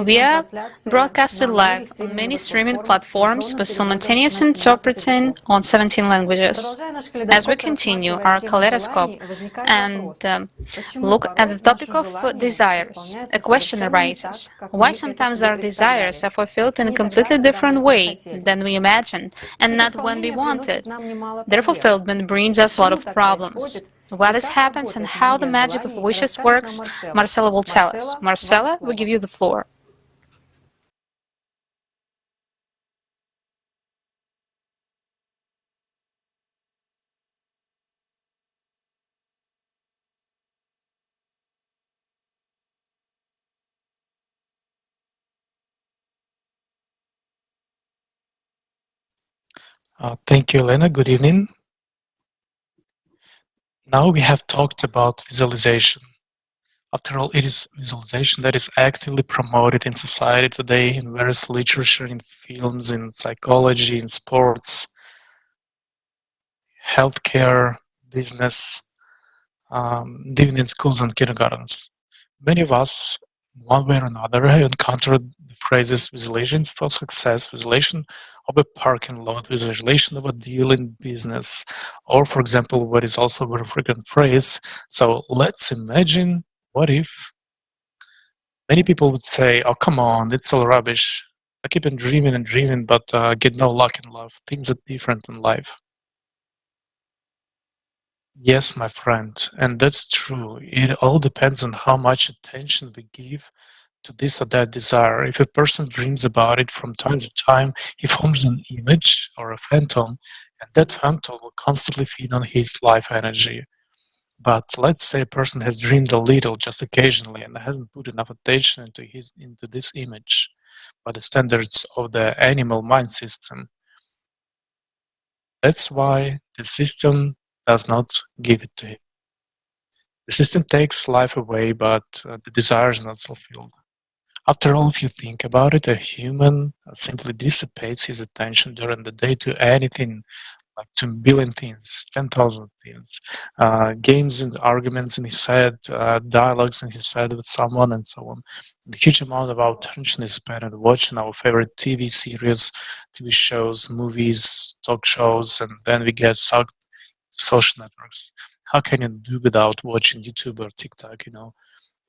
We are broadcasted live on many streaming platforms with simultaneous interpreting on 17 languages. As we continue our kaleidoscope and look at the topic of desires, a question arises. Why sometimes our desires are fulfilled in a completely different way than we imagined and not when we wanted? Their fulfillment brings us a lot of problems. Why this happens and how the magic of wishes works, Marcela will tell us. Marcela, we give you the floor. Thank you, Elena. Good evening. Now we have talked about visualization. After all, it is visualization that is actively promoted in society today in various literature, in films, in psychology, in sports, healthcare, business, even in schools and kindergartens. Many of us, one way or another, have encountered the phrases visualization for success, visualization of a parking lot, visualization of a deal in business, or for example, what is also a very frequent phrase, so let's imagine what if. Many people would say, oh come on, it's all rubbish. I keep on dreaming and dreaming, but get no luck in love. Things are different in life. Yes, my friend, and that's true. It all depends on how much attention we give to this or that desire. If a person dreams about it from time to time, he forms an image or a phantom, and that phantom will constantly feed on his life energy. But let's say a person has dreamed a little, just occasionally, and hasn't put enough attention into this image by the standards of the animal mind system. That's why the system does not give it to him. The system takes life away, but the desire is not fulfilled. After all, if you think about it, a human simply dissipates his attention during the day to anything, like 2 billion things, 10,000 things, games and arguments in his head, dialogues in his head with someone, and so on. The huge amount of our attention is spent on watching our favorite TV series, TV shows, movies, talk shows, and then we get sucked social networks. How can you do without watching YouTube or TikTok,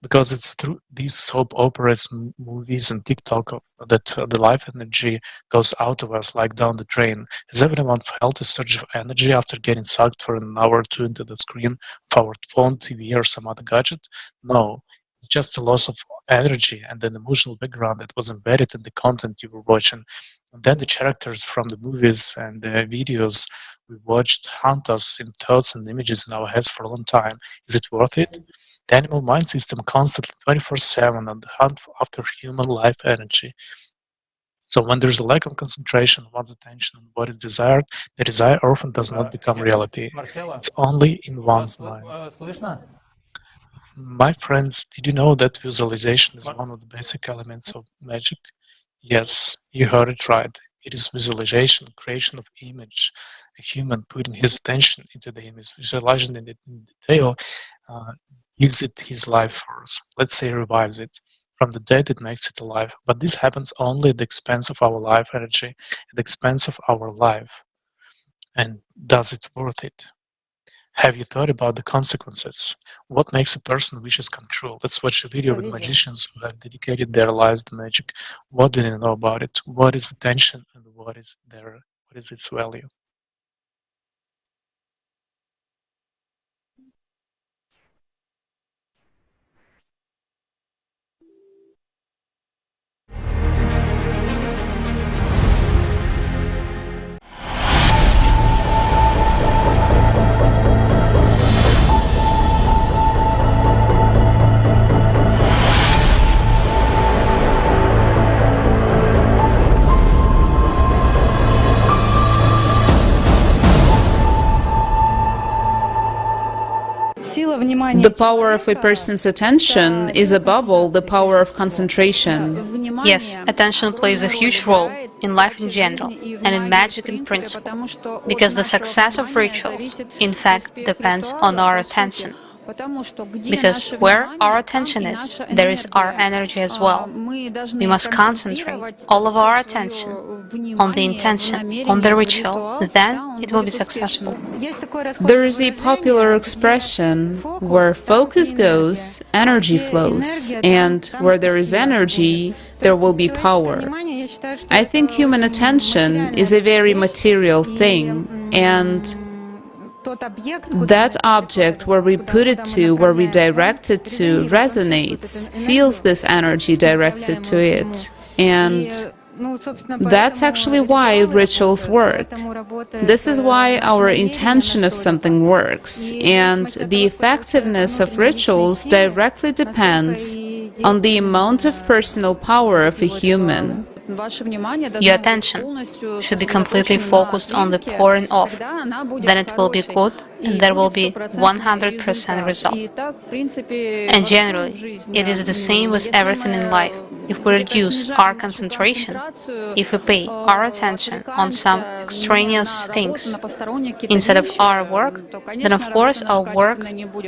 Because it's through these soap operas, movies, and TikTok that the life energy goes out of us like down the drain. Has everyone felt a surge of energy after getting sucked for an hour or two into the screen of our phone, TV, or some other gadget? No. It's just a loss of energy and an emotional background that was embedded in the content you were watching. And then the characters from the movies and the videos we watched haunt us in thoughts and images in our heads for a long time. Is it worth it? The animal mind system constantly 24/7 on the hunt after human life energy. So when there's a lack of concentration on one's attention on what is desired, the desire often does not become reality. It's only in one's mind. My friends, did you know that visualization is one of the basic elements of magic? Yes, you heard it right. It is visualization, creation of image, a human putting his attention into the image, visualizing it in detail, gives it his life force. Let's say revives it. From the dead, it makes it alive. But this happens only at the expense of our life energy, at the expense of our life. And does it worth it? Have you thought about the consequences? What makes a person wishes come true? Let's watch a video with magicians who have dedicated their lives to magic. What do they know about it? What is attention and what is its value? The power of a person's attention is above all the power of concentration. Yes, attention plays a huge role in life in general and in magic in principle, because the success of rituals, in fact, depends on our attention. Because where our attention is, there is our energy as well. We must concentrate all of our attention on the intention, on the ritual, then it will be successful. There is a popular expression, where focus goes, energy flows, and where there is energy, there will be power. I think human attention is a very material thing, and that object where we put it to, where we direct it to, resonates, feels this energy directed to it. And that's actually why rituals work. This is why our intention of something works, and the effectiveness of rituals directly depends on the amount of personal power of a human. Your attention should be completely focused on the pouring off. Then it will be good and there will be 100% result. And generally, it is the same with everything in life. If we reduce our concentration, if we pay our attention on some extraneous things instead of our work, then of course our work,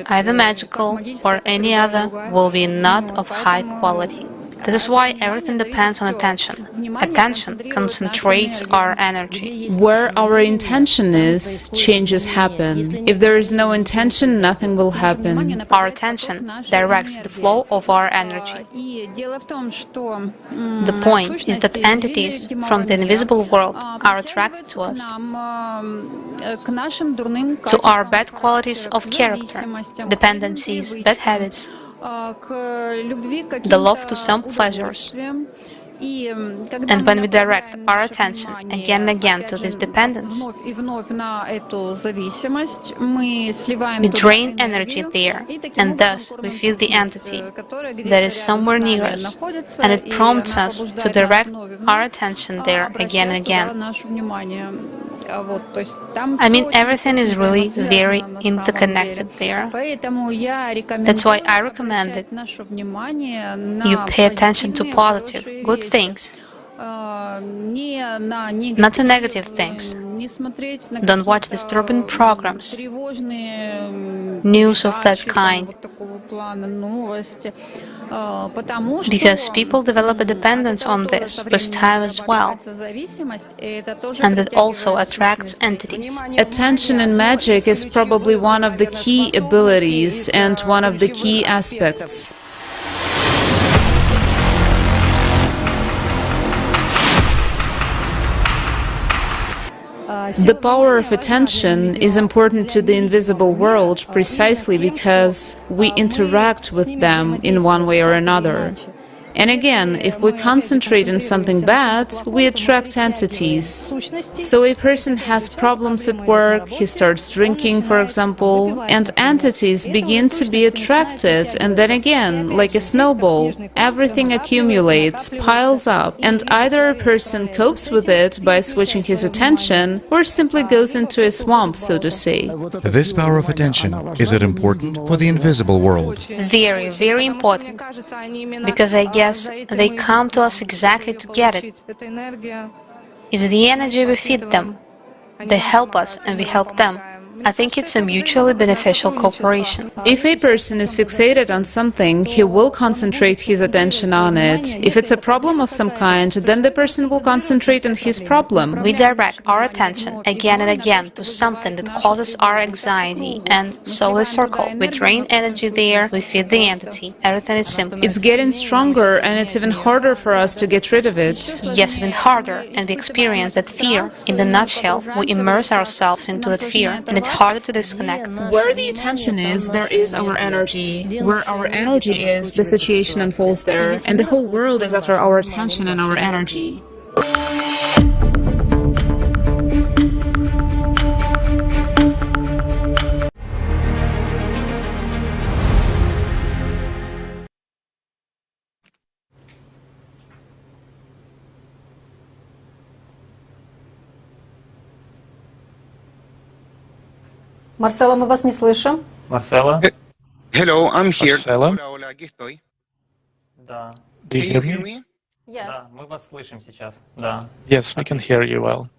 either magical or any other, will be not of high quality. This is why everything depends on attention. Attention concentrates our energy. Where our intention is, changes happen. If there is no intention, nothing will happen. Our attention directs the flow of our energy. The point is that entities from the invisible world are attracted to us, to our bad qualities of character, dependencies, bad habits, the love to some pleasures. And when we direct our attention again and again to this dependence, we drain energy there, and thus we feel the entity that is somewhere near us, and it prompts us to direct our attention there again and again. I mean, everything is really very interconnected there. That's why I recommend it. You pay attention to positive, good things, not to negative things. Don't watch disturbing programs, news of that kind, because people develop a dependence on this with time as well, and it also attracts entities. Attention in magic is probably one of the key abilities and one of the key aspects. The power of attention is important to the invisible world precisely because we interact with them in one way or another. And again, if we concentrate on something bad, we attract entities. So a person has problems at work, he starts drinking, for example, and entities begin to be attracted, and then again, like a snowball, everything accumulates, piles up, and either a person copes with it by switching his attention, or simply goes into a swamp, so to say. This power of attention, is it important for the invisible world? Very, very important, because I guess they come to us exactly to get it. It's the energy we feed them. They help us and we help them. I think it's a mutually beneficial cooperation. If a person is fixated on something, he will concentrate his attention on it. If it's a problem of some kind, then the person will concentrate on his problem. We direct our attention again and again to something that causes our anxiety, and so the circle. We drain energy there, we feed the entity. Everything is simple. It's getting stronger, and it's even harder for us to get rid of it. Yes, even harder, and we experience that fear. In the nutshell, we immerse ourselves into that fear, and it's harder to disconnect. Where the attention is, there is our energy. Where our energy is, the situation unfolds there, and the whole world is after our attention and our energy. Марсело, мы вас не слышим. Marcela? Hello, I'm here. Marcela? Hola, hola, aquí estoy. Да. Do you Can hear you hear me? me? Да, мы вас слышим сейчас. Да. Yes, we can hear you well.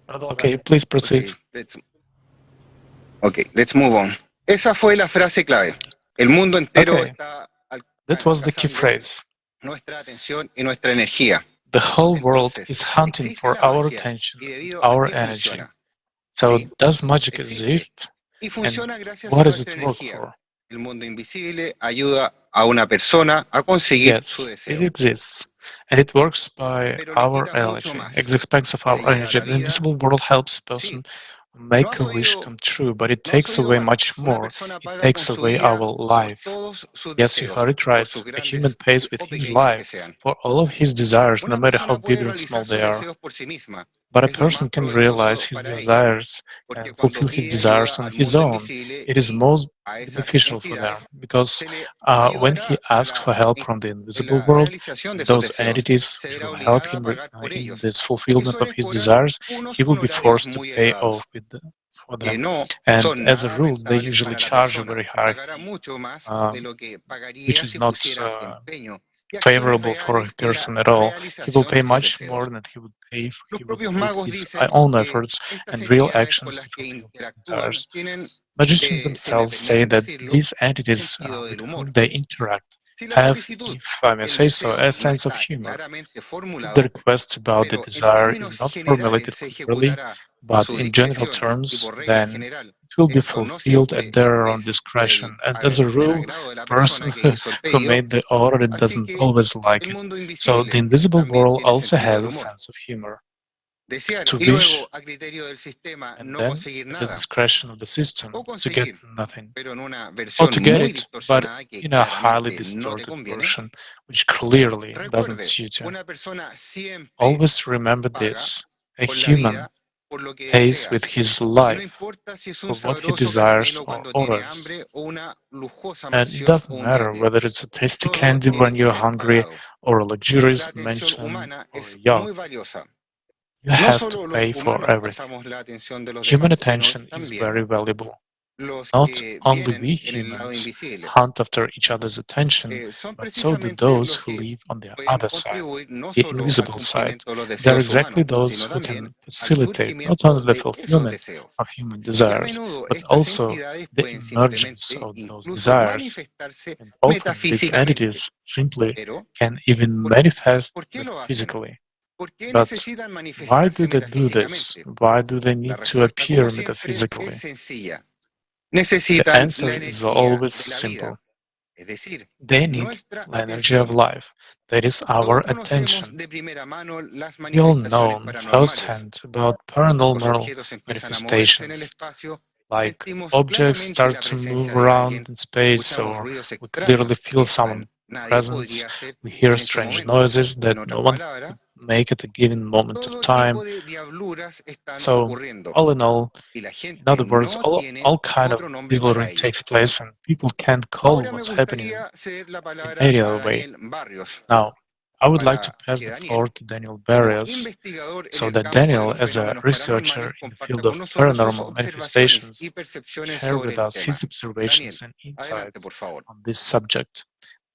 Okay, please proceed. Let's move on. Esa fue la frase clave. El mundo entero Okay. está That was the key phrase. nuestra atención y nuestra energía. The whole world is hunting for our attention, our energy. So, does magic exist? Y And funciona gracias a what does nuestra it work energía. for? El mundo invisible ayuda a una persona a conseguir su Yes, deseo. it exists. And it works by Pero le our quita mucho energy, más. at the expense of our Le llena energy. la The vida. invisible world helps a person make a wish come true, but it takes away much more. It takes away our life. Yes, you heard it right. A human pays with his life for all of his desires, no matter how big or small they are. But a person can realize his desires and fulfill his desires on his own. It is most beneficial for them, because when he asks for help from the invisible world, those entities which will help him in this fulfillment of his desires, he will be forced to pay off for them. And as a rule, they usually charge a very high fee, which is not favorable for a person at all. He will pay much more than he would pay if he would put his own efforts and real actions to fulfill his desires. Magicians themselves say that these entities with whom they interact have, if I may say so, a sense of humor. If the request about the desire is not formulated clearly, but in general terms, then it will be fulfilled at their own discretion. And as a rule, the person who made the order doesn't always like it. So the invisible world also has a sense of humor. To wish, and then the discretion of the system to get nothing, or to get it, but in a highly distorted version, which clearly doesn't suit you. Always remember this: a human pays with his life for what he desires or orders. And it doesn't matter whether it's a tasty candy when you're hungry, or a luxurious mansion, or a yacht. You have to pay for everything. Human attention is very valuable. Not only we humans hunt after each other's attention, but so do those who live on the other side, the invisible side. They're exactly those who can facilitate not only the fulfillment of human desires, but also the emergence of those desires. And both of these entities simply can even manifest physically. But why do they do this? Why do they need to appear metaphysically? The answer is always simple. They need the energy of life, that is our attention. We all know firsthand about paranormal manifestations, like objects start to move around in space, or we clearly feel someone's presence, we hear strange noises that no one could make at a given moment of time. So, all in all, in other words, all kind of devilry takes place, and people can't call what's happening in any other way. Now, I would like to pass the floor to Daniel Barrios, so that Daniel, as a researcher in the field of paranormal manifestations, share with us his observations and insights on this subject.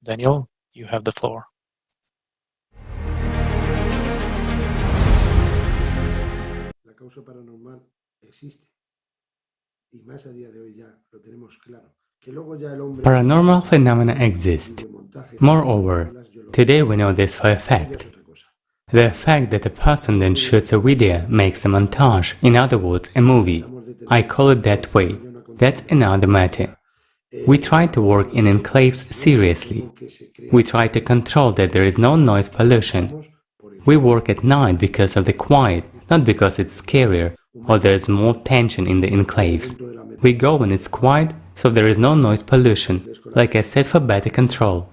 Daniel, you have the floor. Paranormal phenomena exist. Moreover, today we know this for a fact. The fact that a person then shoots a video makes a montage, in other words, a movie. I call it that way. That's another matter. We try to work in enclaves seriously. We try to control that there is no noise pollution. We work at night because of the quiet, not because it's scarier or there is more tension in the enclaves. We go when it's quiet, so there is no noise pollution, like I said, for better control.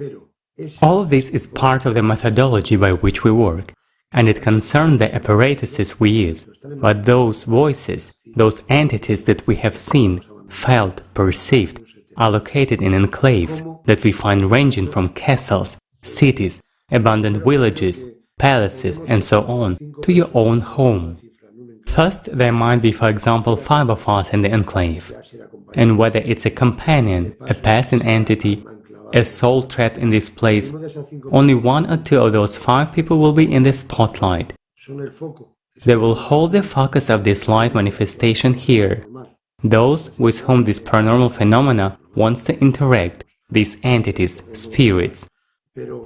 All of this is part of the methodology by which we work, and it concerns the apparatuses we use. But those voices, those entities that we have seen, felt, perceived, are located in enclaves that we find ranging from castles, cities, abandoned villages, palaces, and so on, to your own home. First, there might be, for example, 5 of us in the enclave, and whether it's a companion, a passing entity, a soul trapped in this place, only 1 or 2 of those 5 people will be in the spotlight. They will hold the focus of this light manifestation here. Those with whom this paranormal phenomena wants to interact, these entities, spirits.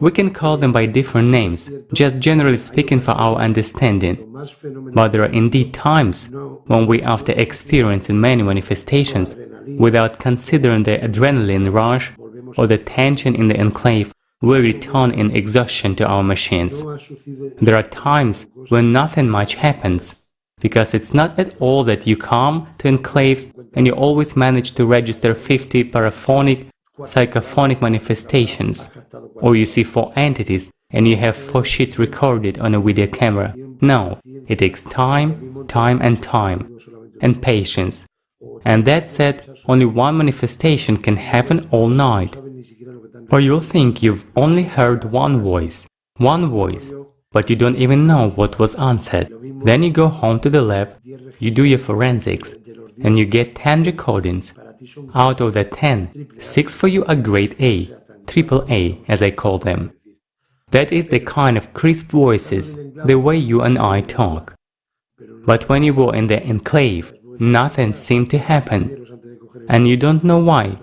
We can call them by different names, just generally speaking for our understanding. But there are indeed times when we, after experiencing many manifestations, without considering the adrenaline rush or the tension in the enclave, we return in exhaustion to our machines. There are times when nothing much happens, because it's not at all that you come to enclaves and you always manage to register 50 paraphonic, psychophonic manifestations, or you see 4 entities and you have 4 sheets recorded on a video camera. No, it takes time, and patience. And that said, only 1 manifestation can happen all night. Or you'll think you've only heard one voice, but you don't even know what was answered. Then you go home to the lab, you do your forensics, and you get 10 recordings. Out of the 10, 6 for you are grade A, triple A as I call them. That is the kind of crisp voices, the way you and I talk. But when you were in the enclave, nothing seemed to happen. And you don't know why.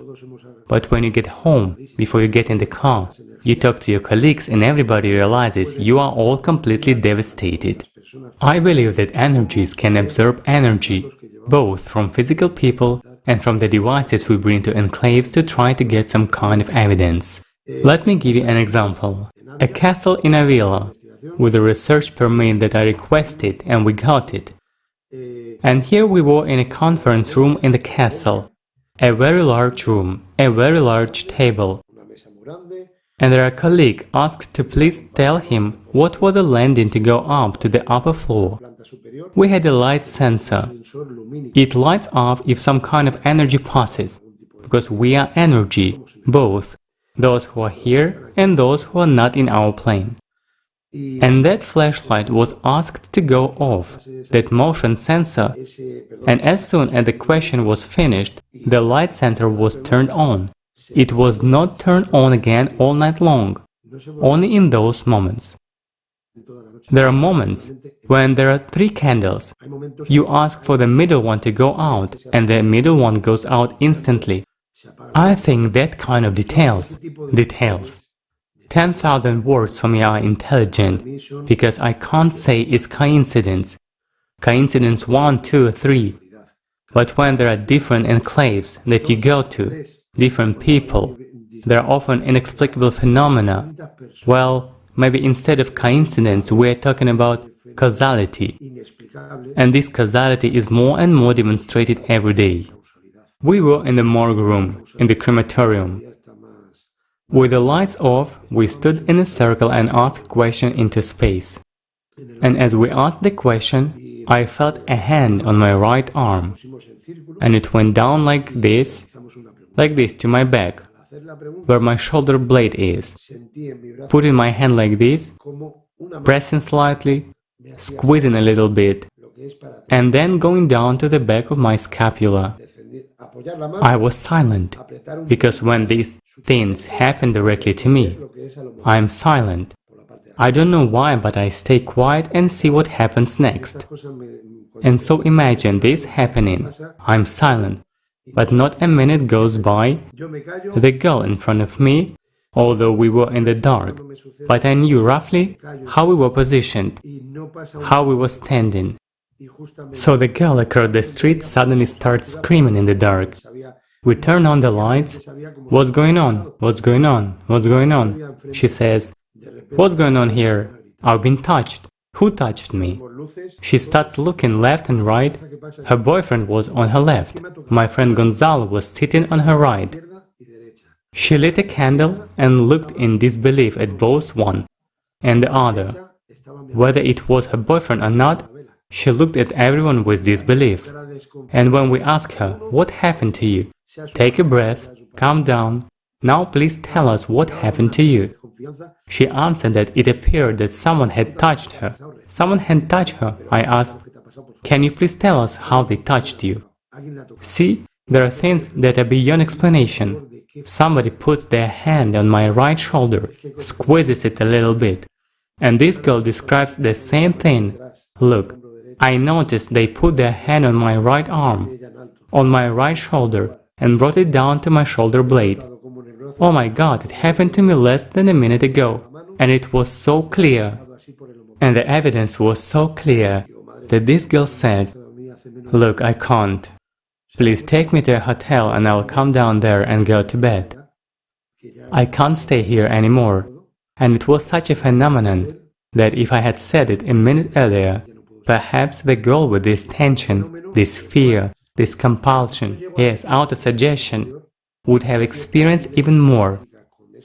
But when you get home, before you get in the car, you talk to your colleagues and everybody realizes you are all completely devastated. I believe that energies can absorb energy, both from physical people and from the devices we bring to enclaves to try to get some kind of evidence. Let me give you an example. A castle in a villa, with a research permit that I requested and we got it. And here we were in a conference room in the castle. A very large room, a very large table. And our colleague asked to please tell him what was the landing to go up to the upper floor. We had a light sensor. It lights up if some kind of energy passes, because we are energy, both, those who are here and those who are not in our plane. And that flashlight was asked to go off, that motion sensor, and as soon as the question was finished, the light sensor was turned on. It was not turned on again all night long, only in those moments. There are moments when there are 3 candles. You ask for the middle one to go out, and the middle one goes out instantly. I think that kind of details. 10,000 words for me are intelligent, because I can't say it's coincidence. Coincidence 1, 2, 3. But when there are different enclaves that you go to, different people, there are often inexplicable phenomena. Well, maybe instead of coincidence, we are talking about causality. And this causality is more and more demonstrated every day. We were in the morgue room, in the crematorium. With the lights off, we stood in a circle and asked a question into space. And as we asked the question, I felt a hand on my right arm. And it went down like this to my back, where my shoulder blade is. Putting my hand like this, pressing slightly, squeezing a little bit, and then going down to the back of my scapula. I was silent, because when these things happen directly to me, I am silent. I don't know why, but I stay quiet and see what happens next. And so imagine this happening. I'm silent, but not a minute goes by. The girl in front of me, although we were in the dark, but I knew roughly how we were positioned, how we were standing. So the girl across the street suddenly starts screaming in the dark. We turn on the lights. What's going on? What's going on? What's going on? She says, what's going on here? I've been touched. Who touched me? She starts looking left and right. Her boyfriend was on her left. My friend Gonzalo was sitting on her right. She lit a candle and looked in disbelief at both one and the other. Whether it was her boyfriend or not, she looked at everyone with disbelief. And when we asked her, what happened to you? Take a breath, calm down. Now please tell us what happened to you. She answered that it appeared that someone had touched her. Someone had touched her. I asked, can you please tell us how they touched you? See, there are things that are beyond explanation. Somebody puts their hand on my right shoulder, squeezes it a little bit. And this girl describes the same thing. Look, I noticed they put their hand on my right arm, on my right shoulder, and brought it down to my shoulder blade. Oh my God, it happened to me less than a minute ago, and it was so clear. And the evidence was so clear that this girl said, look, I can't. Please take me to a hotel and I'll come down there and go to bed. I can't stay here anymore. And it was such a phenomenon that if I had said it a minute earlier, perhaps the girl with this tension, this fear, this compulsion, yes, auto-suggestion, would have experienced even more,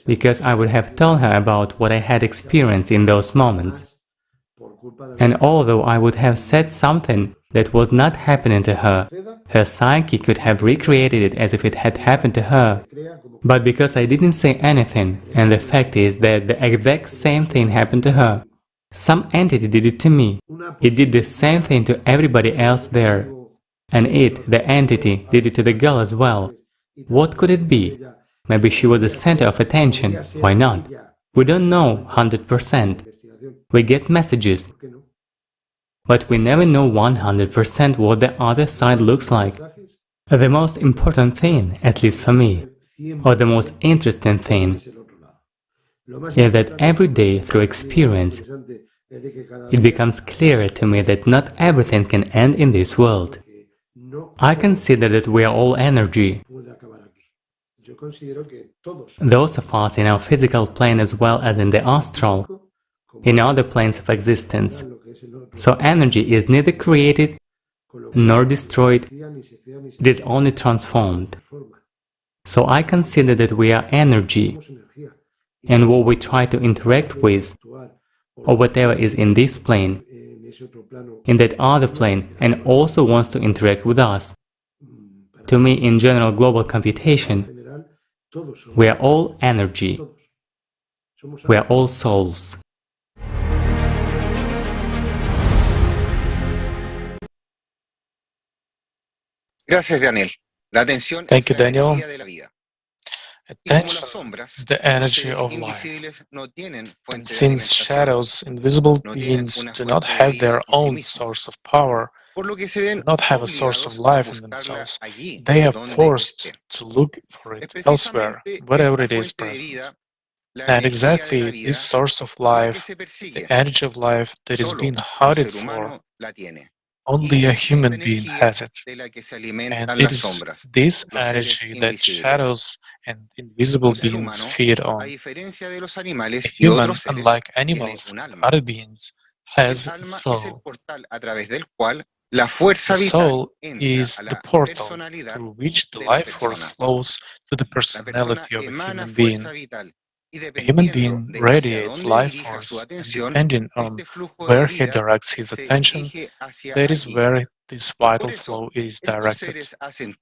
because I would have told her about what I had experienced in those moments. And although I would have said something that was not happening to her, her psyche could have recreated it as if it had happened to her. But because I didn't say anything, and the fact is that the exact same thing happened to her, some entity did it to me. It did the same thing to everybody else there. And it, the entity, did it to the girl as well. What could it be? Maybe she was the center of attention. Why not? We don't know 100%. We get messages, but we never know 100% what the other side looks like. The most important thing, at least for me, or the most interesting thing, is that every day through experience, it becomes clearer to me that not everything can end in this world. I consider that we are all energy. Those of us in our physical plane as well as in the astral, in other planes of existence. So energy is neither created nor destroyed, it is only transformed. So I consider that we are energy, and what we try to interact with, or whatever is in this plane, in that other plane, and also wants to interact with us. To me, in general global computation, we are all energy. We are all souls. Thank you, Daniel. Attention is the energy of life. And since shadows, invisible beings, do not have their own source of power, do not have a source of life in themselves, they are forced to look for it elsewhere, wherever it is present. And exactly this source of life, the energy of life that is being hunted for, only a human being has it. And it is this energy that shadows and invisible beings feed on. A human, unlike animals and other beings, has a soul. The soul is the portal through which the life force flows to the personality of a human being. A human being radiates life force, and depending on where he directs his attention, that is where this vital flow is directed.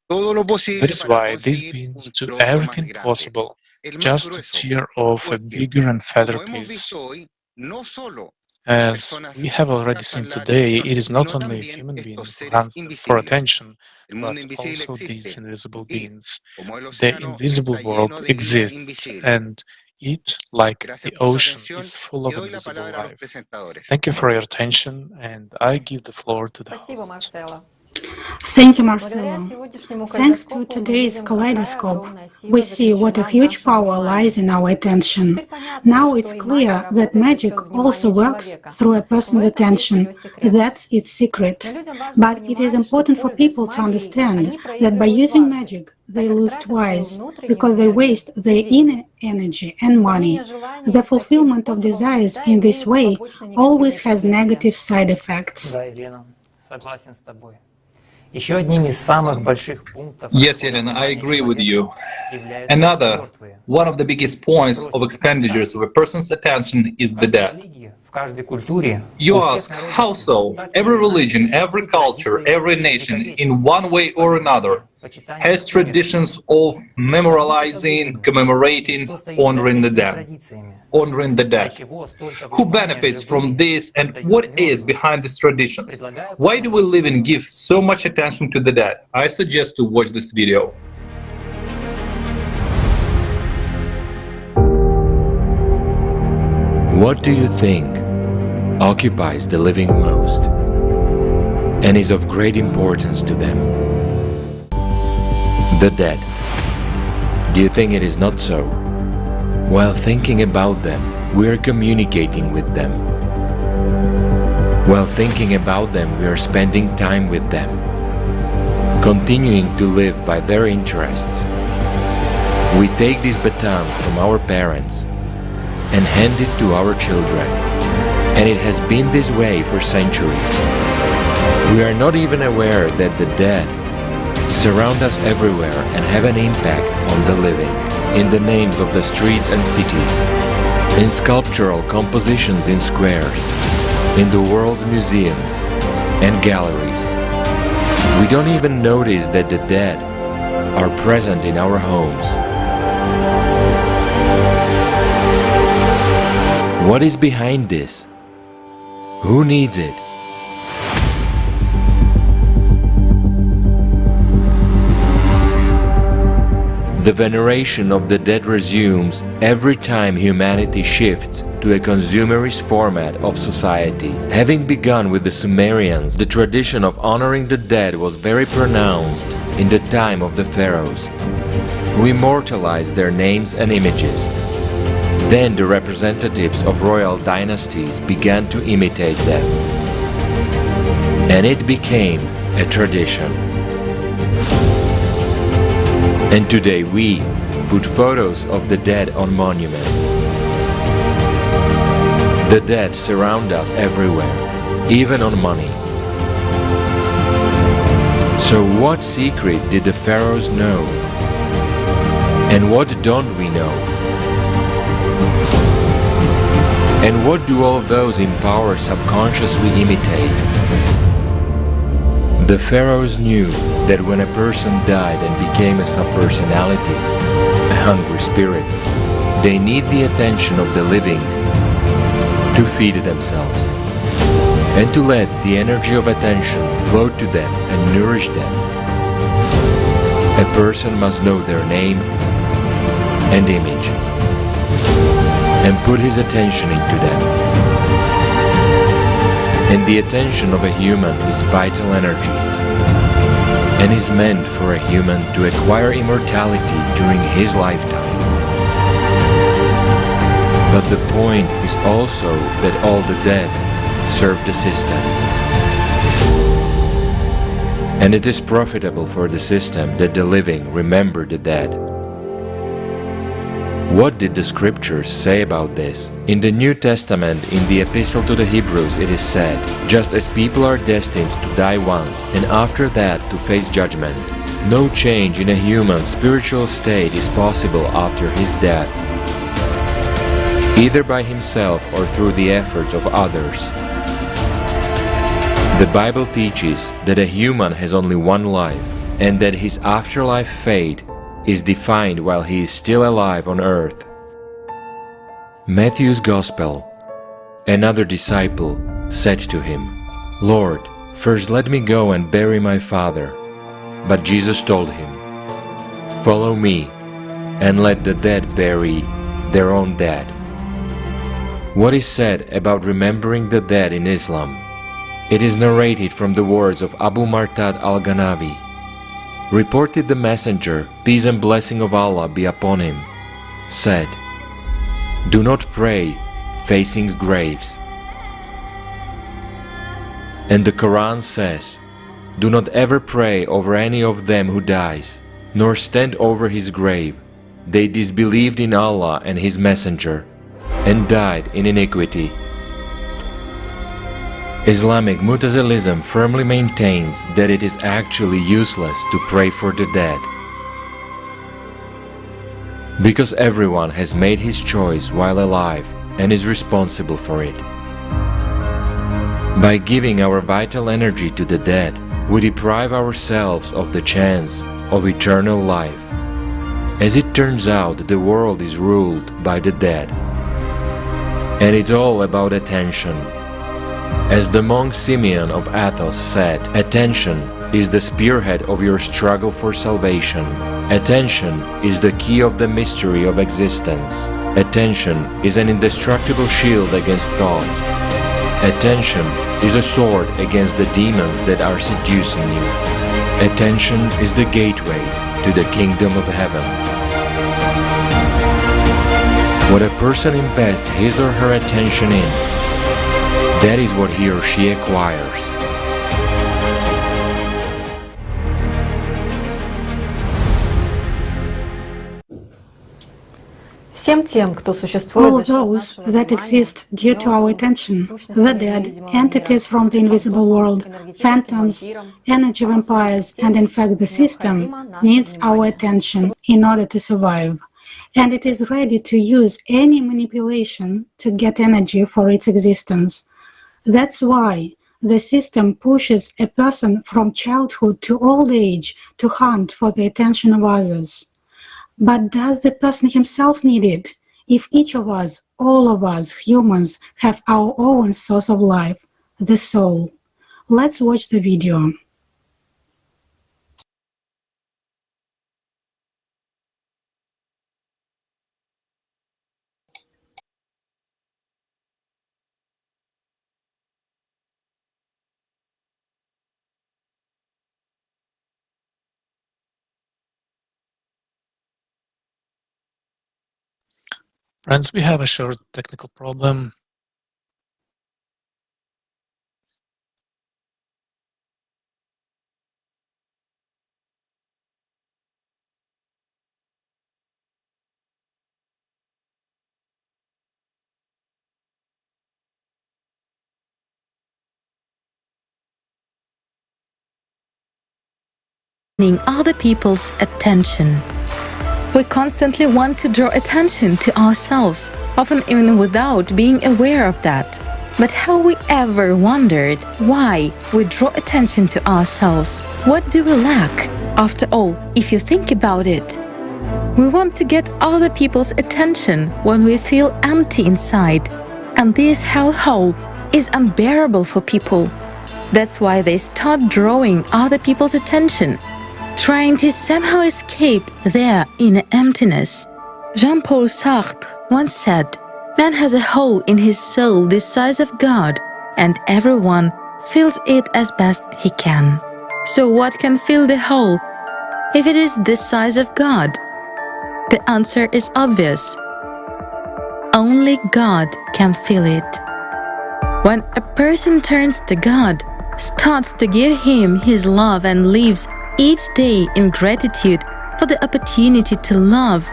That is why these beings do everything possible just to tear off a bigger and fatter piece. As we have already seen today, it is not only a human being who runs for attention, but also these invisible beings. The invisible world exists, and it, like Gracias the por su ocean, atención is full y of doy la invisible palabra a los life. presentadores. Thank you for your attention, and I give the floor to the Спасибо, hosts. Марцело. Thank you, Marcelo. Thanks to today's kaleidoscope, we see what a huge power lies in our attention. Now it's clear that magic also works through a person's attention. That's its secret. But it is important for people to understand that by using magic, they lose twice, because they waste their inner energy and money. The fulfillment of desires in this way always has negative side effects. Да, Елена, согласен с тобой. Еще одним из самых больших пунктов Yes, Elena, I agree with you. Another, one of the biggest points of expenditures of a person's attention is the dead. в каждой культуре. You ask, how so? Every religion, every culture, every nation, in one way or another, has traditions of memorializing, commemorating, honoring the dead. Honoring the dead. Who benefits from this and what is behind these traditions? Why do we live and give so much attention to the dead? I suggest to watch this video. What do you think occupies the living most and is of great importance to them? The dead. Do you think it is not so? While thinking about them, we are communicating with them. While thinking about them, we are spending time with them, continuing to live by their interests. We take this baton from our parents and hand it to our children, and it has been this way for centuries. We are not even aware that the dead surround us everywhere and have an impact on the living, in the names of the streets and cities, in sculptural compositions in squares, in the world's museums and galleries. We don't even notice that the dead are present in our homes. What is behind this? Who needs it? The veneration of the dead resumes every time humanity shifts to a consumerist format of society. Having begun with the Sumerians, the tradition of honoring the dead was very pronounced in the time of the pharaohs, who immortalized their names and images. Then the representatives of royal dynasties began to imitate them, and it became a tradition. And today we put photos of the dead on monuments. The dead surround us everywhere, even on money. So what secret did the pharaohs know? And what don't we know? And what do all those in power subconsciously imitate? The pharaohs knew that when a person died and became a subpersonality, a hungry spirit, they need the attention of the living to feed themselves, and to let the energy of attention flow to them and nourish them. A person must know their name and image, and put his attention into them. And the attention of a human is vital energy, and is meant for a human to acquire immortality during his lifetime. But the point is also that all the dead serve the system. And it is profitable for the system that the living remember the dead. What did the scriptures say about this? In the New Testament, in the Epistle to the Hebrews, it is said, just as people are destined to die once, and after that to face judgment, no change in a human spiritual state is possible after his death, either by himself or through the efforts of others. The Bible teaches that a human has only one life, and that his afterlife fate is defined while he is still alive on earth. Matthew's Gospel. Another disciple said to him, Lord, first let me go and bury my father. But Jesus told him, follow me, and let the dead bury their own dead. What is said about remembering the dead in Islam? It is narrated from the words of Abu Martad al-Ghanavi. Reported the messenger, peace and blessing of Allah be upon him, said, "Do not pray facing graves." And the Quran says, "Do not ever pray over any of them who dies, nor stand over his grave. They disbelieved in Allah and His Messenger, and died in iniquity." Islamic Mutazilism firmly maintains that it is actually useless to pray for the dead, because everyone has made his choice while alive and is responsible for it. By giving our vital energy to the dead, we deprive ourselves of the chance of eternal life. As it turns out, the world is ruled by the dead, and it's all about attention. As the monk Simeon of Athos said, "Attention is the spearhead of your struggle for salvation. Attention is the key of the mystery of existence. Attention is an indestructible shield against thoughts. Attention is a sword against the demons that are seducing you. Attention is the gateway to the kingdom of heaven." What a person invests his or her attention in, that is what he or she acquires. All those that exist due to our attention, the dead, entities from the invisible world, phantoms, energy vampires, and in fact the system, needs our attention in order to survive. And it is ready to use any manipulation to get energy for its existence. That's why the system pushes a person from childhood to old age to hunt for the attention of others. But does the person himself need it? If each of us, all of us, humans, have our own source of life, the soul. Let's watch the video. Friends, we have a short technical problem. Other people's attention. We constantly want to draw attention to ourselves, often even without being aware of that. But have we ever wondered why we draw attention to ourselves? What do we lack? After all, if you think about it, we want to get other people's attention when we feel empty inside, and this hellhole is unbearable for people. That's why they start drawing other people's attention, trying to somehow escape their inner emptiness. Jean-Paul Sartre once said, "Man has a hole in his soul the size of God, and everyone fills it as best he can." So what can fill the hole if it is the size of God? The answer is obvious. Only God can fill it. When a person turns to God, starts to give Him his love and lives each day in gratitude for the opportunity to love,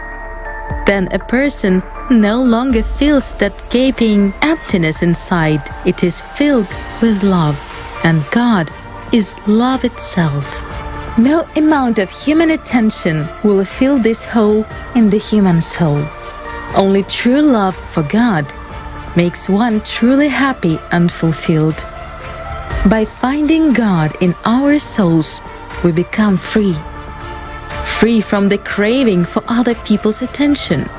then a person no longer feels that gaping emptiness inside. It is filled with love, and God is love itself. No amount of human attention will fill this hole in the human soul. Only true love for God makes one truly happy and fulfilled. By finding God in our souls, we become free. Free from the craving for other people's attention.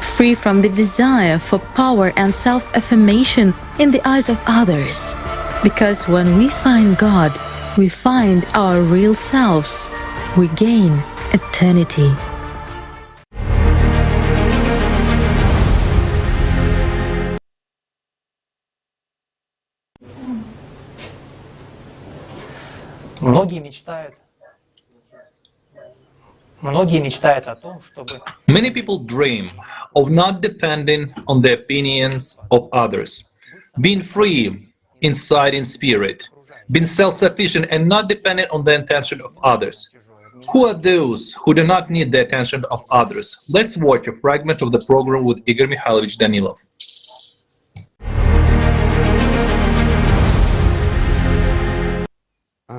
Free from the desire for power and self-affirmation in the eyes of others. Because when we find God, we find our real selves. We gain eternity. Many people dream of not depending on the opinions of others, being free inside in spirit, being self-sufficient and not dependent on the attention of others. Who are those who do not need the attention of others? Let's watch a fragment of the program with Igor Mikhailovich Danilov.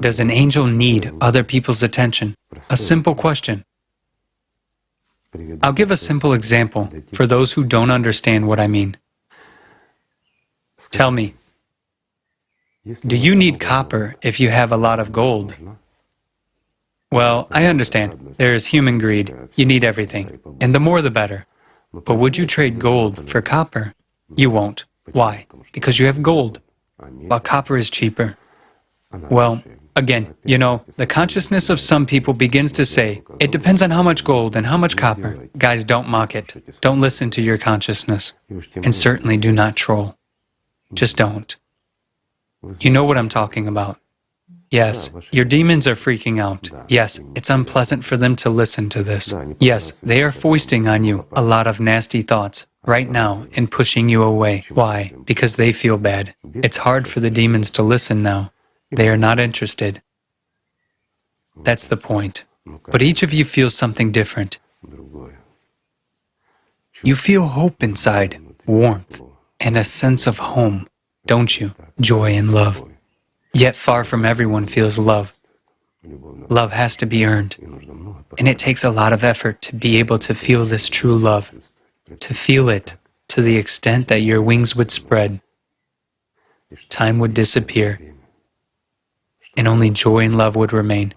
Does an angel need other people's attention? A simple question. I'll give a simple example for those who don't understand what I mean. Tell me, do you need copper if you have a lot of gold? Well, I understand. There is human greed. You need everything. And the more the better. But would you trade gold for copper? You won't. Why? Because you have gold, while copper is cheaper. Well, again, you know, the consciousness of some people begins to say, it depends on how much gold and how much copper. Guys, don't mock it. Don't listen to your consciousness. And certainly do not troll. Just don't. You know what I'm talking about. Yes, your demons are freaking out. Yes, it's unpleasant for them to listen to this. Yes, they are foisting on you a lot of nasty thoughts right now and pushing you away. Why? Because they feel bad. It's hard for the demons to listen now. They are not interested. That's the point. But each of you feels something different. You feel hope inside, warmth, and a sense of home, don't you? Joy and love. Yet far from everyone feels love. Love has to be earned. And it takes a lot of effort to be able to feel this true love, to feel it to the extent that your wings would spread, time would disappear, and only joy and love would remain.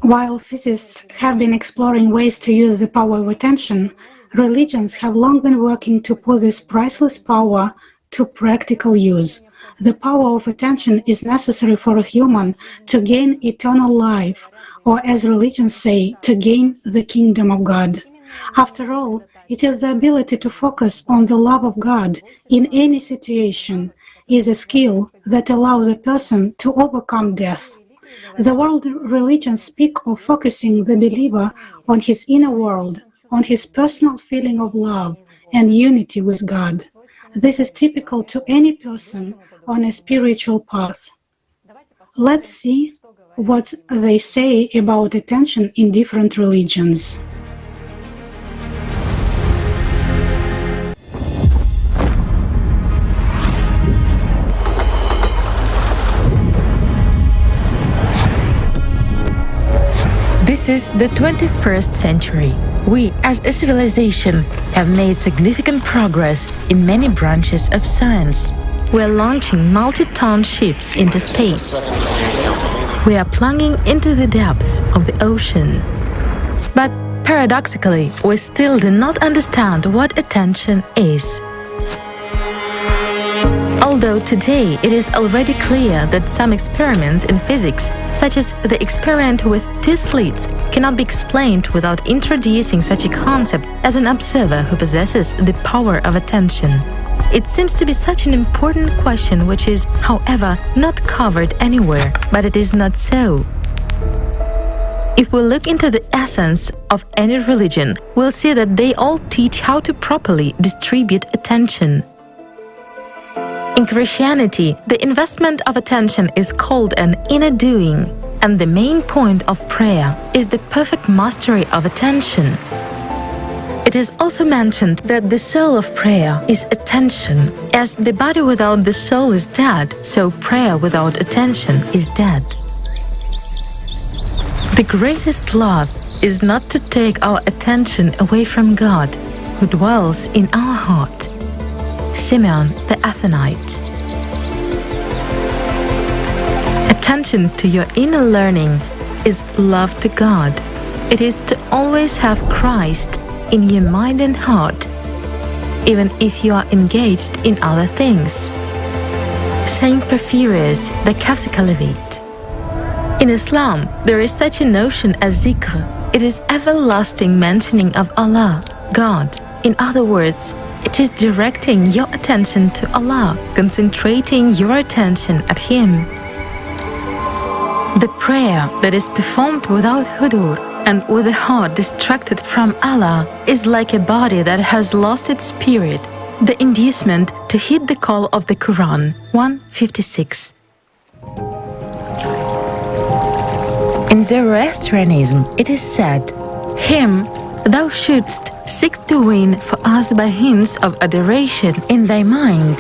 While physicists have been exploring ways to use the power of attention, religions have long been working to put this priceless power to practical use. The power of attention is necessary for a human to gain eternal life, or as religions say, to gain the kingdom of God. After all, it is the ability to focus on the love of God in any situation, is a skill that allows a person to overcome death. The world religions speak of focusing the believer on his inner world, on his personal feeling of love and unity with God. This is typical to any person on a spiritual path. Let's see what they say about attention in different religions. This is the 21st century. We, as a civilization, have made significant progress in many branches of science. We are launching multi-ton ships into space. We are plunging into the depths of the ocean. But paradoxically, we still do not understand what attention is. Although today it is already clear that some experiments in physics, such as the experiment with two slits, cannot be explained without introducing such a concept as an observer who possesses the power of attention. It seems to be such an important question which is, however, not covered anywhere, but it is not so. If we look into the essence of any religion, we'll see that they all teach how to properly distribute attention. In Christianity, the investment of attention is called an inner doing, and the main point of prayer is the perfect mastery of attention. It is also mentioned that the soul of prayer is attention. As the body without the soul is dead, so prayer without attention is dead. The greatest love is not to take our attention away from God, who dwells in our heart. Simeon the Athonite. Attention to your inner learning is love to God. It is to always have Christ in your mind and heart, even if you are engaged in other things. Saint Porphyrius, the Coptic Levite. In Islam, there is such a notion as zikr. It is everlasting mentioning of Allah, God. In other words, It is directing your attention to Allah, concentrating your attention at Him. The prayer that is performed without hudur and with a heart distracted from Allah is like a body that has lost its spirit. The inducement to heed the call of the Quran, 156. In Zoroastrianism, it is said, "Him thou shouldst seek to win for us by hymns of adoration in thy mind.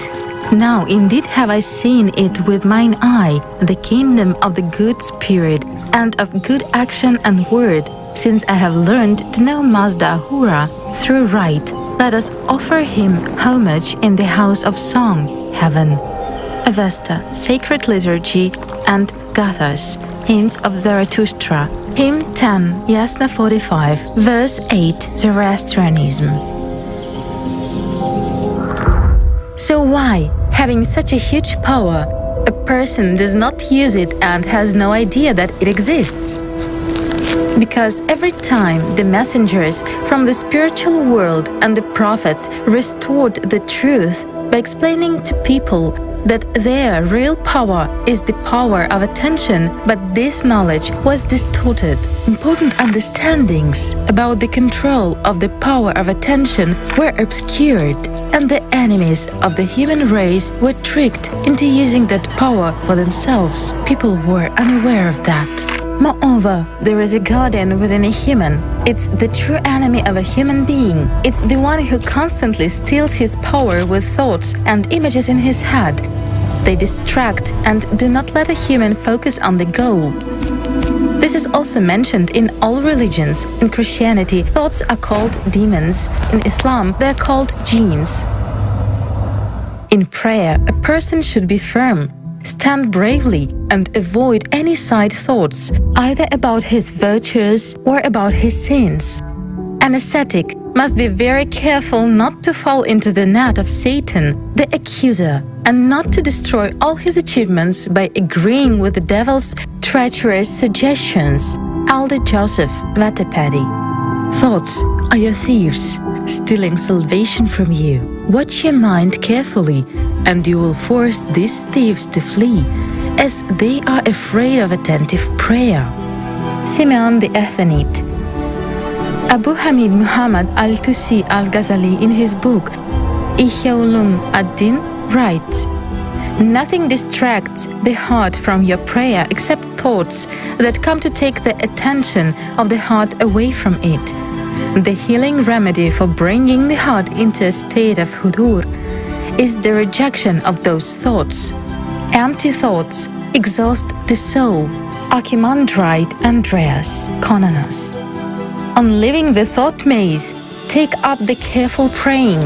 Now indeed have I seen it with mine eye, the kingdom of the good spirit and of good action and word, since I have learned to know Mazda Ahura through rite. Let us offer him homage in the house of song, heaven." Avesta, Sacred Liturgy, and Gathas, Hymns of Zarathustra, Hymn 10, Yasna 45, verse 8, Zoroastrianism. So why, having such a huge power, a person does not use it and has no idea that it exists? Because every time the messengers from the spiritual world and the prophets restored the truth by explaining to people that their real power is the power of attention, but this knowledge was distorted. Important understandings about the control of the power of attention were obscured, and the enemies of the human race were tricked into using that power for themselves. People were unaware of that. Moreover, there is a guardian within a human. It's the true enemy of a human being. It's the one who constantly steals his power with thoughts and images in his head. They distract and do not let a human focus on the goal. This is also mentioned in all religions. In Christianity, thoughts are called demons. In Islam, they are called jinns. In prayer, a person should be firm, stand bravely, and avoid any side thoughts, either about his virtues or about his sins. An ascetic must be very careful not to fall into the net of Satan, the accuser, and not to destroy all his achievements by agreeing with the devil's treacherous suggestions. Elder Joseph Vatapedi. Thoughts are your thieves, stealing salvation from you. Watch your mind carefully, and you will force these thieves to flee, as they are afraid of attentive prayer. Simeon the Athanite. Abu Hamid Muhammad al-Tusi al-Ghazali in his book Ihya Ulum ad-Din writes, "Nothing distracts the heart from your prayer except thoughts that come to take the attention of the heart away from it. The healing remedy for bringing the heart into a state of hudur is the rejection of those thoughts. Empty thoughts exhaust the soul." Archimandrite Andreas Kononos. On leaving the thought maze, take up the careful praying.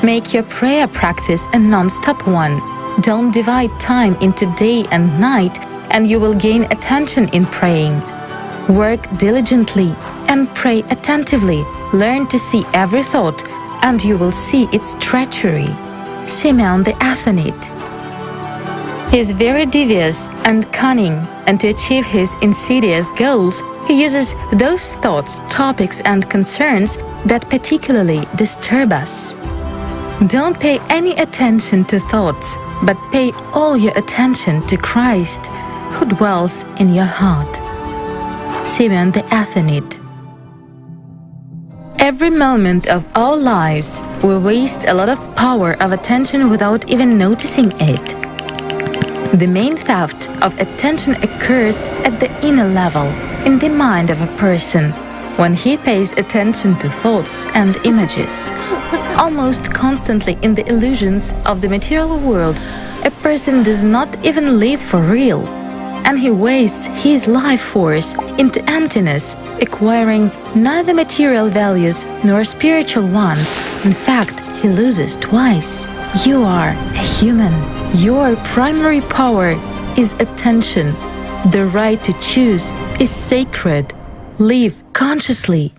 Make your prayer practice a non-stop one. Don't divide time into day and night, and you will gain attention in praying. Work diligently and pray attentively. Learn to see every thought, and you will see its treachery. Simeon the Athanite. He is very devious and cunning, and to achieve his insidious goals, he uses those thoughts, topics, and concerns that particularly disturb us. Don't pay any attention to thoughts, but pay all your attention to Christ, who dwells in your heart. Simeon the Athanite. Every moment of our lives, we waste a lot of power of attention without even noticing it. The main theft of attention occurs at the inner level, in the mind of a person, when he pays attention to thoughts and images. Almost constantly in the illusions of the material world, a person does not even live for real, and he wastes his life force into emptiness, acquiring neither material values nor spiritual ones. In fact, he loses twice. You are a human. Your primary power is attention. The right to choose is sacred. Live consciously.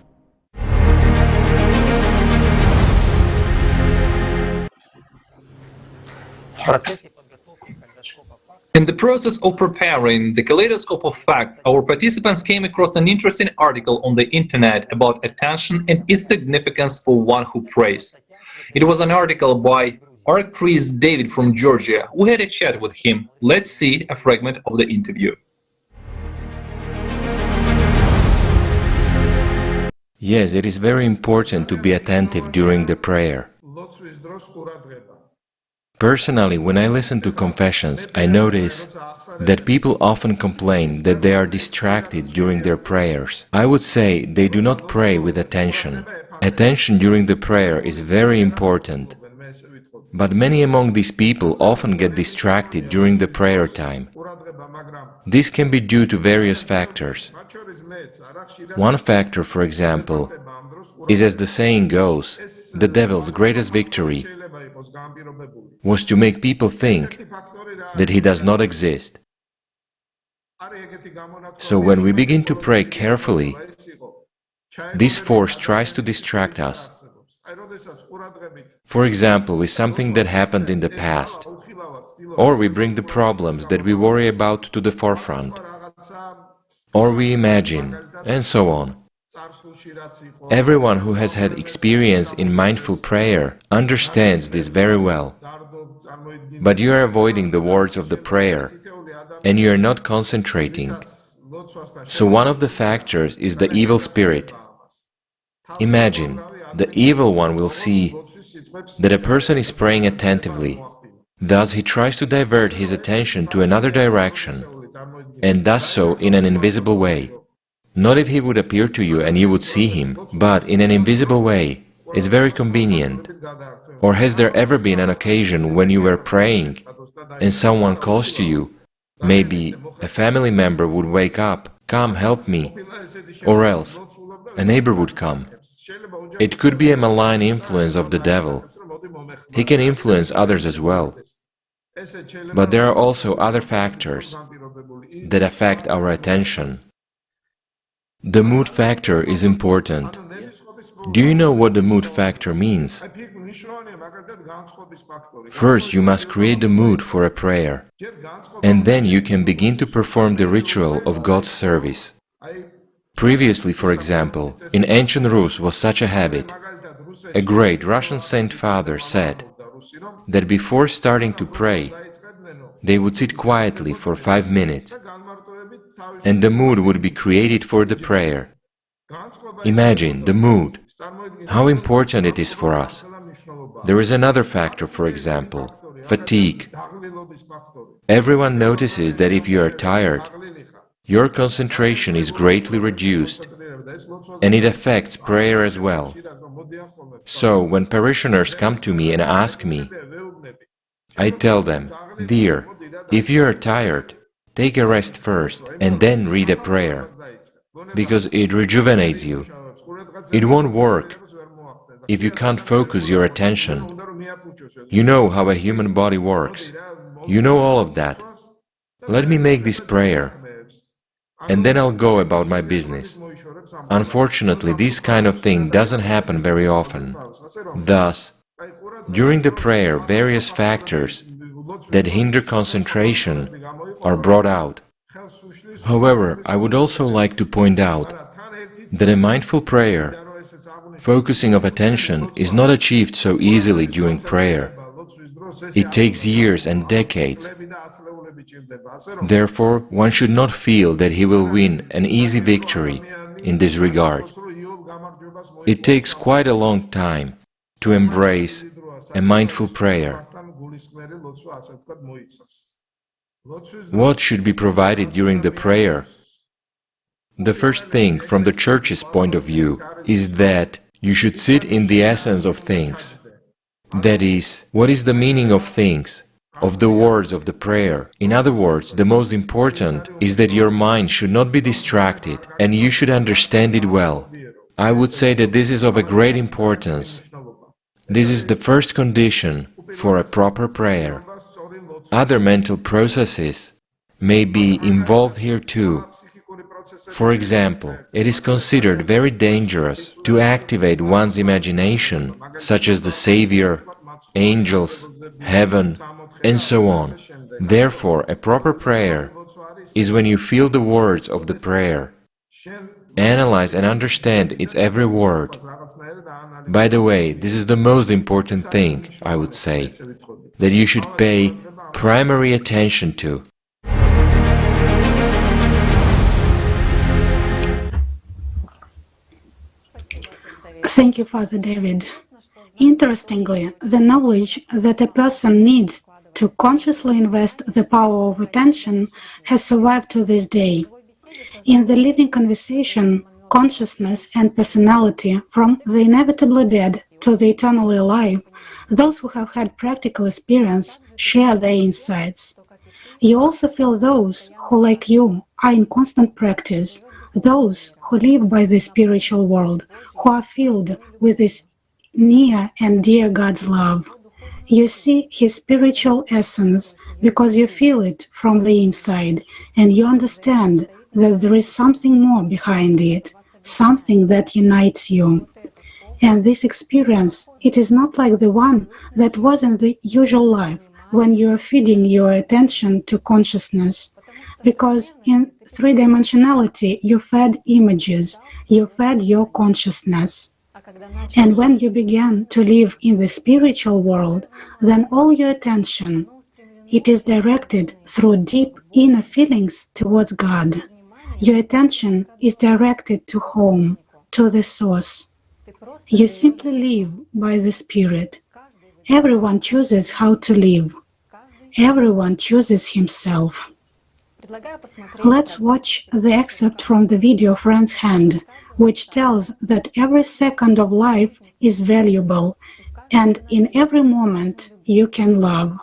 In the process of preparing the Kaleidoscope of Facts, our participants came across an interesting article on the internet about attention and its significance for one who prays. It was an article by Chris David from Georgia. We had a chat with him. Let's see a fragment of the interview. Yes, it is very important to be attentive during the prayer. Personally, when I listen to confessions, I notice that people often complain that they are distracted during their prayers. I would say they do not pray with attention. Attention during the prayer is very important. But many among these people often get distracted during the prayer time. This can be due to various factors. One factor, for example, is, as the saying goes, the devil's greatest victory was to make people think that he does not exist. So when we begin to pray carefully, this force tries to distract us. For example, with something that happened in the past, or we bring the problems that we worry about to the forefront, or we imagine, and so on. Everyone who has had experience in mindful prayer understands this very well. But you are avoiding the words of the prayer, and you are not concentrating. So one of the factors is the evil spirit. Imagine, the evil one will see that a person is praying attentively. Thus he tries to divert his attention to another direction, and does so in an invisible way. Not if he would appear to you and you would see him, but in an invisible way. It's very convenient. Or has there ever been an occasion when you were praying and someone calls to you? Maybe a family member would wake up, "Come, help me," or else a neighbor would come. It could be a malign influence of the devil. He can influence others as well. But there are also other factors that affect our attention. The mood factor is important. Do you know what the mood factor means? First, you must create the mood for a prayer, and then you can begin to perform the ritual of God's service. Previously, for example, in ancient Rus was such a habit. A great Russian saint father said that before starting to pray, they would sit quietly for 5 minutes, and the mood would be created for the prayer. Imagine the mood, how important it is for us. There is another factor, for example, fatigue. Everyone notices that if you are tired, your concentration is greatly reduced, and it affects prayer as well. So, when parishioners come to me and ask me, I tell them, "Dear, if you are tired, take a rest first and then read a prayer, because it rejuvenates you. It won't work if you can't focus your attention. You know how a human body works. You know all of that. Let me make this prayer, and then I'll go about my business." Unfortunately, this kind of thing doesn't happen very often. Thus, during the prayer, various factors that hinder concentration are brought out. However, I would also like to point out that a mindful prayer, focusing of attention, is not achieved so easily during prayer. It takes years and decades. Therefore, one should not feel that he will win an easy victory in this regard. It takes quite a long time to embrace a mindful prayer. What should be provided during the prayer? The first thing, from the Church's point of view, is that you should sit in the essence of things. That is, what is the meaning of things, of the words of the prayer? In other words, the most important is that your mind should not be distracted, and you should understand it well. I would say that this is of a great importance. This is the first condition for a proper prayer. Other mental processes may be involved here too. For example, it is considered very dangerous to activate one's imagination, such as the Savior, angels, heaven, and so on. Therefore, a proper prayer is when you feel the words of the prayer, Analyze and understand its every word. By the way, this is the most important thing, I would say, that you should pay primary attention to. Thank you, Father David. Interestingly, the knowledge that a person needs to consciously invest the power of attention has survived to this day. In the living conversation, consciousness and personality, from the inevitably dead to the eternally alive, those who have had practical experience share their insights. You also feel those who, like you, are in constant practice, those who live by the spiritual world, who are filled with this near and dear God's love. You see His spiritual essence because you feel it from the inside, and you understand that there is something more behind it, something that unites you. And this experience, it is not like the one that was in the usual life when you are feeding your attention to consciousness. Because in three-dimensionality, you fed images, you fed your consciousness. And when you began to live in the spiritual world, then all your attention, it is directed through deep inner feelings towards God. Your attention is directed to home, to the source. You simply live by the Spirit. Everyone chooses how to live. Everyone chooses himself. Let's watch the excerpt from the video Friend's Hand, which tells that every second of life is valuable, and in every moment you can love.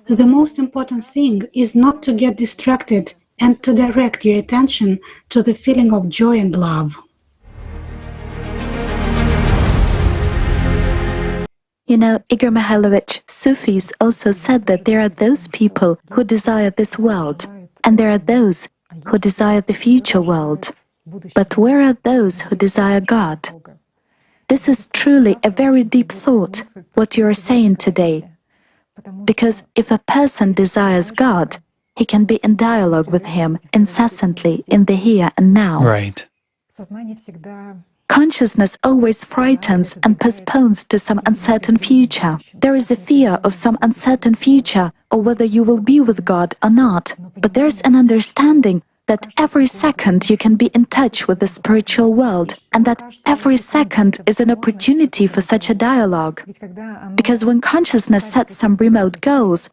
The most important thing is not to get distracted and to direct your attention to the feeling of joy and love. You know, Igor Mikhailovich, Sufis also said that there are those people who desire this world, and there are those who desire the future world. But where are those who desire God? This is truly a very deep thought, what you are saying today. Because if a person desires God, he can be in dialogue with Him incessantly in the here and now. Right. Consciousness always frightens and postpones to some uncertain future. There is a fear of some uncertain future, or whether you will be with God or not. But there is an understanding that every second you can be in touch with the spiritual world, and that every second is an opportunity for such a dialogue. Because when consciousness sets some remote goals,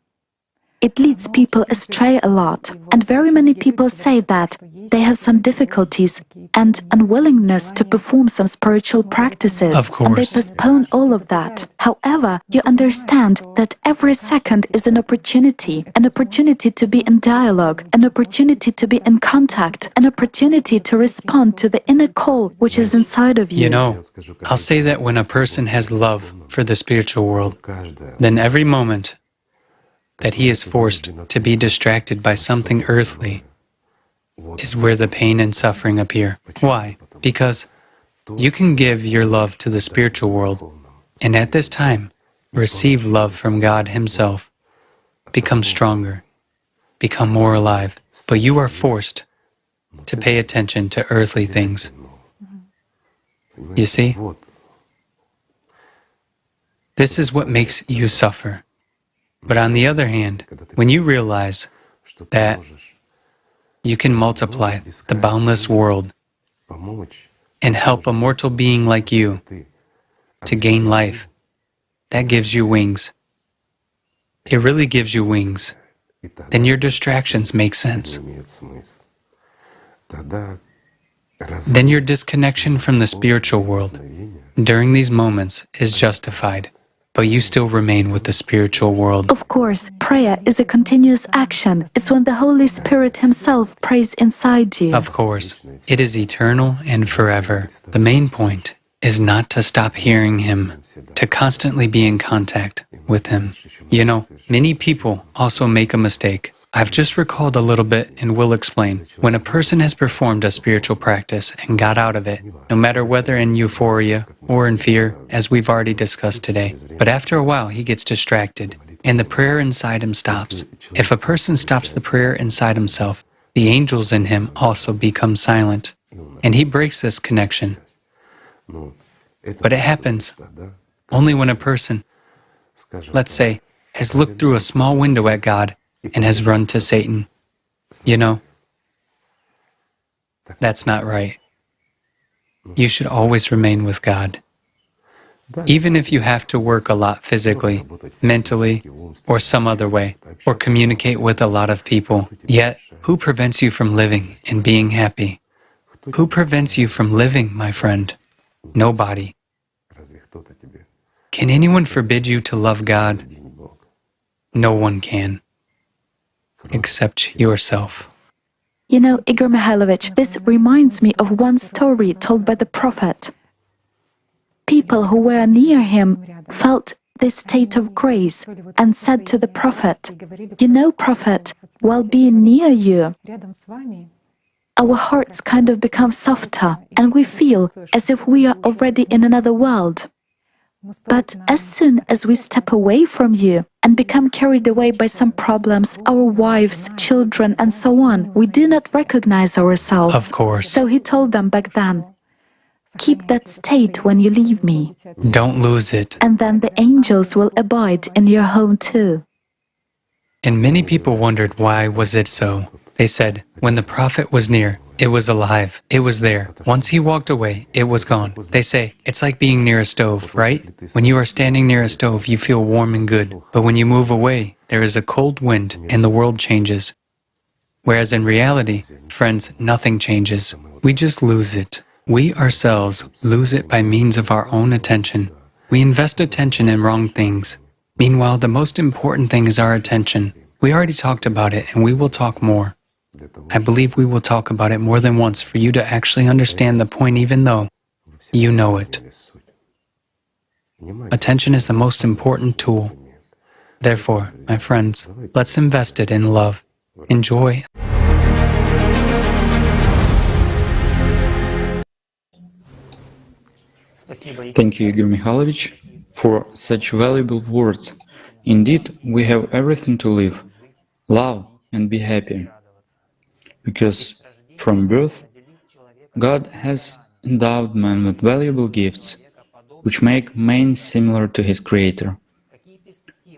it leads people astray a lot, and very many people say that they have some difficulties and unwillingness to perform some spiritual practices, and they postpone all of that. However, you understand that every second is an opportunity to be in dialogue, an opportunity to be in contact, an opportunity to respond to the inner call which is inside of you. You know, I'll say that when a person has love for the spiritual world, then every moment that he is forced to be distracted by something earthly is where the pain and suffering appear. Why? Because you can give your love to the spiritual world, and at this time, receive love from God Himself, become stronger, become more alive. But you are forced to pay attention to earthly things. You see? This is what makes you suffer. But on the other hand, when you realize that you can multiply the boundless world and help a mortal being like you to gain life, that gives you wings. It really gives you wings. Then your distractions make sense. Then your disconnection from the spiritual world during these moments is justified. But you still remain with the spiritual world. Of course, prayer is a continuous action. It's when the Holy Spirit Himself prays inside you. Of course, it is eternal and forever. The main point is not to stop hearing Him, to constantly be in contact with Him. You know, many people also make a mistake. I've just recalled a little bit and will explain. When a person has performed a spiritual practice and got out of it, no matter whether in euphoria or in fear, as we've already discussed today, but after a while he gets distracted and the prayer inside him stops. If a person stops the prayer inside himself, the angels in him also become silent. and he breaks this connection. But it happens only when a person, let's say, has looked through a small window at God and has run to Satan. You know, that's not right. You should always remain with God. Even if you have to work a lot physically, mentally, or some other way, or communicate with a lot of people, yet who prevents you from living and being happy? Who prevents you from living, my friend? Nobody. Can anyone forbid you to love God? No one can, except yourself. You know, Igor Mikhailovich, this reminds me of one story told by the prophet. People who were near him felt this state of grace and said to the prophet, "You know, prophet, while being near you, our hearts kind of become softer and we feel as if we are already in another world. But as soon as we step away from you and become carried away by some problems, our wives, children, and so on, we do not recognize ourselves." Of course. So he told them back then, "Keep that state when you leave me. Don't lose it. And then the angels will abide in your home too." And many people wondered why was it so. They said, when the prophet was near, it was alive, it was there. Once he walked away, it was gone. They say, it's like being near a stove, right? When you are standing near a stove, you feel warm and good. But when you move away, there is a cold wind and the world changes. Whereas in reality, friends, nothing changes. We just lose it. We ourselves lose it by means of our own attention. We invest attention in wrong things. Meanwhile, the most important thing is our attention. We already talked about it, and we will talk more. I believe we will talk about it more than once for you to actually understand the point, even though you know it. Attention is the most important tool. Therefore, my friends, let's invest it in love, in joy. Thank you, Igor Mikhailovich, for such valuable words. Indeed, we have everything to live, love, and be happy. Because from birth, God has endowed man with valuable gifts, which make man similar to his Creator.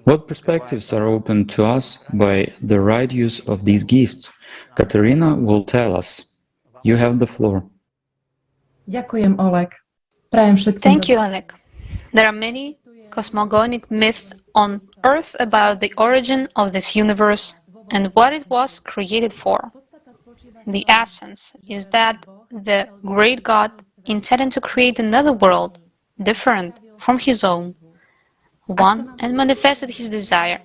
What perspectives are opened to us by the right use of these gifts? Katerina will tell us. You have the floor. Thank you, Oleg. There are many cosmogonic myths on Earth about the origin of this universe and what it was created for. The essence is that the great God intended to create another world, different from his own, one, and manifested his desire.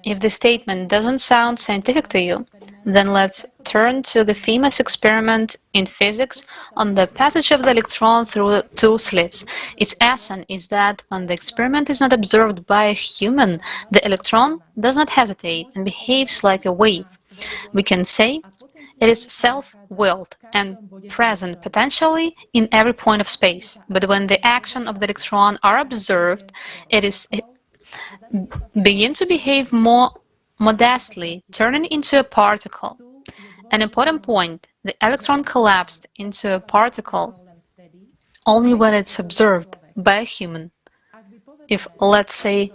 If the statement doesn't sound scientific to you, then let's turn to the famous experiment in physics on the passage of the electron through two slits. Its essence is that when the experiment is not observed by a human, the electron does not hesitate and behaves like a wave. We can say it is self-willed and present potentially in every point of space. But when the action of the electron are observed, it begin to behave more modestly, turning into a particle. An important point, the electron collapsed into a particle only when it's observed by a human. If, let's say,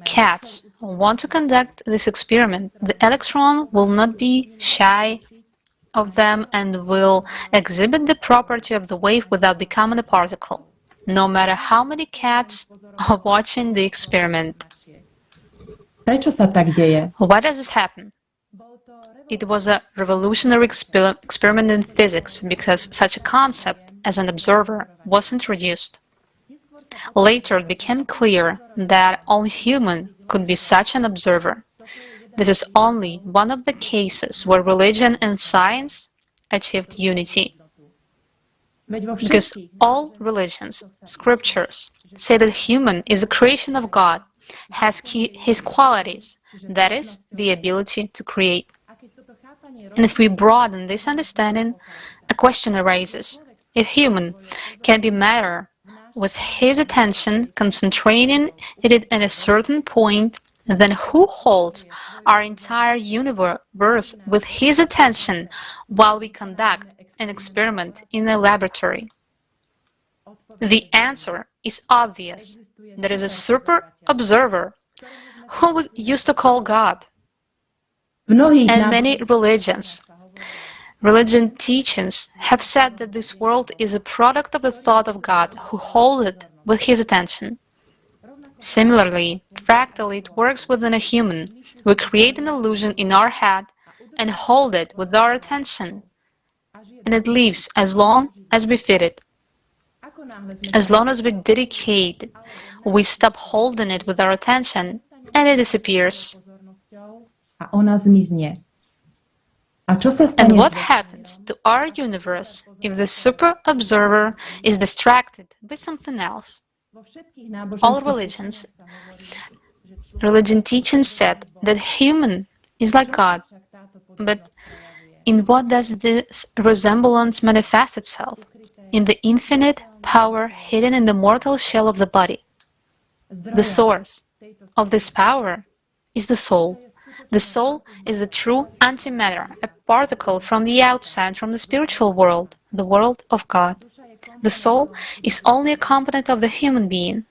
cats want to conduct this experiment, the electron will not be shy of them and will exhibit the property of the wave without becoming a particle, no matter how many cats are watching the experiment. Why does this happen? It was a revolutionary experiment in physics because such a concept as an observer was introduced. Later it became clear that only human could be such an observer. This is only one of the cases where religion and science achieved unity. Because all religions, scriptures, say that human is a creation of God, has his qualities, that is, the ability to create. And if we broaden this understanding, a question arises. If human can be matter with his attention concentrating it at a certain point, then who holds our entire universe with his attention while we conduct an experiment in a laboratory? The answer is obvious. There is a super observer, whom we used to call God. And many religion teachings have said that this world is a product of the thought of God who holds it with his attention. Similarly, fractally, it works within a human. We create an illusion in our head and hold it with our attention. And it lives as long as we feed it. As long as we dedicate it, we stop holding it with our attention and it disappears. And what happens to our universe if the super observer is distracted by something else? All religion teachings said that human is like God, but in what does this resemblance manifest itself? In the infinite power hidden in the mortal shell of the body. The source of this power is the soul. The soul is the true antimatter, a particle from the outside, from the spiritual world, the world of God. The soul is only a component of the human being.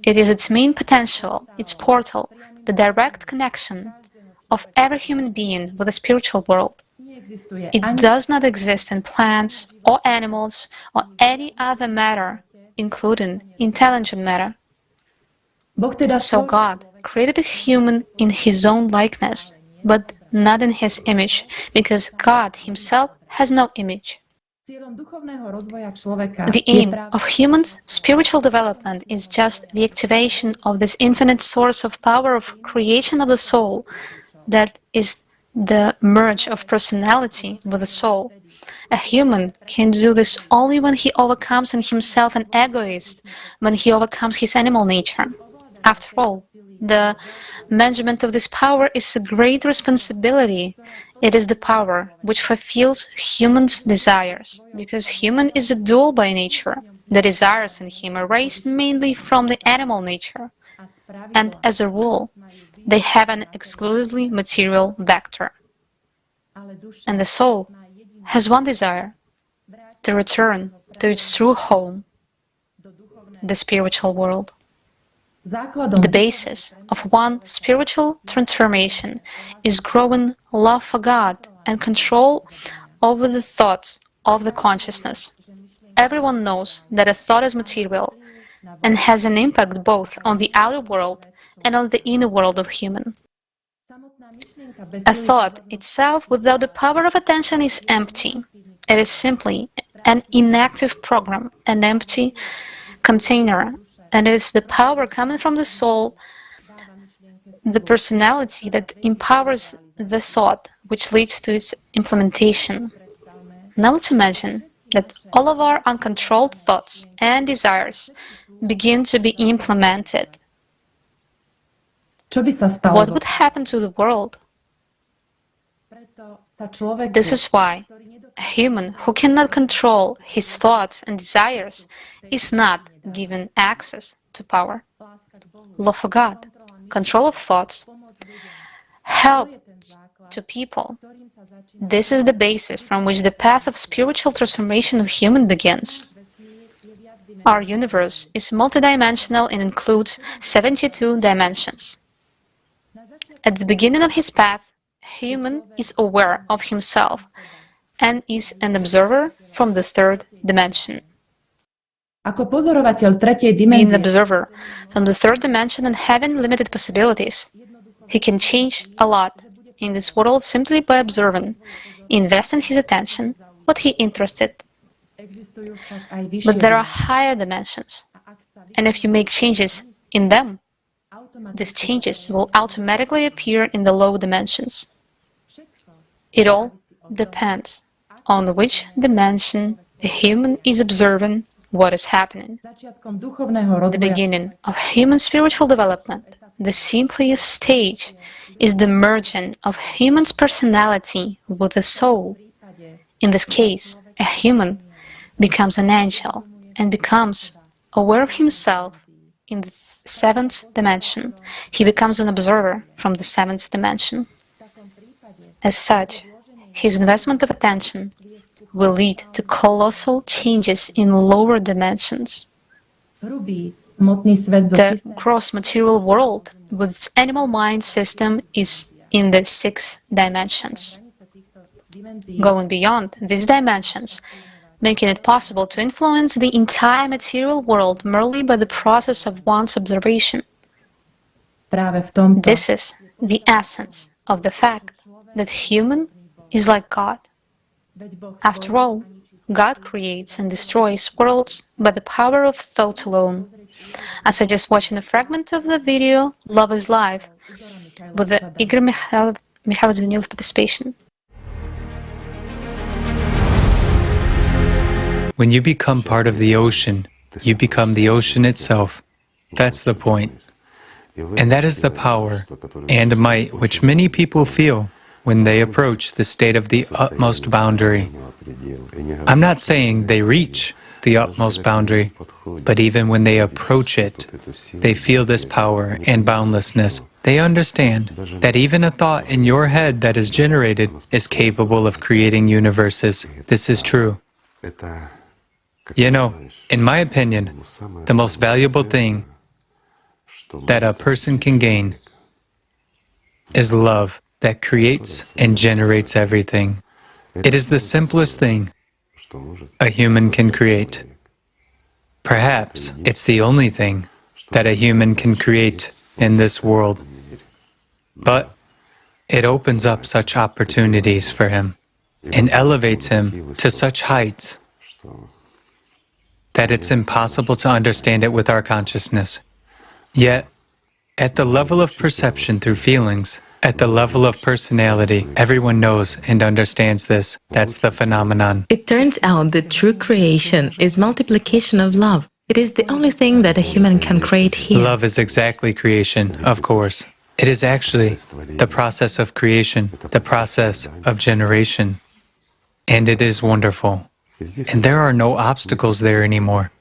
It is its main potential, its portal, the direct connection of every human being with the spiritual world. It does not exist in plants or animals or any other matter, including intelligent matter. So God created a human in his own likeness, but not in his image, because God himself has no image. The aim of human's spiritual development is just the activation of this infinite source of power of creation of the soul, that is the merge of personality with the soul. A human can do this only when he overcomes in himself an egoist, when he overcomes his animal nature. After all, the management of this power is a great responsibility. It is the power which fulfills humans' desires, because human is a dual by nature. The desires in him are raised mainly from the animal nature, and as a rule, they have an exclusively material vector. And the soul has one desire: to return to its true home, the spiritual world. The basis of one spiritual transformation is growing love for God and control over the thoughts of the consciousness. Everyone knows that a thought is material and has an impact both on the outer world and on the inner world of human. A thought itself without the power of attention is empty. It is simply an inactive program, an empty container, and it is the power coming from the soul, the personality that empowers the thought, which leads to its implementation. Now let's imagine that all of our uncontrolled thoughts and desires begin to be implemented. What would happen to the world? This is why a human who cannot control his thoughts and desires is not given access to power. Love for God, control of thoughts, help to people. This is the basis from which the path of spiritual transformation of human begins. Our universe is multidimensional and includes 72 dimensions. At the beginning of his path, human is aware of himself and is an observer from the third dimension. Being an observer from the third dimension and having limited possibilities, he can change a lot in this world simply by observing, investing his attention, what he interested. But there are higher dimensions, and if you make changes in them, these changes will automatically appear in the low dimensions. It all depends on which dimension a human is observing what is happening. The beginning of human spiritual development, the simplest stage, is the merging of human's personality with the soul. In this case, a human becomes an angel and becomes aware of himself in the seventh dimension. He becomes an observer from the seventh dimension. As such, his investment of attention will lead to colossal changes in lower dimensions. The gross material world, with its animal mind system, is in the 6 dimensions. Going beyond these dimensions, making it possible to influence the entire material world merely by the process of one's observation. This is the essence of the fact that human is like God. After all, God creates and destroys worlds by the power of thought alone. I suggest watching a fragment of the video Love is Life with the Igor Mikhailovich Danilov participation. When you become part of the ocean, you become the ocean itself. That's the point. And that is the power and might which many people feel when they approach the state of the utmost boundary. I'm not saying they reach the utmost boundary, but even when they approach it, they feel this power and boundlessness. They understand that even a thought in your head that is generated is capable of creating universes. This is true. You know, in my opinion, the most valuable thing that a person can gain is love that creates and generates everything. It is the simplest thing a human can create. Perhaps it's the only thing that a human can create in this world. But it opens up such opportunities for him and elevates him to such heights that it's impossible to understand it with our consciousness. Yet, at the level of perception through feelings, at the level of personality, everyone knows and understands this. That's the phenomenon. It turns out that true creation is multiplication of love. It is the only thing that a human can create here. Love is exactly creation, of course. It is actually the process of creation, the process of generation. And it is wonderful. And there are no obstacles there anymore.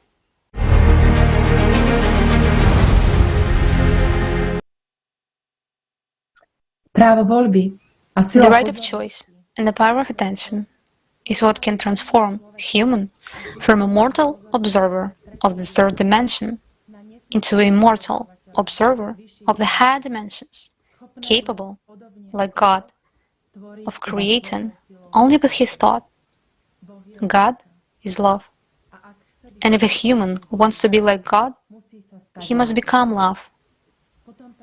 The right of choice and the power of attention is what can transform human from a mortal observer of the 3rd dimension into an immortal observer of the higher dimensions, capable, like God, of creating only with his thought. God is love. And if a human wants to be like God, he must become love.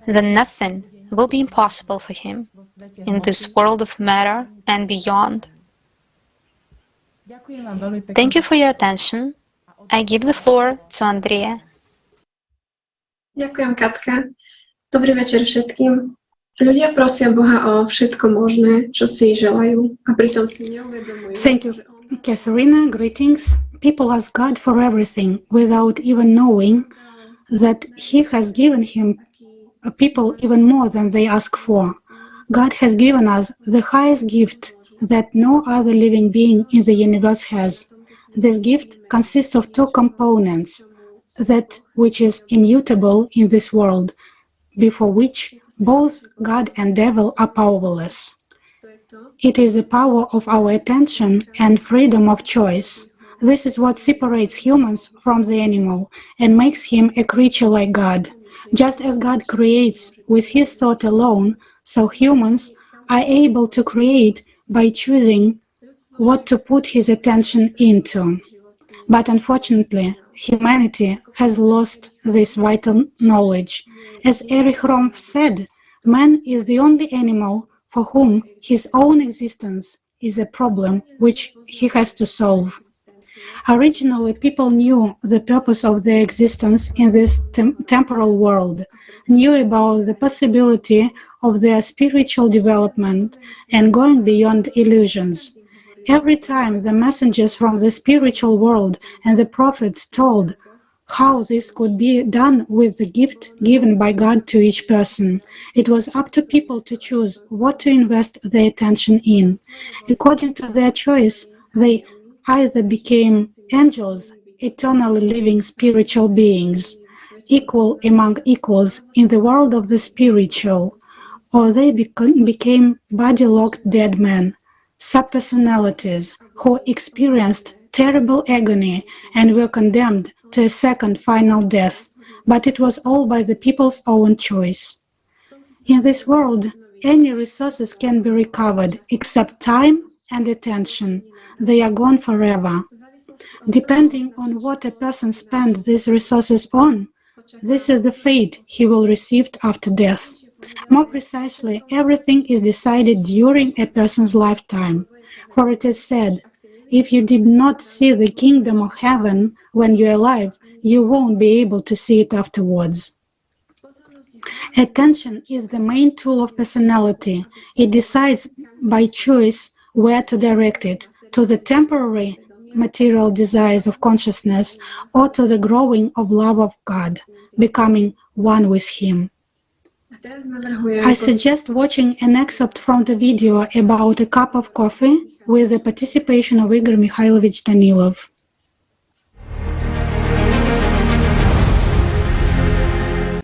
Then nothing will be impossible for him in this world of matter and beyond. Thank you for your attention. I give the floor to Andrea. Ďakujem, Katka. Dobrý večer všetkým. Ľudia prosia Boha o všetko možné, čo si želajú, a pritom si neuvedomujú. Thank you, Katharina. Greetings. People ask God for everything without even knowing that He has given people even more than they ask for. God has given us the highest gift that no other living being in the universe has. This gift consists of 2 components, that which is immutable in this world, before which both God and devil are powerless. It is the power of our attention and freedom of choice. This is what separates humans from the animal and makes him a creature like God. Just as God creates with his thought alone, so humans are able to create by choosing what to put his attention into. But unfortunately, humanity has lost this vital knowledge. As Erich Fromm said, man is the only animal for whom his own existence is a problem which he has to solve. Originally, people knew the purpose of their existence in this temporal world, knew about the possibility of their spiritual development and going beyond illusions. Every time the messengers from the spiritual world and the prophets told how this could be done with the gift given by God to each person, it was up to people to choose what to invest their attention in. According to their choice, they either became angels, eternally living spiritual beings, equal among equals in the world of the spiritual, or they became body-locked dead men, subpersonalities who experienced terrible agony and were condemned to a second final death, but it was all by the people's own choice. In this world, any resources can be recovered except time and attention. They are gone forever. Depending on what a person spends these resources on, this is the fate he will receive after death. More precisely, everything is decided during a person's lifetime. For it is said, if you did not see the kingdom of heaven when you're alive, you won't be able to see it afterwards. Attention is the main tool of personality. It decides by choice where to direct it, to the temporary material desires of consciousness or to the growing of love of God, becoming one with Him. I suggest watching an excerpt from the video about a cup of coffee with the participation of Igor Mikhailovich Danilov.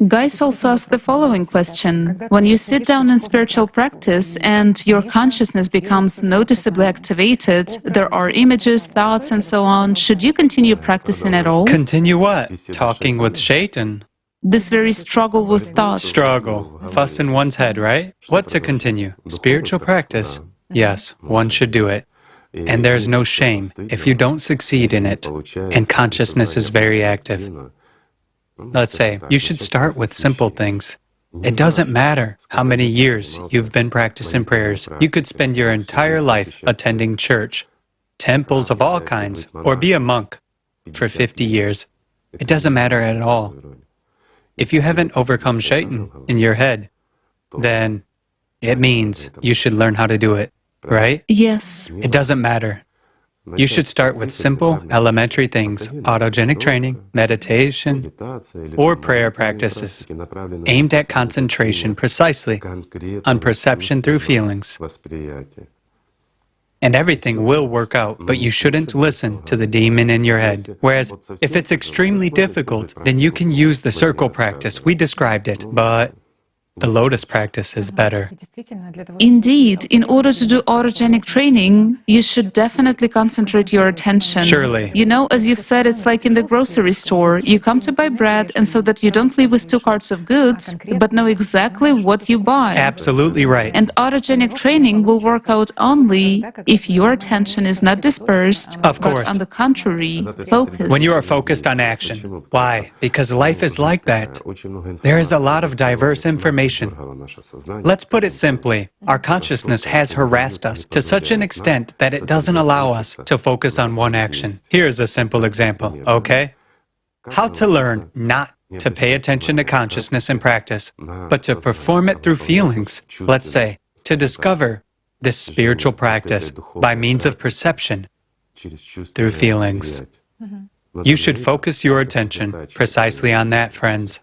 Guys also asked the following question. When you sit down in spiritual practice and your consciousness becomes noticeably activated, there are images, thoughts, and so on, should you continue practicing at all? Continue what? Talking with Shaitan? This very struggle with thoughts. Struggle. Fuss in one's head, right? What to continue? Spiritual practice? Yes, one should do it. And there's no shame if you don't succeed in it, and consciousness is very active. Let's say, you should start with simple things. It doesn't matter how many years you've been practicing prayers. You could spend your entire life attending church, temples of all kinds, or be a monk for 50 years. It doesn't matter at all. If you haven't overcome Shaitan in your head, then it means you should learn how to do it, right? Yes. It doesn't matter. You should start with simple, elementary things, autogenic training, meditation, or prayer practices, aimed at concentration precisely on perception through feelings. And everything will work out, but you shouldn't listen to the demon in your head. Whereas, if it's extremely difficult, then you can use the circle practice. We described it, but the lotus practice is better. Indeed, in order to do autogenic training, you should definitely concentrate your attention. Surely. You know, as you've said, it's like in the grocery store. You come to buy bread, and so that you don't leave with 2 carts of goods, but know exactly what you buy. Absolutely right. And autogenic training will work out only if your attention is not dispersed, of course, but on the contrary, focused. When you are focused on action. Why? Because life is like that. There is a lot of diverse information. Let's put it simply, our consciousness has harassed us to such an extent that it doesn't allow us to focus on one action. Here's a simple example, okay? How to learn not to pay attention to consciousness in practice, but to perform it through feelings. Let's say, to discover this spiritual practice by means of perception through feelings. You should focus your attention precisely on that, friends.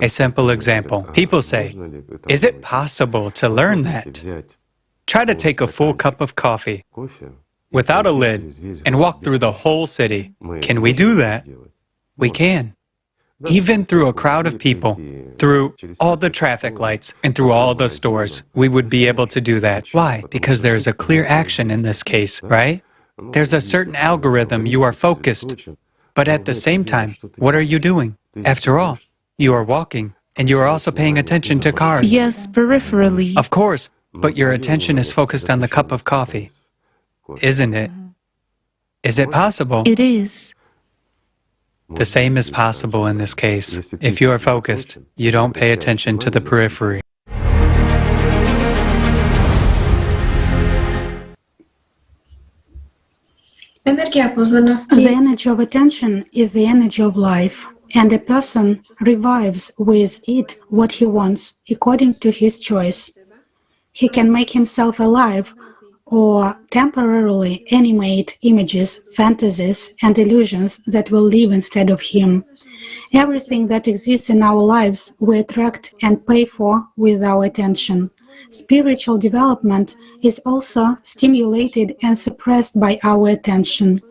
A simple example. People say, is it possible to learn that? Try to take a full cup of coffee without a lid and walk through the whole city. Can we do that? We can. Even through a crowd of people, through all the traffic lights, and through all the stores, we would be able to do that. Why? Because there's a clear action in this case, right? There's a certain algorithm, you are focused. But at the same time, what are you doing? After all, you are walking, and you are also paying attention to cars. Yes, peripherally. Of course, but your attention is focused on the cup of coffee, isn't it? Is it possible? It is. The same is possible in this case. If you are focused, you don't pay attention to the periphery. The energy of attention is the energy of life, and a person revives with it what he wants, according to his choice. He can make himself alive or temporarily animate images, fantasies, and illusions that will live instead of him. Everything that exists in our lives we attract and pay for with our attention. Spiritual development is also stimulated and suppressed by our attention.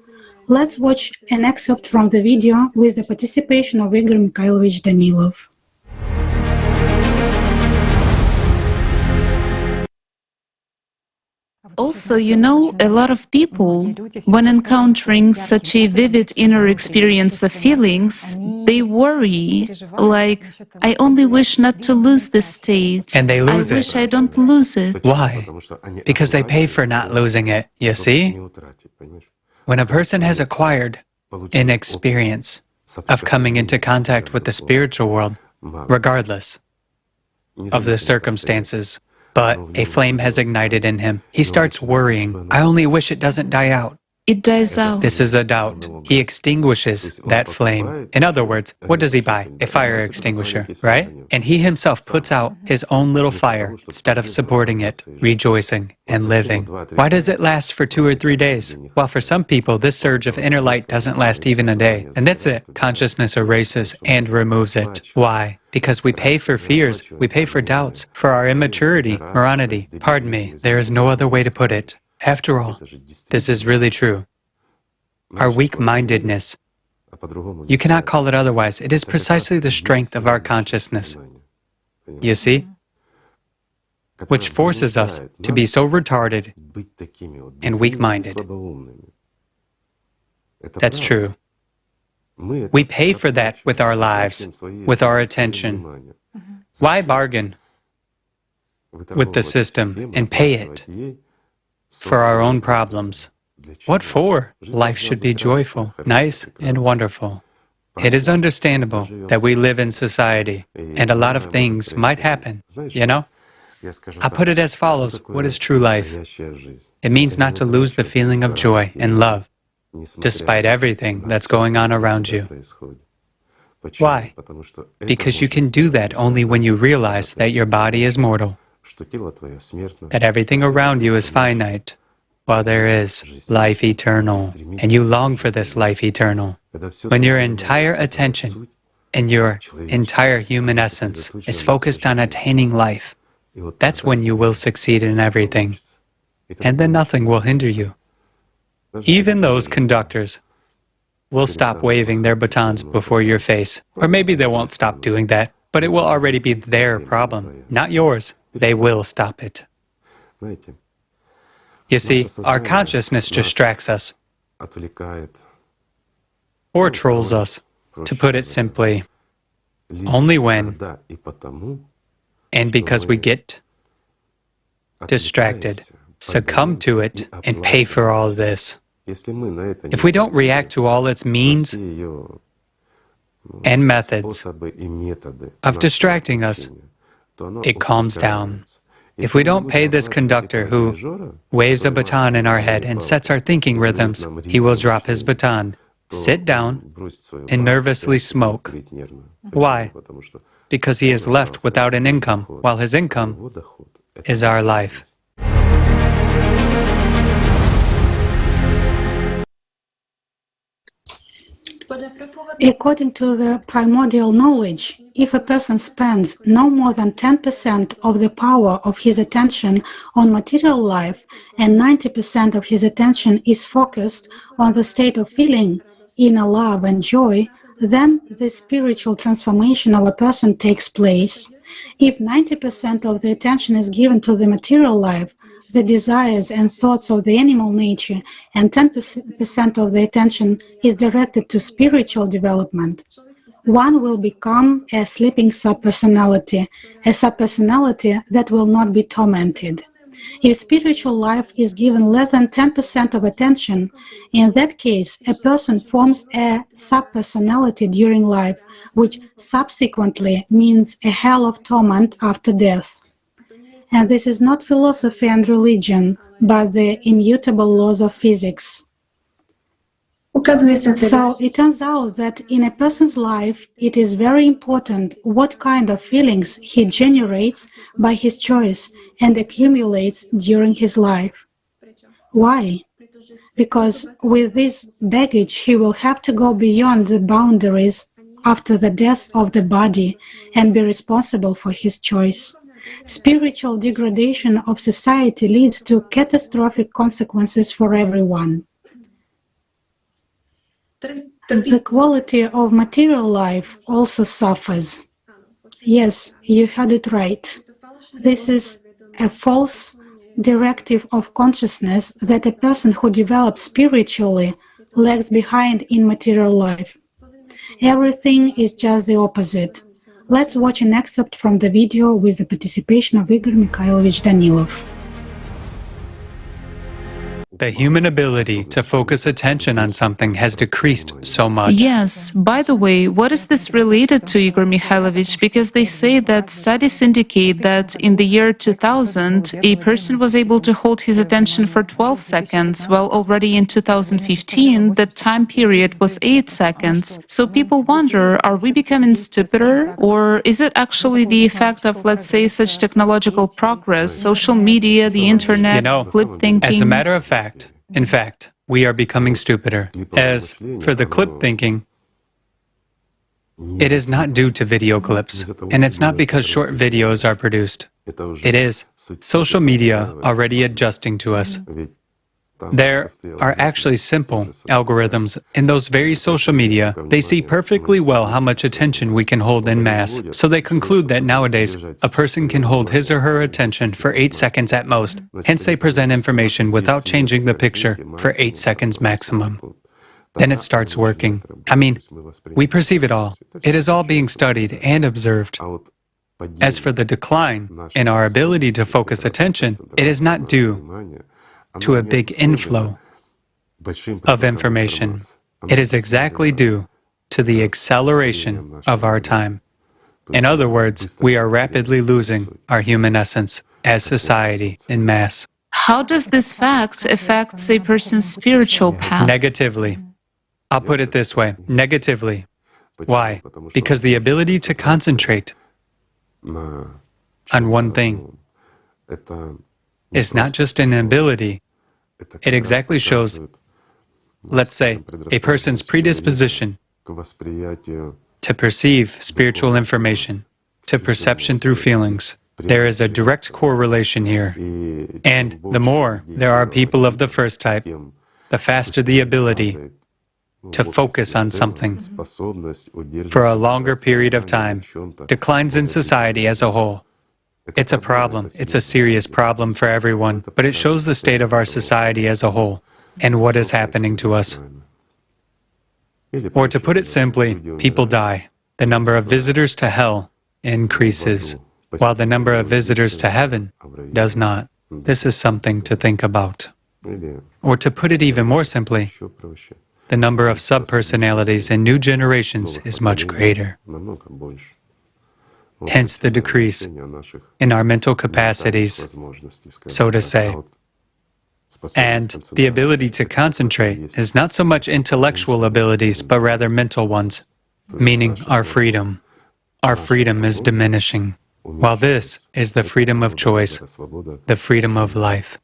Let's watch an excerpt from the video with the participation of Igor Mikhailovich Danilov. Also, you know, a lot of people, when encountering such a vivid inner experience of feelings, they worry, like, I only wish not to lose this state. And they lose I it. wish I don't lose it. Why? Because they pay for not losing it, you see? When a person has acquired an experience of coming into contact with the spiritual world, regardless of the circumstances, but a flame has ignited in him, he starts worrying, I only wish it doesn't die out. It dies out. This is a doubt. He extinguishes that flame. In other words, what does he buy? A fire extinguisher, right? And he himself puts out his own little fire instead of supporting it, rejoicing, and living. Why does it last for 2 or 3 days? Well, for some people, this surge of inner light doesn't last even a day. And that's it. Consciousness erases and removes it. Why? Because we pay for fears, we pay for doubts, for our immaturity, morality. Pardon me, there is no other way to put it. After all, this is really true. Our weak-mindedness, you cannot call it otherwise, it is precisely the strength of our consciousness, you see, which forces us to be so retarded and weak-minded. That's true. We pay for that with our lives, with our attention. Why bargain with the system and pay it for our own problems? What for? Life should be joyful, nice, and wonderful. It is understandable that we live in society, and a lot of things might happen, you know? I put it as follows, what is true life? It means not to lose the feeling of joy and love, despite everything that's going on around you. Why? Because you can do that only when you realize that your body is mortal, that everything around you is finite, while there is life eternal, and you long for this life eternal. When your entire attention and your entire human essence is focused on attaining life, that's when you will succeed in everything, and then nothing will hinder you. Even those conductors will stop waving their batons before your face, or maybe they won't stop doing that, but it will already be their problem, not yours. They will stop it. You see, our consciousness distracts us, or trolls us, to put it simply, only when and because we get distracted, succumb to it, and pay for all this. If we don't react to all its means and methods of distracting us, it calms down. If we don't pay this conductor who waves a baton in our head and sets our thinking rhythms, he will drop his baton, sit down, and nervously smoke. Why? Because he is left without an income, while his income is our life. According to the primordial knowledge, if a person spends no more than 10% of the power of his attention on material life and 90% of his attention is focused on the state of feeling, inner love and joy, then the spiritual transformation of a person takes place. If 90% of the attention is given to the material life, the desires and thoughts of the animal nature, and 10% of the attention is directed to spiritual development, one will become a sleeping subpersonality, a subpersonality that will not be tormented. If spiritual life is given less than 10% of attention, in that case, a person forms a subpersonality during life, which subsequently means a hell of torment after death. And this is not philosophy and religion, but the immutable laws of physics. So it turns out that in a person's life, it is very important what kind of feelings he generates by his choice and accumulates during his life. Why? Because with this baggage, he will have to go beyond the boundaries after the death of the body and be responsible for his choice. Spiritual degradation of society leads to catastrophic consequences for everyone. The quality of material life also suffers. Yes, you had it right. This is a false directive of consciousness that a person who develops spiritually lags behind in material life. Everything is just the opposite. Let's watch an excerpt from the video with the participation of Igor Mikhailovich Danilov. The human ability to focus attention on something has decreased so much. Yes. By the way, what is this related to, Igor Mikhailovich? Because they say that studies indicate that in the year 2000, a person was able to hold his attention for 12 seconds, while already in 2015, the time period was 8 seconds. So people wonder, are we becoming stupider? Or is it actually the effect of, let's say, such technological progress, social media, the internet, clip thinking? As a matter of fact, in fact, we are becoming stupider. As for the clip thinking, it is not due to video clips, and it's not because short videos are produced. It is social media already adjusting to us. There are actually simple algorithms. In those very social media, they see perfectly well how much attention we can hold en masse. So they conclude that nowadays, a person can hold his or her attention for 8 seconds at most. Hence, they present information without changing the picture for 8 seconds maximum. Then it starts working. I mean, we perceive it all. It is all being studied and observed. As for the decline in our ability to focus attention, it is not due to a big inflow of information. It is exactly due to the acceleration of our time. In other words, we are rapidly losing our human essence as society in mass. How does this fact affect a person's spiritual path? Negatively. I'll put it this way, negatively. Why? Because the ability to concentrate on one thing is not just an ability, it exactly shows, let's say, a person's predisposition to perceive spiritual information, to perception through feelings. There is a direct correlation here. And the more there are people of the first type, the faster the ability to focus on something for a longer period of time declines in society as a whole. It's a problem. It's a serious problem for everyone, but it shows the state of our society as a whole and what is happening to us. Or to put it simply, people die. The number of visitors to hell increases, while the number of visitors to heaven does not. This is something to think about. Or to put it even more simply, the number of subpersonalities in new generations is much greater. Hence the decrease in our mental capacities, so to say. And the ability to concentrate is not so much intellectual abilities, but rather mental ones, meaning our freedom. Our freedom is diminishing, while this is the freedom of choice, the freedom of life.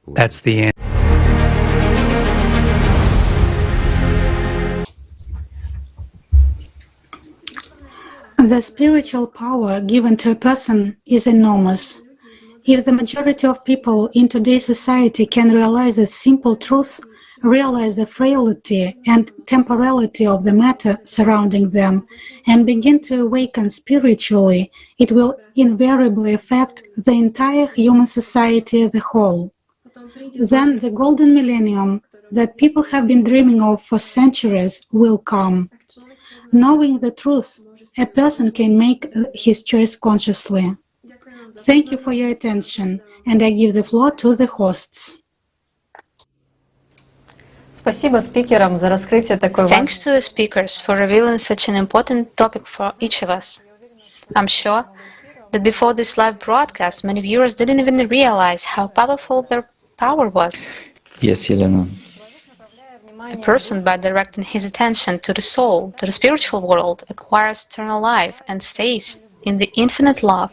That's the end. The spiritual power given to a person is enormous. If the majority of people in today's society can realize that simple truth, realize the frailty and temporality of the matter surrounding them, and begin to awaken spiritually, it will invariably affect the entire human society as a whole. Then the golden millennium that people have been dreaming of for centuries will come. Knowing the truth, a person can make his choice consciously. Thank you for your attention, and I give the floor to the hosts. Thanks to the speakers for revealing such an important topic for each of us. I'm sure that before this live broadcast, many viewers didn't even realize how powerful their power was. Yes, Yelena. A person, by directing his attention to the soul, to the spiritual world, acquires eternal life and stays in the infinite love.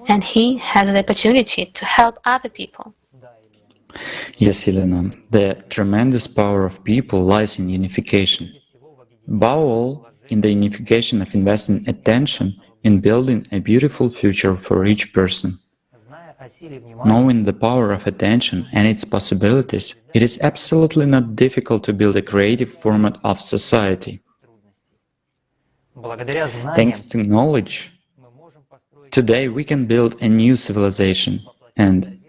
And he has the opportunity to help other people. Yes, Elena. The tremendous power of people lies in unification. Above all, in the unification of investing attention in building a beautiful future for each person. Knowing the power of attention and its possibilities, it is absolutely not difficult to build a creative format of society. Thanks to knowledge, today we can build a new civilization, and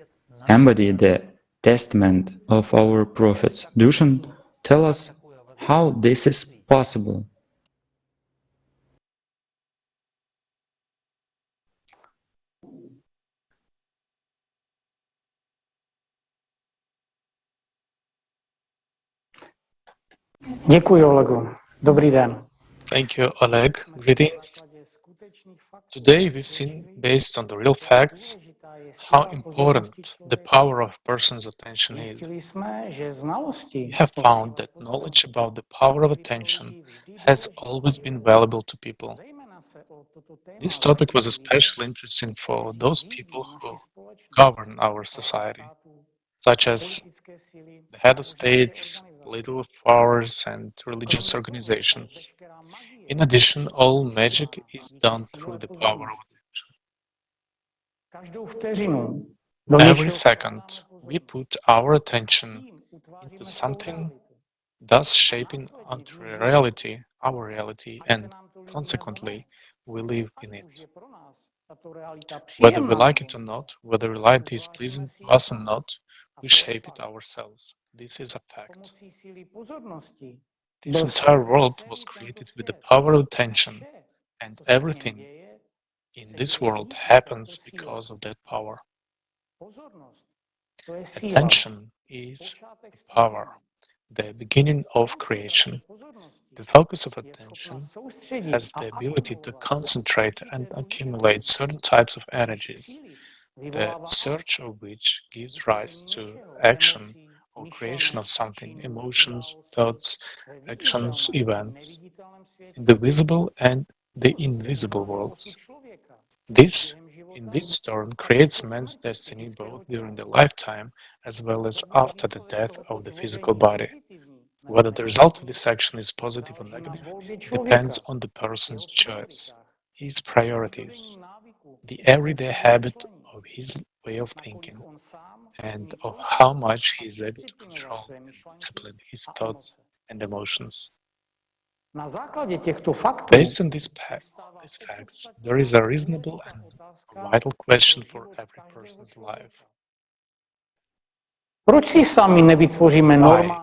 embody the testament of our prophets. Dushan, tell us how this is possible. Děkuji, Olegu. Dobrý den. Thank you, Oleg. Greetings. Today we've seen, based on the real facts, how important the power of a person's attention is. We have found that knowledge about the power of attention has always been valuable to people. This topic was especially interesting for those people who govern our society, such as the head of states, political powers, and religious organizations. In addition, all magic is done through the power of attention. Every second, we put our attention into something, thus shaping our reality, and consequently, we live in it. Whether we like it or not, whether reality is pleasing to us or not, we shape it ourselves. This is a fact. This entire world was created with the power of attention, and everything in this world happens because of that power. Attention is the power, the beginning of creation. The focus of attention has the ability to concentrate and accumulate certain types of energies, the search of which gives rise to action or creation of something, emotions, thoughts, actions, events, in the visible and the invisible worlds. This, in this turn, creates man's destiny both during the lifetime as well as after the death of the physical body. Whether the result of this action is positive or negative depends on the person's choice, his priorities, the everyday habit of his way of thinking, and of how much he is able to control and discipline his thoughts and emotions. Based on these facts, there is a reasonable and vital question for every person's life. Why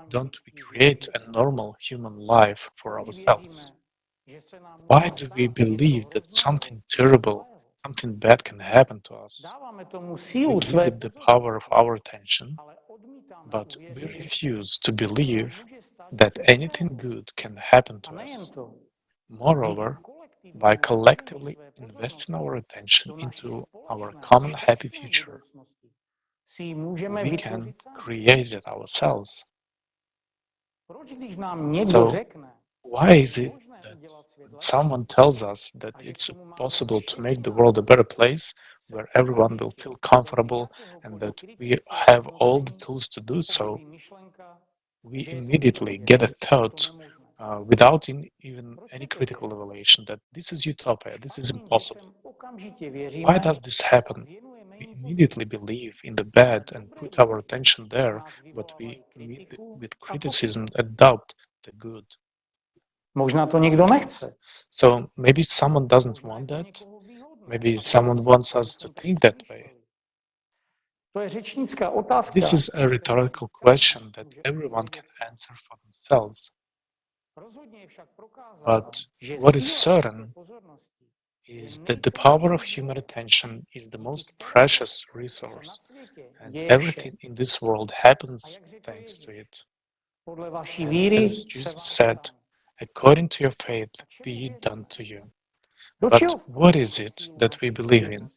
don't we create a normal human life for ourselves? Why do we believe that something terrible, something bad can happen to us? We give it the power of our attention, but we refuse to believe that anything good can happen to us. Moreover, by collectively investing our attention into our common happy future, we can create it ourselves. So, why is it that when someone tells us that it's possible to make the world a better place, where everyone will feel comfortable and that we have all the tools to do so, we immediately get a thought without even any critical evaluation that this is utopia, this is impossible. Why does this happen? We immediately believe in the bad and put our attention there, but we meet with criticism adopt the good. So maybe someone doesn't want that. Maybe someone wants us to think that way. This is a rhetorical question that everyone can answer for themselves. But what is certain is that the power of human attention is the most precious resource, and everything in this world happens thanks to it. And as Jesus said, according to your faith, be it done to you. But what is it that we believe in?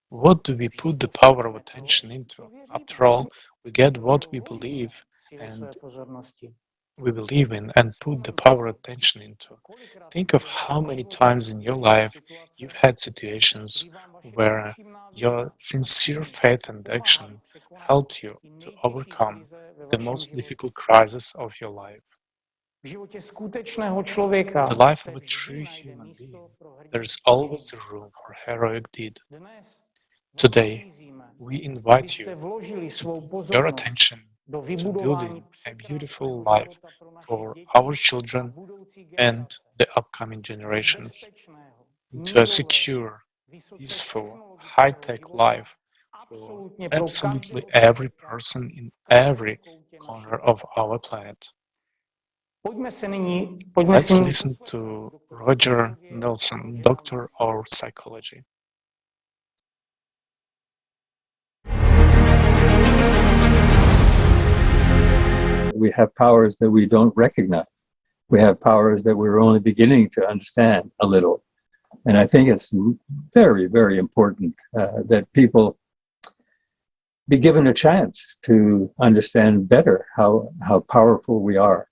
What do we put the power of attention into? After all, we get what we believe in and put the power of attention into. Think of how many times in your life you've had situations where your sincere faith and action helped you to overcome the most difficult crisis of your life. The life of a true human being, there's always room for heroic deed. Today, we invite you to put your attention to building a beautiful life for our children and the upcoming generations, into a secure, peaceful, high-tech life for absolutely every person in every corner of our planet. Let's listen to Roger Nelson, doctor of psychology. We have powers that we don't recognize. We have powers that we're only beginning to understand a little. And I think it's very, very important that people be given a chance to understand better how powerful we are.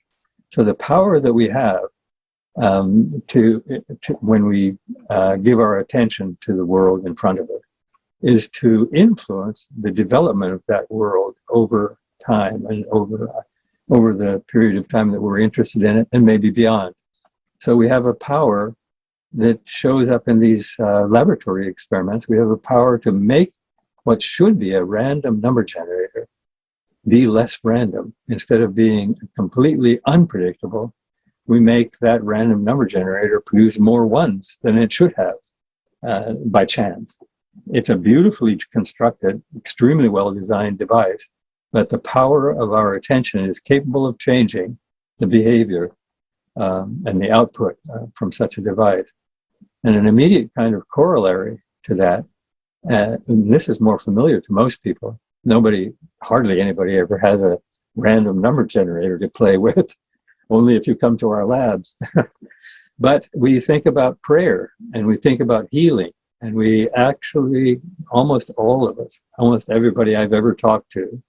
So the power that we have when we give our attention to the world in front of us is to influence the development of that world over time and over the period of time that we're interested in it and maybe beyond. So we have a power that shows up in these laboratory experiments. We have a power to make what should be a random number generator be less random. Instead of being completely unpredictable, we make that random number generator produce more ones than it should have by chance. It's a beautifully constructed, extremely well-designed device, but the power of our attention is capable of changing the behavior and the output from such a device. And an immediate kind of corollary to that, and this is more familiar to most people, hardly anybody ever has a random number generator to play with, only if you come to our labs. But we think about prayer and we think about healing, and we actually, almost all of us, almost everybody I've ever talked to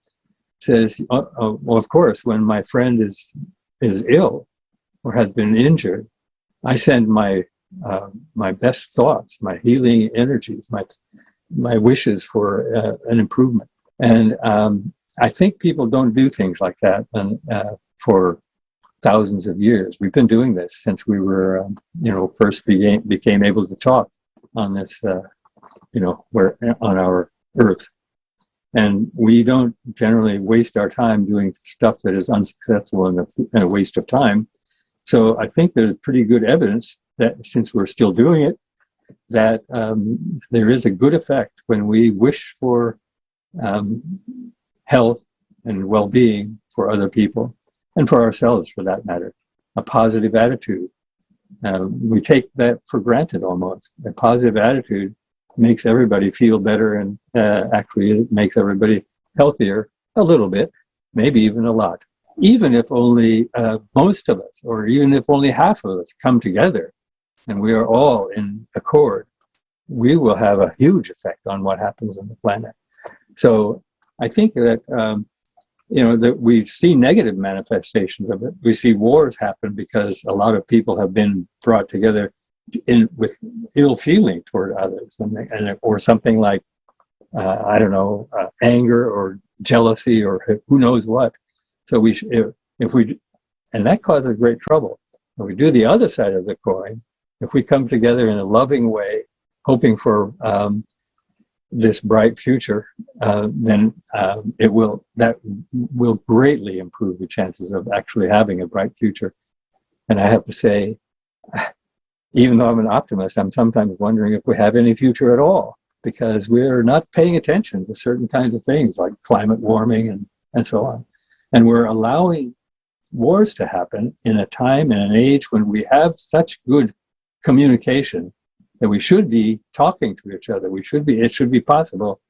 says, well, of course, when my friend is ill or has been injured, I send my best thoughts, my healing energies, my wishes for an improvement. And I think people don't do things like that for thousands of years. We've been doing this since we were, first became able to talk on this, on our Earth. And we don't generally waste our time doing stuff that is unsuccessful and a waste of time. So I think there's pretty good evidence that since we're still doing it, that there is a good effect when we wish for health and well-being for other people and for ourselves, for that matter. A positive attitude. We take that for granted almost. A positive attitude makes everybody feel better, and actually it makes everybody healthier a little bit, maybe even a lot. Even if only most of us, or even if only half of us come together and we are all in accord, we will have a huge effect on what happens on the planet. So I think that, that we see negative manifestations of it. We see wars happen because a lot of people have been brought together with ill feeling toward others, or something like, anger or jealousy or who knows what. So and that causes great trouble. If we do the other side of the coin, if we come together in a loving way, hoping for this bright future, then that will greatly improve the chances of actually having a bright future. And I have to say, even though I'm an optimist, I'm sometimes wondering if we have any future at all, because we're not paying attention to certain kinds of things like climate warming and so on. And we're allowing wars to happen in a time and an age when we have such good communication that we should be talking to each other. It should be possible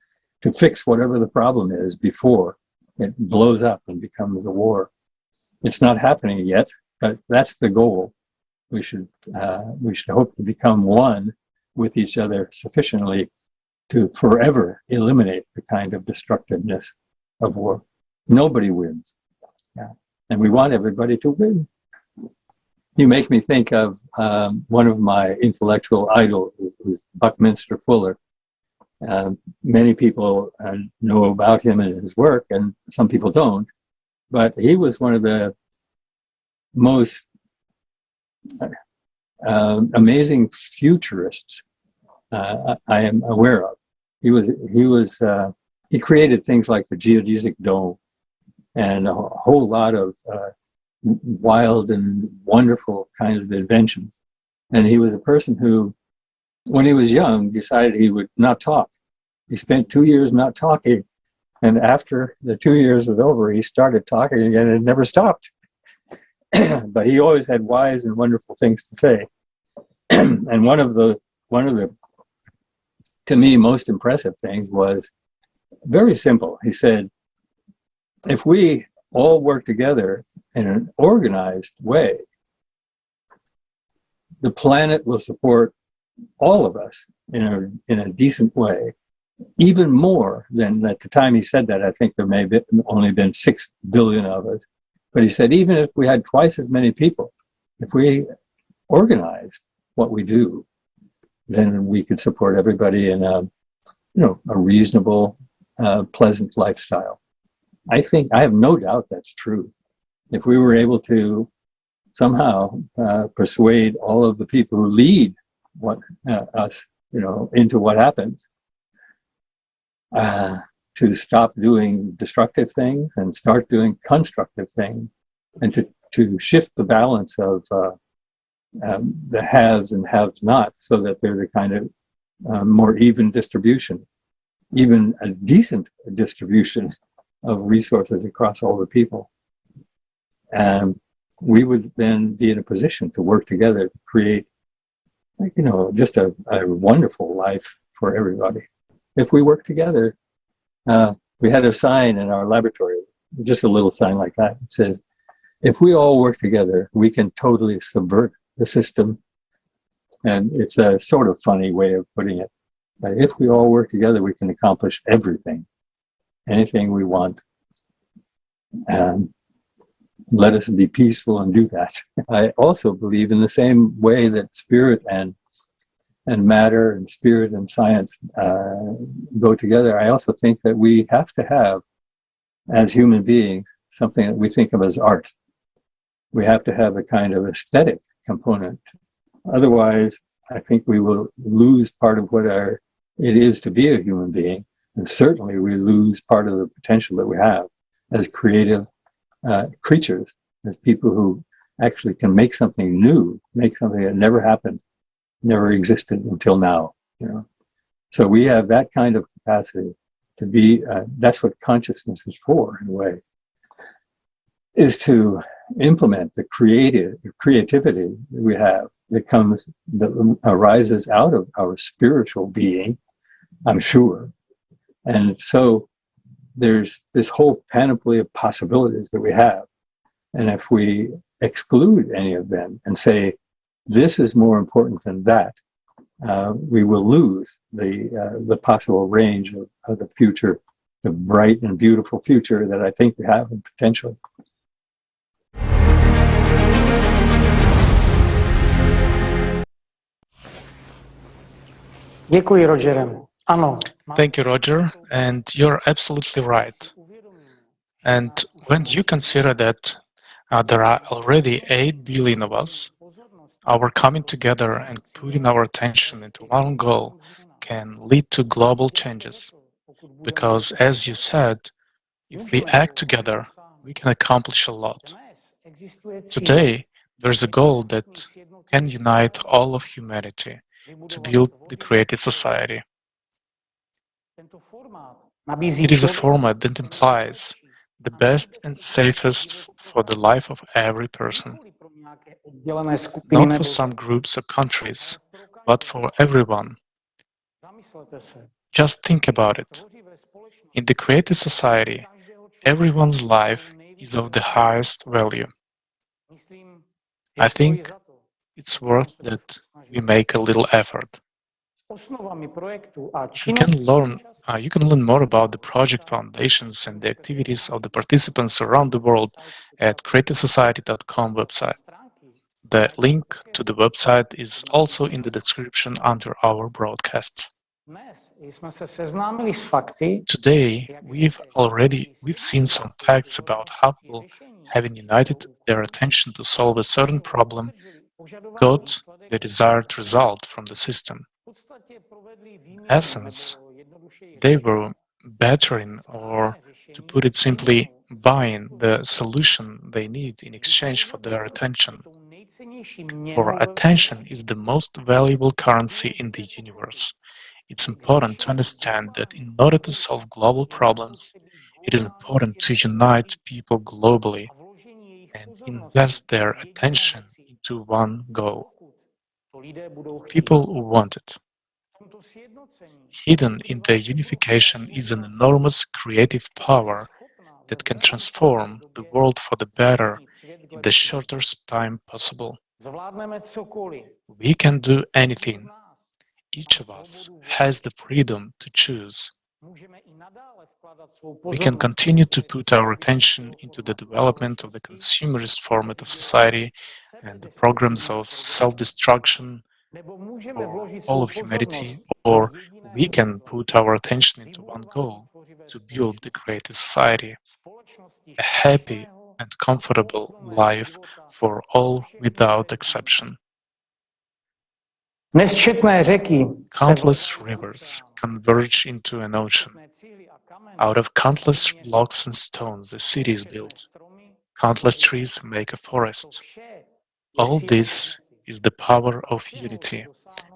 to fix whatever the problem is before it blows up and becomes a war. It's not happening yet, but that's the goal. We should hope to become one with each other sufficiently to forever eliminate the kind of destructiveness of war. Nobody wins. Yeah. And we want everybody to win. You make me think of one of my intellectual idols, who's Buckminster Fuller. Many people know about him and his work, and some people don't. But he was one of the most amazing futurists I am aware of. He created things like the geodesic dome and a whole lot of wild and wonderful kinds of inventions. And he was a person who, when he was young, decided he would not talk. He spent 2 years not talking, and after the 2 years was over, he started talking again and it never stopped. But he always had wise and wonderful things to say. And one of the, to me, most impressive things was very simple. He said, if we all work together in an organized way, the planet will support all of us in a decent way, even more than at the time he said that. I think there may have only been 6 billion of us. But he said, even if we had twice as many people, if we organized what we do, then we could support everybody in a reasonable, pleasant lifestyle. I have no doubt that's true. If we were able to somehow persuade all of the people who lead us, into what happens, to stop doing destructive things and start doing constructive things, and to shift the balance of the haves and have-nots so that there's a kind of more even distribution, even a decent distribution of resources across all the people. And we would then be in a position to work together to create, just a wonderful life for everybody. If we work together, we had a sign in our laboratory, just a little sign like that. It says, if we all work together, we can totally subvert the system. And it's a sort of funny way of putting it. But if we all work together, we can accomplish everything, anything we want. And let us be peaceful and do that. I also believe in the same way that spirit and matter and spirit and science go together. I also think that we have to have, as human beings, something that we think of as art. We have to have a kind of aesthetic component. Otherwise, I think we will lose part of what it is to be a human being. And certainly we lose part of the potential that we have as creative creatures, as people who actually can make something new, make something that never happened, never existed until now. So we have that kind of capacity to be, that's what consciousness is for, in a way, is to implement the creativity that we have that arises out of our spiritual being, I'm sure. And so there's this whole panoply of possibilities that we have. And if we exclude any of them and say, this is more important than that, we will lose the possible range of the future, the bright and beautiful future that I think we have in potential. Děkuji, Rogere. Ano. Thank you, Roger, and you're absolutely right. And when you consider that there are already 8 billion of us, our coming together and putting our attention into one goal can lead to global changes. Because, as you said, if we act together, we can accomplish a lot. Today, there's a goal that can unite all of humanity to build the creative society. It is a format that implies the best and safest for the life of every person. Not for some groups or countries, but for everyone. Just think about it. In the creative society, everyone's life is of the highest value. I think it's worth that we make a little effort. You can learn more about the project foundations and the activities of the participants around the world at creativesociety.com website. The link to the website is also in the description under our broadcasts. Today, we've seen some facts about how people, having united their attention to solve a certain problem, got the desired result from the system. In essence, they were bettering, or to put it simply, buying the solution they need in exchange for their attention. For attention is the most valuable currency in the universe. it's important to understand that in order to solve global problems, it is important to unite people globally and invest their attention into one goal. People want it. Hidden in their unification is an enormous creative power that can transform the world for the better in the shortest time possible. We can do anything. Each of us has the freedom to choose. We can continue to put our attention into the development of the consumerist format of society and the programs of self-destruction for all of humanity, or we can put our attention into one goal, to build the greatest society, a happy and comfortable life for all without exception. Countless rivers converge into an ocean. Out of countless blocks and stones, a city is built. Countless trees make a forest. All this is the power of unity,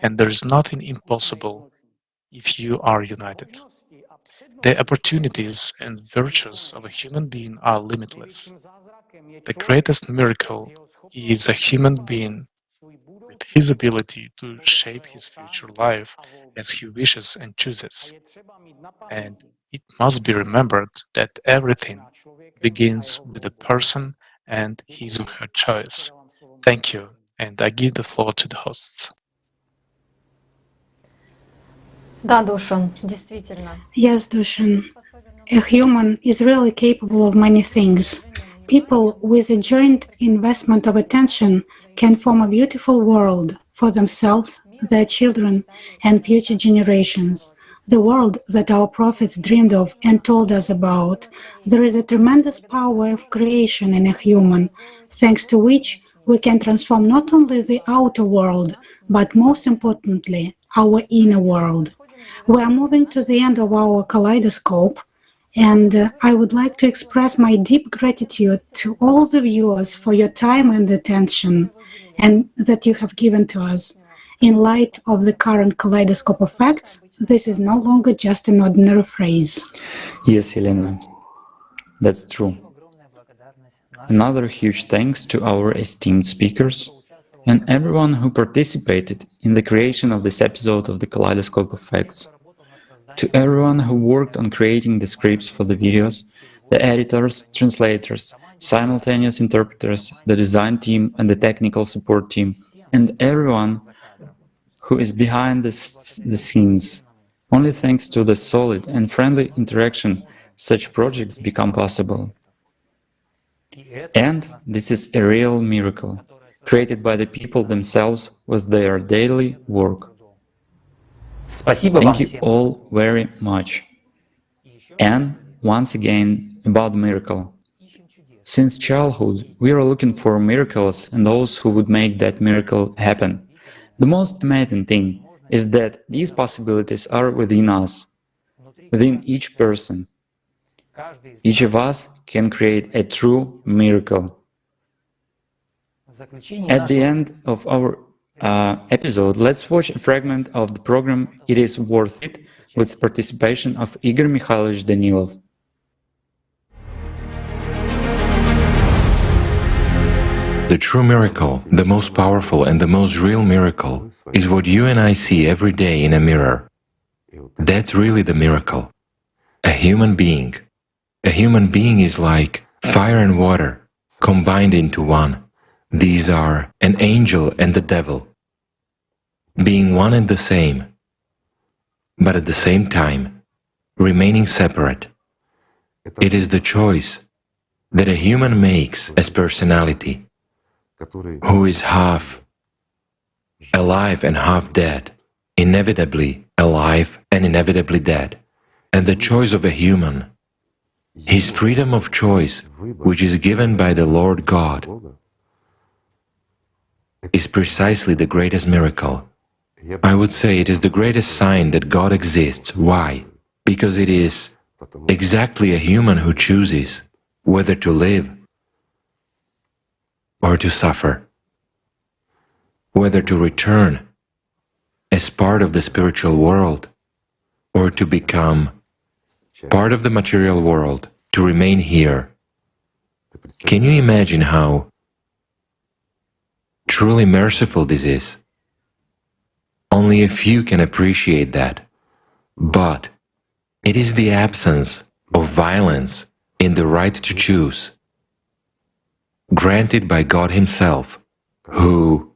and there is nothing impossible if you are united. The opportunities and virtues of a human being are limitless. The greatest miracle is a human being with his ability to shape his future life as he wishes and chooses. And it must be remembered that everything begins with a person and his or her choice. Thank you, and I give the floor to the hosts. Yes, Dushan. A human is really capable of many things. People with a joint investment of attention can form a beautiful world for themselves, their children, and future generations. The world that our prophets dreamed of and told us about. There is a tremendous power of creation in a human, thanks to which we can transform not only the outer world, but most importantly, our inner world. We are moving to the end of our kaleidoscope, and I would like to express my deep gratitude to all the viewers for your time and attention and that you have given to us. In light of the current kaleidoscope of facts, this is no longer just an ordinary phrase. Yes, Elena, that's true. Another huge thanks to our esteemed speakers and everyone who participated in the creation of this episode of the Kaleidoscope of Facts. To everyone who worked on creating the scripts for the videos, the editors, translators, simultaneous interpreters, the design team and the technical support team, and everyone who is behind the scenes. Only thanks to the solid and friendly interaction such projects become possible. And this is a real miracle, created by the people themselves with their daily work. Thank you all very much. And once again, about the miracle. Since childhood, we are looking for miracles and those who would make that miracle happen. The most amazing thing is that these possibilities are within us, within each person. Each of us can create a true miracle. At the end of our episode, let's watch a fragment of the program It Is Worth It with participation of Igor Mikhailovich Danilov. The true miracle, the most powerful and the most real miracle, is what you and I see every day in a mirror. That's really the miracle. A human being. A human being is like fire and water, combined into one. These are an angel and the devil, being one and the same, but at the same time, remaining separate. It is the choice that a human makes as personality, who is half alive and half dead, inevitably alive and inevitably dead. And the choice of a human, his freedom of choice, which is given by the Lord God, is precisely the greatest miracle. I would say it is the greatest sign that God exists. Why? Because it is exactly a human who chooses whether to live or to suffer, whether to return as part of the spiritual world or to become part of the material world, to remain here. Can you imagine how truly merciful this is? Only a few can appreciate that. But it is the absence of violence in the right to choose, granted by God Himself, who,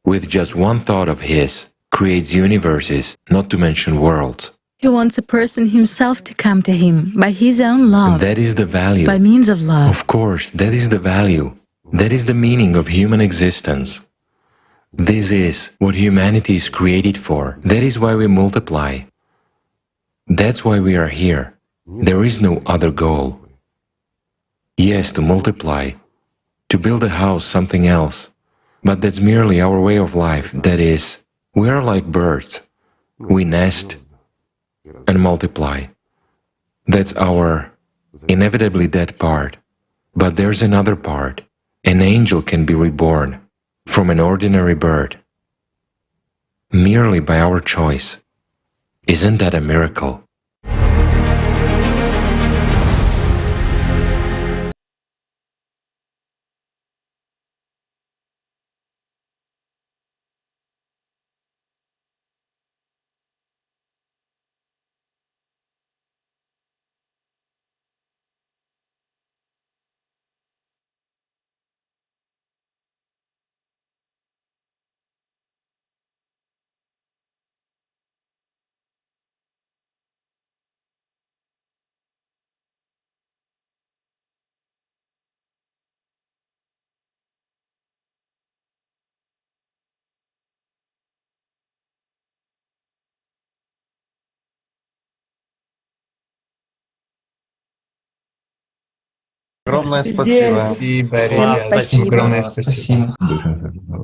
with just one thought of His, creates universes, not to mention worlds. He wants a person himself to come to him by his own love. That is the value. By means of love. Of course, that is the value. That is the meaning of human existence. This is what humanity is created for. That is why we multiply. That's why we are here. There is no other goal. Yes, to multiply, to build a house, something else. But that's merely our way of life. That is, we are like birds. We nest and multiply. That's our inevitably dead part. But there's another part. An angel can be reborn from an ordinary bird, merely by our choice. Isn't that a miracle? Огромное спасибо. Спасибо. Огромное спасибо.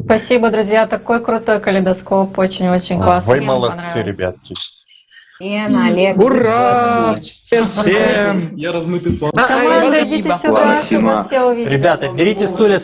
Спасибо, друзья. Такой крутой калейдоскоп. Очень-очень классный. Вы молодцы, ребятки. Ура! Всем! Я размытый фон. Команда, идите сюда, чтобы вас все увидели. Ребята, берите стулья.